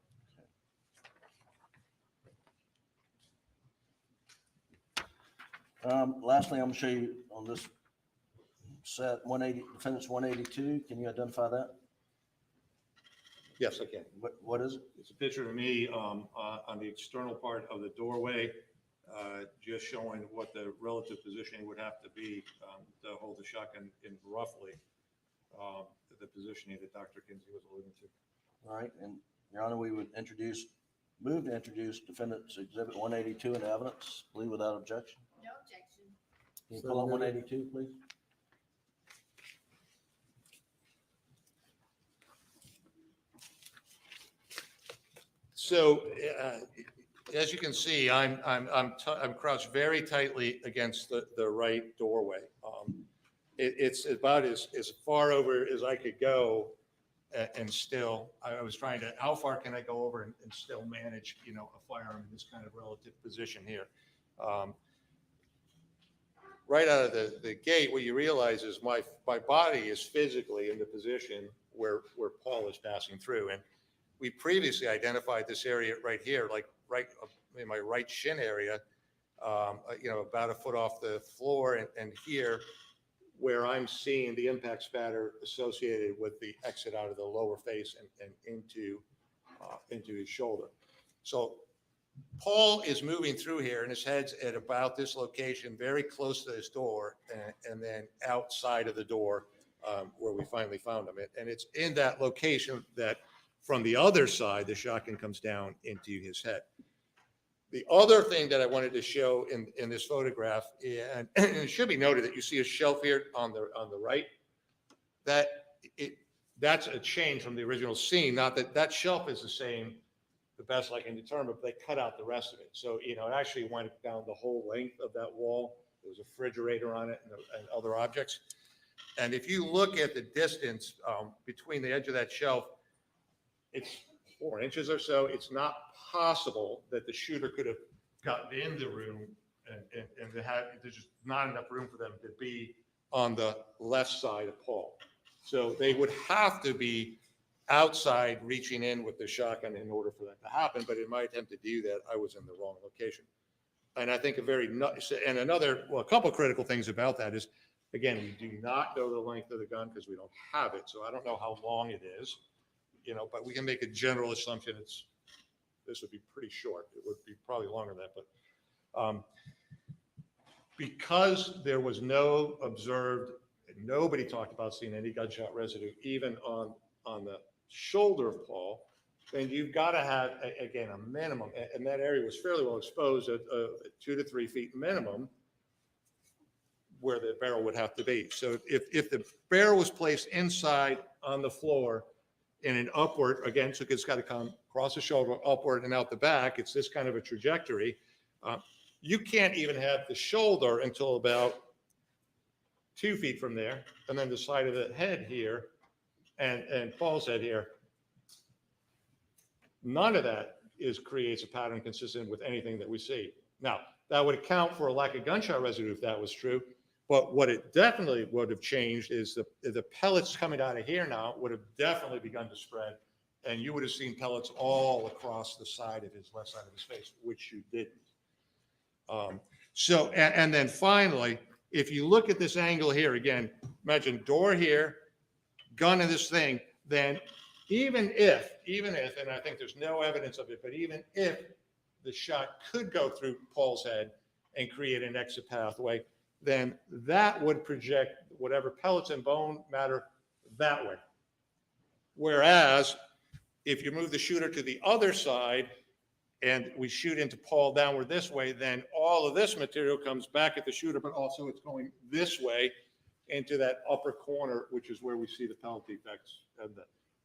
Lastly, I'm going to show you on this set 180, defendant's 182. Can you identify that? Yes, I can. What is it? It's a picture of me on the external part of the doorway, just showing what the relative positioning would have to be to hold the shotgun in roughly the positioning that Dr. Kinsey was alluding to. All right, and Your Honor, we would move to introduce defendant's exhibit 182 into evidence, plead without objection. No objection. Can you pull up 182, please? So, as you can see, I'm crouched very tightly against the right doorway. It's about as far over as I could go, and still, I was trying to, how far can I go over and still manage, a firearm in this kind of relative position here? Um, right out of the gate, what you realize is my body is physically in the position where Paul is passing through. And we previously identified this area right here, like right in my right shin area, about a foot off the floor, and here where I'm seeing the impact spatter associated with the exit out of the lower face and into his shoulder. So Paul is moving through here, and his head's at about this location, very close to his door, and then outside of the door where we finally found him. And it's in that location that from the other side, the shotgun comes down into his head. The other thing that I wanted to show in this photograph, and it should be noted that you see a shelf here on the right, that's a change from the original scene. Not that shelf is the same, the best I can determine, but they cut out the rest of it. So, it actually went down the whole length of that wall. There was a refrigerator on it and other objects. And if you look at the distance between the edge of that shelf, it's 4 inches or so. It's not possible that the shooter could have gotten in the room and there's just not enough room for them to be on the left side of Paul. So they would have to be outside reaching in with the shotgun in order for that to happen. But in my attempt to do that, I was in the wrong location. And I think a couple critical things about that is, again, we do not know the length of the gun because we don't have it. So I don't know how long it is, but we can make a general assumption this would be pretty short. It would be probably longer than that, but because there was no observed, nobody talked about seeing any gunshot residue, even on the shoulder of Paul, then you've got to have, again, a minimum, and that area was fairly well exposed at 2 to 3 feet minimum where the barrel would have to be. So if the barrel was placed inside on the floor in an upward, again, so it's got to come across the shoulder, upward and out the back, it's this kind of a trajectory. You can't even have the shoulder until about 2 feet from there, and then the side of the head here, and Paul's head here. None of that creates a pattern consistent with anything that we see. Now, that would account for a lack of gunshot residue if that was true, but what it definitely would have changed is the pellets coming out of here now would have definitely begun to spread, and you would have seen pellets all across the side of his left side of his face, which you didn't. And then finally, if you look at this angle here, again, imagine door here, gun in this thing, then even if, and I think there's no evidence of it, but even if the shot could go through Paul's head and create an exit pathway, then that would project whatever pellets and bone matter that way. Whereas if you move the shooter to the other side and we shoot into Paul downward this way, then all of this material comes back at the shooter, but also it's going this way into that upper corner, which is where we see the pellet defects and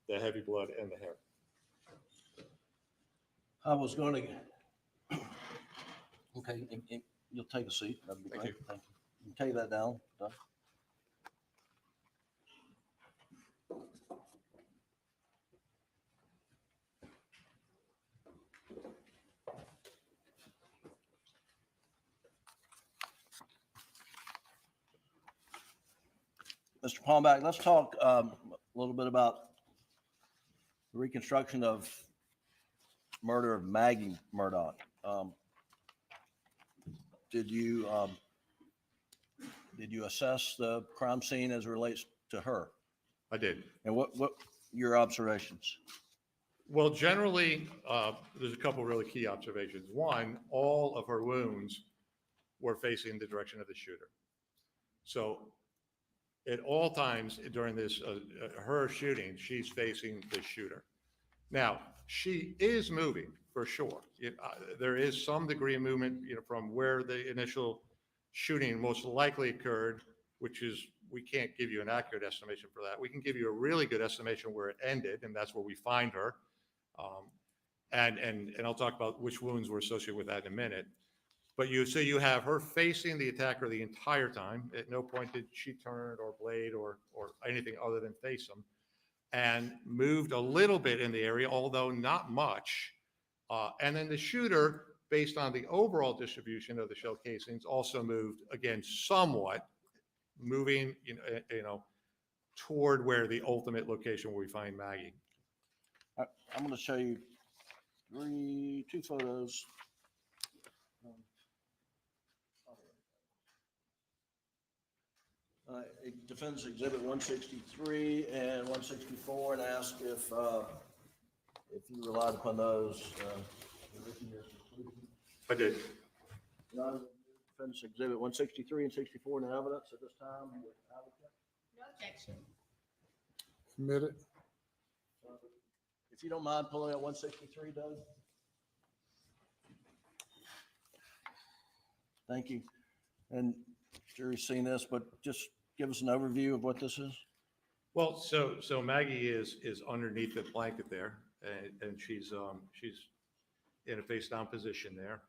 the heavy blood and the hair. I was going to, okay, you'll take a seat. That'd be great. Thank you. You can take that down, Doug. Mr. Palmbach, let's talk a little bit about the reconstruction of murder of Maggie Murdaugh. Did you assess the crime scene as it relates to her? I did. And what your observations? Well, generally, there's a couple really key observations. One, all of her wounds were facing the direction of the shooter. So at all times during this, her shooting, she's facing the shooter. Now, she is moving for sure. There is some degree of movement, from where the initial shooting most likely occurred, which is, we can't give you an accurate estimation for that. We can give you a really good estimation where it ended, and that's where we find her. And I'll talk about which wounds were associated with that in a minute. But you have her facing the attacker the entire time. At no point did she turn or blade or anything other than face him, and moved a little bit in the area, although not much. And then the shooter based on the overall distribution of the shell casings, also moved again somewhat, moving toward where the ultimate location where we find Maggie. I'm going to show you two photos. Defense Exhibit 163 and 164, and ask if you relied upon those. I did. Defense Exhibit 163 and 64 in evidence at this time. No objection. Submitted. If you don't mind pulling out 163, Doug. Thank you. And jury's seen this, but just give us an overview of what this is. Well, so Maggie is underneath the blanket there, and she's in a face down position there.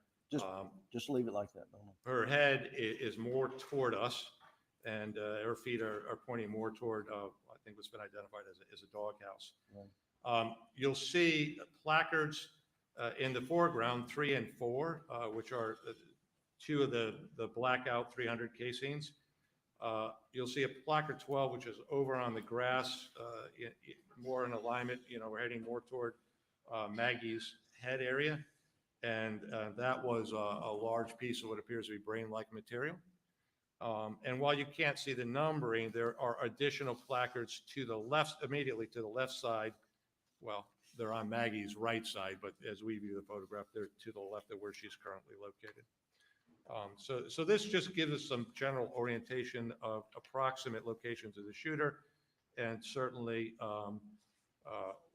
Just leave it like that. Her head is more toward us, and her feet are pointing more toward I think what's been identified as a doghouse. Right. You'll see placards in the foreground, 3 and 4, which are two of the blackout 300 casings. You'll see a placard 12, which is over on the grass, more in alignment. We're heading more toward Maggie's head area. And that was a large piece of what appears to be brain-like material. And while you can't see the numbering, there are additional placards to the left, immediately to the left side. Well, they're on Maggie's right side, but as we view the photograph, they're to the left of where she's currently located. So this just gives us some general orientation of approximate locations of the shooter, and certainly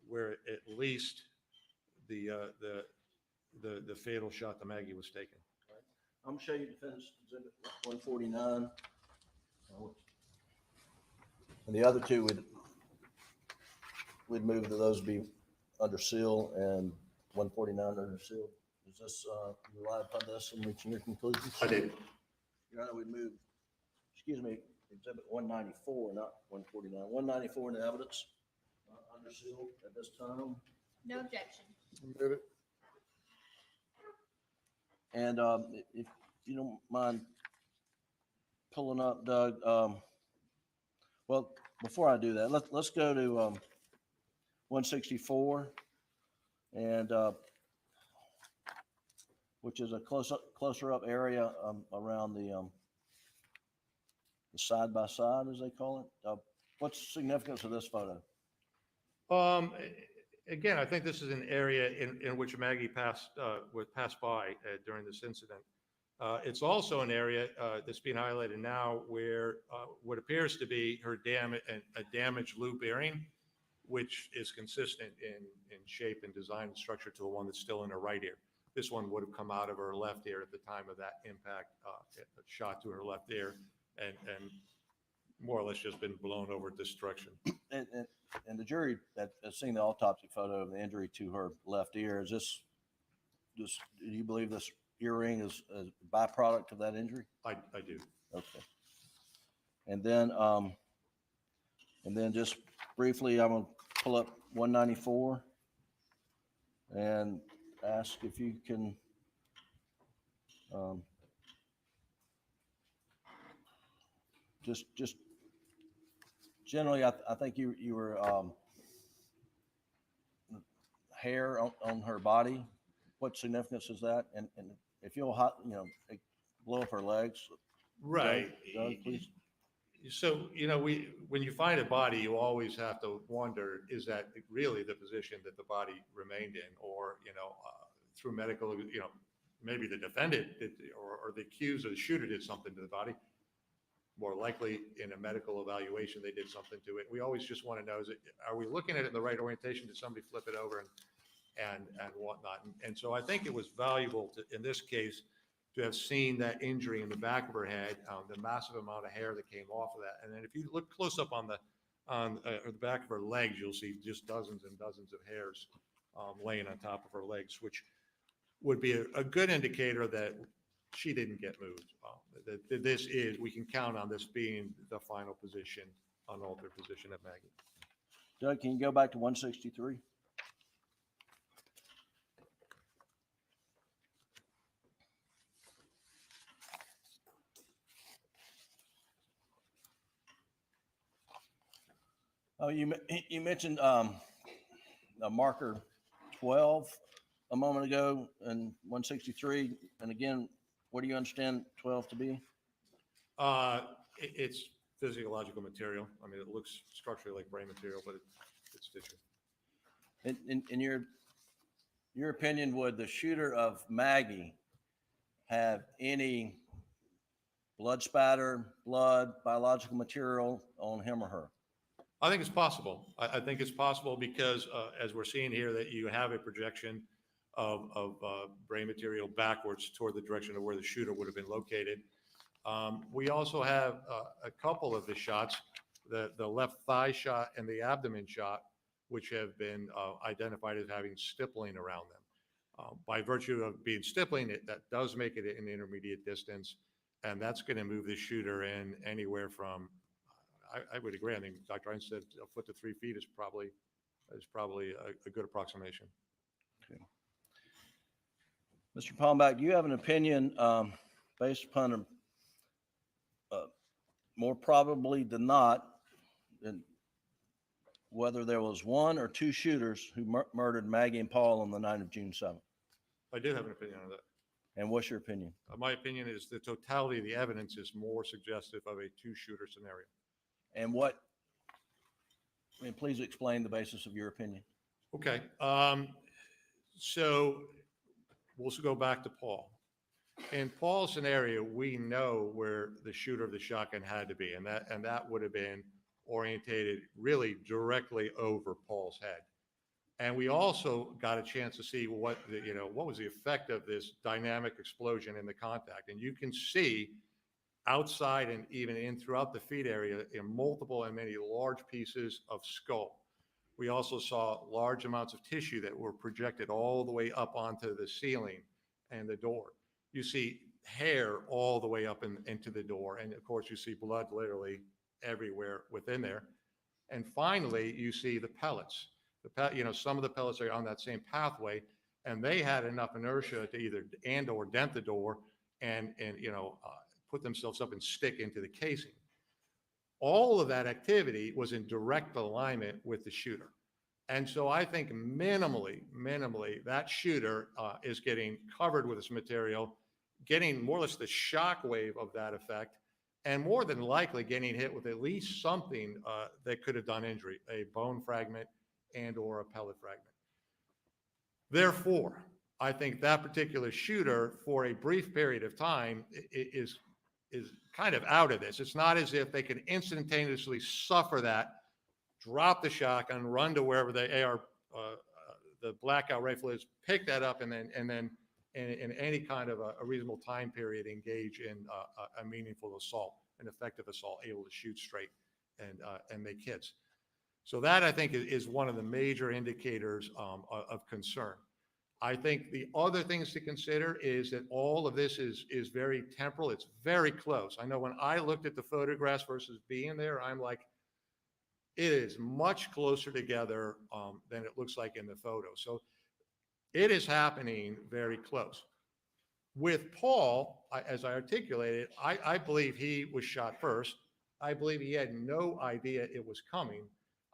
where at least the fatal shot to Maggie was taken. I'm going to show you Defense Exhibit 149. And the other two we'd move to those be under seal and 149 under seal. Is this, you rely upon this in reaching your conclusions? I did. Your Honor, we move, Exhibit 194, not 149. 194 in the evidence under seal at this time. No objection. Submitted. And if you don't mind pulling up, Doug, well, before I do that, let's go to 164, and which is a closer up area around the side by side, as they call it. What's the significance of this photo? Again, I think this is an area in which Maggie passed by during this incident. It's also an area that's being highlighted now where what appears to be a damaged loop bearing, which is consistent in shape and design and structure to the one that's still in her right ear. This one would have come out of her left ear at the time of that impact, shot to her left ear, and more or less just been blown over destruction. And the jury that has seen the autopsy photo of the injury to her left ear, is this, do you believe this earring is a byproduct of that injury? I do. Okay. And then just briefly, I'm going to pull up 194 and ask if you can just generally, I think you were hair on her body. What significance is that? And if you'll blow up her legs, right? Doug, please. So when you find a body, you always have to wonder: is that really the position that the body remained in, or through medical, maybe the defendant did, or the accused or the shooter did something to the body. More likely, in a medical evaluation, they did something to it. We always just want to know: are we looking at it in the right orientation? Did somebody flip it over and whatnot? And so I think it was valuable in this case to have seen that injury in the back of her head, the massive amount of hair that came off of that. And then if you look close up on the back of her legs, you'll see just dozens and dozens of hairs laying on top of her legs, which would be a good indicator that she didn't get moved. We can count on this being the final position, unaltered position of Maggie. Doug, can you go back to 163? Oh, you mentioned a marker 12 a moment ago and 163. And again, what do you understand 12 to be? It's physiological material. I mean, it looks structurally like brain material, but it's tissue. In your opinion, would the shooter of Maggie have any blood spatter, blood, biological material on him or her? I think it's possible. I think it's possible because, as we're seeing here, that you have a projection of brain material backwards toward the direction of where the shooter would have been located. We also have a couple of the shots, the left thigh shot and the abdomen shot, which have been identified as having stippling around them. By virtue of being stippling, that does make it an intermediate distance, and that's going to move the shooter in anywhere from, I would agree. I think Dr. Einstein said a foot to 3 feet is probably a good approximation. Okay. Mr. Palmbach, do you have an opinion based upon more probably than not, whether there was one or two shooters who murdered Maggie and Paul on the night of June 7th? I do have an opinion on that. And what's your opinion? My opinion is the totality of the evidence is more suggestive of a two-shooter scenario. And please explain the basis of your opinion. Okay. So we'll go back to Paul. In Paul's scenario, we know where the shooter of the shotgun had to be, and that would have been orientated really directly over Paul's head. And we also got a chance to see what was the effect of this dynamic explosion in the contact. And you can see outside and even in throughout the feet area in multiple and many large pieces of skull. We also saw large amounts of tissue that were projected all the way up onto the ceiling and the door. You see hair all the way up into the door. And of course, you see blood literally everywhere within there. And finally, you see the pellets. Some of the pellets are on that same pathway, and they had enough inertia to either or dent the door and put themselves up and stick into the casing. All of that activity was in direct alignment with the shooter. And so I think minimally, that shooter is getting covered with this material, getting more or less the shock wave of that effect, and more than likely getting hit with at least something that could have done injury, a bone fragment and or a pellet fragment. Therefore, I think that particular shooter, for a brief period of time, is kind of out of this. It's not as if they can instantaneously suffer that, drop the shotgun, run to wherever the the blackout rifle is, pick that up, and then in any kind of a reasonable time period, engage in a meaningful assault, an effective assault, able to shoot straight and make hits. So that, I think, is one of the major indicators of concern. I think the other things to consider is that all of this is very temporal. It's very close. I know when I looked at the photographs versus being there, I'm like, it is much closer together than it looks like in the photo. So it is happening very close. With Paul, as I articulated, I believe he was shot first. I believe he had no idea it was coming.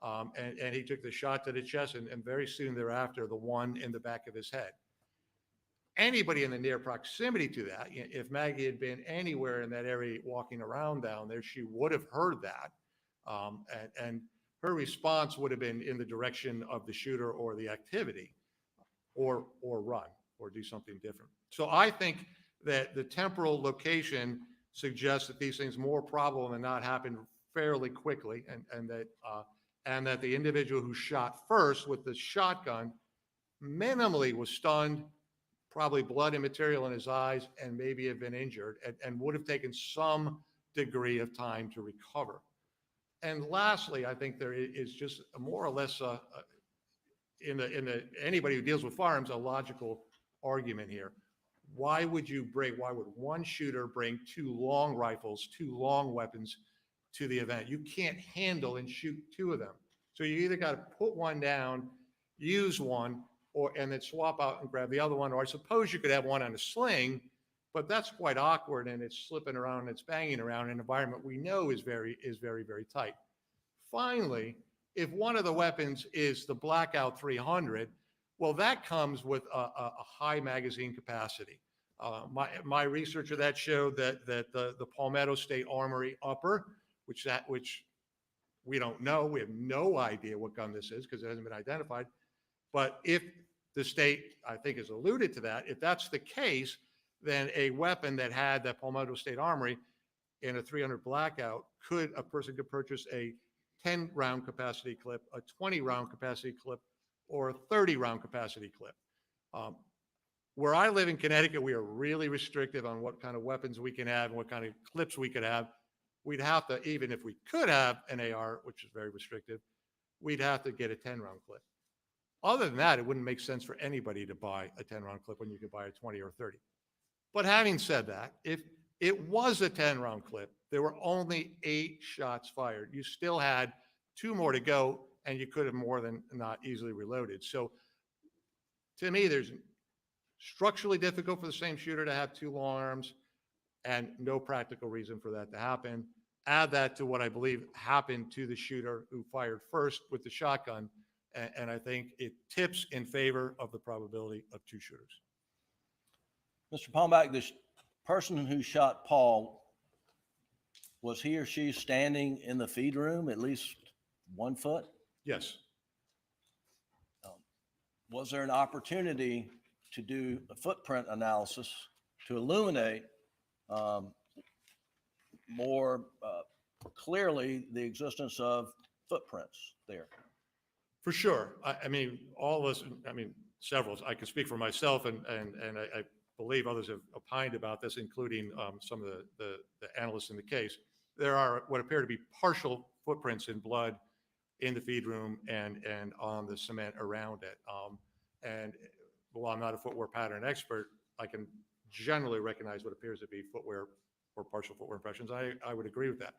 And he took the shot to the chest and very soon thereafter, the one in the back of his head. Anybody in the near proximity to that, if Maggie had been anywhere in that area walking around down there, she would have heard that. And her response would have been in the direction of the shooter or the activity, or run or do something different. So I think that the temporal location suggests that these things more probable than not happen fairly quickly, and that the individual who shot first with the shotgun minimally was stunned, probably blood and material in his eyes, and maybe have been injured, and would have taken some degree of time to recover. And lastly, I think there is just more or less anybody who deals with firearms, a logical argument here. Why would one shooter bring two long rifles, two long weapons to the event? You can't handle and shoot two of them. So you either got to put one down, use one, and then swap out and grab the other one. Or I suppose you could have one on a sling, but that's quite awkward, and it's slipping around and it's banging around in an environment we know is very, very tight. Finally, if one of the weapons is the Blackout 300, well, that comes with a high magazine capacity. My research of that showed that the Palmetto State Armory upper, which we don't know, we have no idea what gun this is because it hasn't been identified. But if the state, I think, has alluded to that, if that's the case, then a weapon that had that Palmetto State Armory in a 300 Blackout, a person could purchase a 10-round capacity clip, a 20-round capacity clip, or a 30-round capacity clip. Where I live in Connecticut, we are really restrictive on what kind of weapons we can have and what kind of clips we could have. We'd have to, even if we could have an AR, which is very restrictive, we'd have to get a 10-round clip. Other than that, it wouldn't make sense for anybody to buy a 10-round clip when you could buy a 20 or 30. But having said that, if it was a 10-round clip, there were only 8 shots fired. You still had 2 more to go, and you could have more than not easily reloaded. So to me, there's structurally difficult for the same shooter to have 2 long arms and no practical reason for that to happen. Add that to what I believe happened to the shooter who fired first with the shotgun, and I think it tips in favor of the probability of 2 shooters. Mr. Palmbach, this person who shot Paul, was he or she standing in the feed room at least 1 foot? Yes. Was there an opportunity to do a footprint analysis to illuminate more clearly the existence of footprints there? For sure. I mean, all of us, I mean, several, I can speak for myself, and I believe others have opined about this, including some of the analysts in the case. There are what appear to be partial footprints in blood in the feed room and on the cement around it. And while I'm not a footwear pattern expert, I can generally recognize what appears to be footwear or partial footwear impressions. I would agree with that.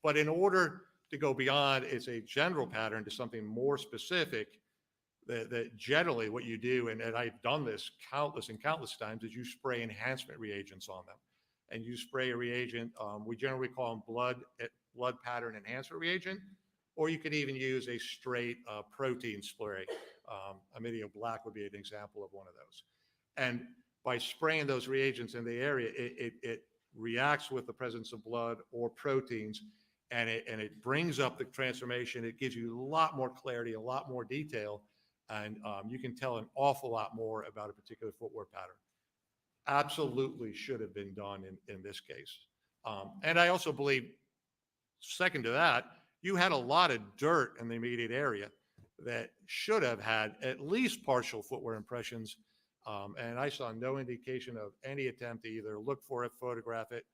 But in order to go beyond it's a general pattern to something more specific, that generally what you do, and I've done this countless times, is you spray enhancement reagents on them. And you spray a reagent, we generally call them blood pattern enhancer reagent, or you could even use a straight protein spray. Amidio Black would be an example of one of those. And by spraying those reagents in the area, it reacts with the presence of blood or proteins, and it brings up the transformation. It gives you a lot more clarity, a lot more detail, and you can tell an awful lot more about a particular footwear pattern. Absolutely should have been done in this case. And I also believe, second to that, you had a lot of dirt in the immediate area that should have had at least partial footwear impressions. And I saw no indication of any attempt to either look for it, photograph it,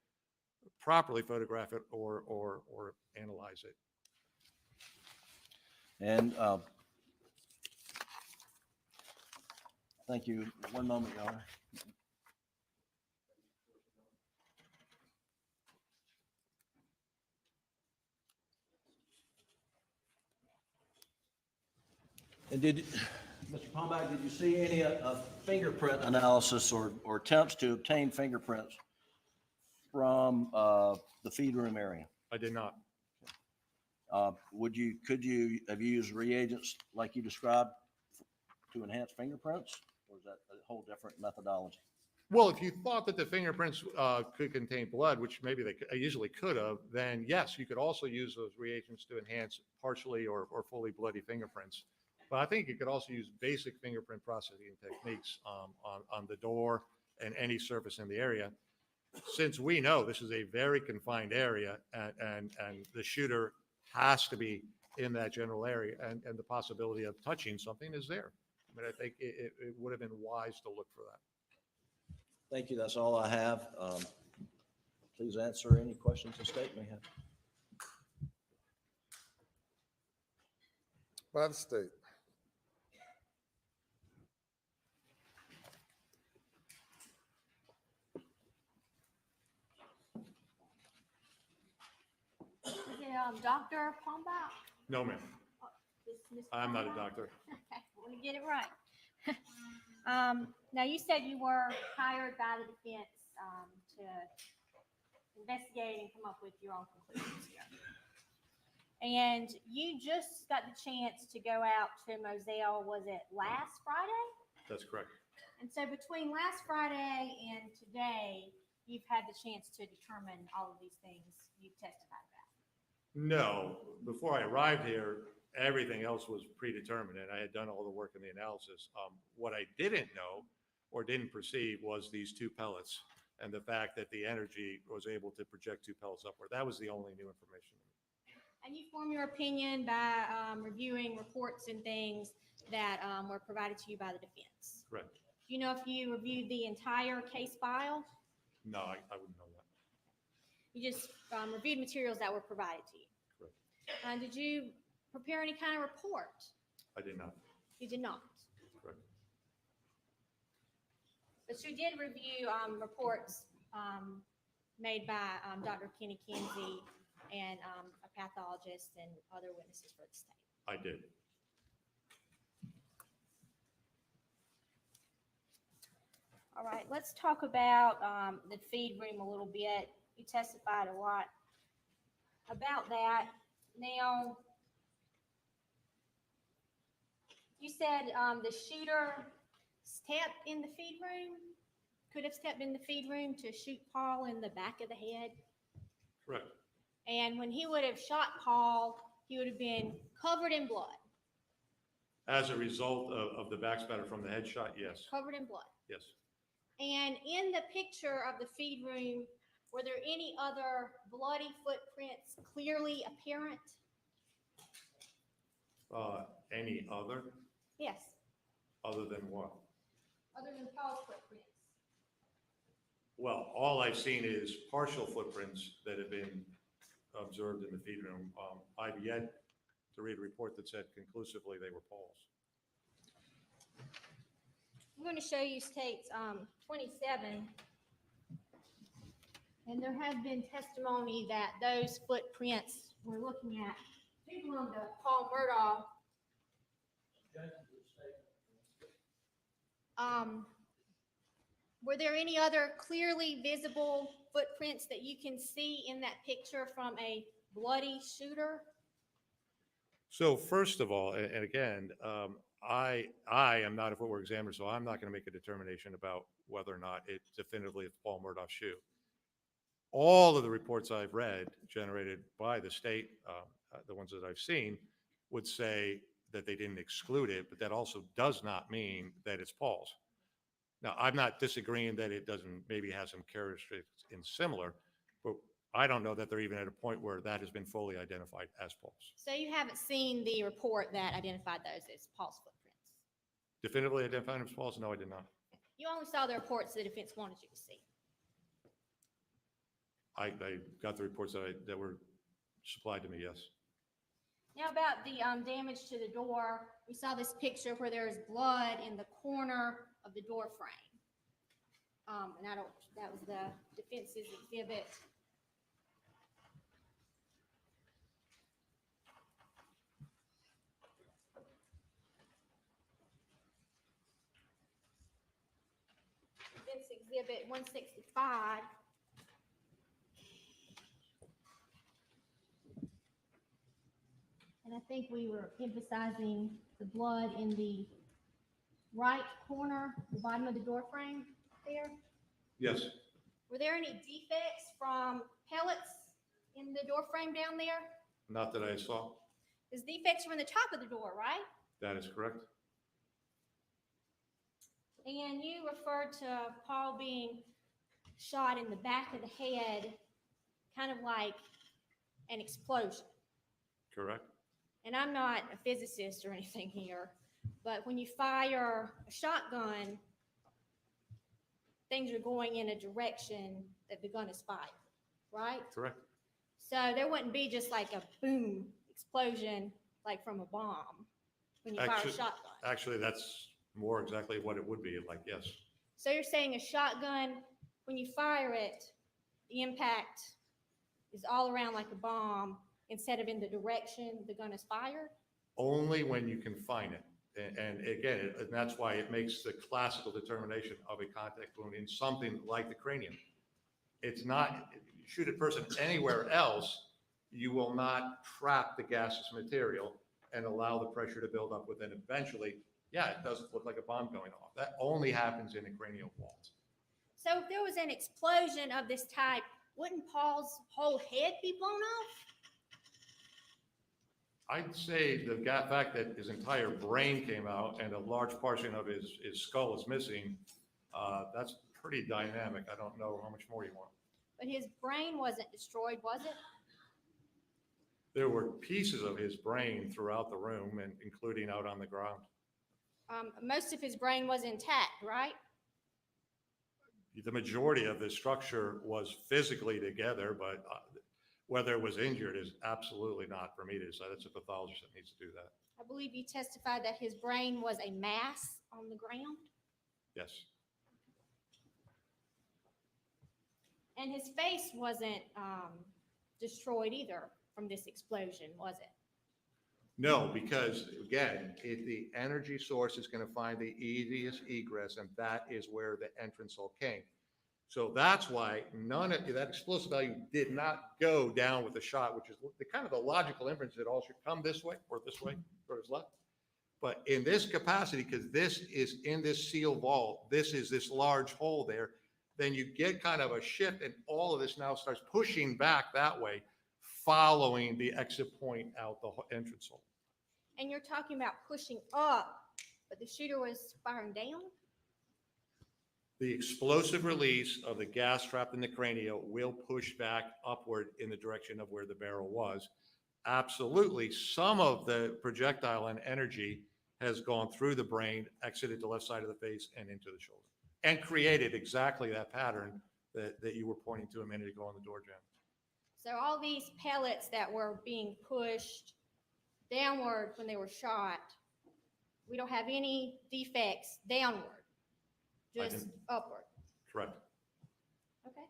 properly photograph it, or analyze it. And thank you. One moment, Your Honor. And Mr. Palmbach, did you see any fingerprint analysis or attempts to obtain fingerprints from the feed room area? I did not. Could you have used reagents like you described to enhance fingerprints, or is that a whole different methodology? Well, if you thought that the fingerprints could contain blood, which maybe they usually could have, then yes, you could also use those reagents to enhance partially or fully bloody fingerprints. But I think you could also use basic fingerprint processing techniques on the door and any surface in the area. Since we know this is a very confined area and the shooter has to be in that general area, and the possibility of touching something is there. I mean, I think it would have been wise to look for that. Thank you. That's all I have. Please answer any questions the state may have. By the state. Dr. Palmbach? No, ma'am. Ms. I'm not a Palmbach? doctor. Okay, I want to get it right. Now, you said you were hired by the defense to investigate and come up with your own conclusions here. And you just got the chance to go out to Moselle, was it last Friday? That's correct. And so between last Friday and today, you've had the chance to determine all of these things you've testified about. No, before I arrived here, everything else was predetermined, and I had done all the work in the analysis. What I didn't know or didn't perceive was these two pellets and the fact that the energy was able to project two pellets upward. That was the only new information. And you form your opinion by reviewing reports and things that were provided to you by the defense. Correct. Do you know if you reviewed the entire case file? No, I wouldn't know that. You just reviewed materials that were provided to you. Correct. Did you prepare any kind of report? I did not. You did not. Correct. But you did review reports made by Dr. Kenny Kinsey and a pathologist and other witnesses for the state. I did. All right, let's talk about the feed room a little bit. You testified a lot about that. Now, you said the shooter stepped in the feed room, could have stepped in the feed room to shoot Paul in the back of the head. Correct. And when he would have shot Paul, he would have been covered in blood. As a result of the backspatter from the headshot, yes. Covered in blood. Yes. And in the picture of the feed room, were there any other bloody footprints clearly apparent? Any other? Yes, Other than what? other than Paul's footprints. Well, all I've seen is partial footprints that have been observed in the feed room. I've yet to read a report that said conclusively they were Paul's. I'm going to show you states 27. And there has been testimony that those footprints we're looking at do belong to Paul Murdaugh. Were there any other clearly visible footprints that you can see in that picture from a bloody shooter? So first of all, and again, I am not a footwear examiner, so I'm not going to make a determination about whether or not it definitively is Paul Murdaugh's shoe. All of the reports I've read generated by the state, the ones that I've seen, would say that they didn't exclude it, but that also does not mean that it's Paul's. Now, I'm not disagreeing that it doesn't, maybe has some characteristics in similar, but I don't know that they're even at a point where that has been fully identified as Paul's. So you haven't seen the report that identified those as Paul's footprints? Definitively identified as Paul's? No, I did not. You only saw the reports the defense wanted you to see. I got the reports that were supplied to me, yes. Now about the damage to the door, we saw this picture where there's blood in the corner of the door frame. And that was the defense's exhibit. Defense exhibit 165. And I think we were emphasizing the blood in the right corner, the bottom of the door frame there. Yes. Were there any defects from pellets in the door frame down there? Not that I saw. There's defects from the top of the door, right? That is correct. And you referred to Paul being shot in the back of the head, kind of like an explosion. Correct. And I'm not a physicist or anything here, but when you fire a shotgun, things are going in a direction that the gun is fired, right? Correct. So there wouldn't be just like a boom explosion like from a bomb when you fire a shotgun. Actually, that's more exactly what it would be like, yes. So you're saying a shotgun, when you fire it, the impact is all around like a bomb instead of in the direction the gun is fired? Only when you confine it. And again, and that's why it makes the classical determination of a contact wound in something like the cranium. It's not, you shoot a person anywhere else, you will not trap the gaseous material and allow the pressure to build up within. Eventually, yeah, it does look like a bomb going off. That only happens in a cranial fault. So if there was an explosion of this type, wouldn't Paul's whole head be blown off? I'd say the fact that his entire brain came out and a large portion of his skull is missing, that's pretty dynamic. I don't know how much more you want. But his brain wasn't destroyed, was it? There were pieces of his brain throughout the room, and including out on the ground. Most of his brain was intact, right? The majority of the structure was physically together, but whether it was injured is absolutely not for me to decide. That's a pathologist that needs to do that. I believe you testified that his brain was a mass on the ground. Yes. And his face wasn't destroyed either from this explosion, was it? No, because again, the energy source is going to find the easiest egress, and that is where the entrance hole came. So that's why none of that explosive value did not go down with the shot, which is the kind of the logical inference that all should come this way or this left. But in this capacity, because this is in this seal vault, this is this large hole there, then you get kind of a shift, and all of this now starts pushing back that way, following the exit point out the entrance hole. And you're talking about pushing up, but the shooter was firing down? The explosive release of the gas trapped in the cranial will push back upward in the direction of where the barrel was. Absolutely, some of the projectile and energy has gone through the brain, exited the left side of the face, and into the shoulder, and created exactly that pattern that you were pointing to a minute ago on the door jam. So all these pellets that were being pushed downward when they were shot, we don't have any defects downward, just upward. Correct. Okay.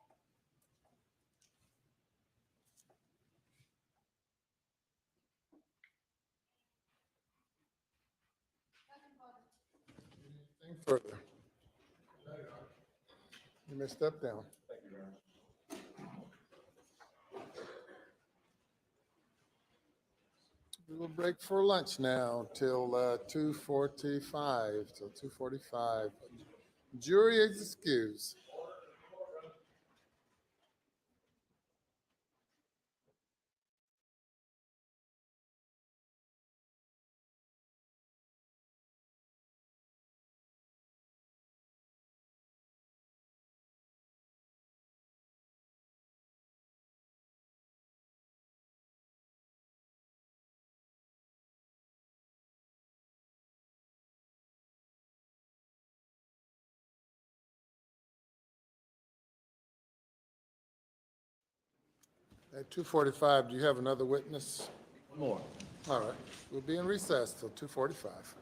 Anything further? You may step down. Thank you, Your Honor. We will break for lunch now till 2:45, till 2:45. Jury is excused. At 2:45, do you have another witness? One more. All right, we'll be in recess till 2:45.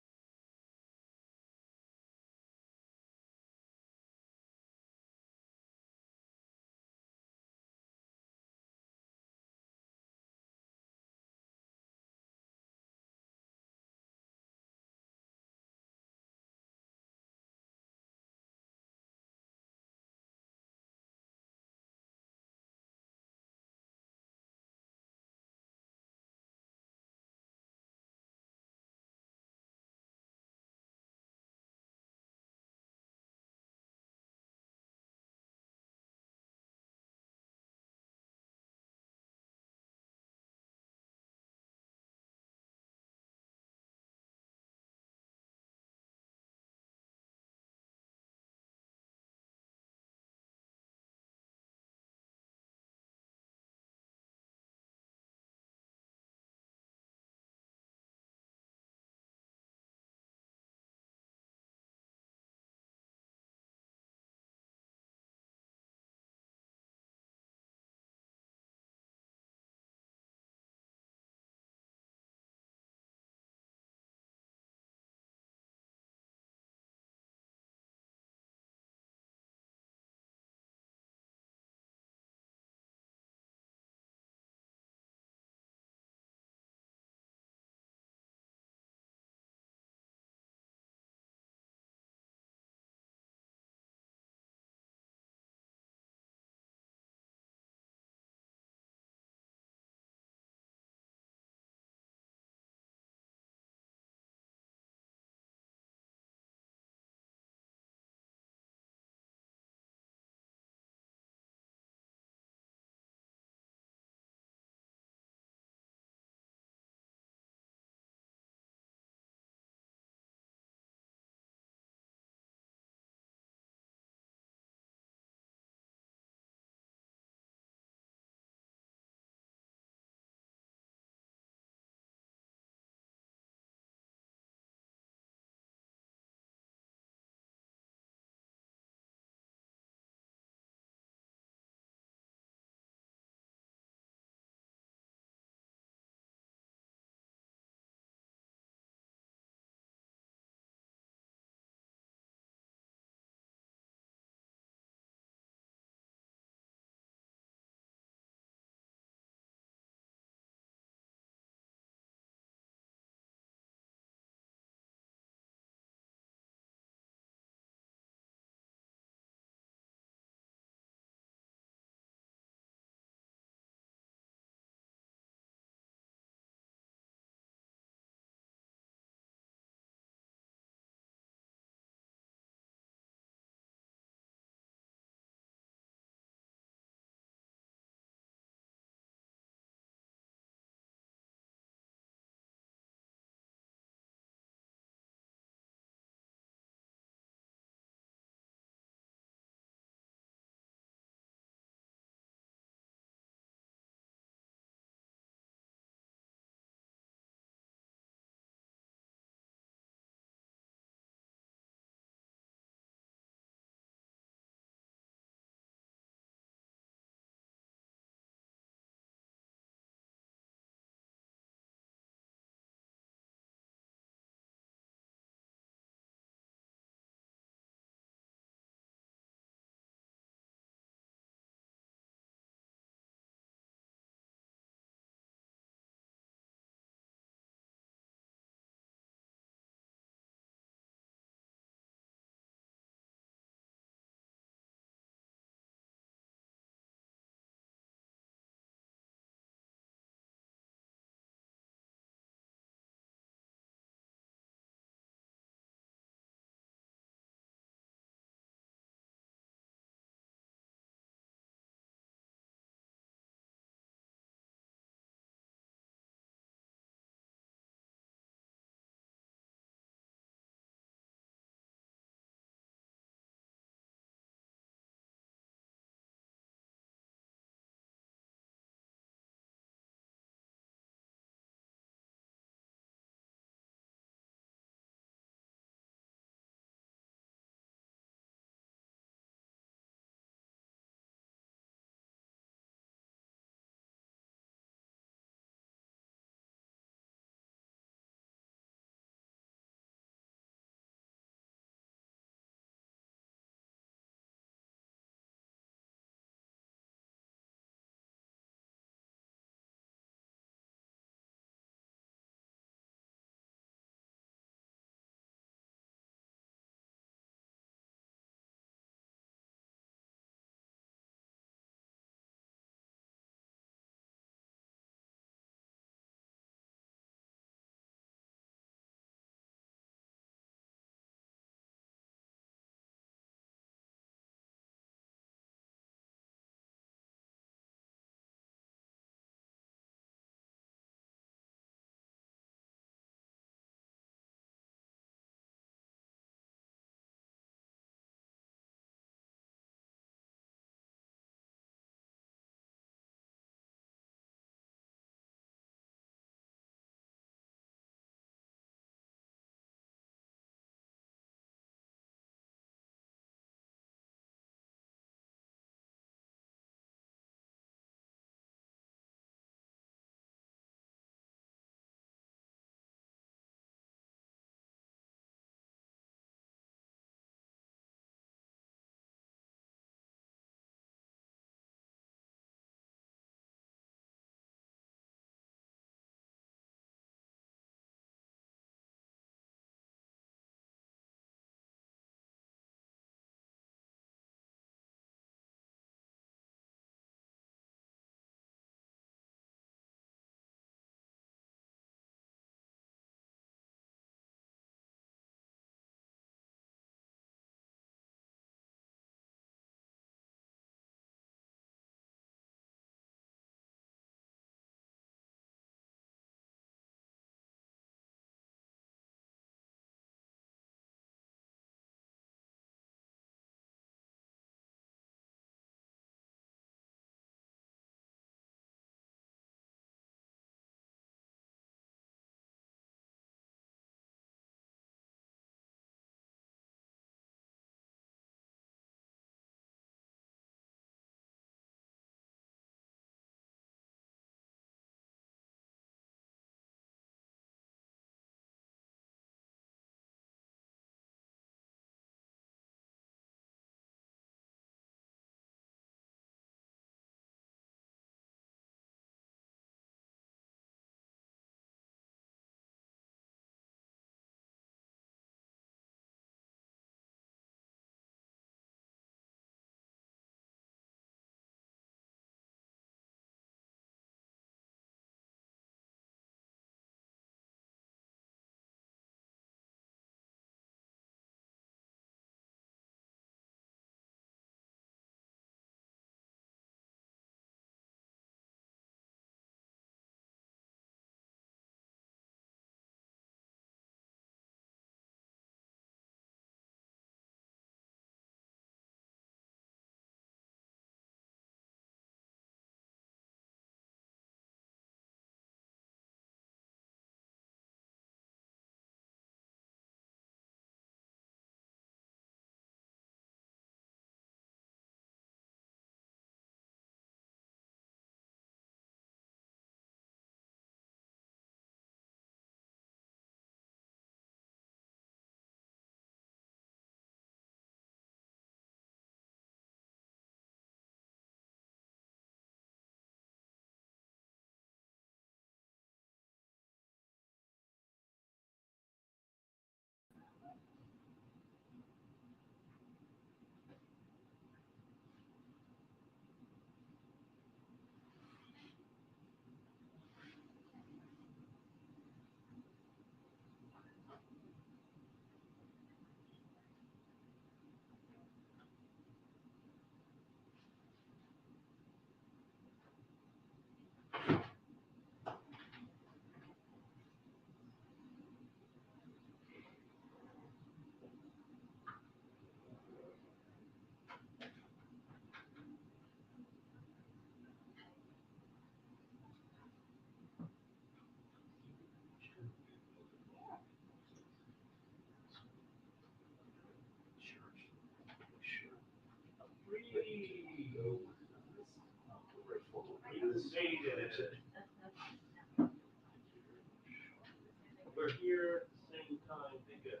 We're here, same time, be good.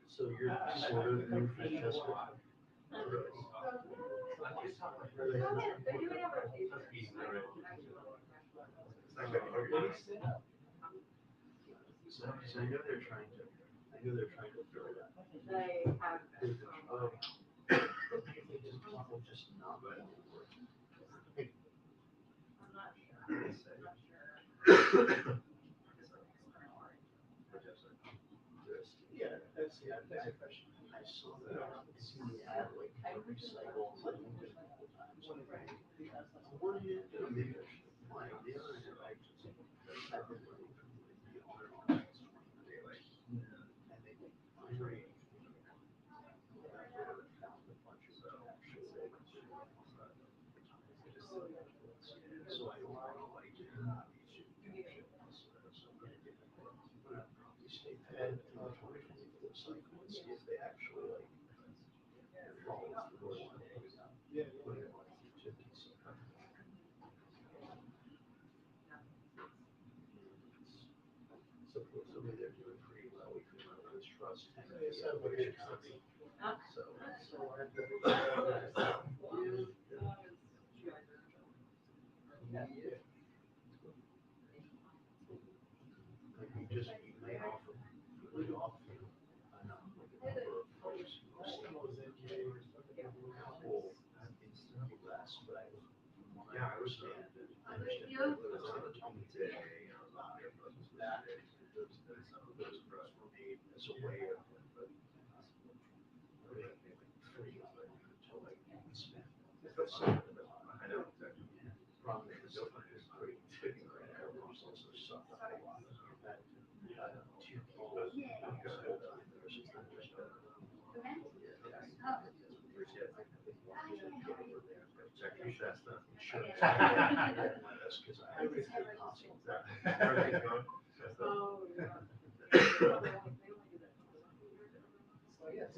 So you're sort of new for just so I know they're trying to, fill it up. They have. Just not. Yeah, that's the question. I saw that. It's in the ad, like, every cycle, like, multiple times. What do you do? Maybe I should apply. The other is like, I've been looking for the owner on this 20 day, like, and they migrate. So I don't know, like, stay ahead in the 2024 cycle and see if they actually like follow through. Yeah. Supposedly they're doing pretty well. We can always trust. Yeah, I understand. I understand. Those press were made as a way of free to like spend. I know exactly. Problem is, also suck up a lot of that. Two people.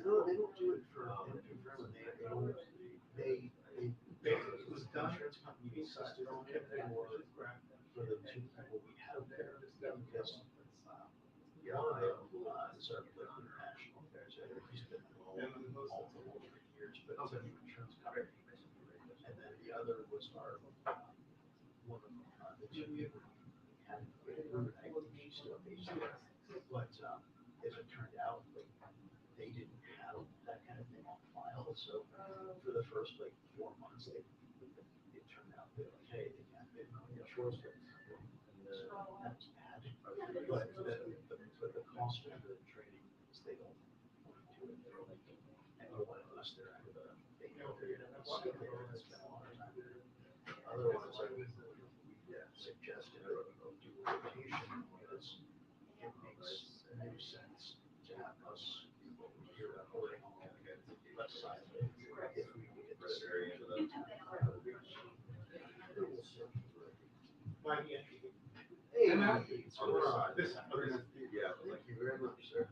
No, they don't do it for, they, it was the insurance company insisted on it for the two people we have there, because, one of them, is our national affairs, he's been multiple years, but it's a new insurance company. And then the other was our, one of the two people we had, still based there. But, as it turned out, they didn't have that kind of thing on file, so for the first like 4 months, it turned out that, like, hey, they can't bid on the insurance. That's bad. But the cost of the training is they don't want to do it. They're like, and unless they're out of the, they know they're gonna spend a lot of time there. Otherwise, I would suggest do rotation, because it makes no sense to have us here reporting on the left side of it. If we get this area to the. Hey, Matt. Yeah, thank you very much, sir.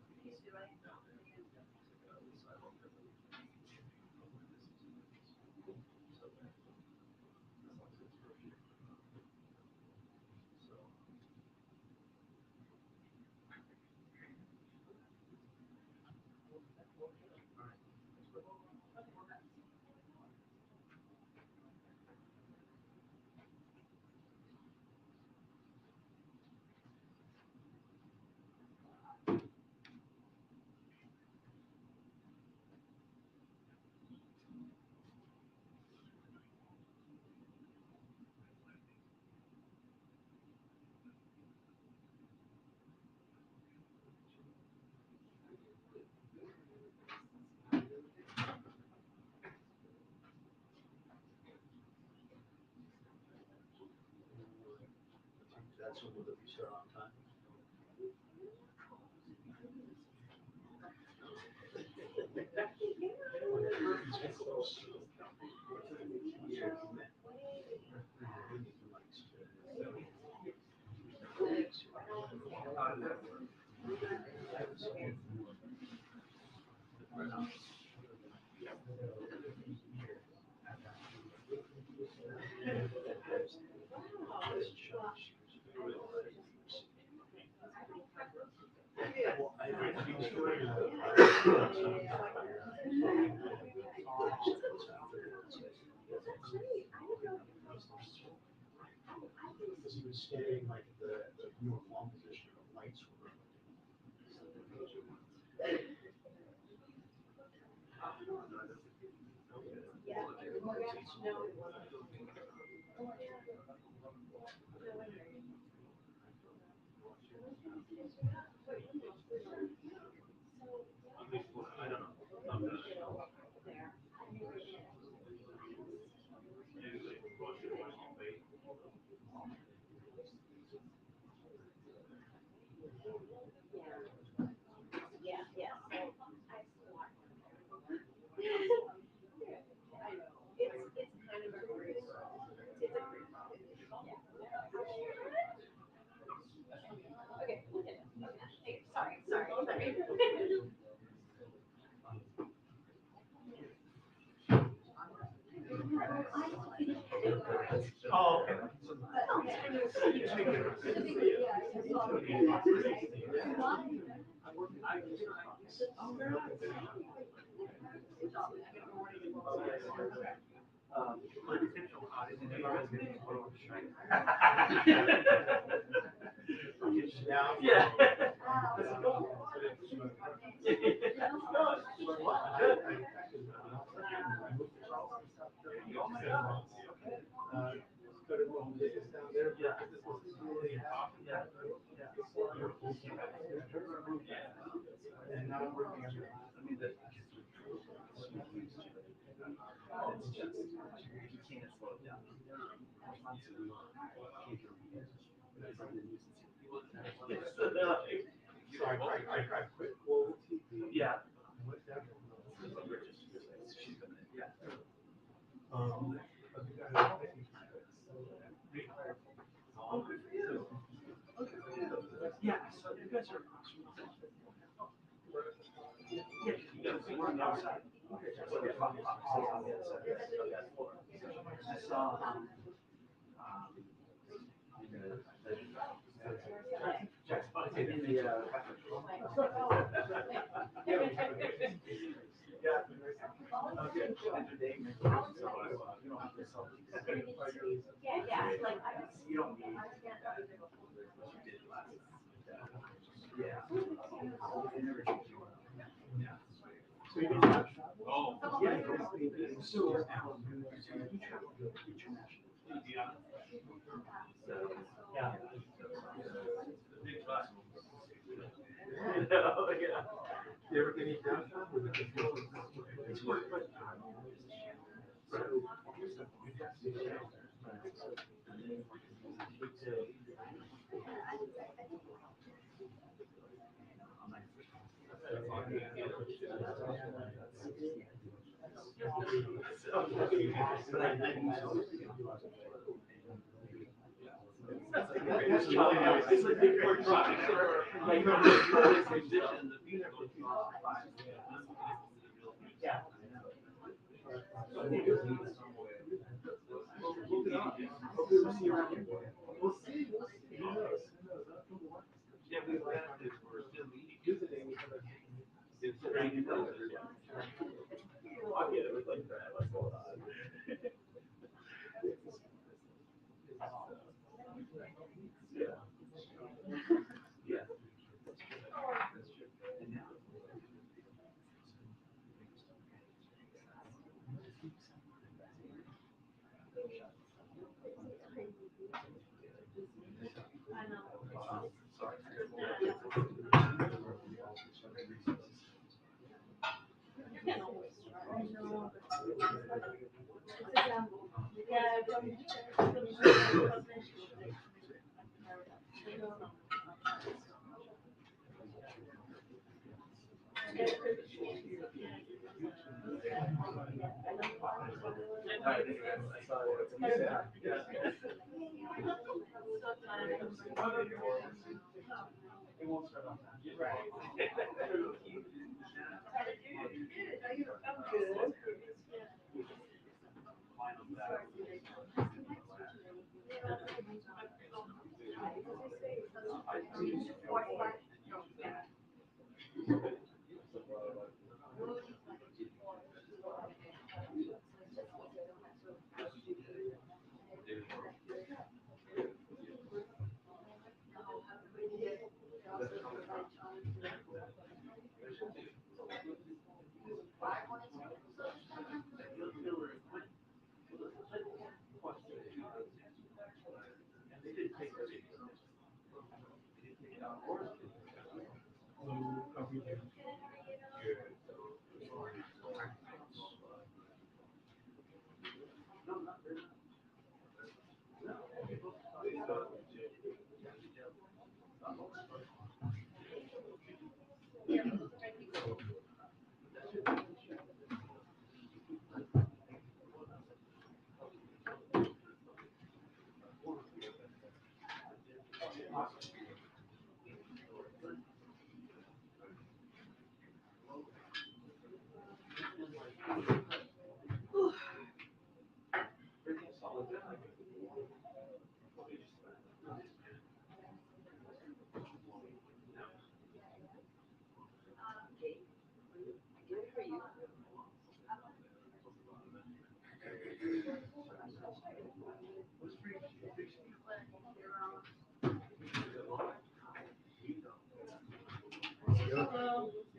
So will it be start on time? Because he was standing like the uniform position, the lights were. Oh, okay. Yeah. Sorry, I quit. Well, yeah. Yeah. Yeah, so you guys are. Yeah, you guys are on the outside. I saw, You ever get any downtown with the Hello,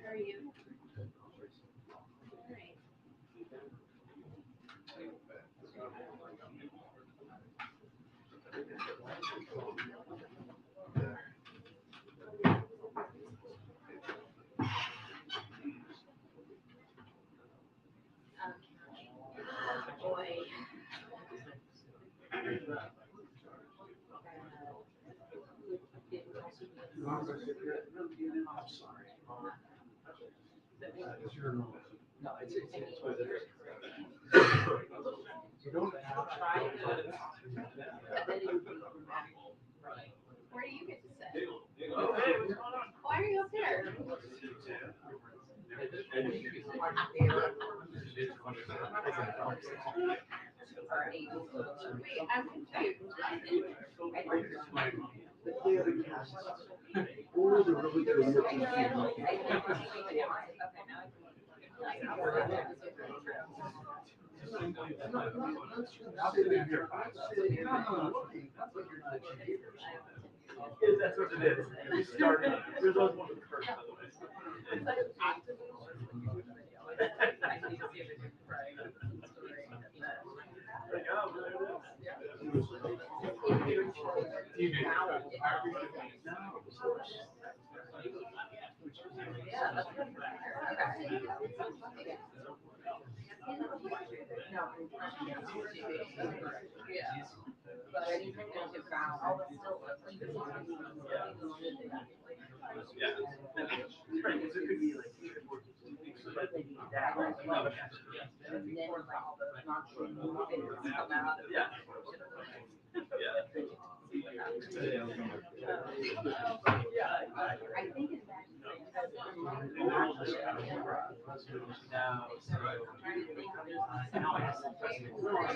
how are you? Boy. I'm sorry. No, it's what it is. You don't have to try it. Where do you get to sit? Oh, hey, what's going on? Why are you up there? Wait, I'm confused. That's what it is. We started. There's always one with the first, by the way.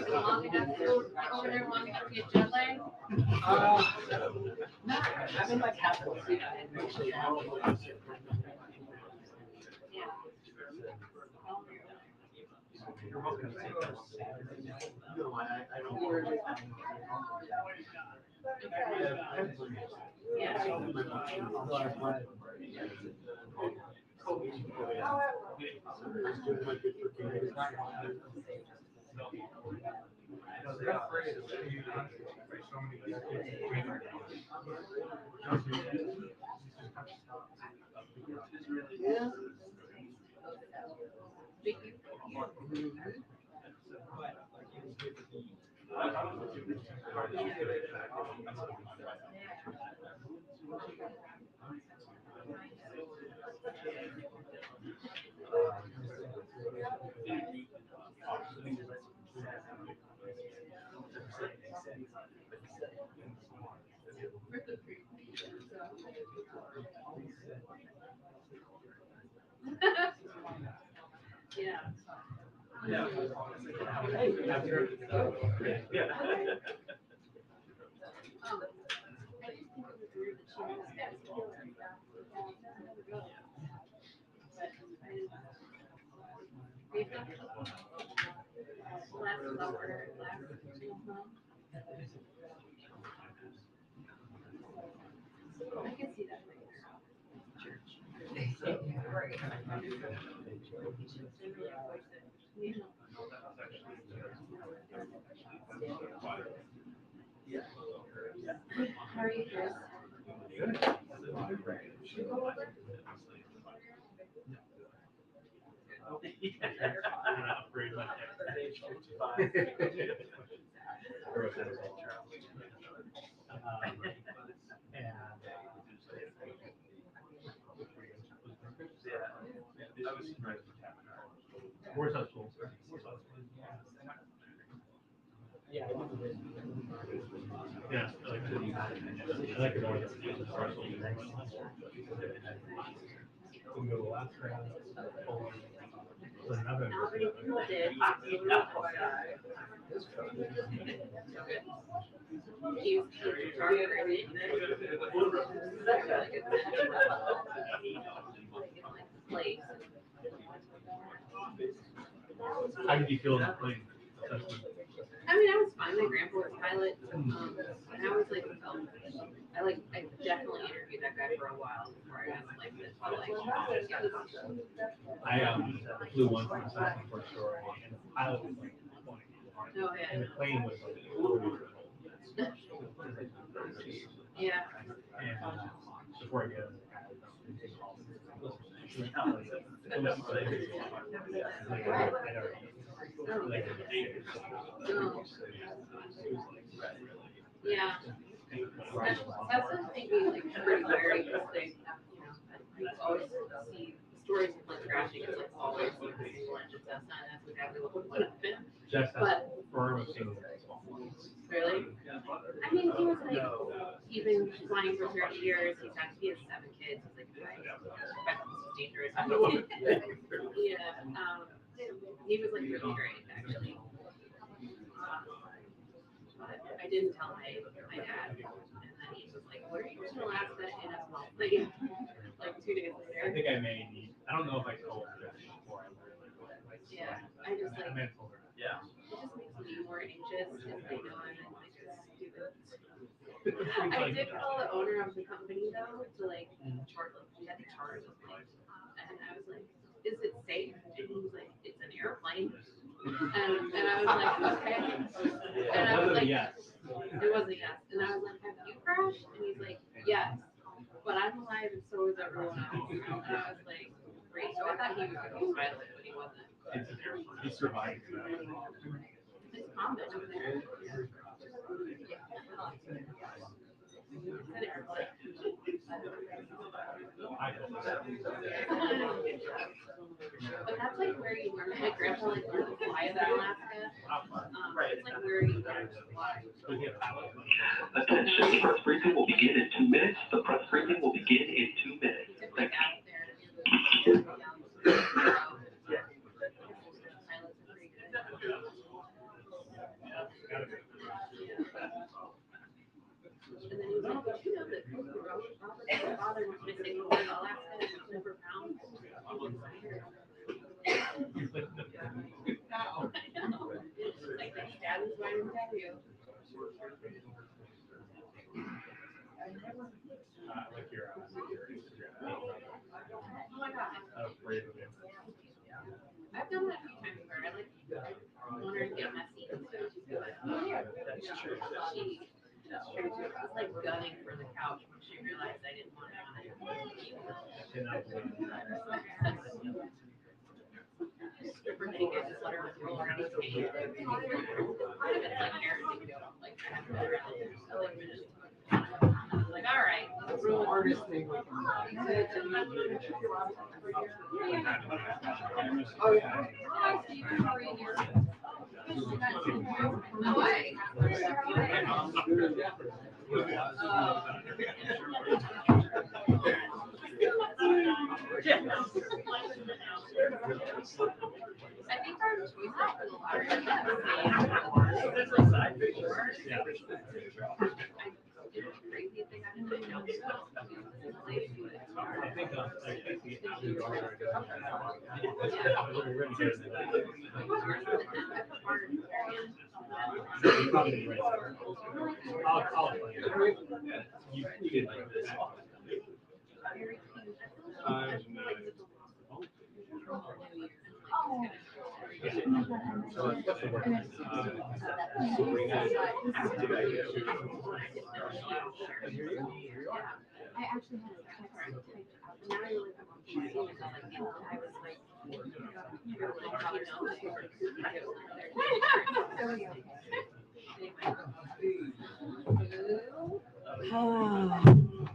Long enough over there, long enough to get jet lag? I'm in my capital. Actually, I can see that. How are you, Chris? Yeah, I like it more than parcel. We go to the last round. Another. How many people did? You place. How did you feel in the plane? I mean, I was fine. My grandpa was a pilot, and I was like, I definitely interviewed that guy for a while before I was like this. I flew once on a second for story, and the pilot was like 20. Oh, yeah. And the plane was like 40 years old. Yeah. And before I get in the Yeah. That's something we like pretty wary because they, you always see stories of like crashing. It's like always like single engine Cessna, and that's exactly what would have been. But really, I mean, he was like, he's been flying for 30 years. He has 7 kids. He's like, this is dangerous. Yeah. He was like really great, actually. But I didn't tell my dad, and then he was like, "Where are you in Alaska?" And I was like 2 days later. I think I don't know if I told her before I learned. Yeah, I just like. I told her. Yeah. It just makes me more anxious if they know I'm like stupid. I did call the owner of the company though to like charge. We had to charge this thing, and I was like, "Is it safe?" And he was like, "It's an airplane." And I was like, "Okay." And I was like, "Yes." It was a yes. And I was like, "Have you crashed?" And he's like, "Yes, but I'm alive and so is everyone else." And I was like, "Great." So I thought he was going to be a pilot, but he wasn't. He survived. It's common up there. But that's like where you learn. My grandpa like learned to fly in Alaska. It's like where you learn to fly. Attention, press briefing will begin in 2 minutes. The press briefing will begin in 2 minutes. Thank you. And then he was like, "Did you know that Robert's father was missing in Alaska and was never found?" Like my dad was right in tell you. Like your Oh my god. I've done that a few times where I like want her to get messy. Oh yeah, that's true. She was like gunning for the couch when she realized I didn't want it on it. Strip her naked, just let her roll around his cage. Part of it's like parenting, like I have to go around there. So like, all right, let's roll. Hardest thing we can do. Oh yeah. Hi, Steve. How are you here? No way. I think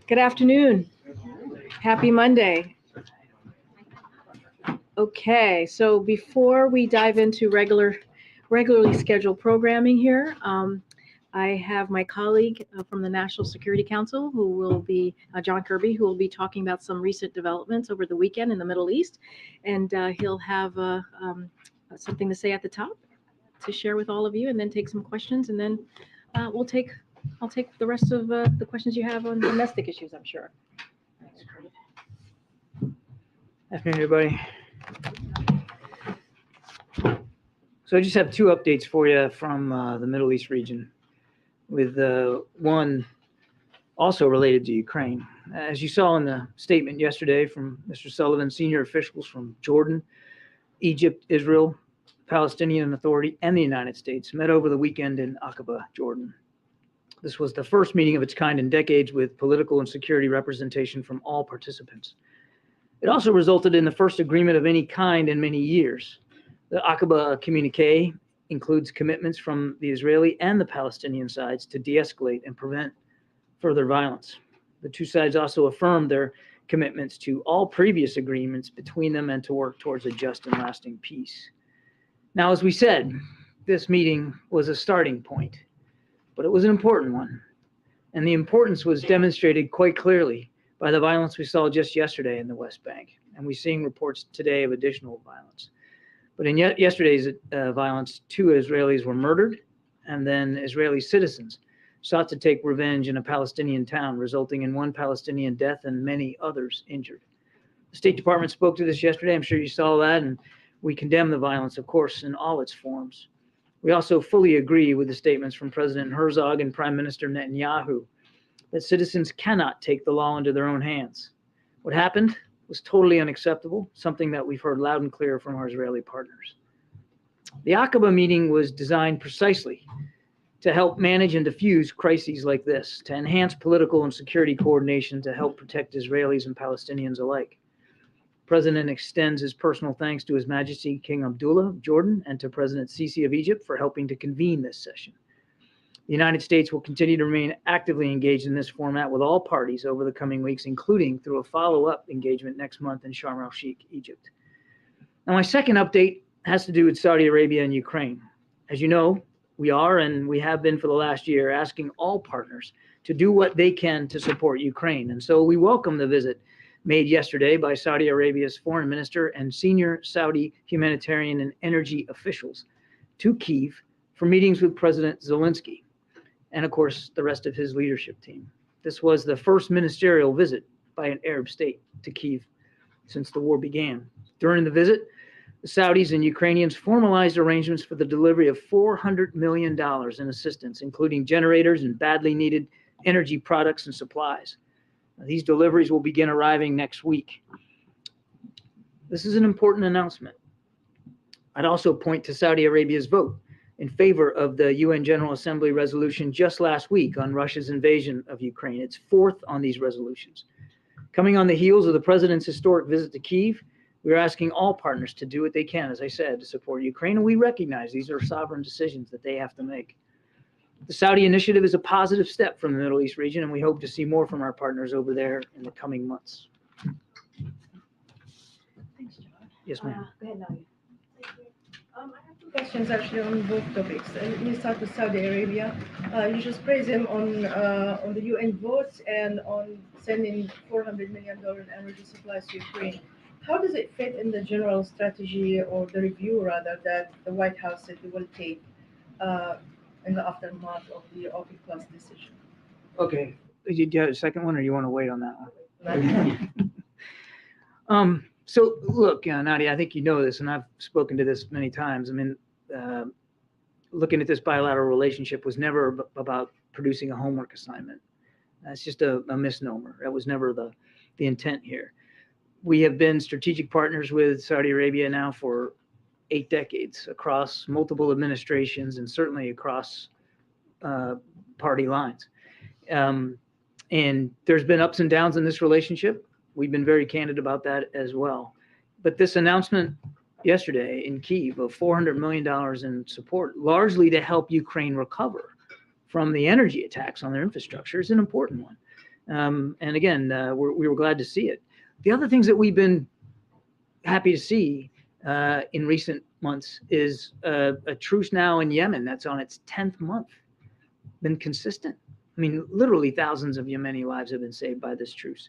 Good afternoon. Happy Monday. Okay, so before we dive into regularly scheduled programming here, I have my colleague from the National Security Council, who will be John Kirby, who will be talking about some recent developments over the weekend in the Middle East, and he'll have something to say at the top to share with all of you, and then take some questions, and then I'll take the rest of the questions you have on domestic issues, I'm sure. Afternoon, everybody. So I just have two updates for you from the Middle East region, with one also related to Ukraine. As you saw in the statement yesterday from Mr. Sullivan, senior officials from Jordan, Egypt, Israel, Palestinian Authority, and the United States met over the weekend in Aqaba, Jordan. This was the first meeting of its kind in decades with political and security representation from all participants. It also resulted in the first agreement of any kind in many years. The Aqaba communique includes commitments from the Israeli and the Palestinian sides to de-escalate and prevent further violence. The two sides also affirmed their commitments to all previous agreements between them and to work towards a just and lasting peace. Now, as we said, this meeting was a starting point, but it was an important one. And the importance was demonstrated quite clearly by the violence we saw just yesterday in the West Bank. And we're seeing reports today of additional violence. But in yesterday's violence, 2 Israelis were murdered, and then Israeli citizens sought to take revenge in a Palestinian town, resulting in 1 Palestinian death and many others injured. The State Department spoke to this yesterday. I'm sure you saw that, and we condemn the violence, of course, in all its forms. We also fully agree with the statements from President Herzog and Prime Minister Netanyahu that citizens cannot take the law into their own hands. What happened was totally unacceptable, something that we've heard loud and clear from our Israeli partners. The Aqaba meeting was designed precisely to help manage and diffuse crises like this, to enhance political and security coordination to help protect Israelis and Palestinians alike. The President extends his personal thanks to His Majesty King Abdullah of Jordan and to President Sisi of Egypt for helping to convene this session. The United States will continue to remain actively engaged in this format with all parties over the coming weeks, including through a follow-up engagement next month in Sharm el-Sheikh, Egypt. Now, my second update has to do with Saudi Arabia and Ukraine. As you know, we are, and we have been for the last year, asking all partners to do what they can to support Ukraine. And so we welcome the visit made yesterday by Saudi Arabia's foreign minister and senior Saudi humanitarian and energy officials to Kyiv for meetings with President Zelensky and, of course, the rest of his leadership team. This was the first ministerial visit by an Arab state to Kyiv since the war began. During the visit, the Saudis and Ukrainians formalized arrangements for the delivery of $400 million in assistance, including generators and badly needed energy products and supplies. Now, these deliveries will begin arriving next week. This is an important announcement. I'd also point to Saudi Arabia's vote in favor of the UN General Assembly resolution just last week on Russia's invasion of Ukraine. It's 4th on these resolutions. Coming on the heels of the president's historic visit to Kyiv, we're asking all partners to do what they can, as I said, to support Ukraine, and we recognize these are sovereign decisions that they have to make. The Saudi initiative is a positive step from the Middle East region, and we hope to see more from our partners over there in the coming months. Thanks, John. Yes, ma'am. Go ahead, Nadia. I have 2 questions actually on both topics. Let me start with Saudi Arabia. You just praised them on the UN vote and on sending $400 million in energy supplies to Ukraine. how does it fit in the general strategy or the review rather that the White House said it will take uh, in the aftermath of the OPEC Plus decision? Okay. Do you have a second one, or you want to wait on that one? So look, Nadia, I think you know this, and I've spoken to this many times. I mean, looking at this bilateral relationship was never about producing a homework assignment. That's just a misnomer. That was never the intent here. We have been strategic partners with Saudi Arabia now for 8 decades across multiple administrations and certainly across party lines. And there's been ups and downs in this relationship. We've been very candid about that as well. But this announcement yesterday in Kyiv of $400 million in support, largely to help Ukraine recover from the energy attacks on their infrastructure, is an important one. And again, we were glad to see it. The other things that we've been happy to see in recent months is a truce now in Yemen that's on its 10th month, been consistent. I mean, literally thousands of Yemeni lives have been saved by this truce.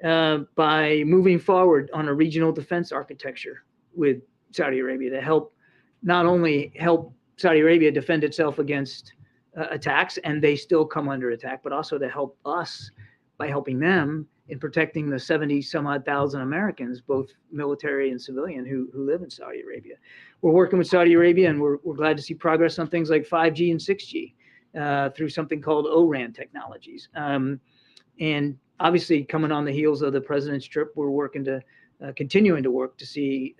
By moving forward on a regional defense architecture with Saudi Arabia to help, not only help Saudi Arabia defend itself against attacks, and they still come under attack, but also to help us by helping them in protecting the 70 some odd thousand Americans, both military and civilian, who live in Saudi Arabia. We're working with Saudi Arabia, and we're glad to see progress on things like 5G and 6G through something called ORAN technologies. And obviously, coming on the heels of the president's trip, we're working to continuing to work to see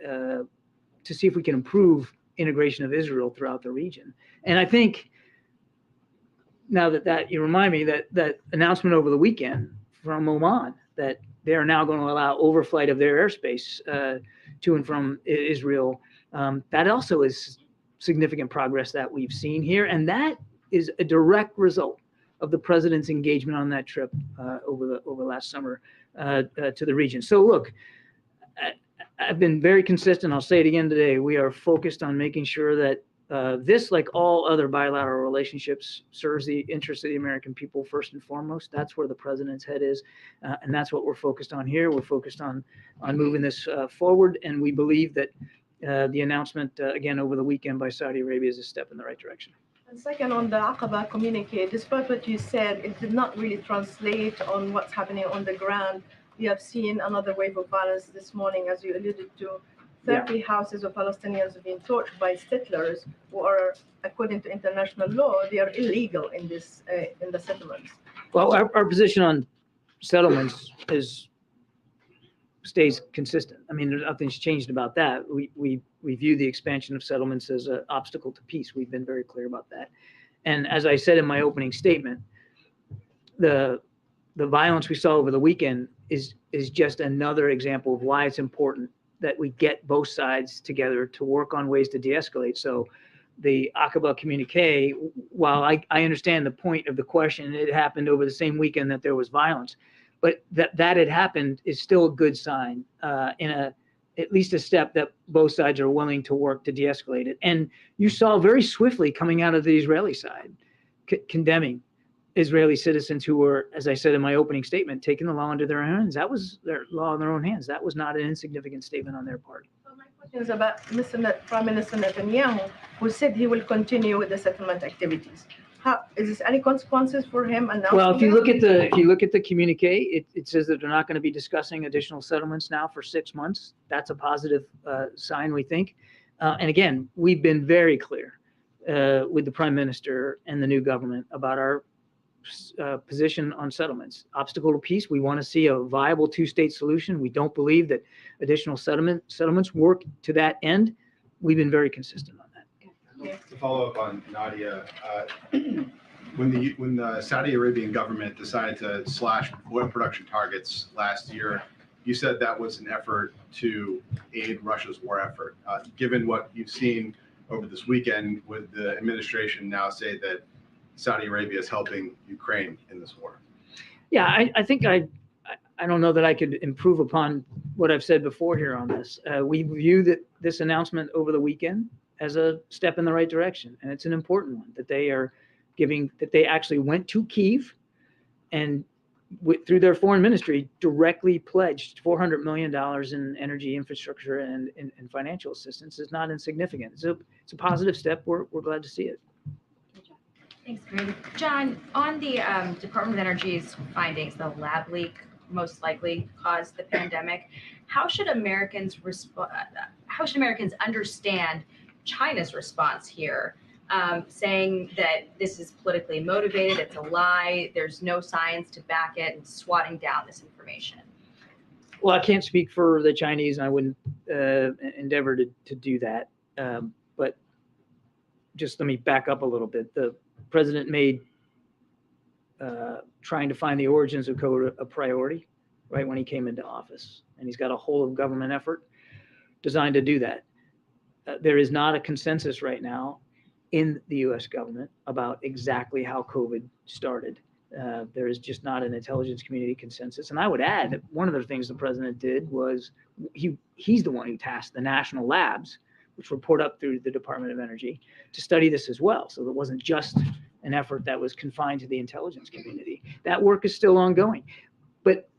if we can improve integration of Israel throughout the region. And I think now that you remind me that announcement over the weekend from Oman that they are now going to allow overflight of their airspace to and from Israel, that also is significant progress that we've seen here, and that is a direct result of the president's engagement on that trip over last summer to the region. So look, I've been very consistent. I'll say it again today. We are focused on making sure that this, like all other bilateral relationships, serves the interests of the American people first and foremost. That's where the president's head is, and that's what we're focused on here. We're focused on moving this forward, and we believe that the announcement, again, over the weekend by Saudi Arabia is a step in the right direction. And second, on the Aqaba communique, despite what you said, it did not really translate on what's happening on the ground. We have seen another wave of violence this morning, as you alluded to. 30 houses of Palestinians have been torched by settlers who are, according to international law, they are illegal in this in the settlements. Well, our position on settlements stays consistent. I mean, nothing's changed about that. We view the expansion of settlements as an obstacle to peace. We've been very clear about that. And as I said in my opening statement, the violence we saw over the weekend is just another example of why it's important that we get both sides together to work on ways to de-escalate. So the Aqaba communique, while I understand the point of the question, it happened over the same weekend that there was violence, but that had happened is still a good sign, at least a step that both sides are willing to work to de-escalate it. And you saw very swiftly coming out of the Israeli side, condemning Israeli citizens who were, as I said in my opening statement, taking the law into their hands. That was their law in their own hands. That was not an insignificant statement on their part. So my question is about Prime Minister Netanyahu, who said he will continue with the settlement activities. Is this any consequences for him? Well, if you look at the communique, it says that they're not going to be discussing additional settlements now for 6 months. That's a positive sign, we think. And again, we've been very clear with the Prime Minister and the new government about our position on settlements. Obstacle to peace, we want to see a viable two-state solution. We don't believe that additional settlements work to that end. We've been very consistent on that. To follow up on Nadia, when the Saudi Arabian government decided to slash oil production targets last year, you said that was an effort to aid Russia's war effort. Given what you've seen over this weekend, would the administration now say that Saudi Arabia is helping Ukraine in this war? Yeah, I think I don't know that I could improve upon what I've said before here on this. We view that this announcement over the weekend as a step in the right direction, and it's an important one that they are giving, that they actually went to Kyiv and through their foreign ministry, directly pledged $400 million in energy infrastructure and financial assistance. Is not insignificant. It's a positive step. We're glad to see it. Thanks, Greg. John, on the Department of Energy's findings, the lab leak most likely caused the pandemic. How should Americans understand China's response here? Saying that this is politically motivated, it's a lie, there's no science to back it, and swatting down this information. Well, I can't speak for the Chinese, and I wouldn't endeavor to do that. But just let me back up a little bit. The president made trying to find the origins of COVID a priority right when he came into office. And he's got a whole of government effort designed to do that. There is not a consensus right now in the US government about exactly how COVID started. There is just not an intelligence community consensus. And I would add that one of the things the president did was he's the one who tasked the national labs, which report up through the Department of Energy, to study this as well. So it wasn't just an effort that was confined to the intelligence community. That work is still ongoing. But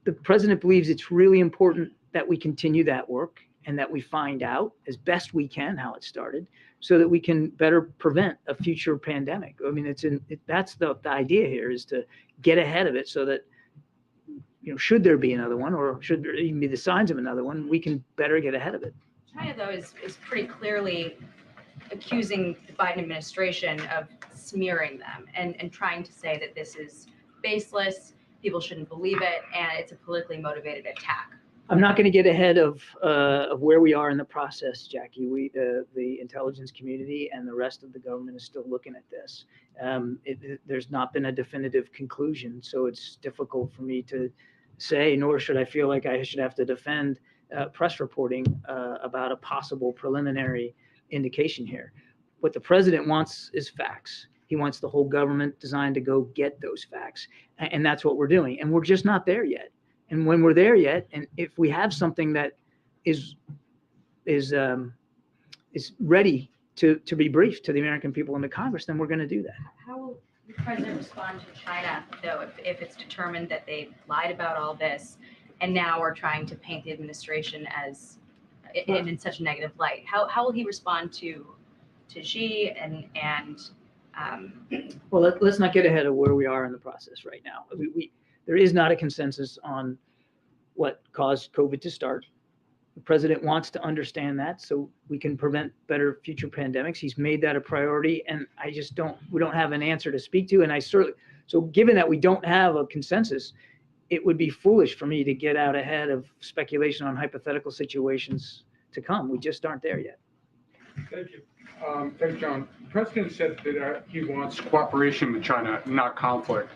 the president believes it's really important that we continue that work and that we find out as best we can how it started so that we can better prevent a future pandemic. I mean, that's the idea here, is to get ahead of it so that, should there be another one, or should there even be the signs of another one, we can better get ahead of it. China, though, is pretty clearly accusing the Biden administration of smearing them and trying to say that this is baseless, people shouldn't believe it, and it's a politically motivated attack. I'm not going to get ahead of where we are in the process, Jackie. The intelligence community and the rest of the government is still looking at this. There's not been a definitive conclusion, so it's difficult for me to say, nor should I feel like I should have to defend press reporting about a possible preliminary indication here. What the president wants is facts. He wants the whole government designed to go get those facts, and that's what we're doing. And we're just not there yet. And when we're there yet, and if we have something that is ready to be briefed to the American people and to Congress, then we're going to do that. How will the president respond to China, though, if it's determined that they lied about all this and now are trying to paint the administration as in such a negative light? How will he respond to Xi and well, let's not get ahead of where we are in the process right now. There is not a consensus on what caused COVID to start. The president wants to understand that so we can prevent better future pandemics. He's made that a priority, and we don't have an answer to speak to. And so given that we don't have a consensus, it would be foolish for me to get out ahead of speculation on hypothetical situations to come. We just aren't there yet. Thank you. Thanks, John. The president said that he wants cooperation with China, not conflict.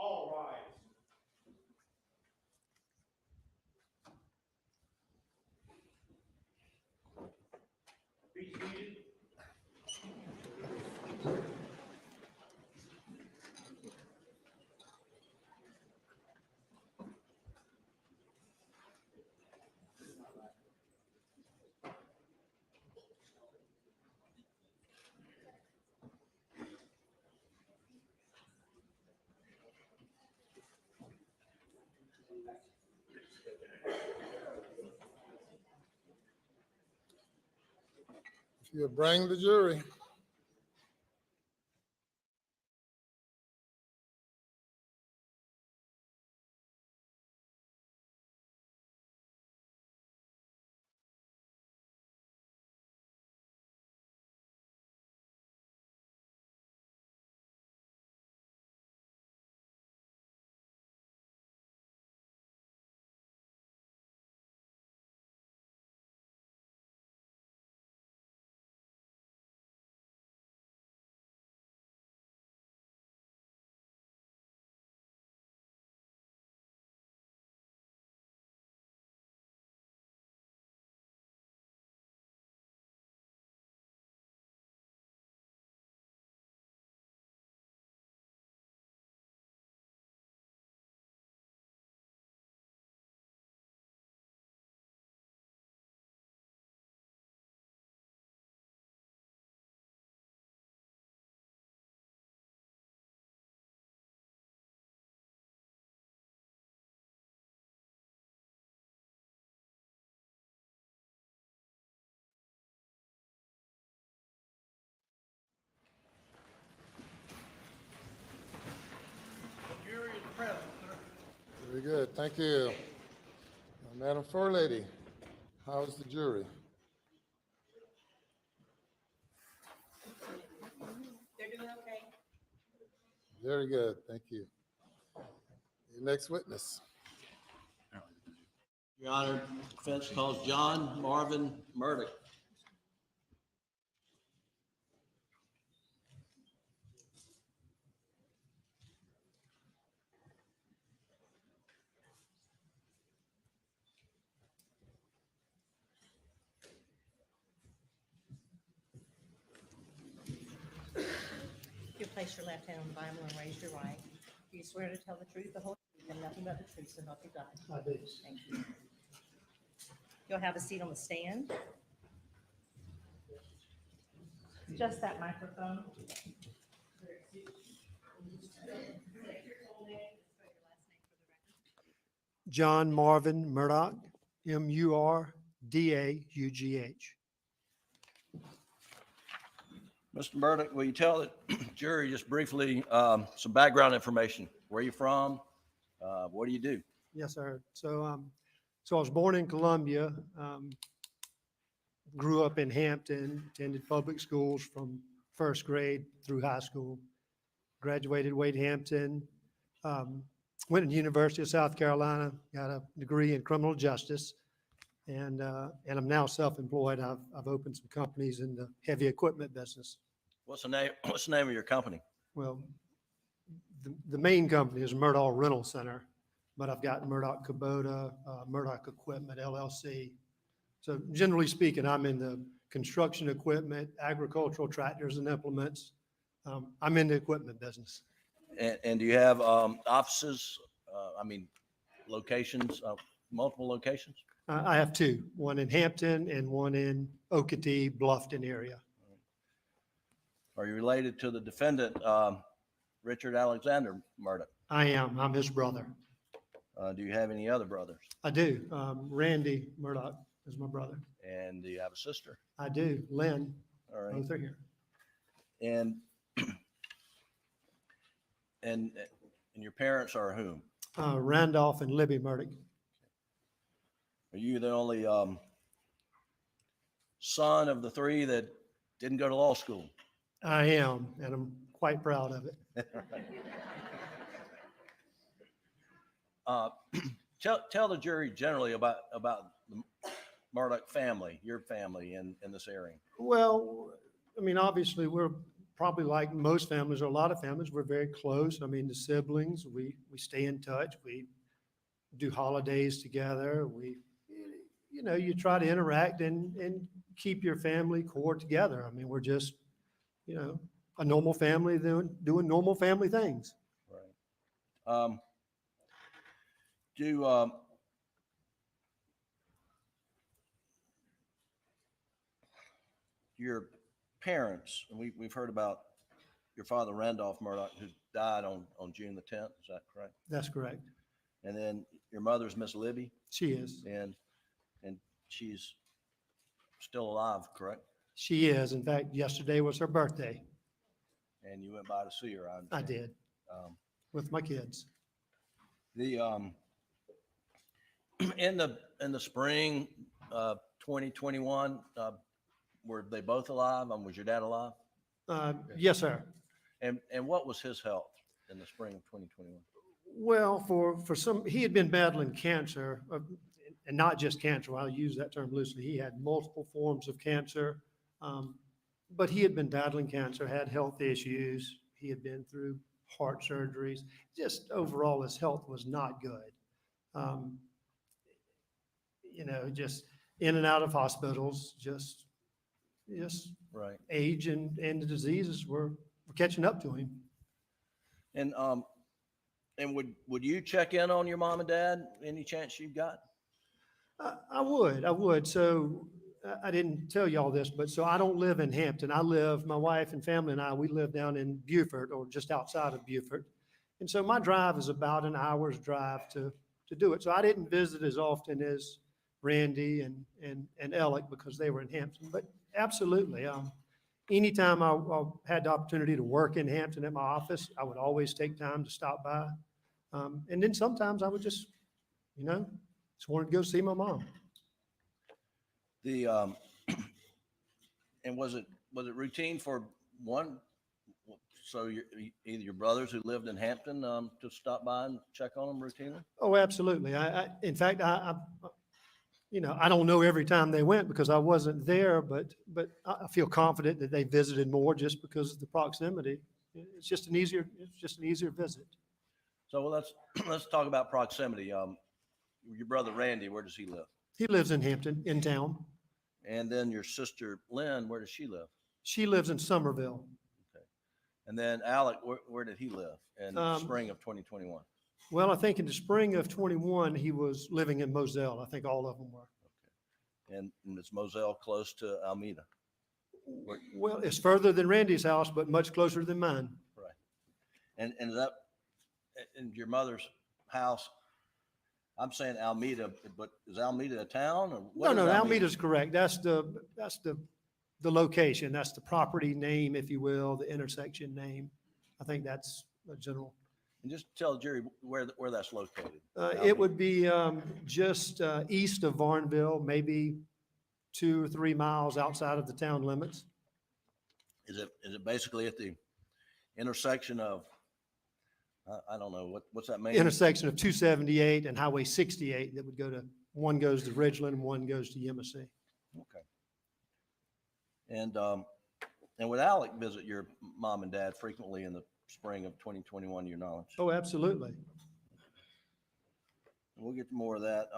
All rise. Be seated. You bring the jury. good. Thank you. Madam Lady, how's the jury? They're doing okay. Very good. Thank you. Your next witness. Your Honor, defense calls John Marvin Murdaugh. You place your left hand on the Bible and raise your right. Do you swear to tell the truth, the whole truth, and nothing but the truth, so help you God? I do. Thank you. You'll have a seat on the stand. Just that microphone. John Marvin Murdaugh, Murdaugh. Mr. Murdaugh, will you tell the jury just briefly some background information? Where are you from? What do you do? Yes, sir. So I was born in Columbia, grew up in Hampton, attended public schools from first grade through high school, graduated Wade Hampton, went to the University of South Carolina, got a degree in criminal justice, and I'm now self-employed. I've opened some companies in the heavy equipment business. What's the name of your company? Well, the main company is Murdaugh Rental Center, but I've got Murdaugh Kubota, Murdaugh Equipment LLC. So generally speaking, I'm in the construction equipment, agricultural tractors and implements. I'm in the equipment business. And do you have offices? Locations, multiple locations? I have two, one in Hampton and one in Okatee, Bluffton area. Are you related to the defendant, Richard Alexander Murdaugh? I am. I'm his brother. Do you have any other brothers? I do. Randy Murdaugh is my brother. And do you have a sister? I do. Lynn. All right. Both are here. And and your parents are whom? Randolph and Libby Murdaugh. Are you the only son of the three that didn't go to law school? I am, and I'm quite proud of it. Tell the jury generally about the Murdaugh family, your family in this area. Well, obviously we're probably like most families or a lot of families, we're very close. The siblings, we stay in touch. We do holidays together. You try to interact and keep your family core together. We're just, a normal family doing normal family things. Right. Your parents, we've heard about your father, Randolph Murdaugh, who died on June the 10th. Is that correct? That's correct. And then your mother's Miss Libby? She is. And she's still alive, correct? She is. In fact, yesterday was her birthday. And you went by to see her, I did. With my kids. In the spring of 2021, were they both alive? Was your dad alive? Yes, sir. And what was his health in the spring of 2021? Well, he had been battling cancer, and not just cancer. I'll use that term loosely. He had multiple forms of cancer, but he had been battling cancer, had health issues. He had been through heart surgeries. Just overall, his health was not good. Just in and out of hospitals, just right. Age and the diseases were catching up to him. And would you check in on your mom and dad any chance you've got? I would. So I didn't tell you all this, but so I don't live in Hampton. My wife and family and we live down in Beaufort, or just outside of Beaufort. And so my drive is about an hour's drive to do it. So I didn't visit as often as Randy and Alec because they were in Hampton. But absolutely, anytime I had the opportunity to work in Hampton at my office, I would always take time to stop by. And then sometimes I would just you know, just wanted to go see my mom. The, and was it routine for one, so either your brothers who lived in Hampton, to stop by and check on them routinely? Oh, absolutely. In fact, you know, I don't know every time they went because I wasn't there, but I feel confident that they visited more just because of the proximity. It's just an easier visit. So let's talk about proximity. Your brother Randy, where does he live? He lives in Hampton, in town. And then your sister Lynn, where does she live? She lives in Somerville. Okay. And then Alec, where did he live in spring of 2021? Well, I think in the spring of 21, he was living in Moselle. I think all of them were. Okay. And is Moselle close to Almeda? Well, it's further than Randy's house, but much closer than mine. Right. And is that in your mother's house? I'm saying Almeda, but is Almeda a town or what? No, Almeda's correct. That's the location. That's the property name, if you will, the intersection name. I think that's a general. And just tell the jury where that's located. It would be just east of Varnville, maybe 2 or 3 miles outside of the town limits. Is it basically at the intersection of, I don't know, what's that mean? Intersection of 278 and Highway 68 that would go to, one goes to Ridgeland and one goes to Yemassee. Okay. And would Alec visit your mom and dad frequently in the spring of 2021, to your knowledge? Oh, absolutely. We'll get to more of that.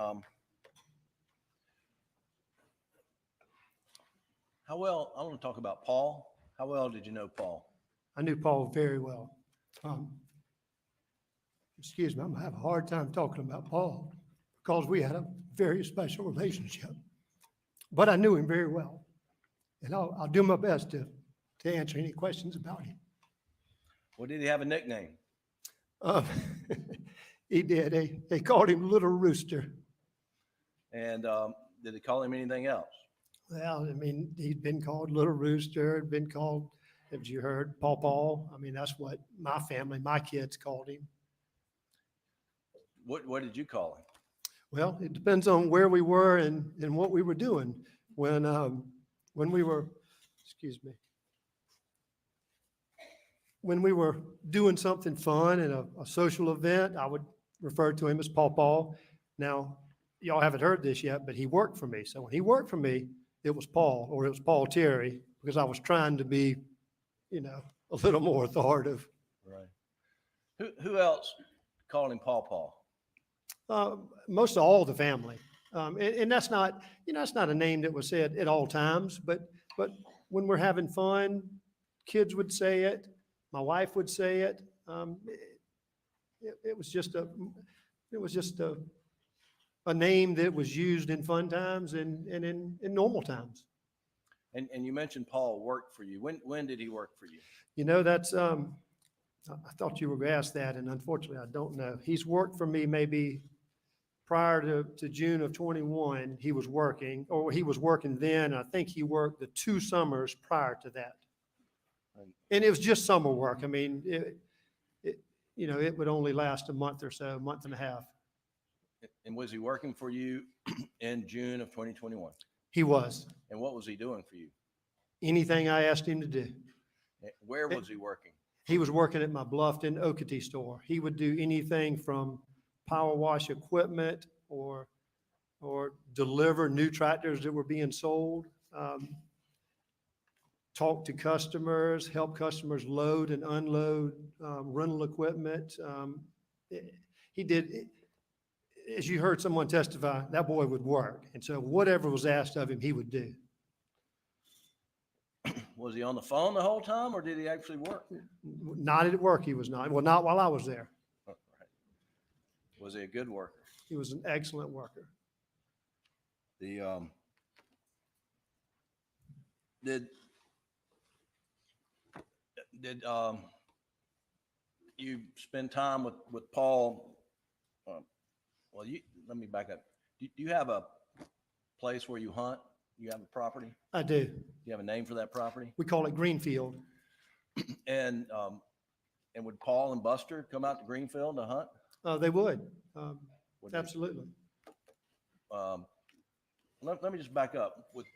I want to talk about Paul. How well did you know Paul? I knew Paul very well. Excuse me, I'm gonna have a hard time talking about Paul because we had a very special relationship. But I knew him very well. And I'll do my best to answer any questions about him. Well, did he have a nickname? He did. They called him Little Rooster. And did they call him anything else? Well, I mean, he'd been called Little Rooster, had been called, as you heard, Paw Paw. I mean, that's what my family, my kids called him. What did you call him? Well, it depends on where we were and what we were doing. When we were, excuse me, when we were doing something fun in a social event, I would refer to him as Paw Paw. Now, y'all haven't heard this yet, but he worked for me. So when he worked for me, it was Paul, or it was Paul Terry, because I was trying to be, you know, a little more authoritative. Right. Who else called him Paw Paw? Most of all the family. And that's not, you know, that's not a name that was said at all times, but when we're having fun, kids would say it, my wife would say it. It was just a name that was used in fun times and in normal times. And you mentioned Paul worked for you. When did he work for you? You know, that's, I thought you were going to ask that, and unfortunately I don't know. He's worked for me maybe prior to June of 21, he was working then. I think he worked the 2 summers prior to that. And it was just summer work. I mean, you know, it would only last a month or so, a month and a half. And was he working for you in June of 2021? He was. And what was he doing for you? Anything I asked him to do. Where was he working? He was working at my Bluffton Okeechobee store. He would do anything from power wash equipment or deliver new tractors that were being sold, talk to customers, help customers load and unload rental equipment. He did, as you heard someone testify, that boy would work. And so whatever was asked of him, he would do. Was he on the phone the whole time, or did he actually work? Not at work, he was not. Well, not while I was there. Oh, right. Was he a good worker? He was an excellent worker. Did you spend time with Paul? Well, let me back up. Do you have a place where you hunt? You have a property? I do. Do you have a name for that property? We call it Greenfield. And would Paul and Buster come out to Greenfield to hunt? They would. What do you- Absolutely. Let me just back up. What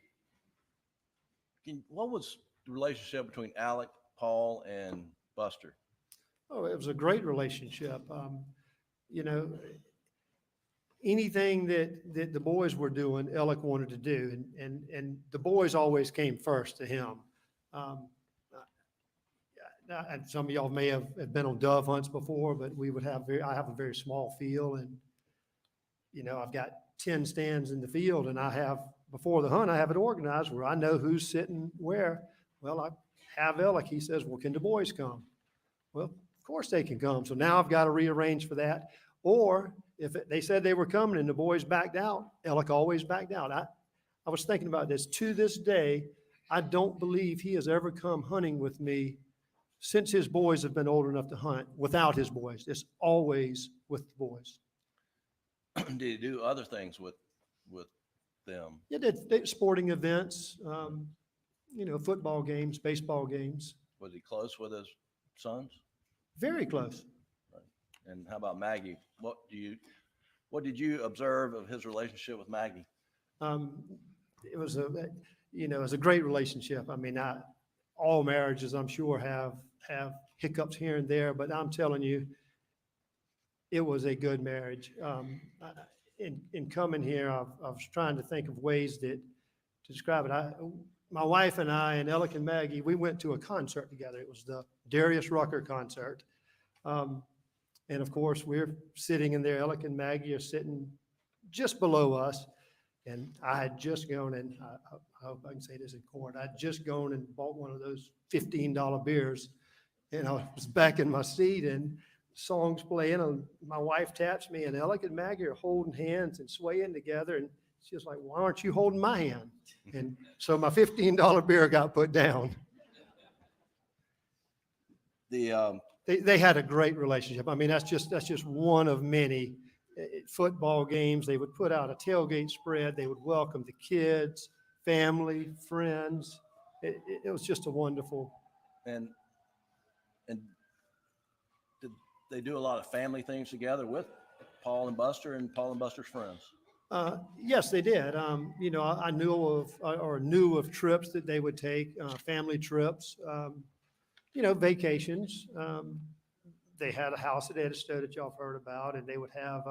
was the relationship between Alec, Paul, and Buster? Oh, it was a great relationship. You know, anything that the boys were doing, Alec wanted to do, and the boys always came first to him. And some of y'all may have been on dove hunts before, but I have a very small field, and I've got 10 stands in the field, and before the hunt, I have it organized where I know who's sitting where. Well, I have Alec, he says, well, can the boys come? Well, of course they can come. So now I've got to rearrange for that. Or if they said they were coming and the boys backed out, Alec always backed out. I was thinking about this. To this day, I don't believe he has ever come hunting with me since his boys have been old enough to hunt without his boys. It's always with the boys. Did you do other things with them? Yeah, did sporting events, football games, baseball games. Was he close with his sons? Very close. Right. And how about Maggie? What did you observe of his relationship with Maggie? It was a great relationship. I mean, all marriages, I'm sure, have hiccups here and there, but I'm telling you, it was a good marriage. In coming here, I was trying to think of ways to describe it. My wife and I and Alec and Maggie, we went to a concert together. It was the Darius Rucker concert. And of course, we're sitting in there. Alec and Maggie are sitting just below us. And I had just gone, and I hope I can say this in court, I'd just gone and bought one of those $15 beers. And I was back in my seat, and songs playing, and my wife taps me, and Alec and Maggie are holding hands and swaying together. And she's like, why aren't you holding my hand? And so my $15 beer got put down. They had a great relationship. I mean, that's just one of many. Football games, they would put out a tailgate spread. They would welcome the kids, family, friends. It was just a wonderful. And did they do a lot of family things together with Paul and Buster and Paul and Buster's friends? Yes, they did. I knew of trips that they would take, family trips, vacations. They had a house at Edisto that y'all have heard about, and they would have,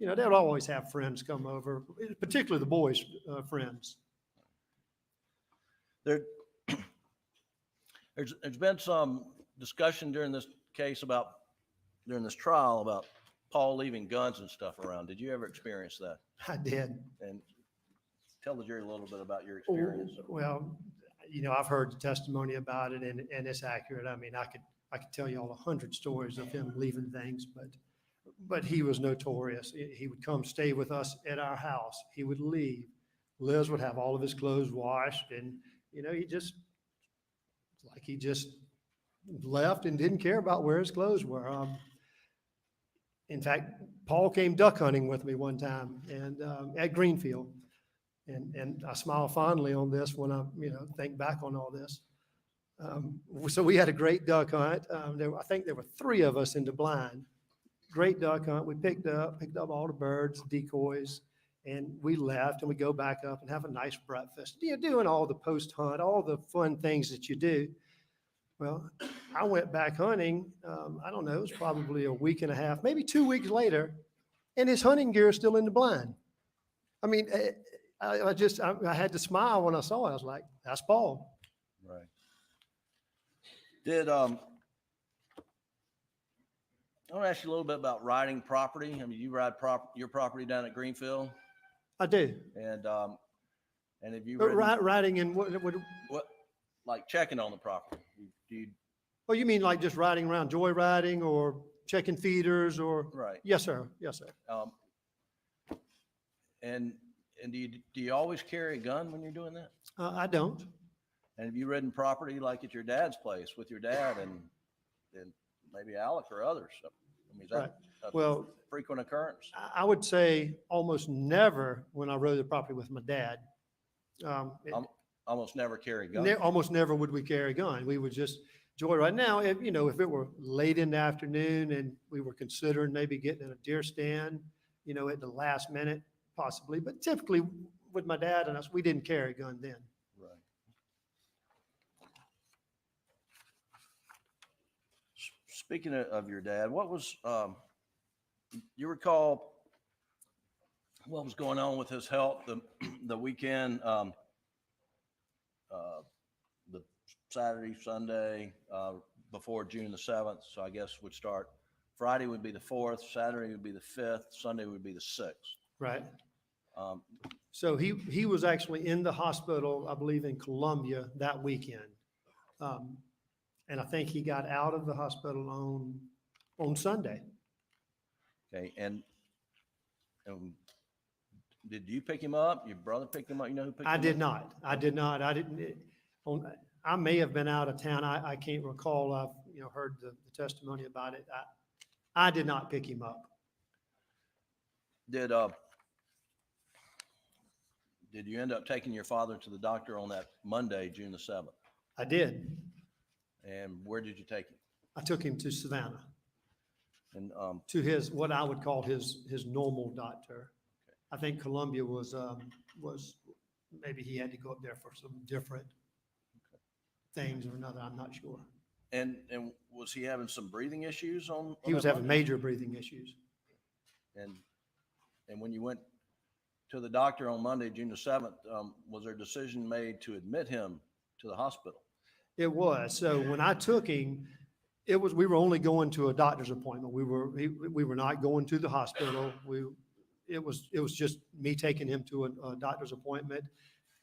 they would always have friends come over, particularly the boys' friends. There's been some discussion during this trial about Paul leaving guns and stuff around. Did you ever experience that? I did. And tell the jury a little bit about your experience. Well, I've heard the testimony about it, and it's accurate. I mean, I could tell you all 100 stories of him leaving things, but he was notorious. He would come stay with us at our house. He would leave. Liz would have all of his clothes washed, and he just left and didn't care about where his clothes were. In fact, Paul came duck hunting with me one time, and at Greenfield, and I smile fondly on this when I think back on all this. So we had a great duck hunt. I think there were 3 of us in the blind. Great duck hunt. We picked up all the birds, decoys, and we left, and we go back up and have a nice breakfast. Doing all the post hunt, all the fun things that you do. Well, I went back hunting. I don't know, it was probably a week and a half, maybe 2 weeks later, and his hunting gear is still in the blind. I mean, I had to smile when I saw it. I was like, that's Paul. Right. I want to ask you a little bit about riding property. I mean, you ride your property down at Greenfield. I do. And have you riding in what? Like checking on the property? Oh, you mean like just riding around, joy riding, or checking feeders, or? Right. Yes, sir. Yes, sir. And do you always carry a gun when you're doing that? I don't. And have you ridden property like at your dad's place with your dad and maybe Alec or others? I mean, is that a frequent occurrence? I would say almost never when I rode the property with my dad. Almost never carry a gun. Almost never would we carry a gun. We would just joy ride. Now, if it were late in the afternoon and we were considering maybe getting in a deer stand, at the last minute, possibly. But typically with my dad and us, we didn't carry a gun then. Right. Speaking of your dad, what was, you recall what was going on with his health the weekend, the Saturday, Sunday, before June the 7th? So I guess would start, Friday would be the 4th, Saturday would be the 5th, Sunday would be the 6th. Right. So he was actually in the hospital, I believe in Columbia that weekend. And I think he got out of the hospital on Sunday. Okay. And did you pick him up? Your brother picked him up? You know who picked him up? I did not. I didn't. I may have been out of town. I can't recall. I've heard the testimony about it. I did not pick him up. Did you end up taking your father to the doctor on that Monday, June the 7th? I did. And where did you take him? I took him to Savannah. And to his, what I would call his normal doctor. I think Columbia was maybe he had to go up there for some different things or another. I'm not sure. And was he having some breathing issues on He was that having Monday? major breathing issues. And when you went to the doctor on Monday, June the 7th, was there a decision made to admit him to the hospital? It was. So when I took him, we were only going to a doctor's appointment. We were not going to the hospital. It was just me taking him to a doctor's appointment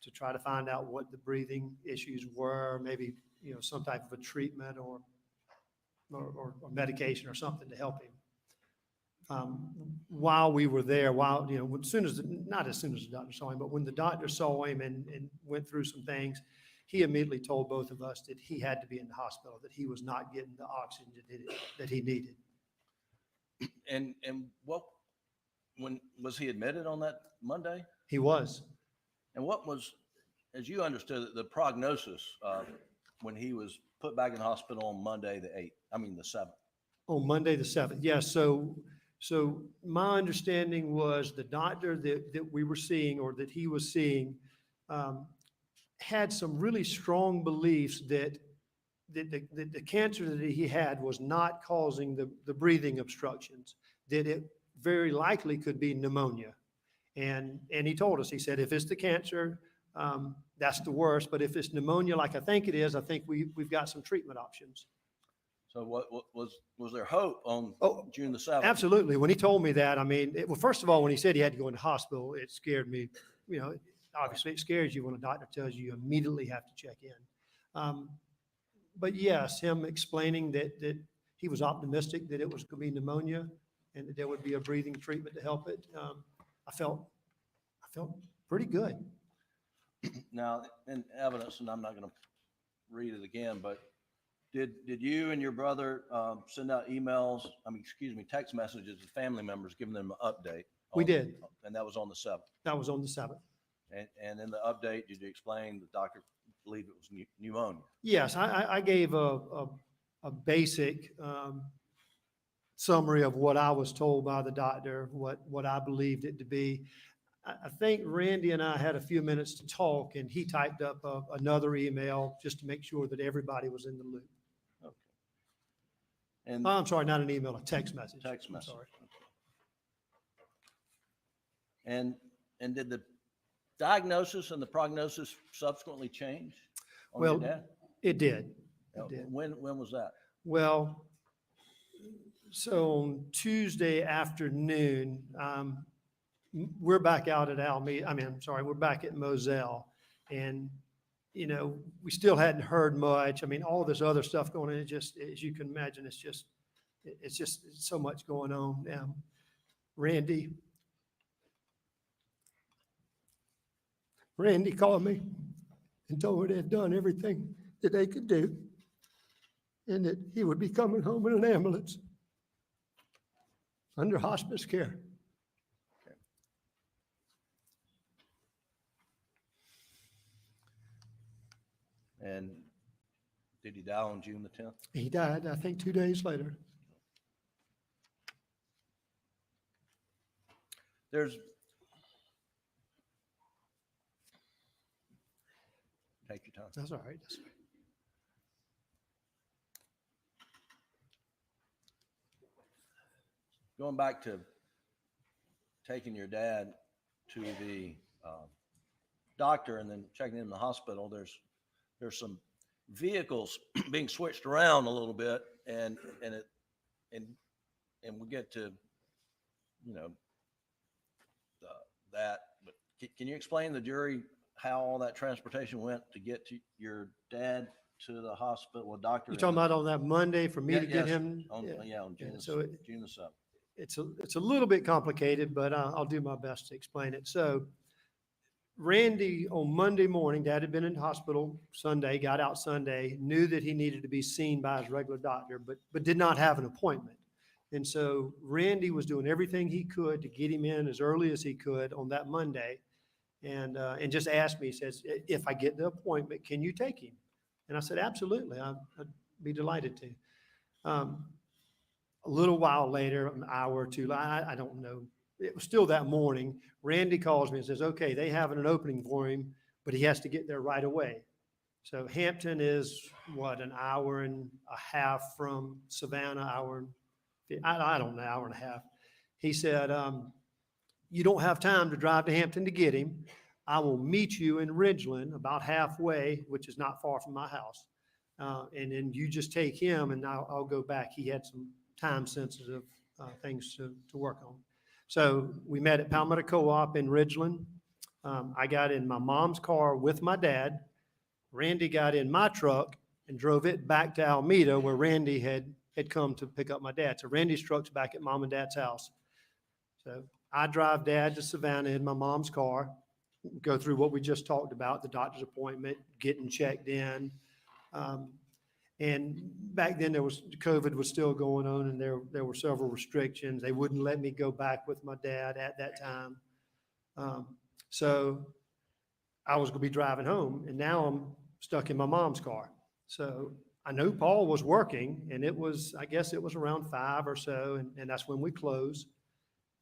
to try to find out what the breathing issues were, maybe, some type of a treatment or medication or something to help him. While we were there, not as soon as the doctor saw him, but when the doctor saw him and went through some things, he immediately told both of us that he had to be in the hospital, that he was not getting the oxygen that he needed. And when was he admitted on that Monday? He was. And what was, as you understood it, the prognosis when he was put back in the hospital on Monday, the 7th? On Monday, the 7th. Yes. So my understanding was the doctor that we were seeing, or that he was seeing, had some really strong beliefs that the cancer that he had was not causing the breathing obstructions, that it very likely could be pneumonia. And he told us, he said, if it's the cancer, that's the worst. But if it's pneumonia, like I think it is, I think we've got some treatment options. So what was there hope on June the 7th? Absolutely. When he told me that, well, first of all, when he said he had to go into hospital, it scared me. Obviously it scares you when a doctor tells you immediately have to check in. But yes, him explaining that he was optimistic that it was going to be pneumonia and that there would be a breathing treatment to help it. I felt pretty good. Now, in evidence, and I'm not going to read it again, but did you and your brother send out text messages to family members giving them an update? We did. And that was on the 7th? That was on the 7th. And in the update, did you explain the doctor believed it was pneumonia? Yes, I gave a basic summary of what I was told by the doctor, what I believed it to be. I think Randy and I had a few minutes to talk, and he typed up another email just to make sure that everybody was in the loop. Okay. And I'm sorry, not an email, a text message. Text message. I'm sorry. And did the diagnosis and the prognosis subsequently change on Well, your dad? it did. It did. When was that? Well, so on Tuesday afternoon, we're back out at we're back at Moselle, and, we still hadn't heard much. All this other stuff going on, it just, as you can imagine, it's just so much going on. Randy called me and told me they had done everything that they could do, and that he would be coming home in an ambulance under hospice care. And did he die on June the 10th? He died, I think, 2 days later. there's, take your time. That's all right. That's all right. Going back to taking your dad to the doctor and then checking in the hospital, there's some vehicles being switched around a little bit, and we get to, you know, that. But can you explain to the jury how all that transportation went to get to your dad to the hospital, well, doctor? You're talking about on that Monday for me Yeah, to get yes, him? on June, Yeah, so June the 7th. it's a little bit complicated, but I'll do my best to explain it. So Randy, on Monday morning, Dad had been in hospital Sunday, got out Sunday, knew that he needed to be seen by his regular doctor, but did not have an appointment. And so Randy was doing everything he could to get him in as early as he could on that Monday, and just asked me, he says, if I get the appointment, can you take him? And I said, absolutely, I'd be delighted to. A little while later, an hour or two, I don't know, it was still that morning, Randy calls me and says, okay, they have an opening for him, but he has to get there right away. So Hampton is what, an hour and a half from Savannah, I don't know, hour and a half. He said, you don't have time to drive to Hampton to get him. I will meet you in Ridgeland about halfway, which is not far from my house. And then you just take him and I'll go back. He had some time sensitive things to work on. So we met at Palmetto Co-op in Ridgeland. I got in my mom's car with my dad. Randy got in my truck and drove it back to Alameda, where Randy had come to pick up my dad. So Randy's truck's back at mom and dad's house. So I drive dad to Savannah in my mom's car, go through what we just talked about, the doctor's appointment, getting checked in. And back then COVID was still going on, and there were several restrictions. They wouldn't let me go back with my dad at that time. So I was gonna be driving home, and now I'm stuck in my mom's car. So I know Paul was working, and I guess it was around 5 or so, and that's when we closed.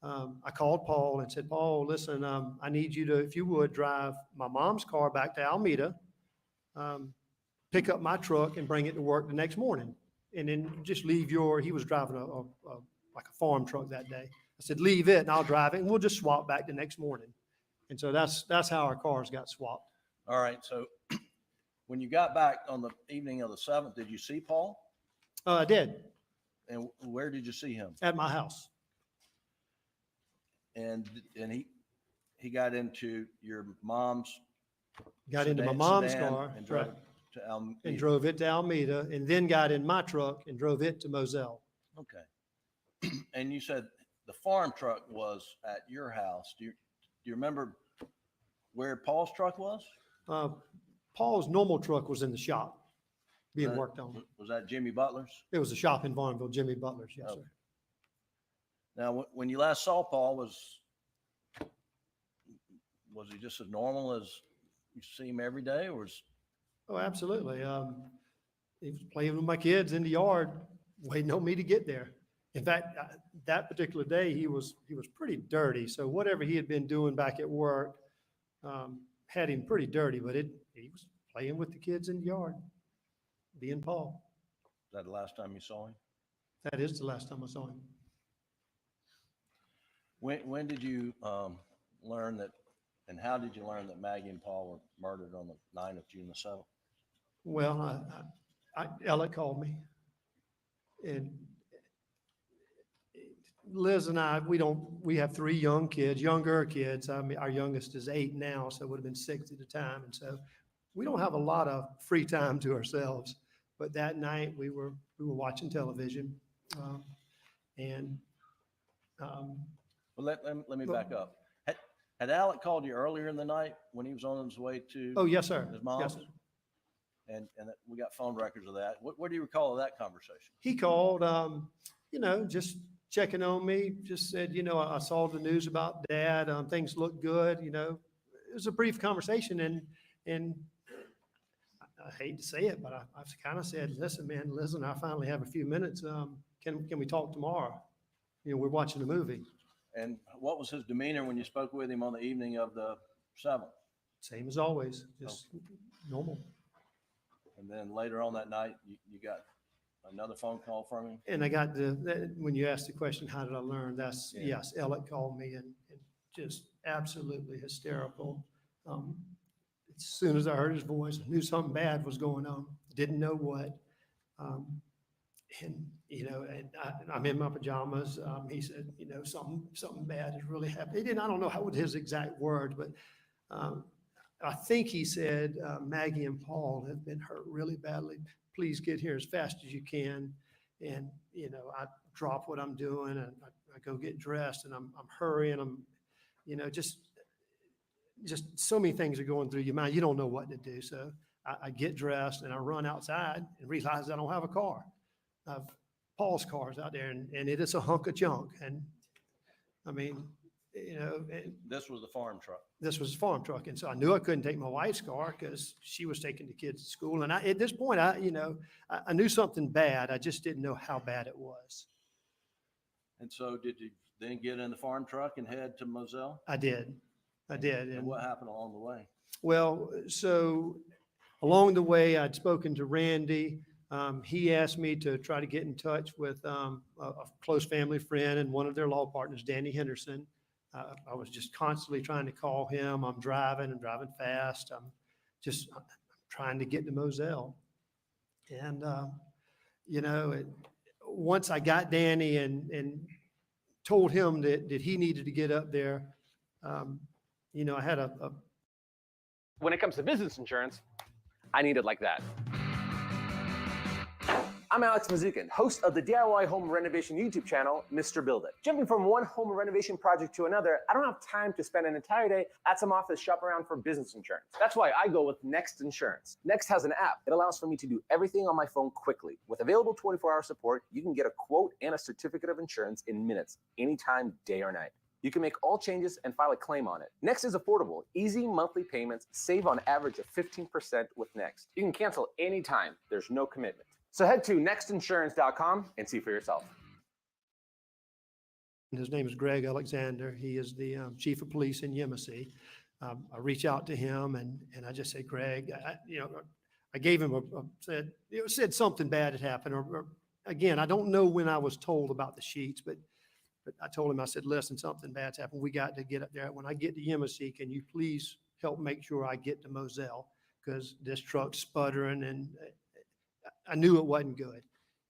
I called Paul and said, Paul, listen, I need you to, if you would, drive my mom's car back to Alameda, pick up my truck and bring it to work the next morning. And then just leave he was driving like a farm truck that day. I said, leave it and I'll drive it and we'll just swap back the next morning. And so that's how our cars got swapped. All right. So when you got back on the evening of the 7th, did you see Paul? I did. And where did you see him? At my house. And he got into your mom's. Got into my mom's sedan car. and drove Right. to Alameda. And drove it to Alameda, and then got in my truck and drove it to Moselle. Okay. And you said the farm truck was at your house. Do you remember where Paul's truck was? Paul's normal truck was in the shop being worked on. Was that Jimmy Butler's? It was a shop in Varnville, Jimmy Butler's, yes, Okay. sir. Now, when you last saw Paul, was he just as normal as you see him every day, or was? Oh, absolutely. He was playing with my kids in the yard, waiting on me to get there. In fact, that particular day, he was pretty dirty. So whatever he had been doing back at work had him pretty dirty, but he was playing with the kids in the yard, being Paul. Is that the last time you saw him? That is the last time I saw him. When did you learn that, and how did you learn that Maggie and Paul were murdered on the night of June the 7th? Well, Ella called me, and Liz and I, we have 3 younger kids. I mean, our youngest is 8 now, so it would have been 6 at the time. And so we don't have a lot of free time to ourselves. But that night we were watching television, Well, let me back up. Had Alec called you earlier in the night when he was on his way to? Oh, yes, sir. His mom's? Yes, sir. And we got phone records of that. What do you recall of that conversation? He called, just checking on me, just said, I saw the news about Dad, things look good, It was a brief conversation, and I hate to say it, but I kind of said, listen, man, Liz and I finally have a few minutes. Can we talk tomorrow? We're watching a movie. And what was his demeanor when you spoke with him on the evening of the 7th? Same as always, just normal. And then later on that night, you got another phone call from him? And I got when you asked the question, how did I learn? That's, yes, Alec called me and just absolutely hysterical. As soon as I heard his voice, I knew something bad was going on. Didn't know what. And, and I'm in my pajamas. He said, something bad is really happening. I don't know what his exact words, but I think he said, Maggie and Paul have been hurt really badly. Please get here as fast as you can. And, I drop what I'm doing and I go get dressed and I'm hurrying. I'm, just so many things are going through your mind. You don't know what to do. So I get dressed and I run outside and realize I don't have a car. Paul's car's out there and it is a hunk of junk. And I mean, and this was the farm truck. This was a farm truck. And so I knew I couldn't take my wife's car because she was taking the kids to school. And at this point, I knew something bad. I just didn't know how bad it was. And so did you then get in the farm truck and head to Moselle? I did. And what happened along the way? Well, so along the way, I'd spoken to Randy. He asked me to try to get in touch with a close family friend and one of their law partners, Danny Henderson. I was just constantly trying to call him. I'm driving fast. I'm trying to get to Moselle. And, once I got Danny and told him that he needed to get up there, I had When it comes to business insurance, I need it like that. I'm Alex Mazukin, host of the DIY home renovation YouTube channel, Mr. Build It. Jumping from one home renovation project to another, I don't have time to spend an entire day at some office shopping around for business insurance. That's why I go with Next Insurance. Next has an app. It allows for me to do everything on my phone quickly. With available 24-hour support, you can get a quote and a certificate of insurance in minutes, anytime, day or night. You can make all changes and file a claim on it. Next is affordable, easy monthly payments, save on average of 15% with Next. You can cancel anytime, there's no commitment. So head to nextinsurance.com and see for yourself. His name is Greg Alexander. He is the chief of police in Yemassee. I reach out to him and I just say, Greg, I gave him said something bad had happened. Or again, I don't know when I was told about the sheets, but I told him, I said, listen, something bad's happened. We got to get up there. When I get to Yemassee, can you please help make sure I get to Moselle? Because this truck's sputtering and I knew it wasn't good.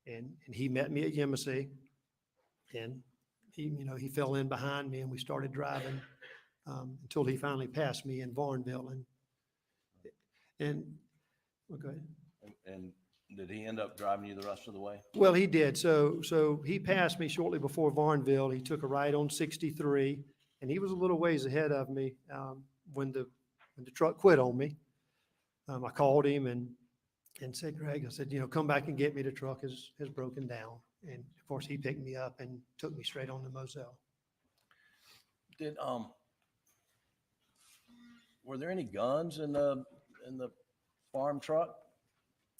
And he met me at Yemassee and he fell in behind me and we started driving until he finally passed me in Varnville. And well, go ahead. And did he end up driving you the rest of the way? Well, he did. So he passed me shortly before Varnville. He took a right on 63 and he was a little ways ahead of me when the truck quit on me. I called him and said, Greg, I said, come back and get me. The truck has broken down. And of course he picked me up and took me straight on to Moselle. Were there any guns in the farm truck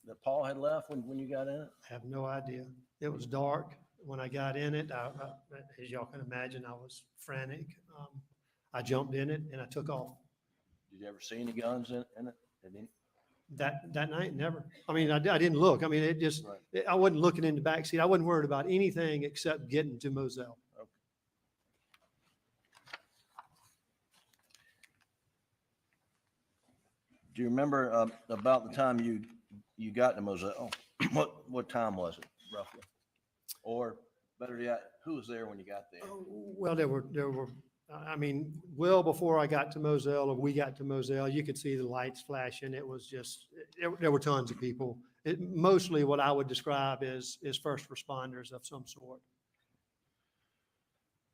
that Paul had left when you got in it? I have no idea. It was dark when I got in it. As y'all can imagine, I was frantic. I jumped in it and I took off. Did you ever see any guns in it? That night, never. I mean, I didn't look. I mean, it just, I wasn't looking in the backseat. I wasn't worried about anything except getting to Moselle. Okay. Do you remember about the time you got to Moselle? What time was it roughly? Or better yet, who was there when you got there? Well, there were, I mean, well before I got to Moselle or we got to Moselle, you could see the lights flashing. It was just, there were tons of people. Mostly what I would describe is first responders of some sort.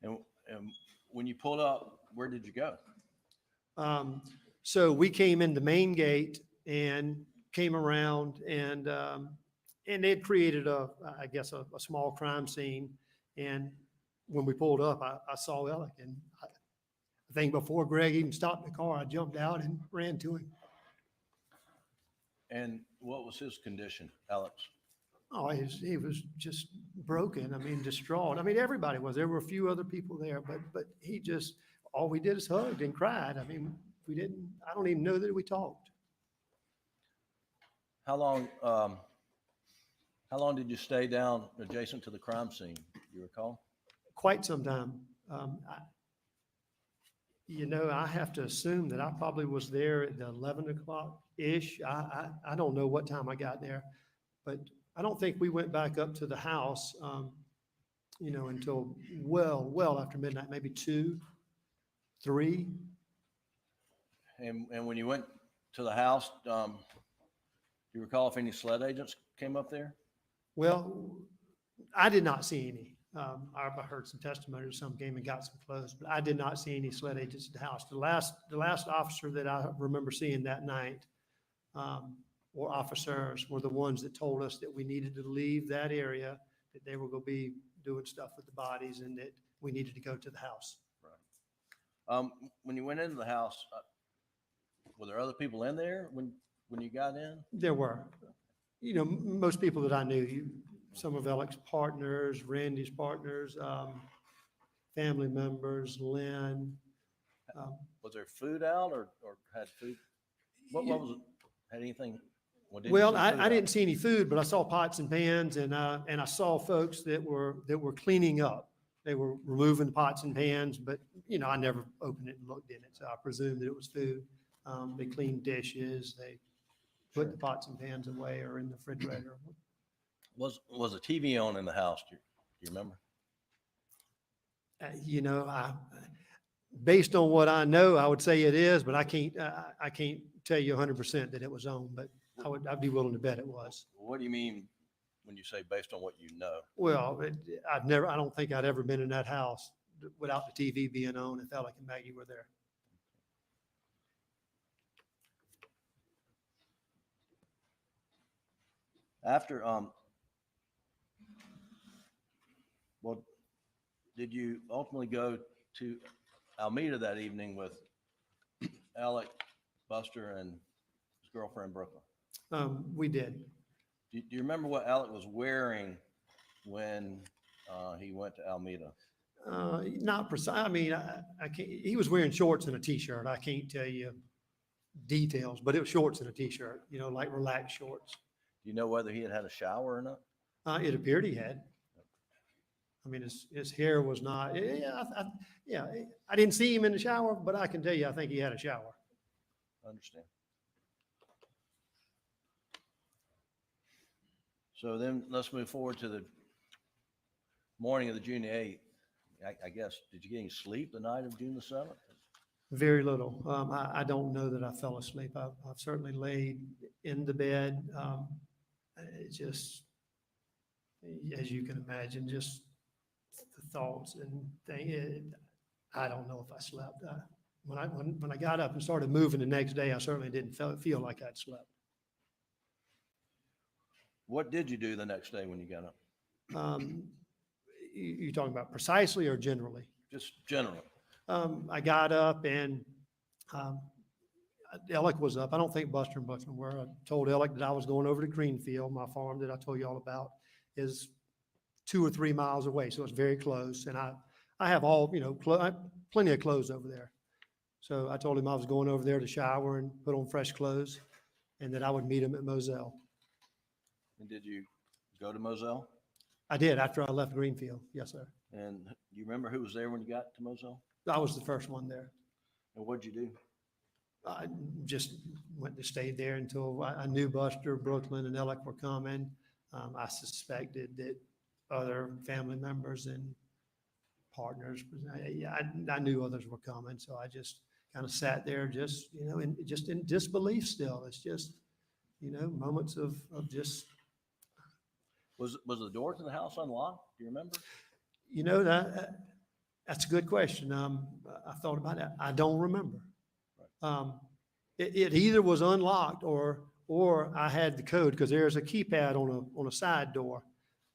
And when you pulled up, where did you go? So we came in the main gate and came around and they had created I guess a small crime scene. And when we pulled up, I saw Alec and I think before Greg even stopped the car, I jumped out and ran to him. And what was his condition, Alex? Oh, he was just broken. I mean, distraught. I mean, everybody was. There were a few other people there, but he just, all we did is hugged and cried. I mean, we didn't, I don't even know that we talked. How long did you stay down adjacent to the crime scene? Do you recall? Quite some time. I have to assume that I probably was there at 11 o'clock-ish. I don't know what time I got there, but I don't think we went back up to the house, until well after midnight, maybe 2, 3. And when you went to the house, do you recall if any SLED agents came up there? Well, I did not see any. I heard some testimony or some came and got some clothes, but I did not see any SLED agents at the house. The last officer that I remember seeing that night, or officers, were the ones that told us that we needed to leave that area, that they were going to be doing stuff with the bodies, and that we needed to go to the house. Right. When you went into the house, were there other people in there when you got in? There were. Most people that I knew, some of Alec's partners, Randy's partners, family members, Lynn. Was there food out or had food? What was it? Had anything? Well, I didn't see any food, but I saw pots and pans, and I saw folks that were cleaning up. They were removing pots and pans, but I never opened it and looked in it, so I presumed that it was food. They cleaned dishes. They put the pots and pans away or in the refrigerator. Was a TV on in the house? Do you remember? Based on what I know, I would say it is, but I can't tell you 100% that it was on, but I'd be willing to bet it was. What do you mean when you say based on what you know? Well, I don't think I'd ever been in that house without the TV being on if Alec and Maggie were there. After, well, did you ultimately go to Alameda that evening with Alec, Buster, and his girlfriend, Brooklyn? We did. Do you remember what Alec was wearing when he went to Alameda? Not precise. I mean, I can't, he was wearing shorts and a t-shirt. I can't tell you details, but it was shorts and a t-shirt, like relaxed shorts. Do you know whether he had had a shower or not? It appeared he had. I mean, his hair was not, I didn't see him in the shower, but I can tell you, I think he had a shower. I understand. So then let's move forward to the morning of the June 8th. I guess, did you get any sleep the night of June the 7th? Very little. I don't know that I fell asleep. I've certainly laid in the bed. It just, as you can imagine, just the thoughts and things. I don't know if I slept. When I got up and started moving the next day, I certainly didn't feel like I'd slept. What did you do the next day when you got up? You talking about precisely or generally? Just generally. I got up and Alec was up. I don't think Buster and Buckland were. I told Alec that I was going over to Greenfield. My farm that I told you all about is 2 or 3 miles away, so it's very close. And I have all, plenty of clothes over there. So I told him I was going over there to shower and put on fresh clothes, and that I would meet him at Moselle. And did you go to Moselle? I did after I left Greenfield. Yes, sir. And do you remember who was there when you got to Moselle? I was the first one there. And what'd you do? I just went to stay there until I knew Buster, Brooklyn, and Alec were coming. I suspected that other family members and partners, I knew others were coming. So I just kind of sat there just, just in disbelief still. It's just, moments of just. Was the door to the house unlocked? Do you remember? That's a good question. I thought about that. I don't remember. It either was unlocked or I had the code, because there's a keypad on a side door,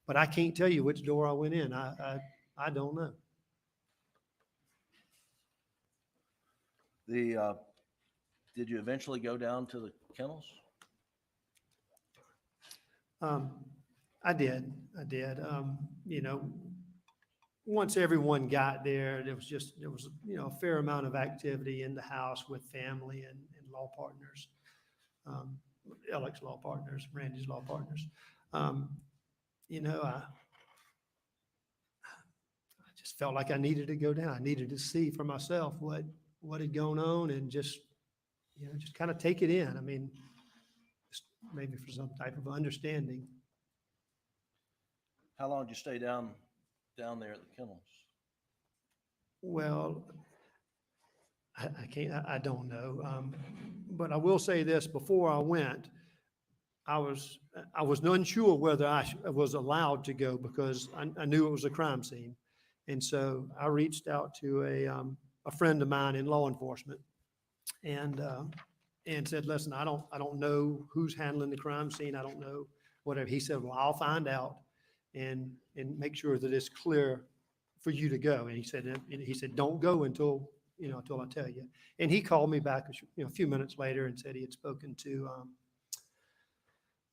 but I can't tell you which door I went in. I don't know. Did you eventually go down to the kennels? I did. You know, once everyone got there, there was, you know, a fair amount of activity in the house with family and law partners. Alec's law partners, Randy's law partners. You know, I just felt like I needed to go down. I needed to see for myself what had gone on and just, you know, just kind of take it in. I mean, just maybe for some type of understanding. How long did you stay down there at the kennels? Well, I can't, I don't know. But I will say this, before I went, I was unsure whether I was allowed to go because I knew it was a crime scene. And so I reached out to a friend of mine in law enforcement and said, listen, I don't know who's handling the crime scene. I don't know whatever. He said, well, I'll find out and make sure that it's clear for you to go. And he said, don't go until I tell you. And he called me back, a few minutes later and said he had spoken to,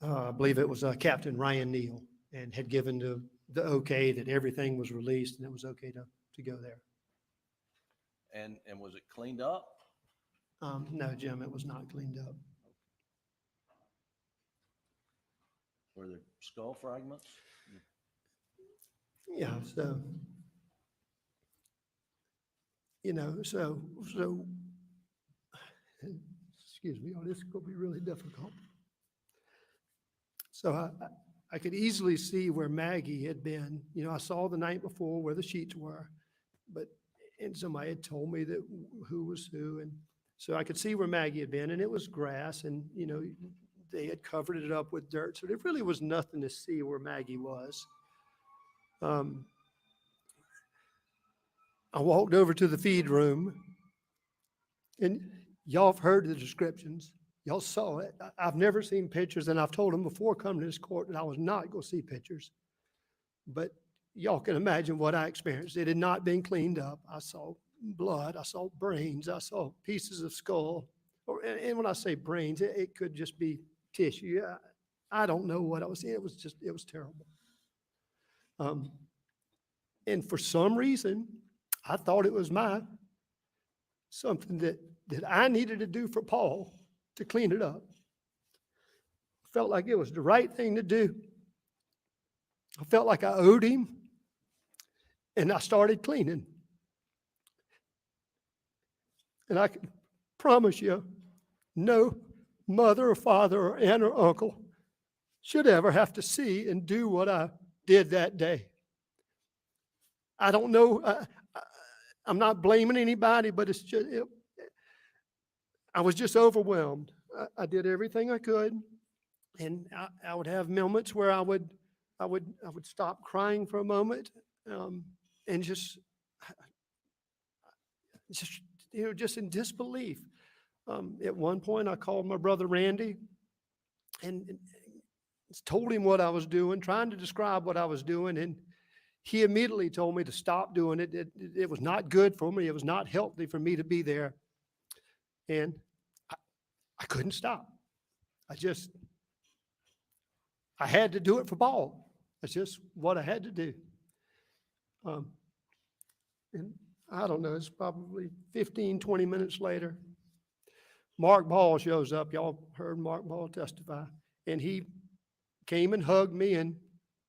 I believe it was Captain Ryan Neal, and had given the okay that everything was released and it was okay to go there. And was it cleaned up? No, Jim, it was not cleaned up. Were there skull fragments? Yeah, so, excuse me, this is going to be really difficult. So I could easily see where Maggie had been. You know, I saw the night before where the sheets were, and somebody had told me that who was who. And so I could see where Maggie had been, and it was grass, and, you know, they had covered it up with dirt. So there really was nothing to see where Maggie was. I walked over to the feed room, and y'all have heard the descriptions. Y'all saw it. I've never seen pictures, and I've told them before coming to this court that I was not going to see pictures. But y'all can imagine what I experienced. It had not been cleaned up. I saw blood. I saw brains. I saw pieces of skull. And when I say brains, it could just be tissue. I don't know what I was seeing. It was terrible. And for some reason, I thought it was something that I needed to do for Paul to clean it up. Felt like it was the right thing to do. I felt like I owed him, and I started cleaning. And I can promise you, no mother or father or aunt or uncle should ever have to see and do what I did that day. I don't know, I'm not blaming anybody, but it's just, I was just overwhelmed. I did everything I could, and I would have moments where I would stop crying for a moment, and just just in disbelief. At one point, I called my brother Randy and told him what I was doing, trying to describe what I was doing, and he immediately told me to stop doing it. It was not good for me. It was not healthy for me to be there, and I couldn't stop. I had to do it for Paul. That's just what I had to do. And I don't know, it's probably 15, 20 minutes later. Mark Ball shows up. Y'all heard Mark Ball testify. And he came and hugged me and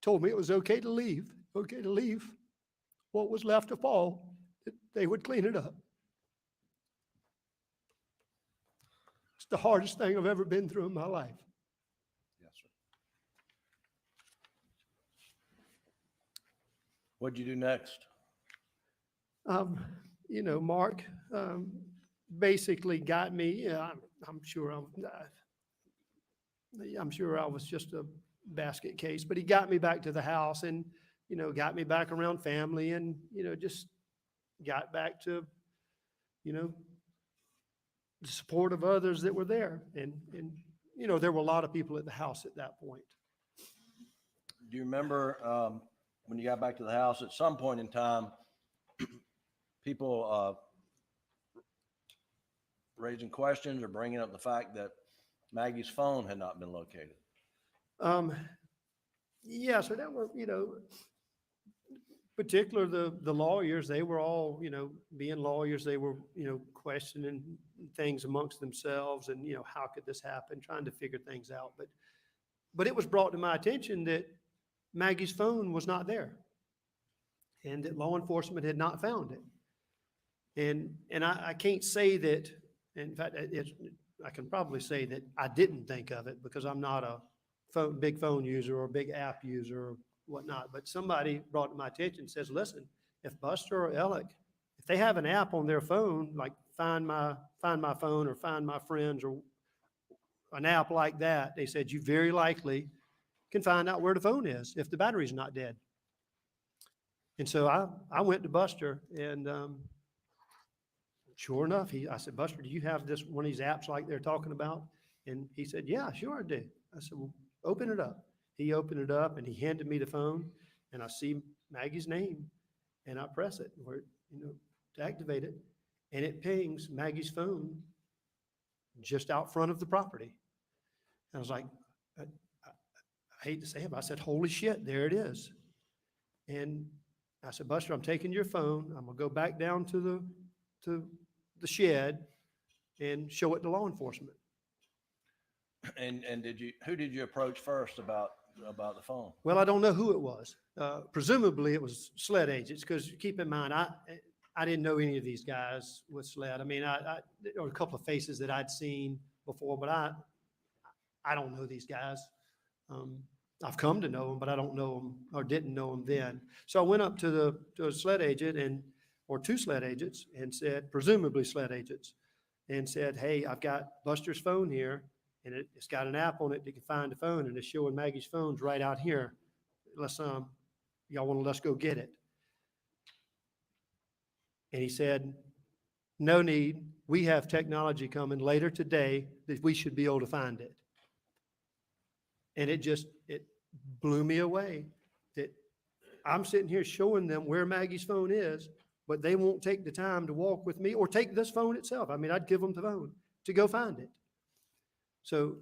told me it was okay to leave. Okay to leave what was left of Paul, that they would clean it up. It's the hardest thing I've ever been through in my life. Yes, sir. What'd you do next? Mark basically got me. I'm sure I was just a basket case, but he got me back to the house and, got me back around family and, just got back to, the support of others that were there. And there were a lot of people at the house at that point. Do you remember when you got back to the house at some point in time, people raising questions or bringing up the fact that Maggie's phone had not been located? Yeah, so that were, particular the lawyers, they were all, being lawyers, they were, questioning things amongst themselves and, how could this happen, trying to figure things out. But it was brought to my attention that Maggie's phone was not there and that law enforcement had not found it. And I can't say that, in fact, I can probably say that I didn't think of it because I'm not a big phone user or a big app user or whatnot. But somebody brought to my attention and says, listen, if Buster or Alec, if they have an app on their phone, like find my phone or find my friends or an app like that, they said you very likely can find out where the phone is if the battery's not dead. And so I went to Buster and sure enough, I said, Buster, do you have this one of these apps like they're talking about? And he said, yeah, sure I do. I said, well, open it up. He opened it up and he handed me the phone and I see Maggie's name and I press it where, to activate it. And it pings Maggie's phone just out front of the property. And I was like, I hate to say it, but I said, holy shit, there it is. And I said, Buster, I'm taking your phone. I'm gonna go back down to the shed and show it to law enforcement. And who did you approach first about the phone? Well, I don't know who it was. Presumably it was SLED agents, because keep in mind, I didn't know any of these guys with SLED. I mean, there were a couple of faces that I'd seen before, but I don't know these guys. I've come to know them, but I don't know them or didn't know them then. So I went up to a SLED agent or two SLED agents and said, presumably SLED agents, and said, hey, I've got Buster's phone here and it's got an app on it that can find the phone and it's showing Maggie's phone's right out here. Let's go get it. And he said, no need. We have technology coming later today that we should be able to find it. And it blew me away that I'm sitting here showing them where Maggie's phone is, but they won't take the time to walk with me or take this phone itself. I mean, I'd give them the phone to go find it. So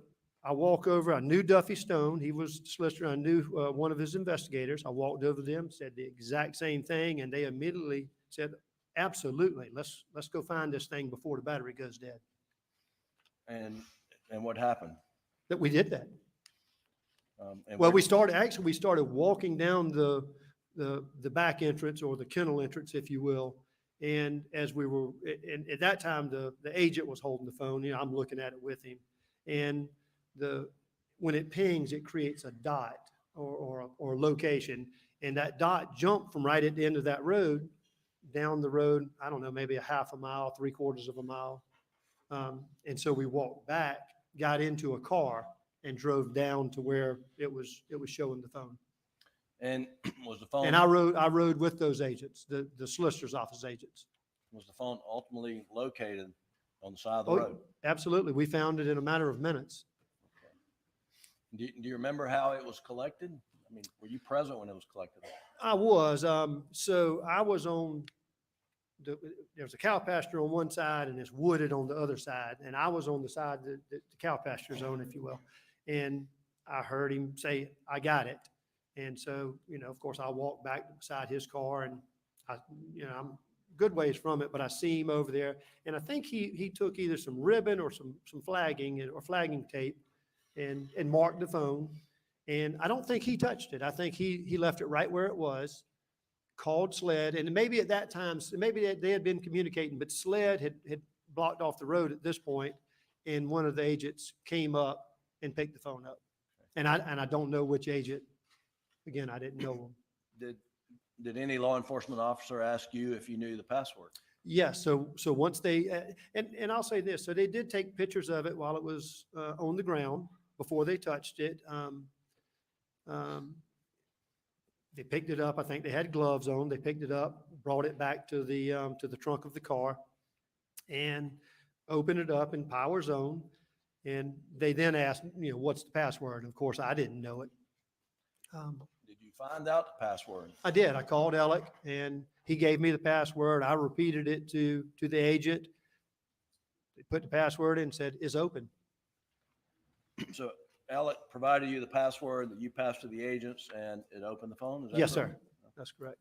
I walk over, I knew Duffy Stone. He was the solicitor. I knew one of his investigators. I walked over to them, said the exact same thing, and they immediately said, absolutely, let's go find this thing before the battery goes dead. And what happened? That we did that. Well, we started walking down the back entrance or the kennel entrance, if you will. And as we were, and at that time, the agent was holding the phone. I'm looking at it with him. And when it pings, it creates a dot or location. And that dot jumped from right at the end of that road down the road, I don't know, maybe a half a mile, 3/4 of a mile. And so we walked back, got into a car, and drove down to where it was showing the phone. And was the phone? And I rode with those agents, the solicitor's office agents. Was the phone ultimately located on the side of the road? Absolutely. We found it in a matter of minutes. Do you remember how it was collected? I mean, were you present when it was collected? I was. So I was on there's a cow pasture on one side and it's wooded on the other side. And I was on the side, the cow pasture zone, if you will. And I heard him say, I got it. And so, of course, I walked back beside his car and I'm good ways from it, but I see him over there. And I think he took either some ribbon or some flagging or flagging tape and marked the phone. And I don't think he touched it. I think he left it right where it was, called SLED. And maybe at that time, maybe they had been communicating, but SLED had blocked off the road at this point, and one of the agents came up and picked the phone up. And I don't know which agent. Again, I didn't know him. Did any law enforcement officer ask you if you knew the password? Yes. So once they, and I'll say this, so they did take pictures of it while it was on the ground before they touched it. They picked it up. I think they had gloves on. They picked it up, brought it back to the trunk of the car and opened it up in power zone. And they then asked, what's the password? And of course, I didn't know it. Did you find out the password? I did. I called Alec and he gave me the password. I repeated it to the agent. They put the password in and said, "It's open." So Alec provided you the password that you passed to the agents and it opened the phone? Is that Yes, correct? sir. That's correct.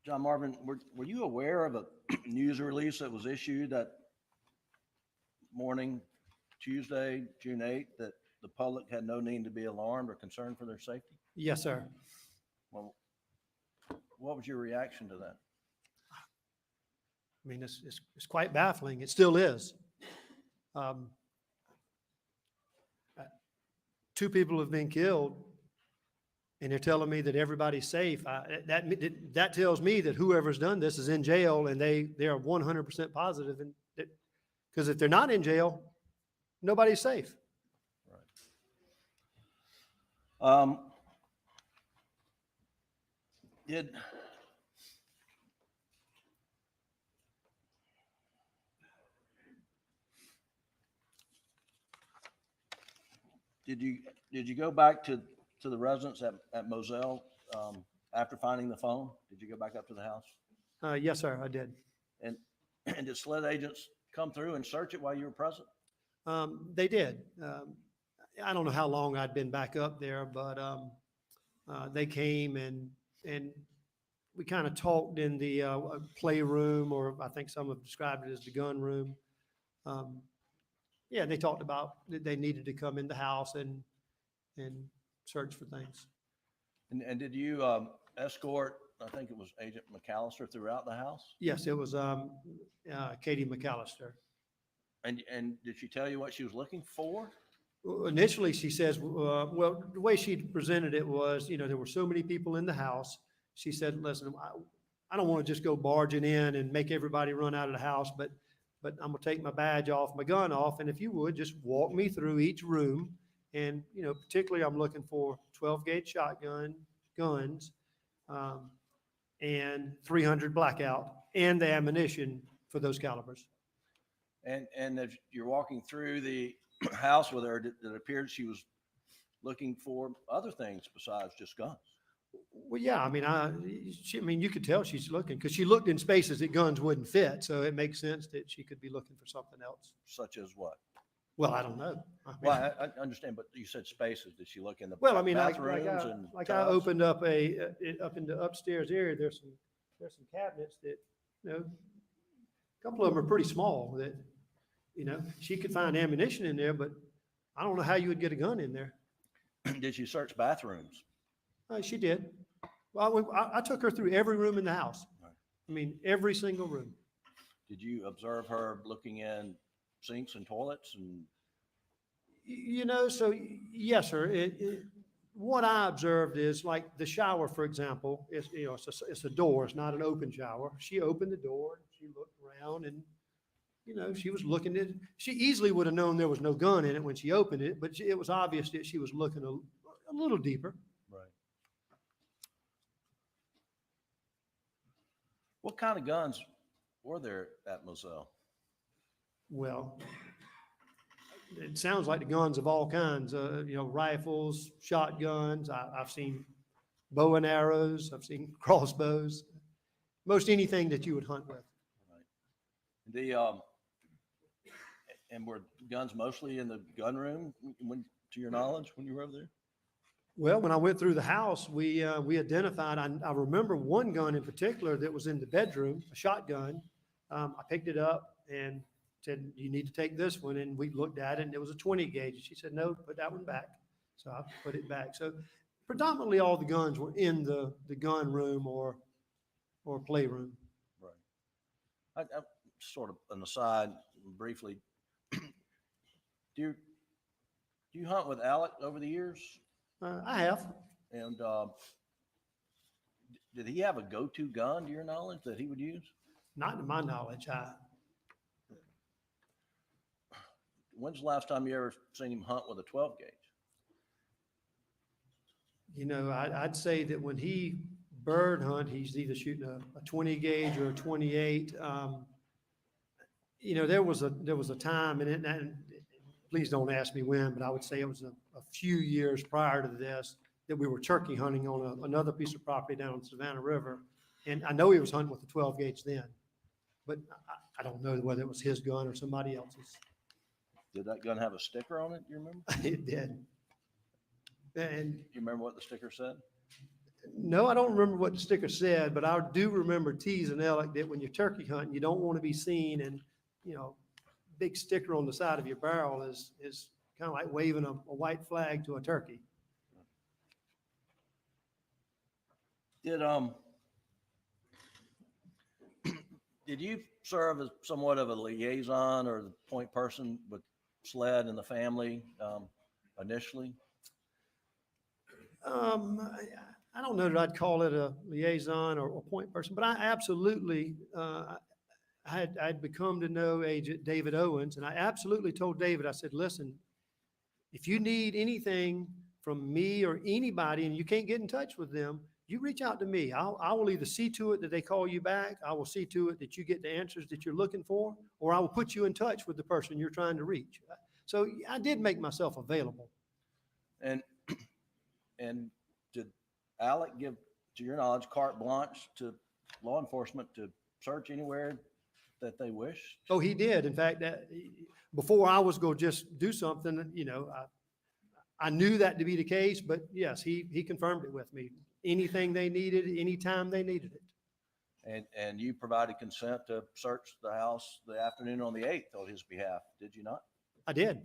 John Marvin, were you aware of a news release that was issued that morning, Tuesday, June 8th, that the public had no need to be alarmed or concerned for their safety? Yes, sir. Well, what was your reaction to that? I mean, it's quite baffling. It still is. Two people have been killed, and they're telling me that everybody's safe. That tells me that whoever's done this is in jail, and they are 100% positive. And because if they're not in jail, nobody's safe. Did you go back to the residence at Moselle after finding the phone? Did you go back up to the house? Yes, sir, I did. And did SLED agents come through and search it while you were present? They did. I don't know how long I'd been back up there, but they came and we kind of talked in the playroom, or I think some have described it as the gun room. Yeah, they talked about that they needed to come in the house and search for things. And did you escort, I think it was Agent McAllister, throughout the house? Yes, it was Katie McAllister. And did she tell you what she was looking for? Initially, she says, well, the way she presented it was, there were so many people in the house. She said, listen, I don't want to just go barging in and make everybody run out of the house, but I'm gonna take my badge off, my gun off, and if you would, just walk me through each room. And, particularly I'm looking for 12-gauge shotgun guns, and 300 blackout, and the ammunition for those calibers. And if you're walking through the house with her, it appeared she was looking for other things besides just guns. Well, yeah, I mean, you could tell she's looking, because she looked in spaces that guns wouldn't fit, so it makes sense that she could be looking for something else. Such as what? Well, I don't know. Well, I understand, but you said spaces. Did she look in the bathrooms and I tubs? opened up up in the upstairs area. There's some cabinets that, a couple of them are pretty small that, she could find ammunition in there, but I don't know how you would get a gun in there. Did you search bathrooms? She did. Well, I took her through every room in the house. I mean, every single room. Did you observe her looking in sinks and toilets and? So yes, sir. What I observed is, like the shower, for example, is, it's a door. It's not an open shower. She opened the door and she looked around and, she was looking at it. She easily would have known there was no gun in it when she opened it, but it was obvious that she was looking a little deeper. Right. What kind of guns were there at Moselle? Well, it sounds like the guns of all kinds, rifles, shotguns. I've seen bow and arrows. I've seen crossbows, most anything that you would hunt with. Right. And were guns mostly in the gun room, to your knowledge, when you were over there? Well, when I went through the house, we identified, I remember one gun in particular that was in the bedroom, a shotgun. I picked it up and said, you need to take this one. And we looked at it and it was a 20 gauge. And she said, no, put that one back. So I put it back. So predominantly all the guns were in the gun room or playroom. Right. I sort of an aside briefly. Do you hunt with Alec over the years? I have. And did he have a go-to gun, to your knowledge, that he would use? Not to my knowledge. When's the last time you ever seen him hunt with a 12 gauge? I'd say that when he bird hunt, he's either shooting a 20 gauge or a 28. There was a time, and please don't ask me when, but I would say it was a few years prior to this that we were turkey hunting on another piece of property down on Savannah River. And I know he was hunting with the 12 gauge then, but I don't know whether it was his gun or somebody else's. Did that gun have a sticker on it? Do you remember? It did. And You remember what the sticker said? no, I don't remember what the sticker said, but I do remember teasing Alec that when you're turkey hunting, you don't want to be seen, and, you know, big sticker on the side of your barrel is kind of like waving a white flag to a turkey. Did you serve as somewhat of a liaison or the point person with SLED and the family initially? I don't know that I'd call it a liaison or a point person, but I absolutely, I'd become to know Agent David Owens, and I absolutely told David, I said, listen, if you need anything from me or anybody and you can't get in touch with them, you reach out to me. I will either see to it that they call you back, I will see to it that you get the answers that you're looking for, or I will put you in touch with the person you're trying to reach. So I did make myself available. And did Alec give, to your knowledge, carte blanche to law enforcement to search anywhere that they wish? Oh, he did. In fact, before I was going to just do something, you know, I knew that to be the case, but yes, he confirmed it with me. Anything they needed, anytime they needed it. And you provided consent to search the house the afternoon on the 8th on his behalf, did you not? I did.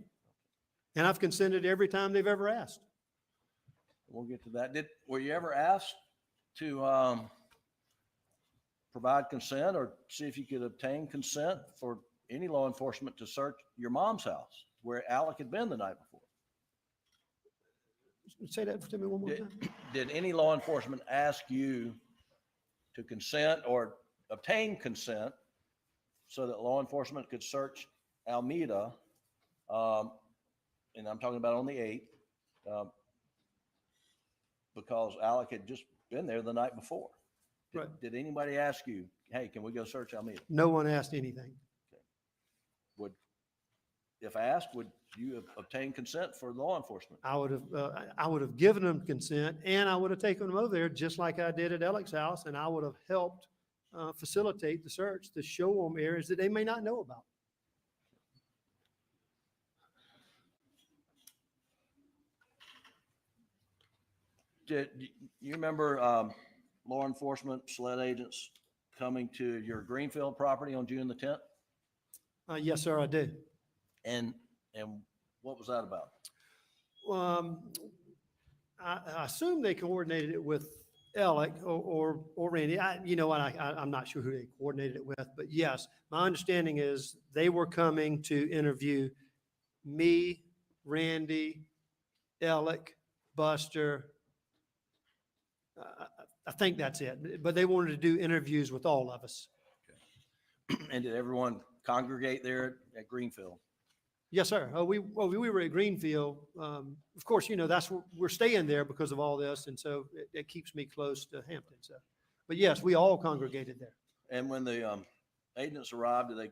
And I've consented every time they've ever asked. We'll get to that. Were you ever asked to provide consent or see if you could obtain consent for any law enforcement to search your mom's house where Alec had been the night before? Say that to me one more time. Did any law enforcement ask you to consent or obtain consent so that law enforcement could search Alameda? And I'm talking about on the 8th, because Alec had just been there the night before. Right. Did anybody ask you, hey, can we go search Alameda? No one asked anything. If asked, would you have obtained consent for law enforcement? I would have given them consent, and I would have taken them over there just like I did at Alec's house, and I would have helped facilitate the search to show them areas that they may not know about. Did you remember law enforcement SLED agents coming to your Greenfield property on June the 10th? Yes, sir, I do. And what was that about? I assume they coordinated it with Alec or Randy. You know what? I'm not sure who they coordinated it with, but yes, my understanding is they were coming to interview me, Randy, Alec, Buster. I think that's it, but they wanted to do interviews with all of us. And did everyone congregate there at Greenfield? Yes, sir. We were at Greenfield. Of course, you know, we're staying there because of all this. And so it keeps me close to Hampton. So, but yes, we all congregated there. And when the agents arrived, did they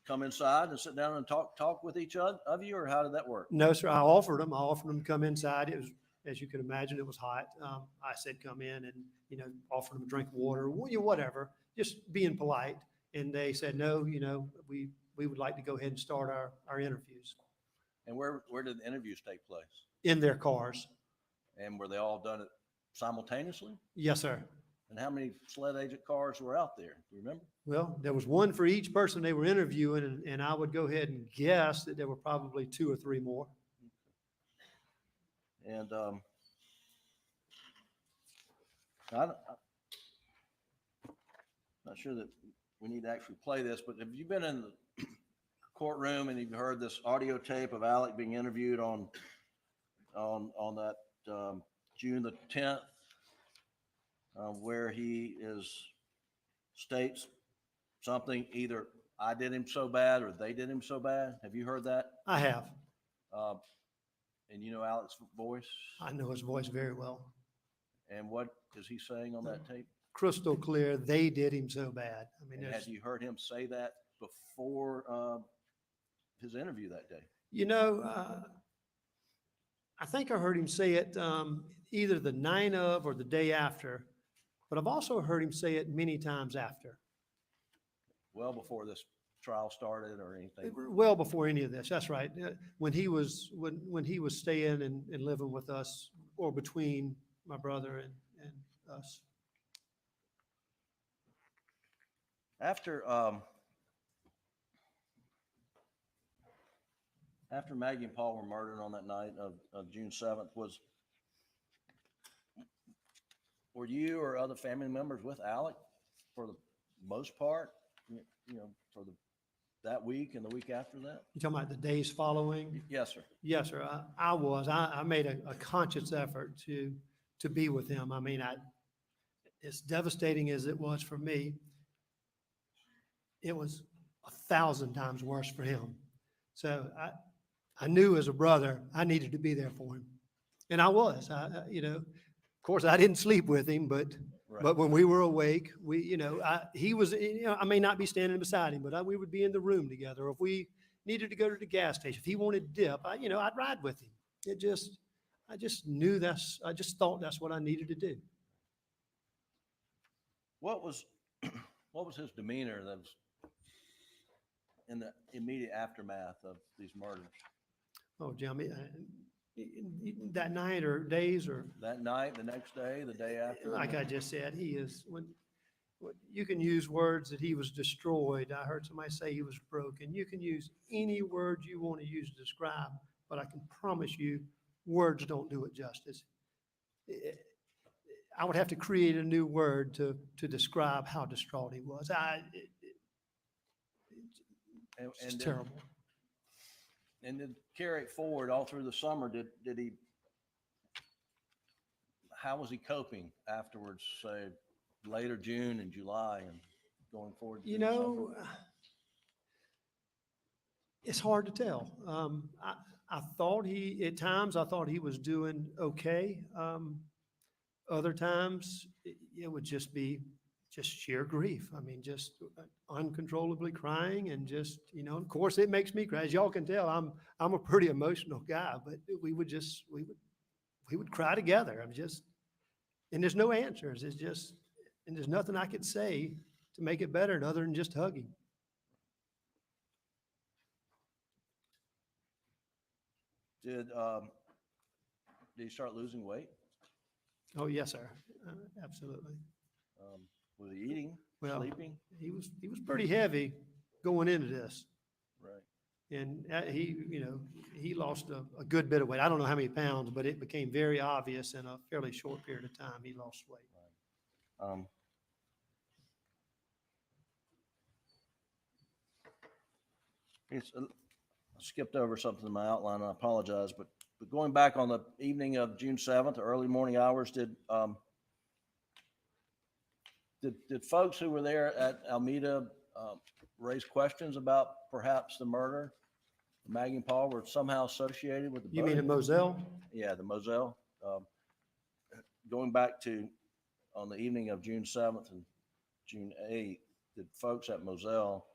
come inside and sit down and talk with each other of you, or how did that work? No, sir. I offered them to come inside. It was, as you can imagine, it was hot. I said, come in and, you know, offered them a drink of water, whatever, just being polite. And they said, no, you know, we would like to go ahead and start our interviews. And where did the interviews take place? In their cars. And were they all done simultaneously? Yes, sir. And how many SLED agent cars were out there? Do you remember? Well, there was one for each person they were interviewing, and I would go ahead and guess that there were probably 2 or 3 more. And I'm not sure that we need to actually play this, but have you been in the courtroom and you've heard this audio tape of Alec being interviewed on that June the 10th, where he states something, either I did him so bad or they did him so bad? Have you heard that? I have. And you know Alec's voice? I know his voice very well. And what is he saying on that tape? Crystal clear, they did him so bad. I mean, and had you heard him say that before his interview that day? You know, I think I heard him say it either the night of or the day after, but I've also heard him say it many times after, Well before this trial started or anything? well before any of this. That's right. When he was staying and living with us, or between my brother and us. After Maggie and Paul were murdered on that night of June 7th, were you or other family members with Alec for the most part, for that week and the week after that? You talking about the days following? Yes, sir. Yes, sir. I was. I made a conscious effort to be with him. I mean, as devastating as it was for me, it was 1,000 times worse for him. So I knew as a brother, I needed to be there for him. And I was. Of course, I didn't sleep with him, but when we were awake, he was, I may not be standing beside him, but we would be in the room together. If we needed to go to the gas station, if he wanted dip, I'd ride with him. I just knew I just thought that's what I needed to do. What was his demeanor that was in the immediate aftermath of these murders? Oh, Jimmy, that night or days or? That night, the next day, the day after? Like I just said, you can use words that he was destroyed. I heard somebody say he was broken. You can use any word you want to use to describe, but I can promise you, words don't do it justice. I would have to create a new word to describe how distraught he was. It's terrible. And to carry it forward all through the summer, did he, how was he coping afterwards, say later June and July and going forward? It's hard to tell. I thought at times I thought he was doing okay. Other times it would just be sheer grief. I mean, just uncontrollably crying and of course it makes me cry. As y'all can tell, I'm a pretty emotional guy, but we would cry together. And there's no answers. And there's nothing I could say to make it better other than just hugging. Did he start losing weight? Oh, yes, sir. Absolutely. Was he eating, sleeping? He was pretty heavy going into this. Right. And he lost a good bit of weight. I don't know how many pounds, but it became very obvious in a fairly short period of time he lost weight. Right. I skipped over something in my outline. I apologize, but going back on the evening of June 7th, early morning hours, did folks who were there at Almeda raise questions about perhaps the murder? Maggie and Paul were somehow associated with the You mean at Moselle? Yeah, the Moselle. Going back to on the evening of June 7th and June 8th, did folks at Moselle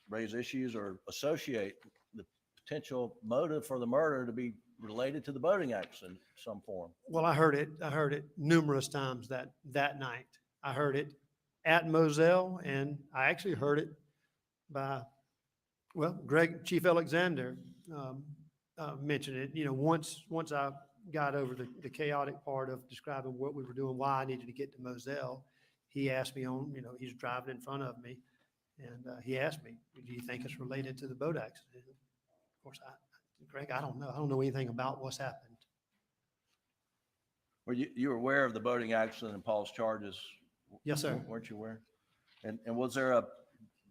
raise issues or associate the potential motive for the murder to be related to the boating accident in some form? Well, I heard it numerous times that night. I heard it at Moselle, and I actually heard it by, Chief Alexander mentioned it. Once I got over the chaotic part of describing what we were doing, why I needed to get to Moselle, he asked me he's driving in front of me, and he asked me, do you think it's related to the boat accident? Of course, Greg, I don't know. I don't know anything about what's happened. Were you were aware of the boating accident and Paul's charges? Yes, sir. Weren't you aware? And was there a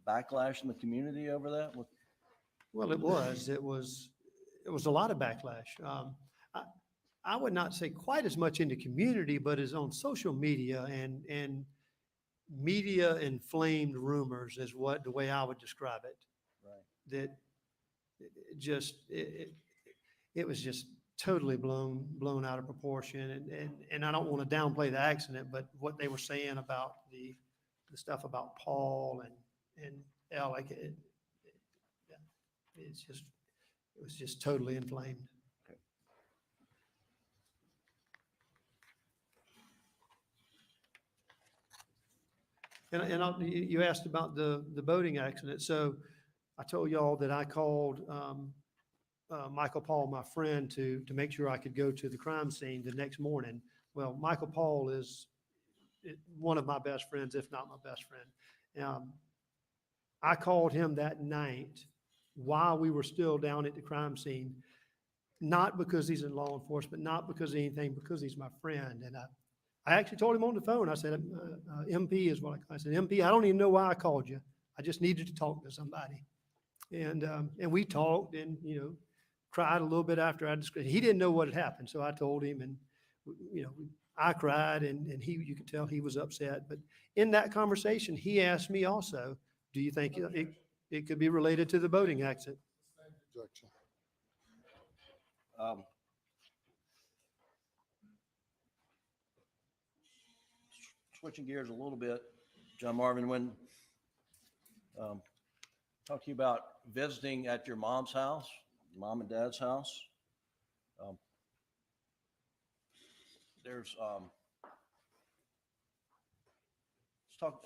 backlash in the community over that? Well, it was a lot of backlash. I would not say quite as much in the community, but as on social media and media inflamed rumors is the way I would describe it. Right. That it was just totally blown out of proportion. And I don't want to downplay the accident, but what they were saying about the stuff about Paul and Alec, it's just, It was just totally inflamed. You asked about the boating accident. So I told y'all that I called Michael Paul, my friend, to make sure I could go to the crime scene the next morning. Well, Michael Paul is one of my best friends, if not my best friend. I called him that night while we were still down at the crime scene, not because he's in law enforcement, not because of anything, because he's my friend. And I actually told him on the phone, I said, MP is what I said, MP, I don't even know why I called you. I just needed to talk to somebody. And we talked and, you know, cried a little bit after I described. He didn't know what had happened. So I told him and, you know, I cried and you could tell he was upset. But in that conversation, he asked me also, do you think it could be related to the boating accident? Switching gears a little bit, John Marvin, when talk to you about visiting at your mom's house, mom and dad's house. There's let's talk.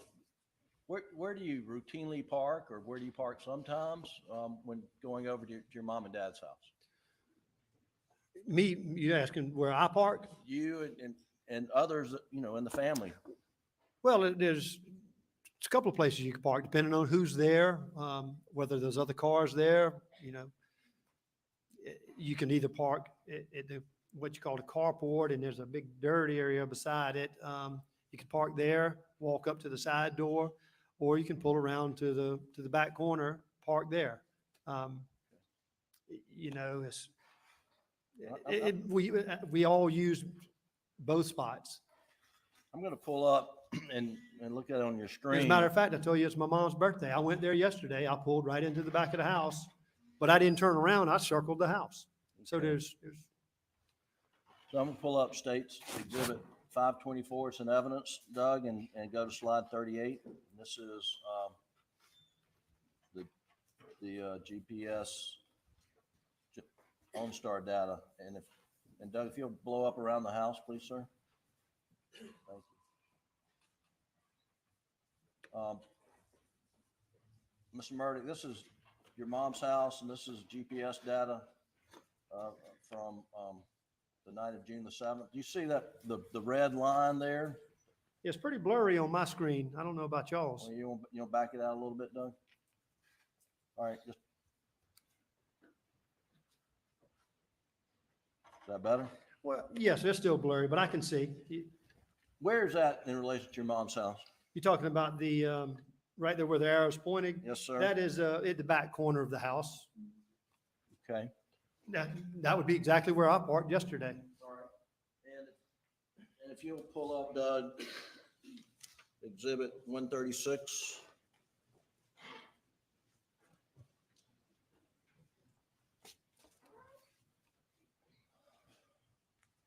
Where do you routinely park, or where do you park sometimes when going over to your mom and dad's house? Me, you asking where I park? You and others, you know, in the family. Well, there's a couple of places you can park, depending on who's there, whether there's other cars there. You know, you can either park at the what you call the carport, and there's a big dirt area beside it. You can park there, walk up to the side door, or you can pull around to the back corner, park there. You know, we all use both spots. I'm going to pull up and look at it on your screen. As a matter of fact, I told you it's my mom's birthday. I went there yesterday. I pulled right into the back of the house, but I didn't turn around. I circled the house. So Okay. there's. So I'm going to pull up State's Exhibit 524. It's an evidence, Doug, and go to slide 38. This is the GPS OnStar data. And Doug, if you'll blow up around the house, please, sir. Thank you. Mr. Murdaugh, this is your mom's house, and this is GPS data from the night of June the 7th. Do you see that the red line there? It's pretty blurry on my screen. I don't know about y'all's. Well, you want back it out a little bit, Doug? All right, just. Is that better? Well, yes, it's still blurry, but I can see. Where is that in relation to your mom's house? You're talking about the, right there where the arrow's pointing? Yes, sir. That is at the back corner of the house. Okay. That would be exactly where I parked yesterday. All right. And if you'll pull up, Doug, Exhibit 136.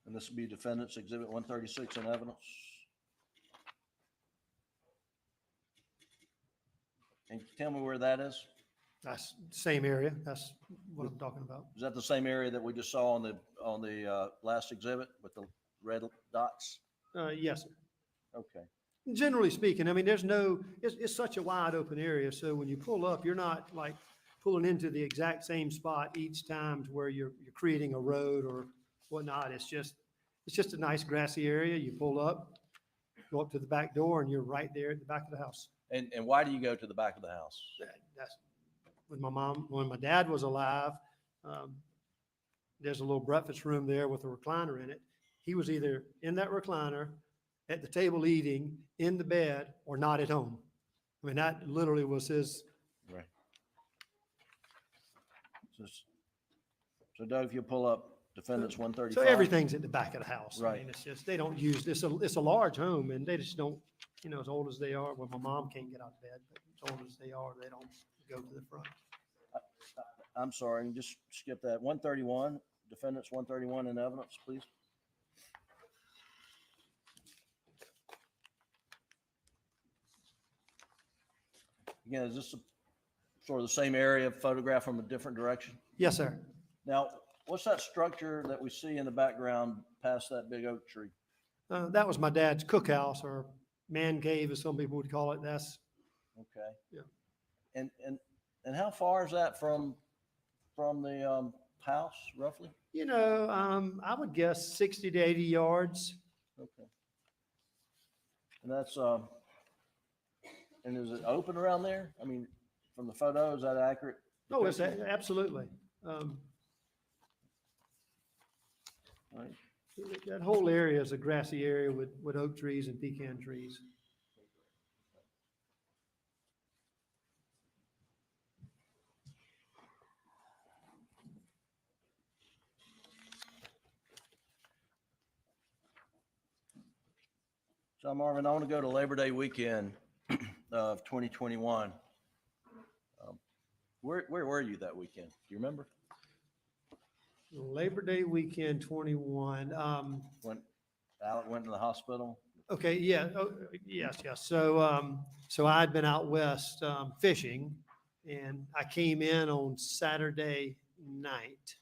And this will be Defendant's Exhibit 136 in evidence. And tell me where that is? That's the same area. That's what I'm talking about. Is that the same area that we just saw on the last exhibit with the red dots? Yes, sir. Okay. Generally speaking, I mean, it's such a wide open area. So when you pull up, you're not like pulling into the exact same spot each time to where you're creating a road or whatnot. It's just a nice grassy area. You pull up, go up to the back door, and you're right there at the back of the house. And why do you go to the back of the house? That's when my dad was alive. There's a little breakfast room there with a recliner in it. He was either in that recliner, at the table eating, in the bed, or not at home. I mean, that literally was his. Right. So Doug, if you pull up Defendant's 135. So everything's at the back of the house. Right. I mean, it's just, they don't use this. It's a large home, and they just don't, you know, as old as they are, well, my mom can't get out of bed, but as old as they are, they don't go to the front. I'm sorry, just skip that. 131, Defendant's 131 in evidence, please. Again, is this sort of the same area photographed from a different direction? Yes, sir. Now, what's that structure that we see in the background past that big oak tree? That was my dad's cookhouse, or man cave, as some people would call it. That's, Okay. yeah. And how far is that from the house roughly? You know, I would guess 60 to 80 yards. Okay. And that's and is it open around there? I mean, from the photo, is that accurate? Oh, it's absolutely. Right. That whole area is a grassy area with oak trees and pecan trees. So Marvin, I want to go to Labor Day weekend of 2021. Where were you that weekend? Do you remember? Labor Day weekend 21. When Alec went to the hospital? Okay, yeah, oh, yes. So I'd been out west fishing, and I came in on Saturday night.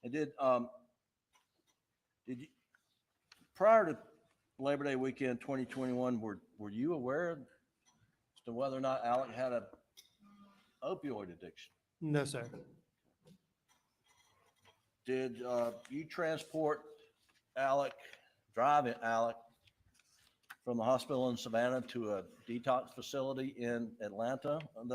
And did you, prior to Labor Day weekend 2021, were you aware as to whether or not Alec had a opioid addiction? No, sir. Did you transport Alec, drive Alec from the hospital in Savannah to a detox facility in Atlanta on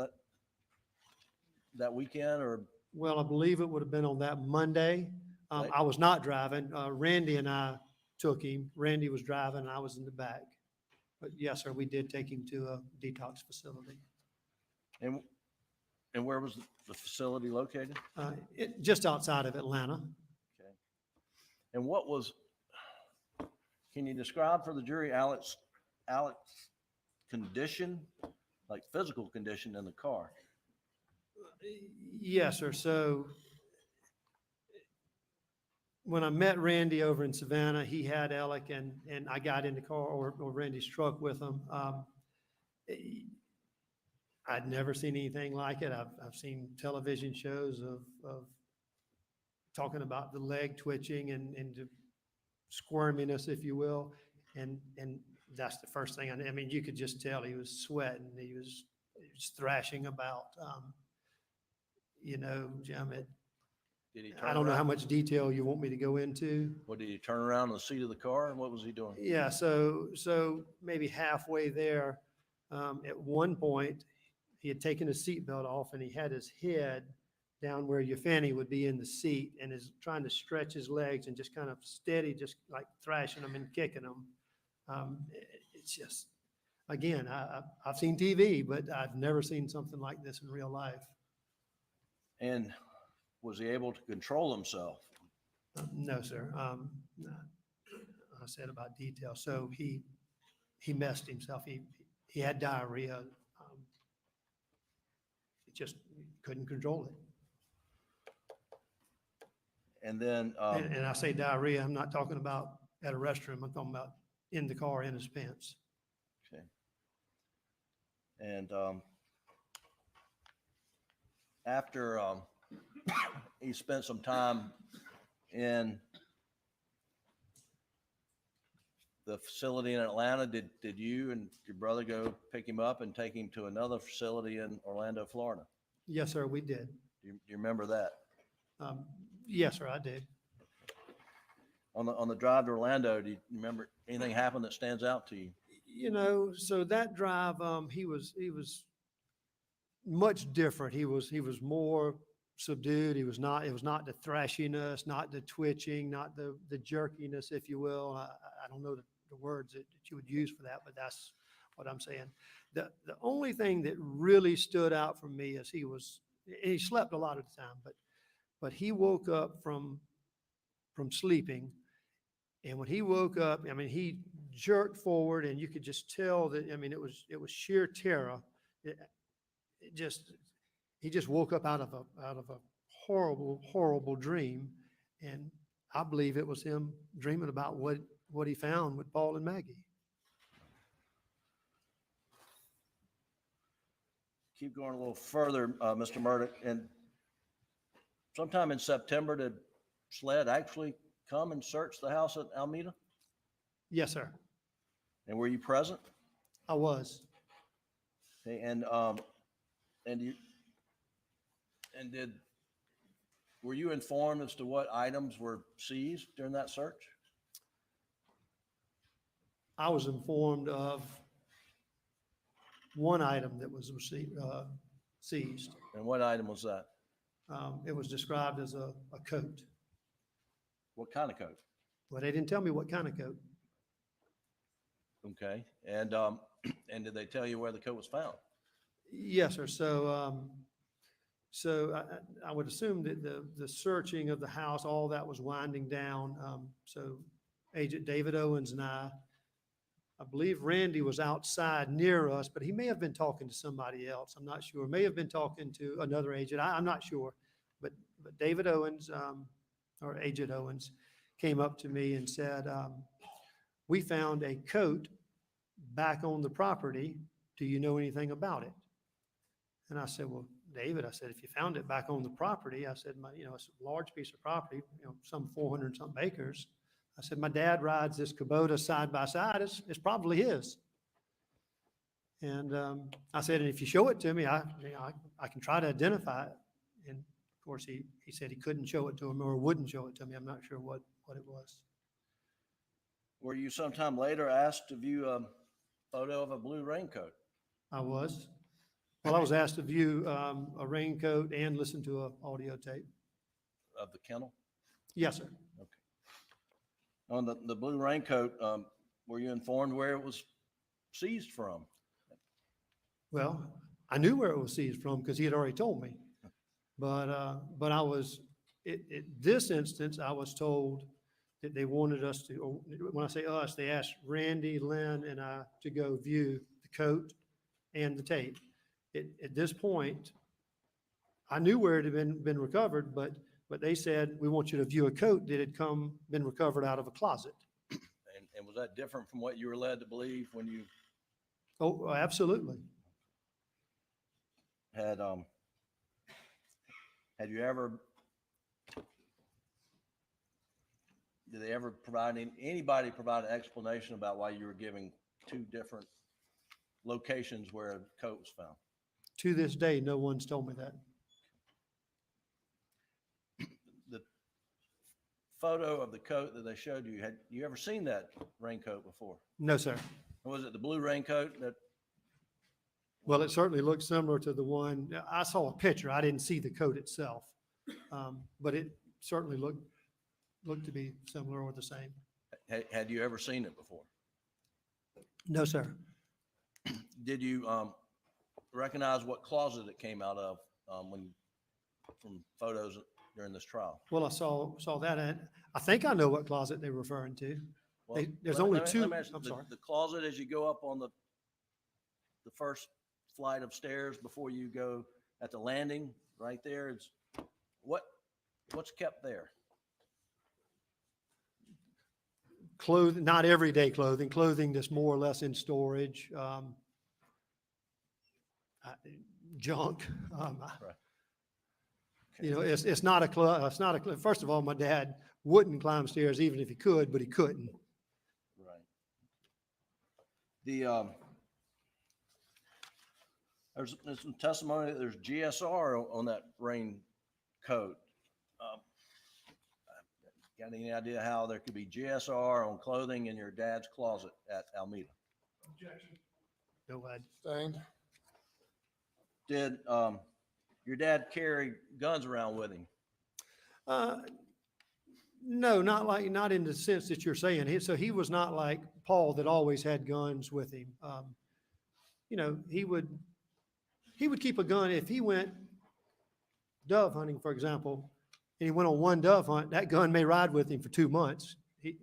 that weekend, or? Well, I believe it would have been on that Monday. I was not driving. Randy and I took him. Randy was driving, and I was in the back. But yes, sir, we did take him to a detox facility. And where was the facility located? Just outside of Atlanta. Okay. And can you describe for the jury Alec's condition, like physical condition in the car? Yes, sir. So when I met Randy over in Savannah, he had Alec, and I got in the car or Randy's truck with him. I'd never seen anything like it. I've seen television shows of talking about the leg twitching and the squirminess, if you will. And that's the first thing. I mean, you could just tell he was sweating. He was thrashing about. Jim, Did he turn I don't know around? how much detail you want me to go into. What, did he turn around on the seat of the car, and what was he doing? Yeah, so maybe halfway there, at one point, he had taken his seatbelt off and he had his head down where your fanny would be in the seat, and is trying to stretch his legs and just kind of steady, just like thrashing them and kicking them. It's just, again, I've seen TV, but I've never seen something like this in real life. And was he able to control himself? No, sir. I said about detail. So he messed himself. He had diarrhea. He just couldn't control it. And then, and I say diarrhea, I'm not talking about at a restroom. I'm talking about in the car, in his pants. okay. And after he spent some time in the facility in Atlanta, did you and your brother go pick him up and take him to another facility in Orlando, Florida? Yes, sir, we did. Do you remember that? Yes, sir, I did. On the drive to Orlando, do you remember anything happened that stands out to you? So that drive, he was much different. He was more subdued. It was not the thrashiness, not the twitching, not the jerkiness, if you will. I don't know the words that you would use for that, but that's what I'm saying. The only thing that really stood out for me is he slept a lot of the time, but he woke up from sleeping. And when he woke up, I mean, he jerked forward, and you could just tell that, I mean, it was sheer terror. He just woke up out of a horrible, horrible dream. And I believe it was him dreaming about what he found with Paul and Maggie. Keep going a little further, Mr. Murdaugh, and sometime in September, did SLED actually come and search the house at Alameda? Yes, sir. And were you present? I was. Okay, and you, and did, were you informed as to what items were seized during that search? I was informed of one item that was received, seized. And what item was that? It was described as a coat. What kind of coat? Well, they didn't tell me what kind of coat. Okay, and did they tell you where the coat was found? Yes, sir. So I would assume that the searching of the house, all that was winding down. So Agent David Owens and I believe Randy was outside near us, but he may have been talking to somebody else. I'm not sure. May have been talking to another agent. I'm not sure. But David Owens, or Agent Owens, came up to me and said, we found a coat back on the property. Do you know anything about it? And I said, well, David, I said, if you found it back on the property, I said, it's a large piece of property, some 400 and something acres. I said, my dad rides this Kubota side by side. It's probably his. And I said, and if you show it to me, I can try to identify it. And of course, he said he couldn't show it to him or wouldn't show it to me. I'm not sure what it was. Were you sometime later asked to view a photo of a blue raincoat? I was. Well, I was asked to view a raincoat and listen to an audio tape. Of the kennel? Yes, sir. Okay. On the blue raincoat, were you informed where it was seized from? Well, I knew where it was seized from because he had already told me. But I was, this instance, I was told that they wanted us to, or when I say us, they asked Randy, Lynn, and I to go view the coat and the tape. At this point, I knew where it had been recovered, but they said, we want you to view a coat that had been recovered out of a closet. And was that different from what you were led to believe when you? Oh, absolutely. Had you ever, did they ever anybody provide an explanation about why you were giving two different locations where a coat was found? To this day, no one's told me that. The photo of the coat that they showed you, had you ever seen that raincoat before? No, sir. Was it the blue raincoat that? Well, it certainly looked similar to the one, I saw a picture. I didn't see the coat itself. But it certainly looked to be similar or the same. Had you ever seen it before? No, sir. Did you recognize what closet it came out of from photos during this trial? Well, I saw that, and I think I know what closet they're referring to. Well, There's let only me two. ask you, I'm sorry. The closet as you go up on the first flight of stairs before you go at the landing, right there, is what's kept there? Clothing, not everyday clothing that's more or less in storage. Junk. Right. It's not a club. It's not a. First of all, my dad wouldn't climb stairs even if he could, but he couldn't. Right. The there's some testimony that there's GSR on that raincoat. Got any idea how there could be GSR on clothing in your dad's closet at Alameda? Objection. No, Sustained. Did your dad carry guns around with him? No, not in the sense that you're saying. So he was not like Paul that always had guns with him. He would keep a gun if he went dove hunting, for example, and he went on one dove hunt. That gun may ride with him for 2 months. He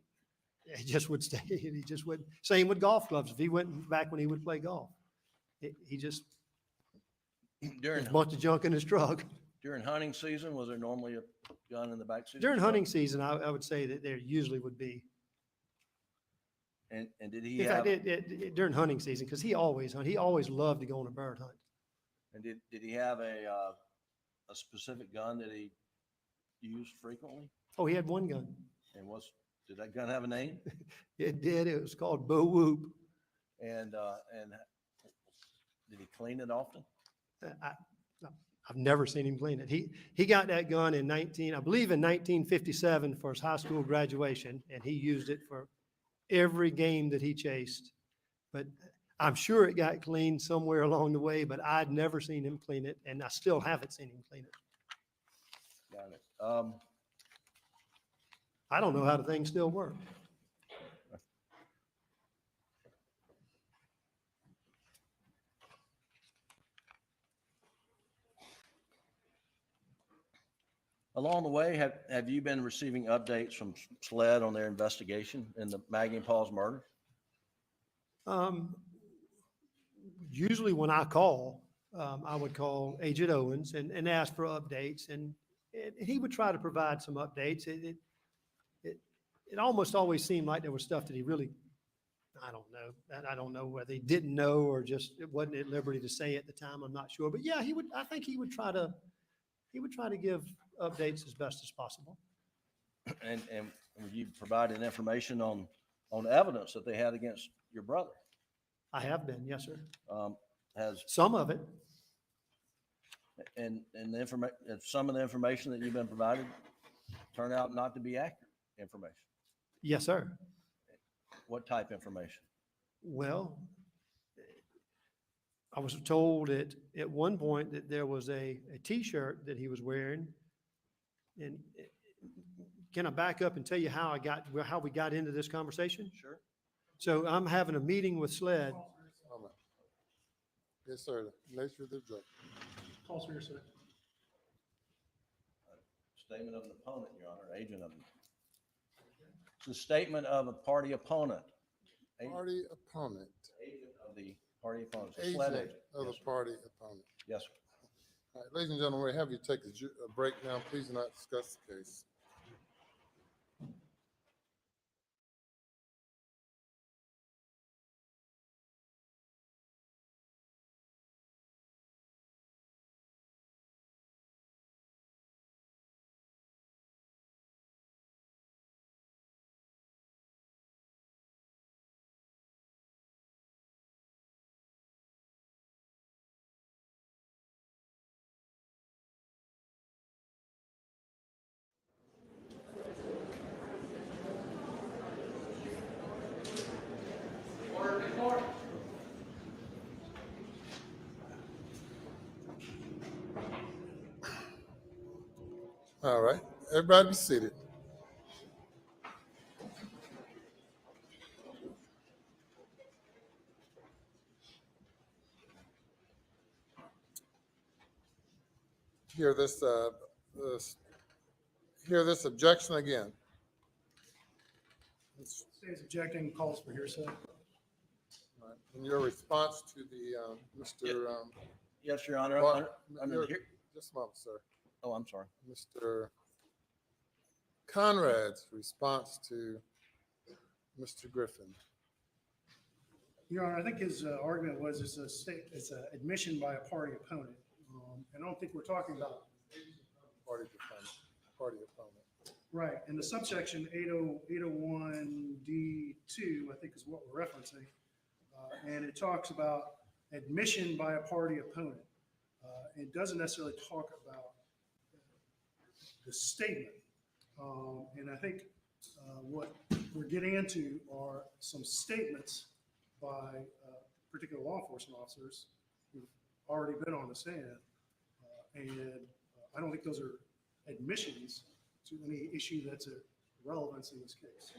just would stay. He just would. Same with golf clubs. If he went back when he would play golf, he just. There's a bunch of junk in his truck. During hunting season, was there normally a gun in the back seat? During hunting season, I would say that there usually would be. And did he In have? fact, during hunting season, because he always hunt. He always loved to go on a bird hunt. And did he have a specific gun that he used frequently? Oh, he had one gun. And did that gun have a name? It did. It was called Bo Whoop. And did he clean it often? I've never seen him clean it. He got that gun in I believe in 1957 for his high school graduation, and he used it for every game that he chased. But I'm sure it got cleaned somewhere along the way, but I'd never seen him clean it, and I still haven't seen him clean it. Got it. I don't know how the thing still works. Along the way, have you been receiving updates from SLED on their investigation in the Maggie and Paul's murder? Usually when I call, I would call Agent Owens and ask for updates, and he would try to provide some updates. It almost always seemed like there was stuff that he really, I don't know, and I don't know whether he didn't know or just it wasn't at liberty to say at the time. I'm not sure, but yeah, I think he would try to give updates as best as possible. And you provided information on evidence that they had against your brother? I have been, yes, sir. Has some of it. And some of the information that you've been provided turn out not to be accurate information? Yes, sir. What type information? Well, I was told at one point that there was a T-shirt that he was wearing. And can I back up and tell you how we got into this conversation? Sure. So I'm having a meeting with SLED. Yes, sir. Nature of the drug. Call for your sir. Statement of an opponent, Your Honor, agent of. It's a statement of a party opponent. Party opponent. Agent of the party opponent. Agent of the party opponent. Yes, sir. All right, ladies and gentlemen, we have you take a break now. Please do not discuss the case. All right, everybody be seated. Hear this objection again. Stays objecting, calls for hearsay. All right. In your response to the Mr. Yes, Your Honor. Just a moment, sir. Oh, I'm sorry. Mr. Conrad's response to Mr. Griffin. Your Honor, I think his argument was it's an admission by a party opponent. And I don't think we're talking about Party opponent. right. And the subsection 801D2, I think, is what we're referencing, and it talks about admission by a party opponent. It doesn't necessarily talk about the statement. And I think what we're getting into are some statements by particular law enforcement officers who've already been on the stand. And I don't think those are admissions to any issue that's a relevance in this case.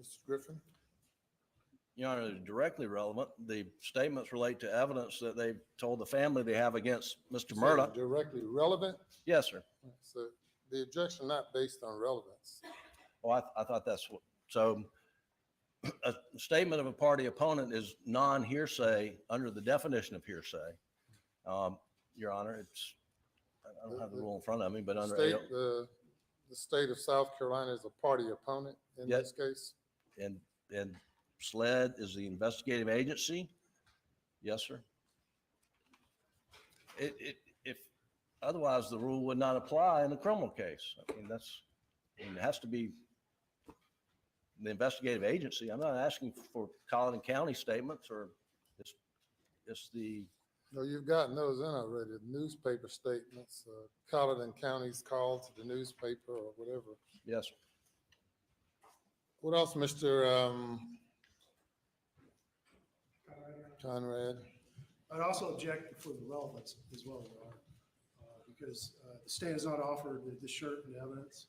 Mr. Griffin? Your Honor, they're directly relevant. The statements relate to evidence that they've told the family they have against Mr. Murdaugh. Directly relevant? Yes, sir. So the objection not based on relevance. Oh, I thought that's what, so a statement of a party opponent is non-hearsay under the definition of hearsay. Your Honor, I don't have the rule in front of me, but under The state of South Carolina is a party opponent in this case? And SLED is the investigative agency, Yes, sir. If, otherwise the rule would not apply in a criminal case. I mean, it has to be the investigative agency. I'm not asking for Colleton County statements or it's the. No, you've gotten those in already, the newspaper statements, Colleton County's call to the newspaper or whatever. Yes, sir. What else, Mr. Conrad? I'd also object for the relevance as well, Your Honor, because the state has not offered the shirt in evidence.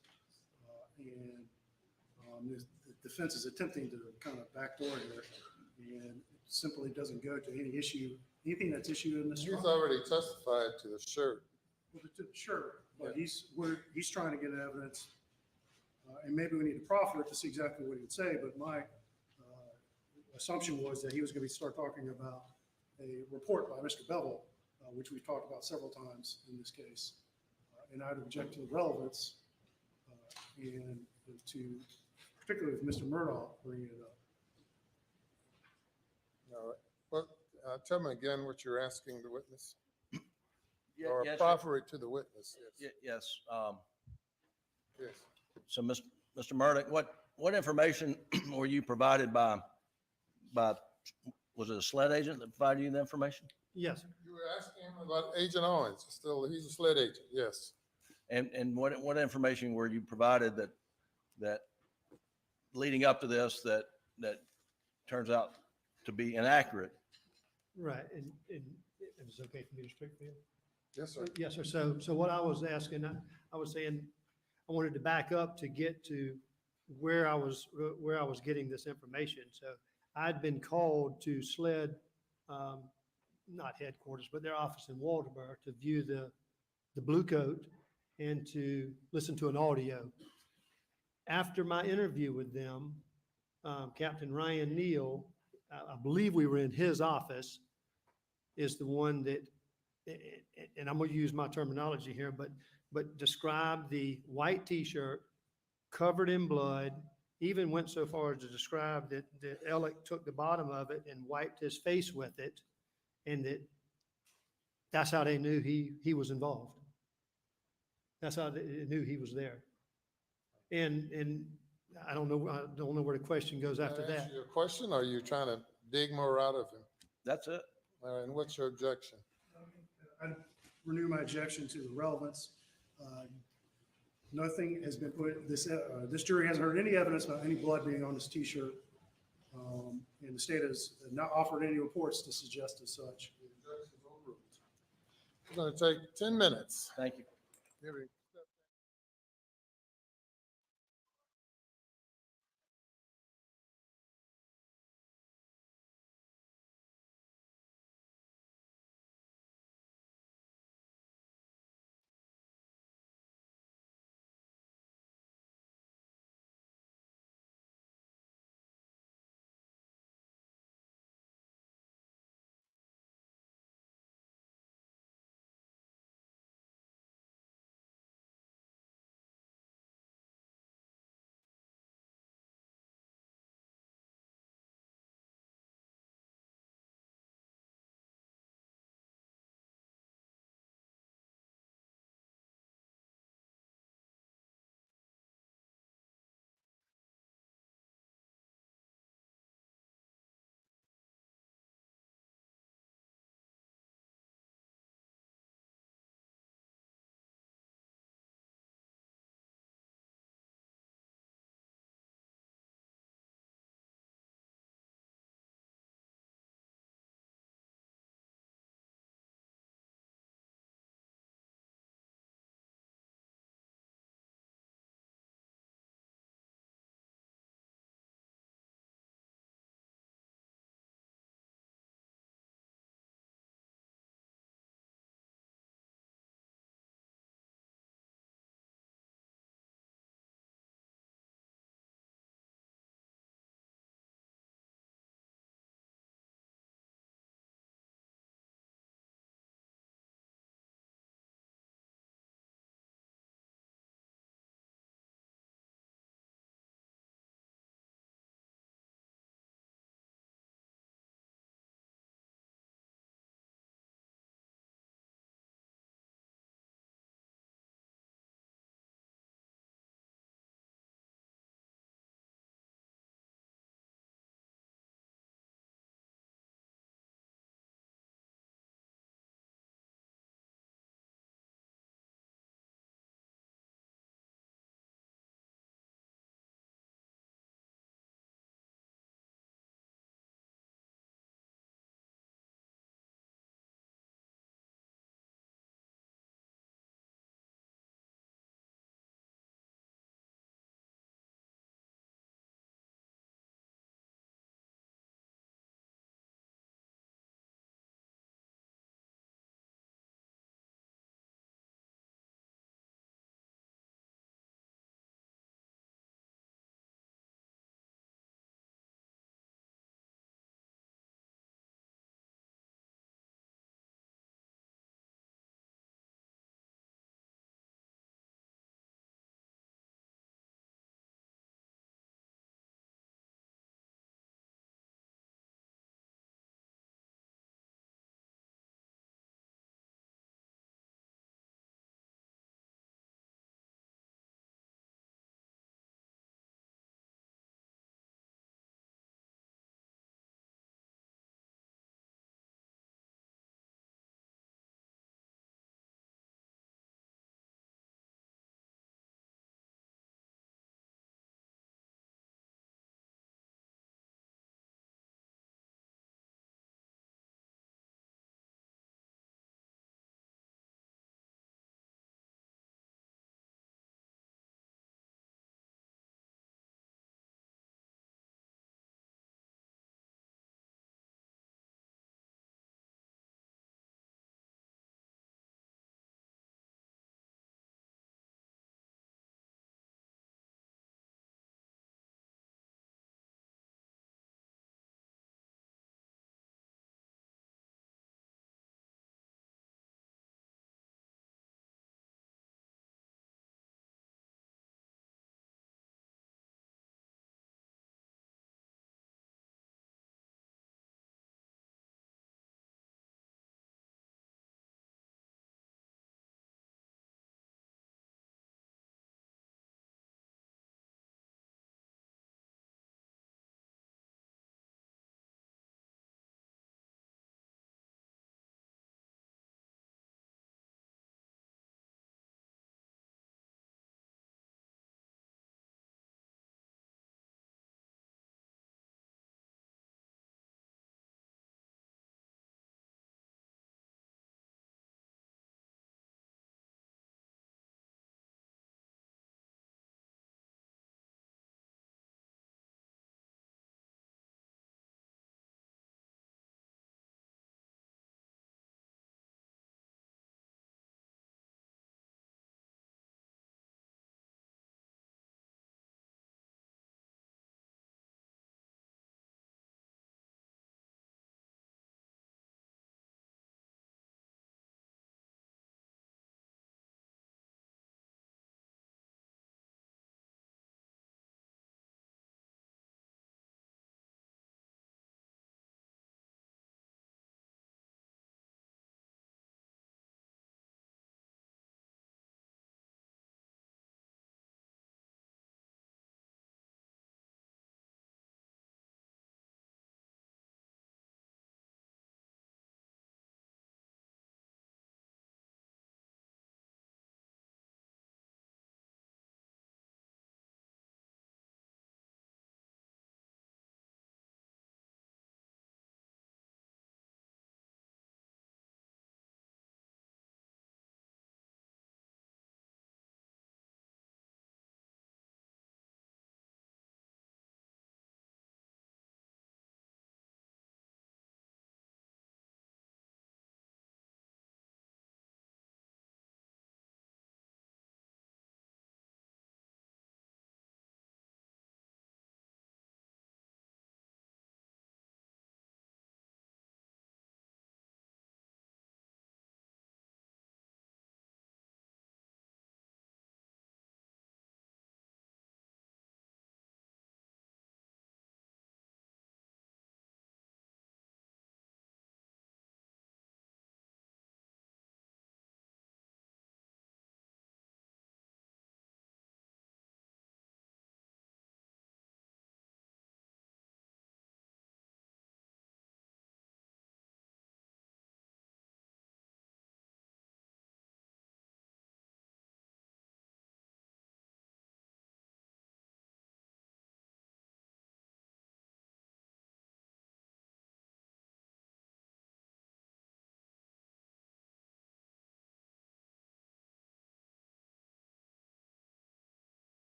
The defense is attempting to kind of backdoor here, and it simply doesn't go to any issue, anything that's issued in this He's trial. already testified to the shirt. Well, sure, but he's trying to get evidence, and maybe we need to proffer it to see exactly what he would say, but my assumption was that he was going to start talking about a report by Mr. Bevel, which we've talked about several times in this case. And I'd object to the relevance and to, particularly with Mr. Murdaugh bringing it up. All right. Well, tell me again what you're asking the witness. Yes, Or proffer it to the witness. Yes. Yes. Yes. So, Mr. Murdaugh, what information were you provided by, was it a SLED agent that provided you the information? Yes. You were asking him about Agent Owens. He's a SLED agent. Yes. And what information were you provided that leading up to this that turns out to be inaccurate? Right. And it was okay for me to speak for you? Yes, sir. Yes, sir. So what I was asking, I was saying, I wanted to back up to get to where I was getting this information. So I'd been called to SLED, not headquarters, but their office in Waldeboro to view the Blue Coat and to listen to an audio. After my interview with them, Captain Ryan Neal, I believe we were in his office, is the one that, and I'm going to use my terminology here, but described the white T-shirt covered in blood, even went so far as to describe that Alec took the bottom of it and wiped his face with it, and that's how they knew he was involved. That's how they knew he was there. And I don't know where the question goes after Can I that. answer your question, or are you trying to dig more out of him? That's it. All right, and what's your objection? I renew my objection to the relevance. Nothing has been put, this jury hasn't heard any evidence about any blood being on this T-shirt. And the state has not offered any reports to suggest as such. We're going to take 10 minutes. Thank you. Hearing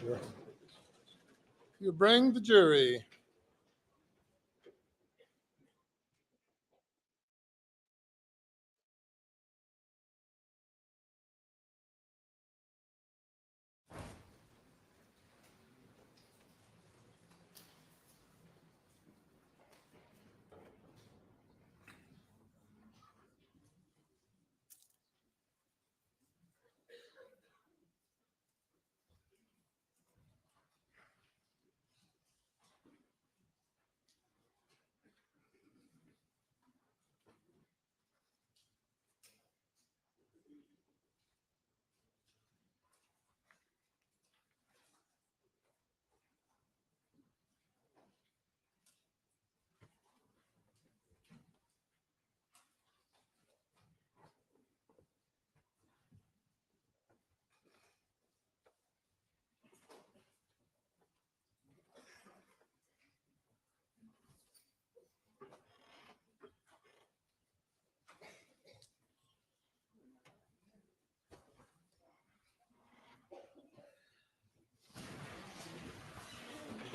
Sure. You bring the jury.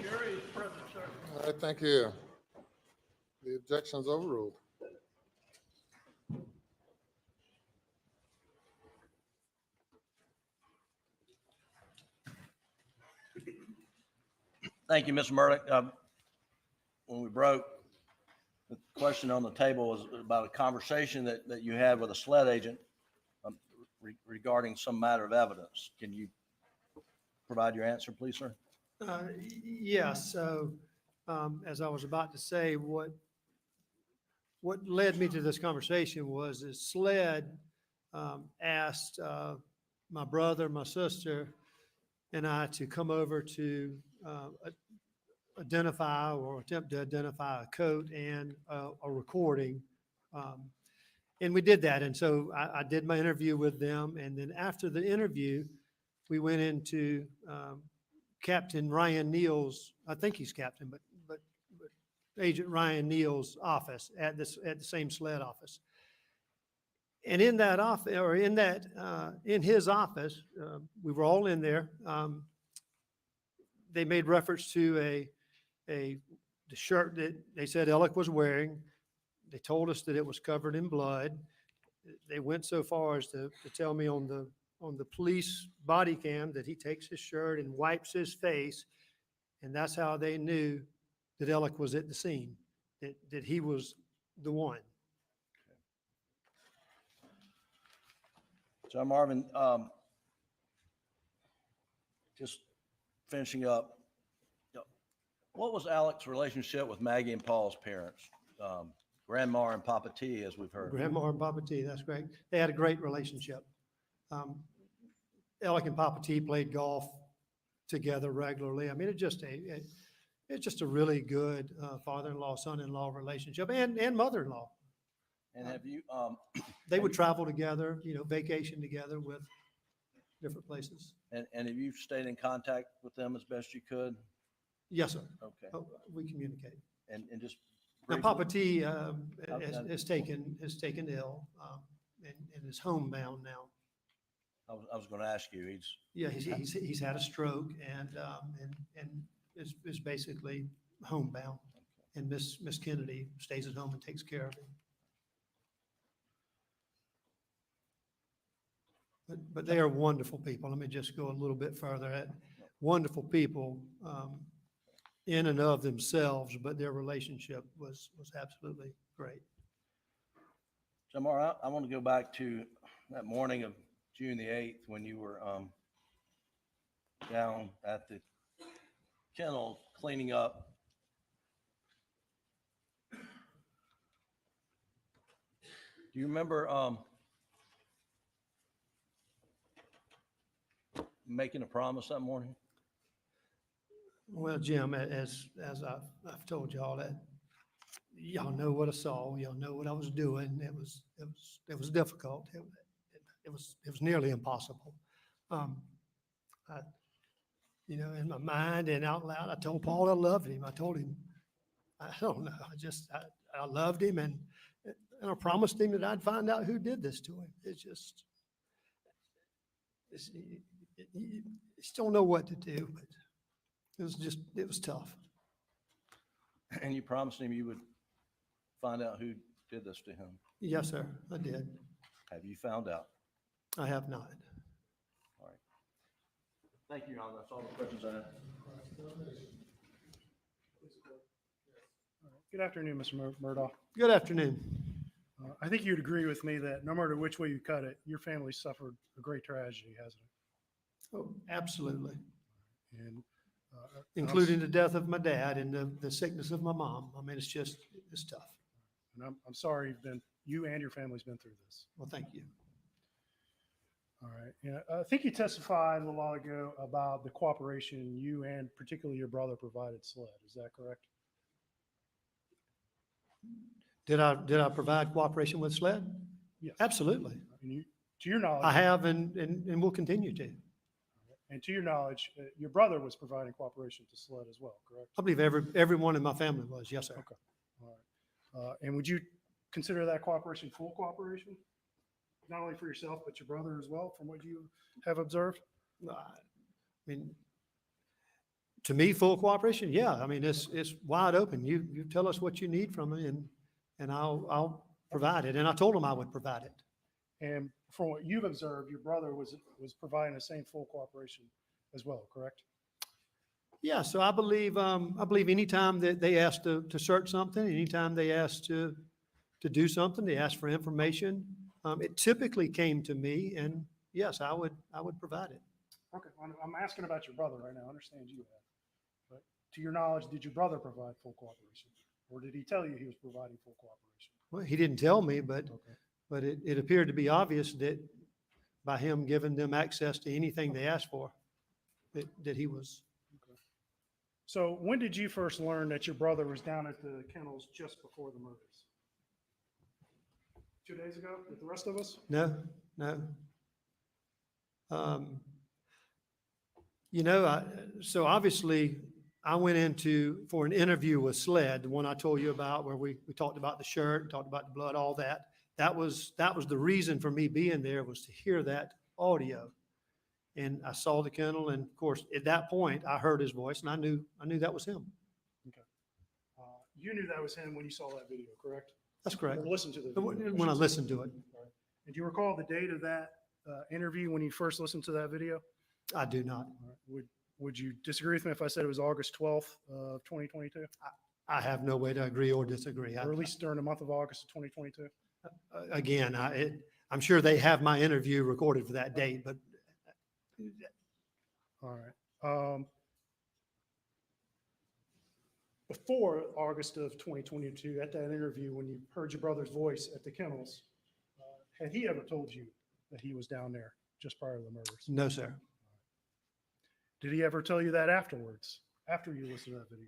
Jury is present, sir. All right, thank you. The objection is overruled. Thank you, Mr. Murdaugh. When we broke, the question on the table was about a conversation that you had with a SLED agent regarding some matter of evidence. Can you provide your answer, please, sir? Yes, so as I was about to say, what led me to this conversation was that SLED asked my brother, my sister, and I to come over to identify or attempt to identify a coat and a recording. And we did that. And so I did my interview with them. And then after the interview, we went into Captain Ryan Neal's, I think he's captain, but Agent Ryan Neal's office at the same SLED office. And in that office, or in that, in his office, we were all in there. They made reference to the shirt that they said Alec was wearing. They told us that it was covered in blood. They went so far as to tell me on the police body cam that he takes his shirt and wipes his face, and that's how they knew that Alec was at the scene, that he was the one. John Marvin, just finishing up, what was Alec's relationship with Maggie and Paul's parents? Grandma and Papa T, as we've heard. Grandma and Papa T, that's great. They had a great relationship. Alec and Papa T played golf together regularly. I mean, it's just a really good father-in-law, son-in-law relationship, and mother-in-law. And have you? They would travel together, vacation together with different places. And have you stayed in contact with them as best you could? Yes, sir. Okay. Oh, we communicate. And just Now, briefly- Papa T has taken ill and is homebound now. I was going to ask you. He's had a stroke and is basically homebound. And Miss Kennedy stays at home and takes care of him. But they are wonderful people. Let me just go a little bit further. Wonderful people in and of themselves, but their relationship was absolutely great. Jamar, I want to go back to that morning of June the 8th when you were down at the kennel cleaning up. Do you remember making a promise that morning? Well, Jim, as I've told y'all, that y'all know what I saw, y'all know what I was doing. It was difficult. It was nearly impossible. In my mind and out loud, I told Paul I loved him. I told him, I don't know, I loved him, and I promised him that I'd find out who did this to him. you just don't know what to do, but it was tough. And you promised him you would find out who did this to him. Yes, sir, I did. Have you found out? I have not. All right. Thank you, Your Honor. That's all the questions I have. Good afternoon, Mr. Murdaugh. Good afternoon. I think you'd agree with me that no matter which way you cut it, your family suffered a great tragedy, hasn't it? Oh, absolutely. And Including the death of my dad and the sickness of my mom. I mean, it's tough. And I'm sorry you and your family's been through this. Well, thank you. All right. Yeah, I think you testified a little while ago about the cooperation you and particularly your brother provided SLED. Is that correct? Did I provide cooperation with SLED? Yes. Absolutely. And to your knowledge, I have and will continue to. and to your knowledge, your brother was providing cooperation to SLED as well, correct? I believe everyone in my family was. Yes, sir. Okay. All right. And would you consider that cooperation full cooperation? Not only for yourself, but your brother as well, from what you have observed? I mean, to me, full cooperation, yeah. I mean, it's wide open. You tell us what you need from me, and I'll provide it. And I told him I would provide it. And from what you've observed, your brother was providing the same full cooperation as well, correct? Yeah. So I believe anytime that they ask to search something, anytime they ask to do something, they ask for information, it typically came to me, and yes, I would provide it. Okay, I'm asking about your brother right now. I understand you have. But to your knowledge, did your brother provide full cooperation? Or did he tell you he was providing full cooperation? Well, he didn't tell me, but Okay. but it appeared to be obvious that by him giving them access to anything they asked for, that he was. Okay. So when did you first learn that your brother was down at the kennels just before the murders? 2 days ago with the rest of us? No. So obviously I went for an interview with SLED, the one I told you about, where we talked about the shirt, talked about the blood, all that. That was the reason for me being there, was to hear that audio. And I saw the kennel, and of course, at that point, I heard his voice, and I knew that was him. Okay. You knew that was him when you saw that video, correct? That's correct. Or listened to the video. When I listened to it. All right. And do you recall the date of that interview when you first listened to that video? I do not. All right. Would you disagree with me if I said it was August 12th of 2022? I have no way to agree or disagree. Or at least during the month of August of 2022? Again, I'm sure they have my interview recorded for that date, but. All right. Before August of 2022, at that interview, when you heard your brother's voice at the kennels, had he ever told you that he was down there just prior to the murders? No, sir. Did he ever tell you that afterwards, after you listened to that video?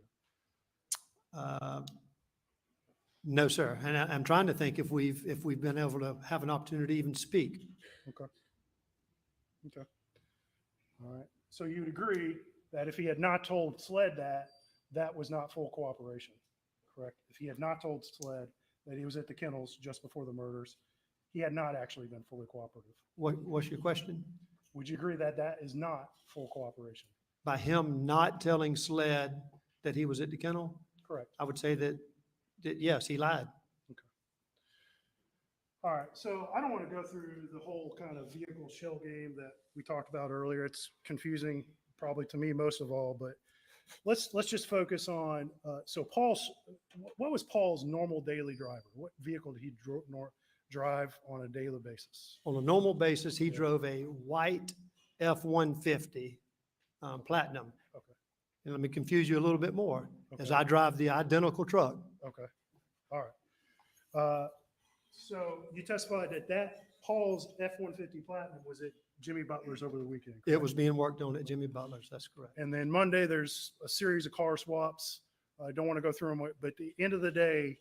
No, sir. And I'm trying to think if we've been able to have an opportunity to even speak. Okay. Okay. All right. So you would agree that if he had not told SLED that was not full cooperation, correct? If he had not told SLED that he was at the kennels just before the murders, he had not actually been fully cooperative. What's your question? Would you agree that that is not full cooperation? By him not telling SLED that he was at the kennel? Correct. I would say that yes, he lied. Okay. All right. So I don't want to go through the whole kind of vehicle shell game that we talked about earlier. It's confusing, probably to me most of all, but let's just focus on, so what was Paul's normal daily driver? What vehicle did he drive on a daily basis? On a normal basis, he drove a white F-150 Platinum. Okay. And let me confuse you a little bit more, as Okay. I drive the identical truck. Okay. All right. So you testified that Paul's F-150 Platinum was at Jimmy Butler's over the weekend. It was being worked on at Jimmy Butler's. That's correct. And then Monday, there's a series of car swaps. I don't want to go through them, but at the end of the day,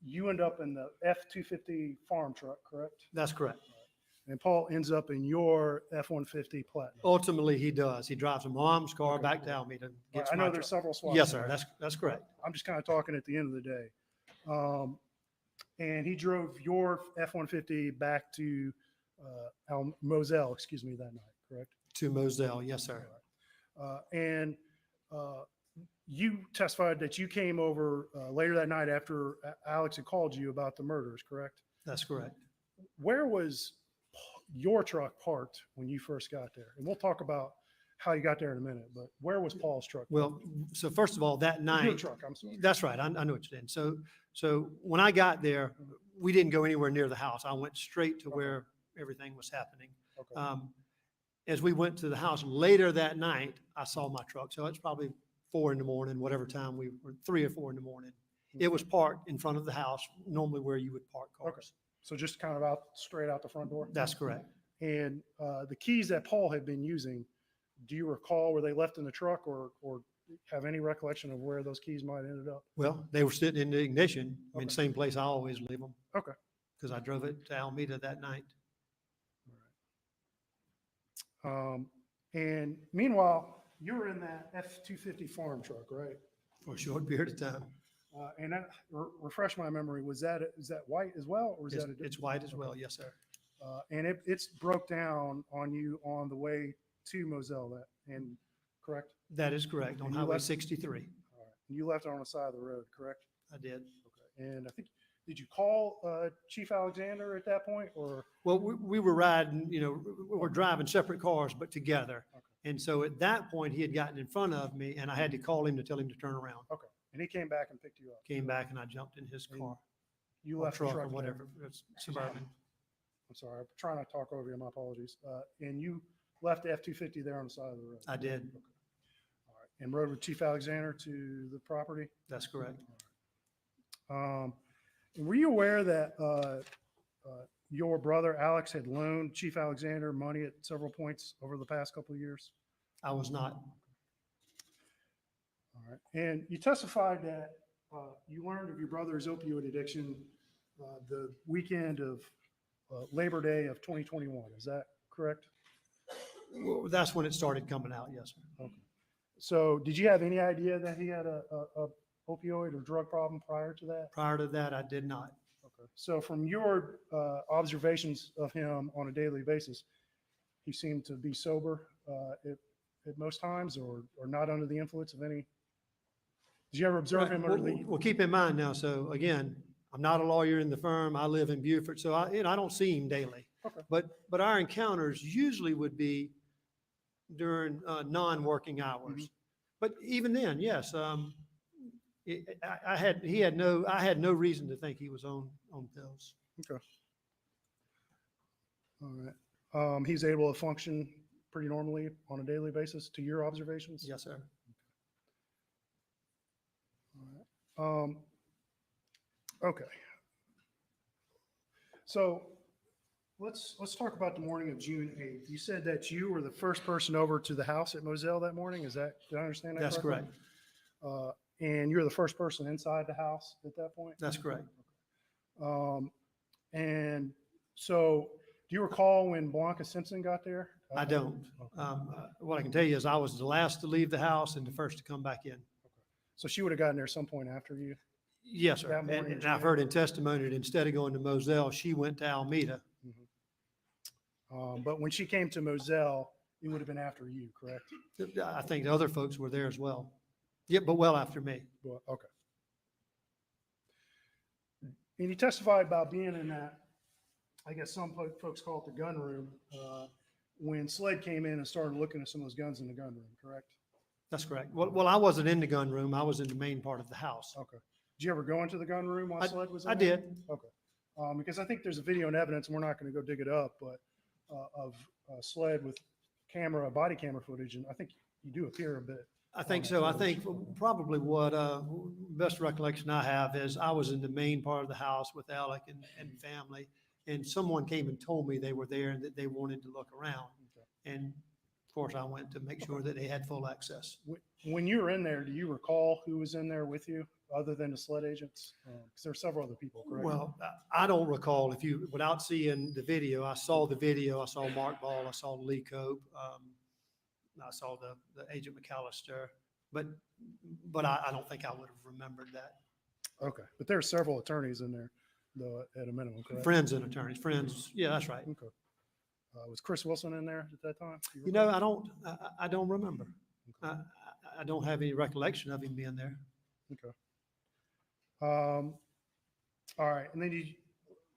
you end up in the F-250 farm truck, correct? That's correct. And Paul ends up in your F-150 Platinum. Ultimately, he does. He drives from mom's car back to Alameda. Gets I know my there's truck. several swaps. Yes, sir. there. That's correct. I'm just kind of talking at the end of the day. And he drove your F-150 back to Moselle, excuse me, that night, correct? To Moselle, yes, sir. And you testified that you came over later that night after Alex had called you about the murders, correct? That's correct. Where was your truck parked when you first got there? And we'll talk about how you got there in a minute, but where was Paul's truck? Well, so first of all, that night. Your truck, I'm sorry. That's right. I know what you're saying. So when I got there, we didn't go anywhere near the house. I went straight to where everything was happening. Okay. As we went to the house later that night, I saw my truck. So it's probably 4 in the morning, whatever time we were, 3 or 4 in the morning. It was parked in front of the house, normally where you would park cars. Okay. So just kind of straight out the front door? That's correct. And the keys that Paul had been using, do you recall were they left in the truck or have any recollection of where those keys might have ended up? Well, they were sitting in the ignition. I mean, Okay. same place I always leave them. Okay. Because I drove it to Alameda that night. And meanwhile, you were in that F-250 farm truck, right? For a short period of time. And that, refresh my memory, is that white as well? Or is that a It's white as well, yes, sir. and it's broke down on you on the way to Moselle, correct? That is correct, on And you Highway left- 63. All right. And you left it on the side of the road, correct? I did. Okay. And I think, did you call Chief Alexander at that point or? Well, we were riding, we were driving separate cars, but together. And so at that point, he had gotten in front of me and I had to call him to tell him to turn around. Okay. And he came back and picked you up? Came back and I jumped in his car. You or left the truck or truck there. whatever, it's Suburban. I'm sorry, I'm trying not to talk over you, my apologies. And you left the F-250 there on the side of the road? I did. Okay. All right. And rode with Chief Alexander to the property? That's correct. And were you aware that your brother Alex had loaned Chief Alexander money at several points over the past couple of years? I was not. All right. And you testified that you learned of your brother's opioid addiction the weekend of Labor Day of 2021. Is that correct? Well, that's when it started coming out, yes, sir. Okay. So did you have any idea that he had a opioid or drug problem prior to that? Prior to that, I did not. Okay. So from your observations of him on a daily basis, he seemed to be sober at most times or not under the influence of any? Did you ever observe him under the? Well, keep in mind now, so again, I'm not a lawyer in the firm. I live in Beaufort, so I don't see him daily. Okay. But our encounters usually would be during non-working hours. Mm-hmm. But even then, yes, I had no reason to think he was on pills. Okay. All right. He's able to function pretty normally on a daily basis to your observations? Yes, sir. All right. Okay. So let's talk about the morning of June 8th. You said that you were the first person over to the house at Moselle that morning. Did I understand that That's correctly? correct. And you're the first person inside the house at that point? That's correct. And so do you recall when Blanca Simpson got there? I don't. What I can tell you is I was the last to leave the house and the first to come back in. So she would have gotten there some point after you? Yes, sir. That morning And in and I've June? heard in testimony that instead of going to Moselle, she went to Alameda. But when she came to Moselle, it would have been after you, correct? I think the other folks were there as well. Yeah, but well after me. Well, okay. And you testified about being in that, I guess some folks call it the gun room, when SLED came in and started looking at some of those guns in the gun room, correct? That's correct. Well, I wasn't in the gun room. I was in the main part of the house. Okay. Did you ever go into the gun room while SLED was in I there? did. Okay. Because I think there's a video and evidence, and we're not going to go dig it up, but of SLED with body camera footage, and I think you do appear a bit. I think so. I think probably what best recollection I have is I was in the main part of the house with Alec and family, and someone came and told me they were there and that they wanted to look around. And of course, I went to make sure that they had full access. When you were in there, do you recall who was in there with you other than the SLED agents? Because there are several other people, correct? Well, I don't recall without seeing the video. I saw the video. I saw Mark Ball. I saw Lee Cope. I saw the Agent McAllister, but I don't think I would have remembered that. Okay, but there are several attorneys in there, though, at a minimum, correct? Friends and attorneys, friends. Yeah, that's right. Okay. Was Chris Wilson in there at that time? Do You know, I don't remember. I don't have any recollection of him being there. Okay. All right, and then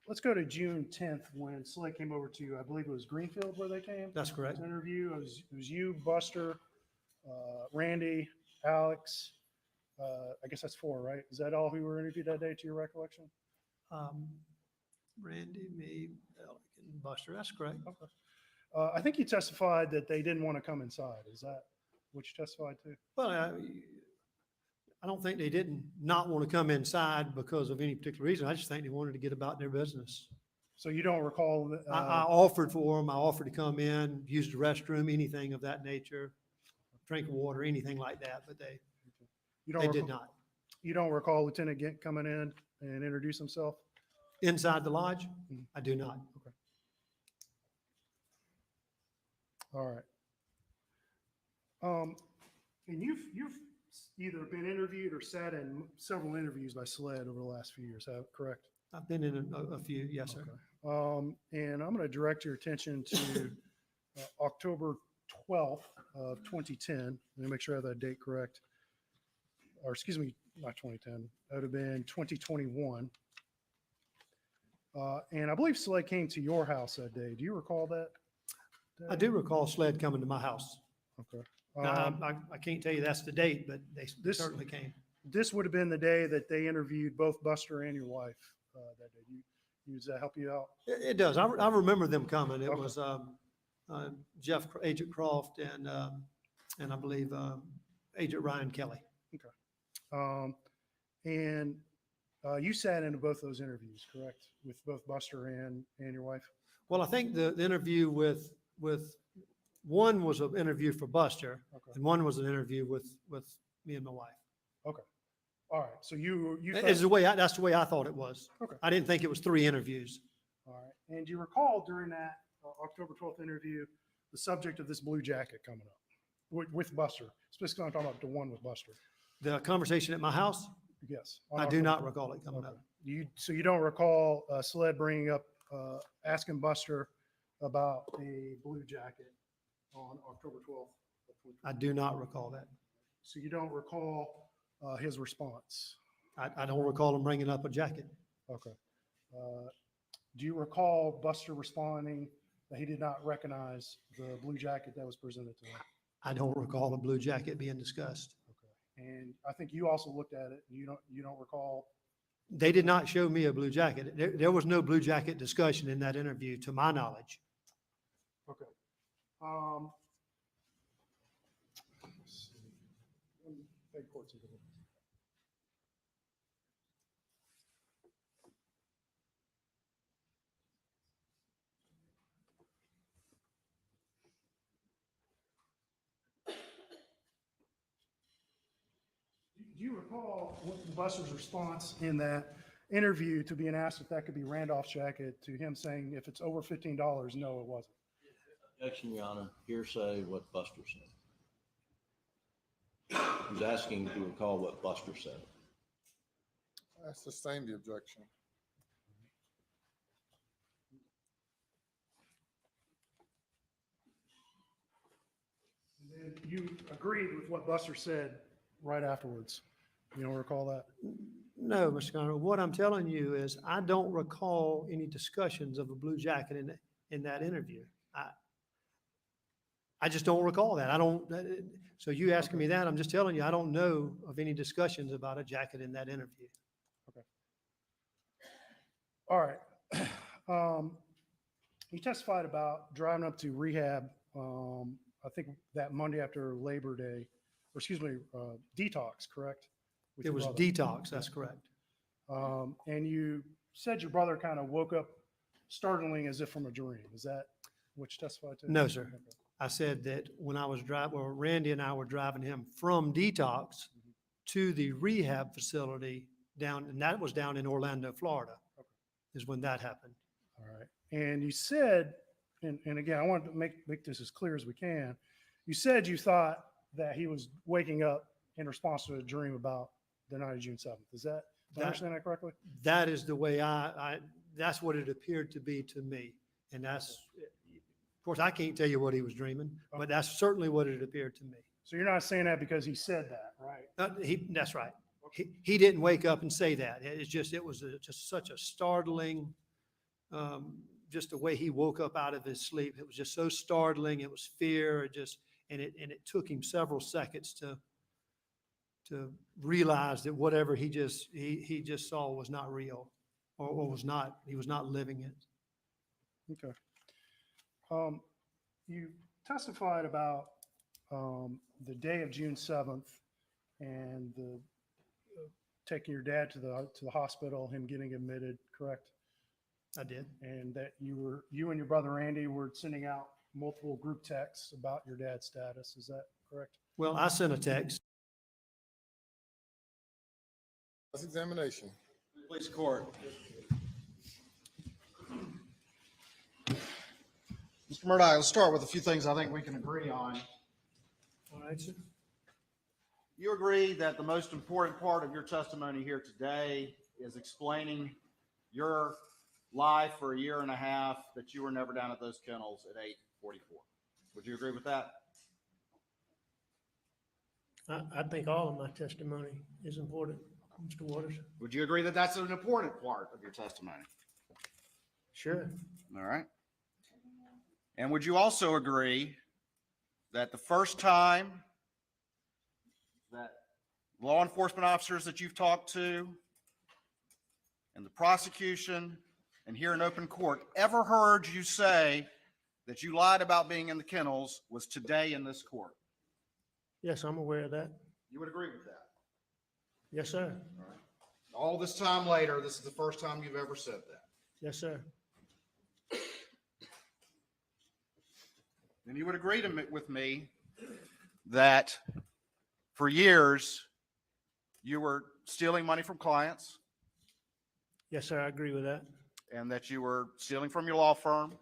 let's go to June 10th when Slade came over to, I believe it was Greenfield where they came. That's correct. To interview. It was you, Buster, Randy, Alex. I guess that's 4, right? Is that all who were interviewed that day to your recollection? Randy, me, Alec, and Buster. That's correct. Okay. I think you testified that they didn't want to come inside. Is that what you testified to? Well, I don't think they didn't not want to come inside because of any particular reason. I just think they wanted to get about their business. So you don't recall? I offered for them. I offered to come in, use the restroom, anything of that nature, drink water, anything like that, but they did not. You don't recall Lieutenant Gint coming in and introduce himself? Inside the lodge? I do not. Okay. All right. And you've either been interviewed or sat in several interviews by SLED over the last few years, correct? I've been in a few, yes, sir. Okay. And I'm going to direct your attention to October 12th of 2010. Let me make sure I have that date correct. Or excuse me, not 2010. That would have been 2021. And I believe Sled came to your house that day. Do you recall that? I do recall Sled coming to my house. Okay. Now, I can't tell you that's the date, but they certainly came. This would have been the day that they interviewed both Buster and your wife that day. Does that help you out? It does. I remember them coming. It was Agent Croft and I believe Agent Ryan Kelly. Okay. And you sat into both those interviews, correct? With both Buster and your wife? Well, I think the interview with one was an interview for Buster, Okay. and one was an interview with me and my wife. Okay. All right. So you That's the way I thought it was. Okay. I didn't think it was 3 interviews. All right. And do you recall during that October 12th interview, the subject of this blue jacket coming up with Buster? Specifically, I'm talking about the one with Buster. The conversation at my house? Yes. I do not recall it coming up. So you don't recall Sled bringing up, asking Buster about a blue jacket on October 12th? I do not recall that. So you don't recall his response? I don't recall him bringing up a jacket. Okay. Do you recall Buster responding that he did not recognize the blue jacket that was presented to him? I don't recall a blue jacket being discussed. And I think you also looked at it. You don't recall? They did not show me a blue jacket. There was no blue jacket discussion in that interview, to my knowledge. Okay. Let's see. Take courts into it. Do you recall what Buster's response in that interview to being asked if that could be Randolph's jacket, to him saying if it's over $15, no, it wasn't? Objection, Your Honor. Hearsay what Buster said. He's asking to recall what Buster said. I sustain the objection. And then you agreed with what Buster said right afterwards. You don't recall that? No, Mr. Conner. What I'm telling you is I don't recall any discussions of a blue jacket in that interview. I just don't recall that. So you asking me that, I'm just telling you, I don't know of any discussions about a jacket in that interview. Okay. All right. You testified about driving up to rehab, I think that Monday after Labor Day, or excuse me, detox, correct? With It your was brother. detox, that's correct. And you said your brother kind of woke up startling as if from a dream. Is that what you testified to? No, sir. Okay. I said that when I was driving, well, Randy and I were driving him from detox to the rehab facility down, and that was down in Orlando, Florida, is when that happened. All right. And you said, and again, I want to make this as clear as we can. You said you thought that he was waking up in response to a dream about the night of June 7th. Is that, do I understand that correctly? That is the way that's what it appeared to be to me. And that's, course, I can't tell you what he was dreaming, but that's certainly what it appeared to me. So you're not saying that because he said that, right? That's right. He didn't wake up and say that. It was just such a startling, just the way he woke up out of his sleep. It was just so startling. It was fear. And it took him several seconds to realize that whatever he just saw was not real, or he was not living it. Okay. You testified about the day of June 7th and the taking your dad to the hospital, him getting admitted, correct? I did. And that you and your brother Randy were sending out multiple group texts about your dad's status. Is that correct? Well, I sent a text. Examination. Please, court. Mr. Murdaugh, let's start with a few things I think we can agree on. All right, sir. You agree that the most important part of your testimony here today is explaining your lie for a year and a half that you were never down at those kennels at 8:44. Would you agree with that? I think all of my testimony is important, Mr. Waters. Would you agree that that's an important part of your testimony? Sure. All right. And would you also agree that the first time that law enforcement officers that you've talked to and the prosecution and here in open court ever heard you say that you lied about being in the kennels was today in this court? Yes, I'm aware of that. You would agree with that? Yes, sir. All right. All this time later, this is the first time you've ever said that. Yes, sir. And you would agree with me that for years you were stealing money from clients. Yes, sir. I agree with that. And that you were stealing from your law firm.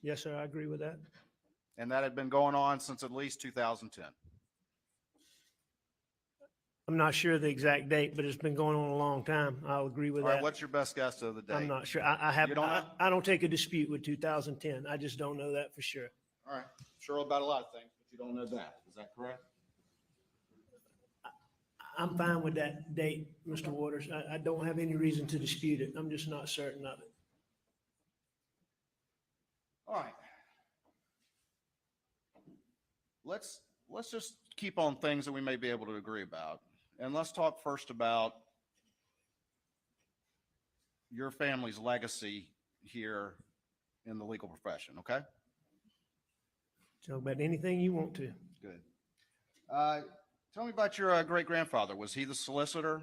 Yes, sir. I agree with that. And that had been going on since at least 2010. I'm not sure the exact date, but it's been going on a long time. I'll agree with All right, that. what's your best guess of the date? I'm not sure. I You don't know? don't take a dispute with 2010. I just don't know that for sure. All right. Sure about a lot of things, but you don't know that. Is that correct? I'm fine with that date, Mr. Waters. I don't have any reason to dispute it. I'm just not certain of it. All right. Let's just keep on things that we may be able to agree about. And let's talk first about your family's legacy here in the legal profession, okay? Talk about anything you want to. Good. Tell me about your great-grandfather. Was he the solicitor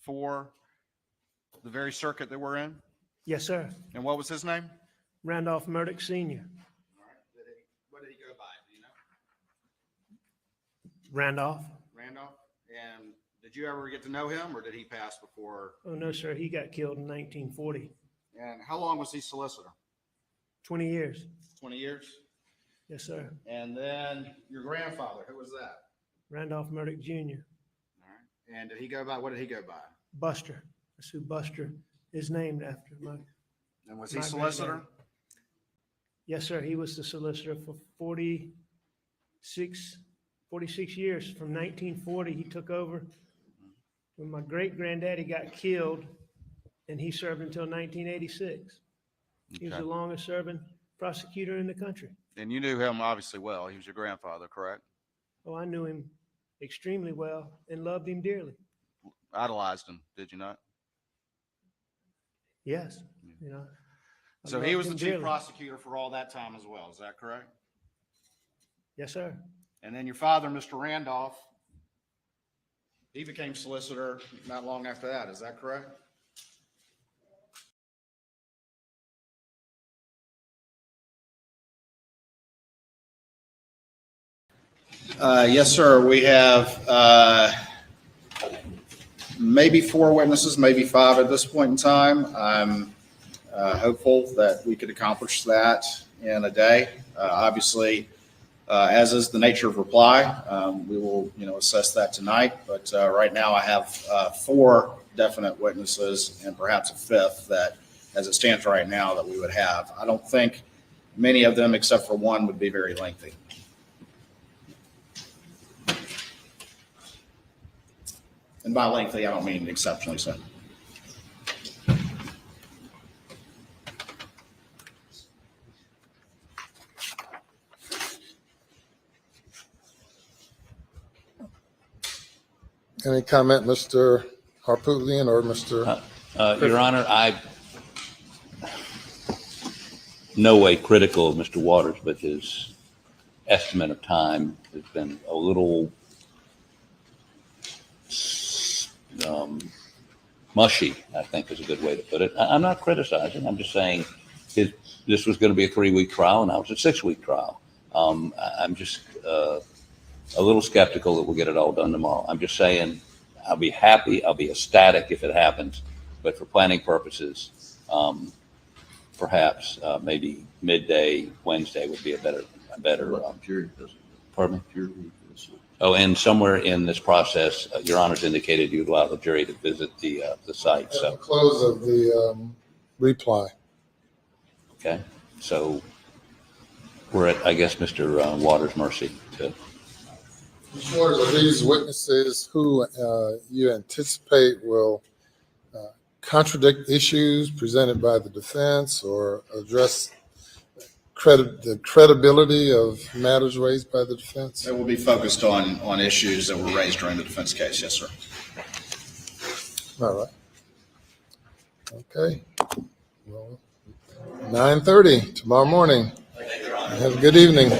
for the very circuit that we're in? Yes, sir. And what was his name? Randolph Murdaugh Sr. What did he go by? Do you know? Randolph. Randolph? And did you ever get to know him, or did he pass before? Oh, no, sir. He got killed in 1940. And how long was he solicitor? 20 years. 20 years? Yes, sir. And then your grandfather, who was that? Randolph Murdaugh Jr. All right. And did he go by, what did he go by? Buster. That's who Buster is named after. And was he solicitor? Yes, sir. He was the solicitor for 46 years. From 1940, he took over when my great-granddaddy got killed, and he served until 1986. He was the longest-serving prosecutor in the country. And you knew him obviously well. He was your grandfather, correct? Oh, I knew him extremely well and loved him dearly. Idolized him, did you not? Yes, you know. I So he loved was the him chief dearly. prosecutor for all that time as well. Is that correct? Yes, sir. And then your father, Mr. Randolph, he became solicitor not long after that. Is that correct? Yes, sir. We have maybe 4 witnesses, maybe 5 at this point in time. I'm hopeful that we could accomplish that in a day. Obviously, as is the nature of reply, we will, assess that tonight. But right now, I have 4 definite witnesses and perhaps a 5th that, as it stands right now, that we would have. I don't think Many of them, except for one, would be very lengthy. And by lengthy, I don't mean exceptionally so. Any comment, Mr. Harpootlian or Mr.? Your Honor, I no way critical of Mr. Waters, but his estimate of time has been a little mushy, I think is a good way to put it. I'm not criticizing. I'm just saying this was going to be a 3-week trial, and now it's a 6-week trial. I'm just a little skeptical that we'll get it all done tomorrow. I'm just saying I'll be happy, I'll be ecstatic if it happens, but for planning purposes, perhaps maybe midday Wednesday would be a better. Pardon me? Oh, and somewhere in this process, Your Honor's indicated you'd allow the jury to visit the site. At So the close of the reply. okay, so we're at, I guess, Mr. Waters' mercy to. Mr. Waters, are these witnesses who you anticipate will contradict issues presented by the defense or address the credibility of matters raised by the defense? It will be focused on issues that were raised during the defense case. Yes, sir. All right. Okay. Well, 9:30 tomorrow morning. Have a good evening.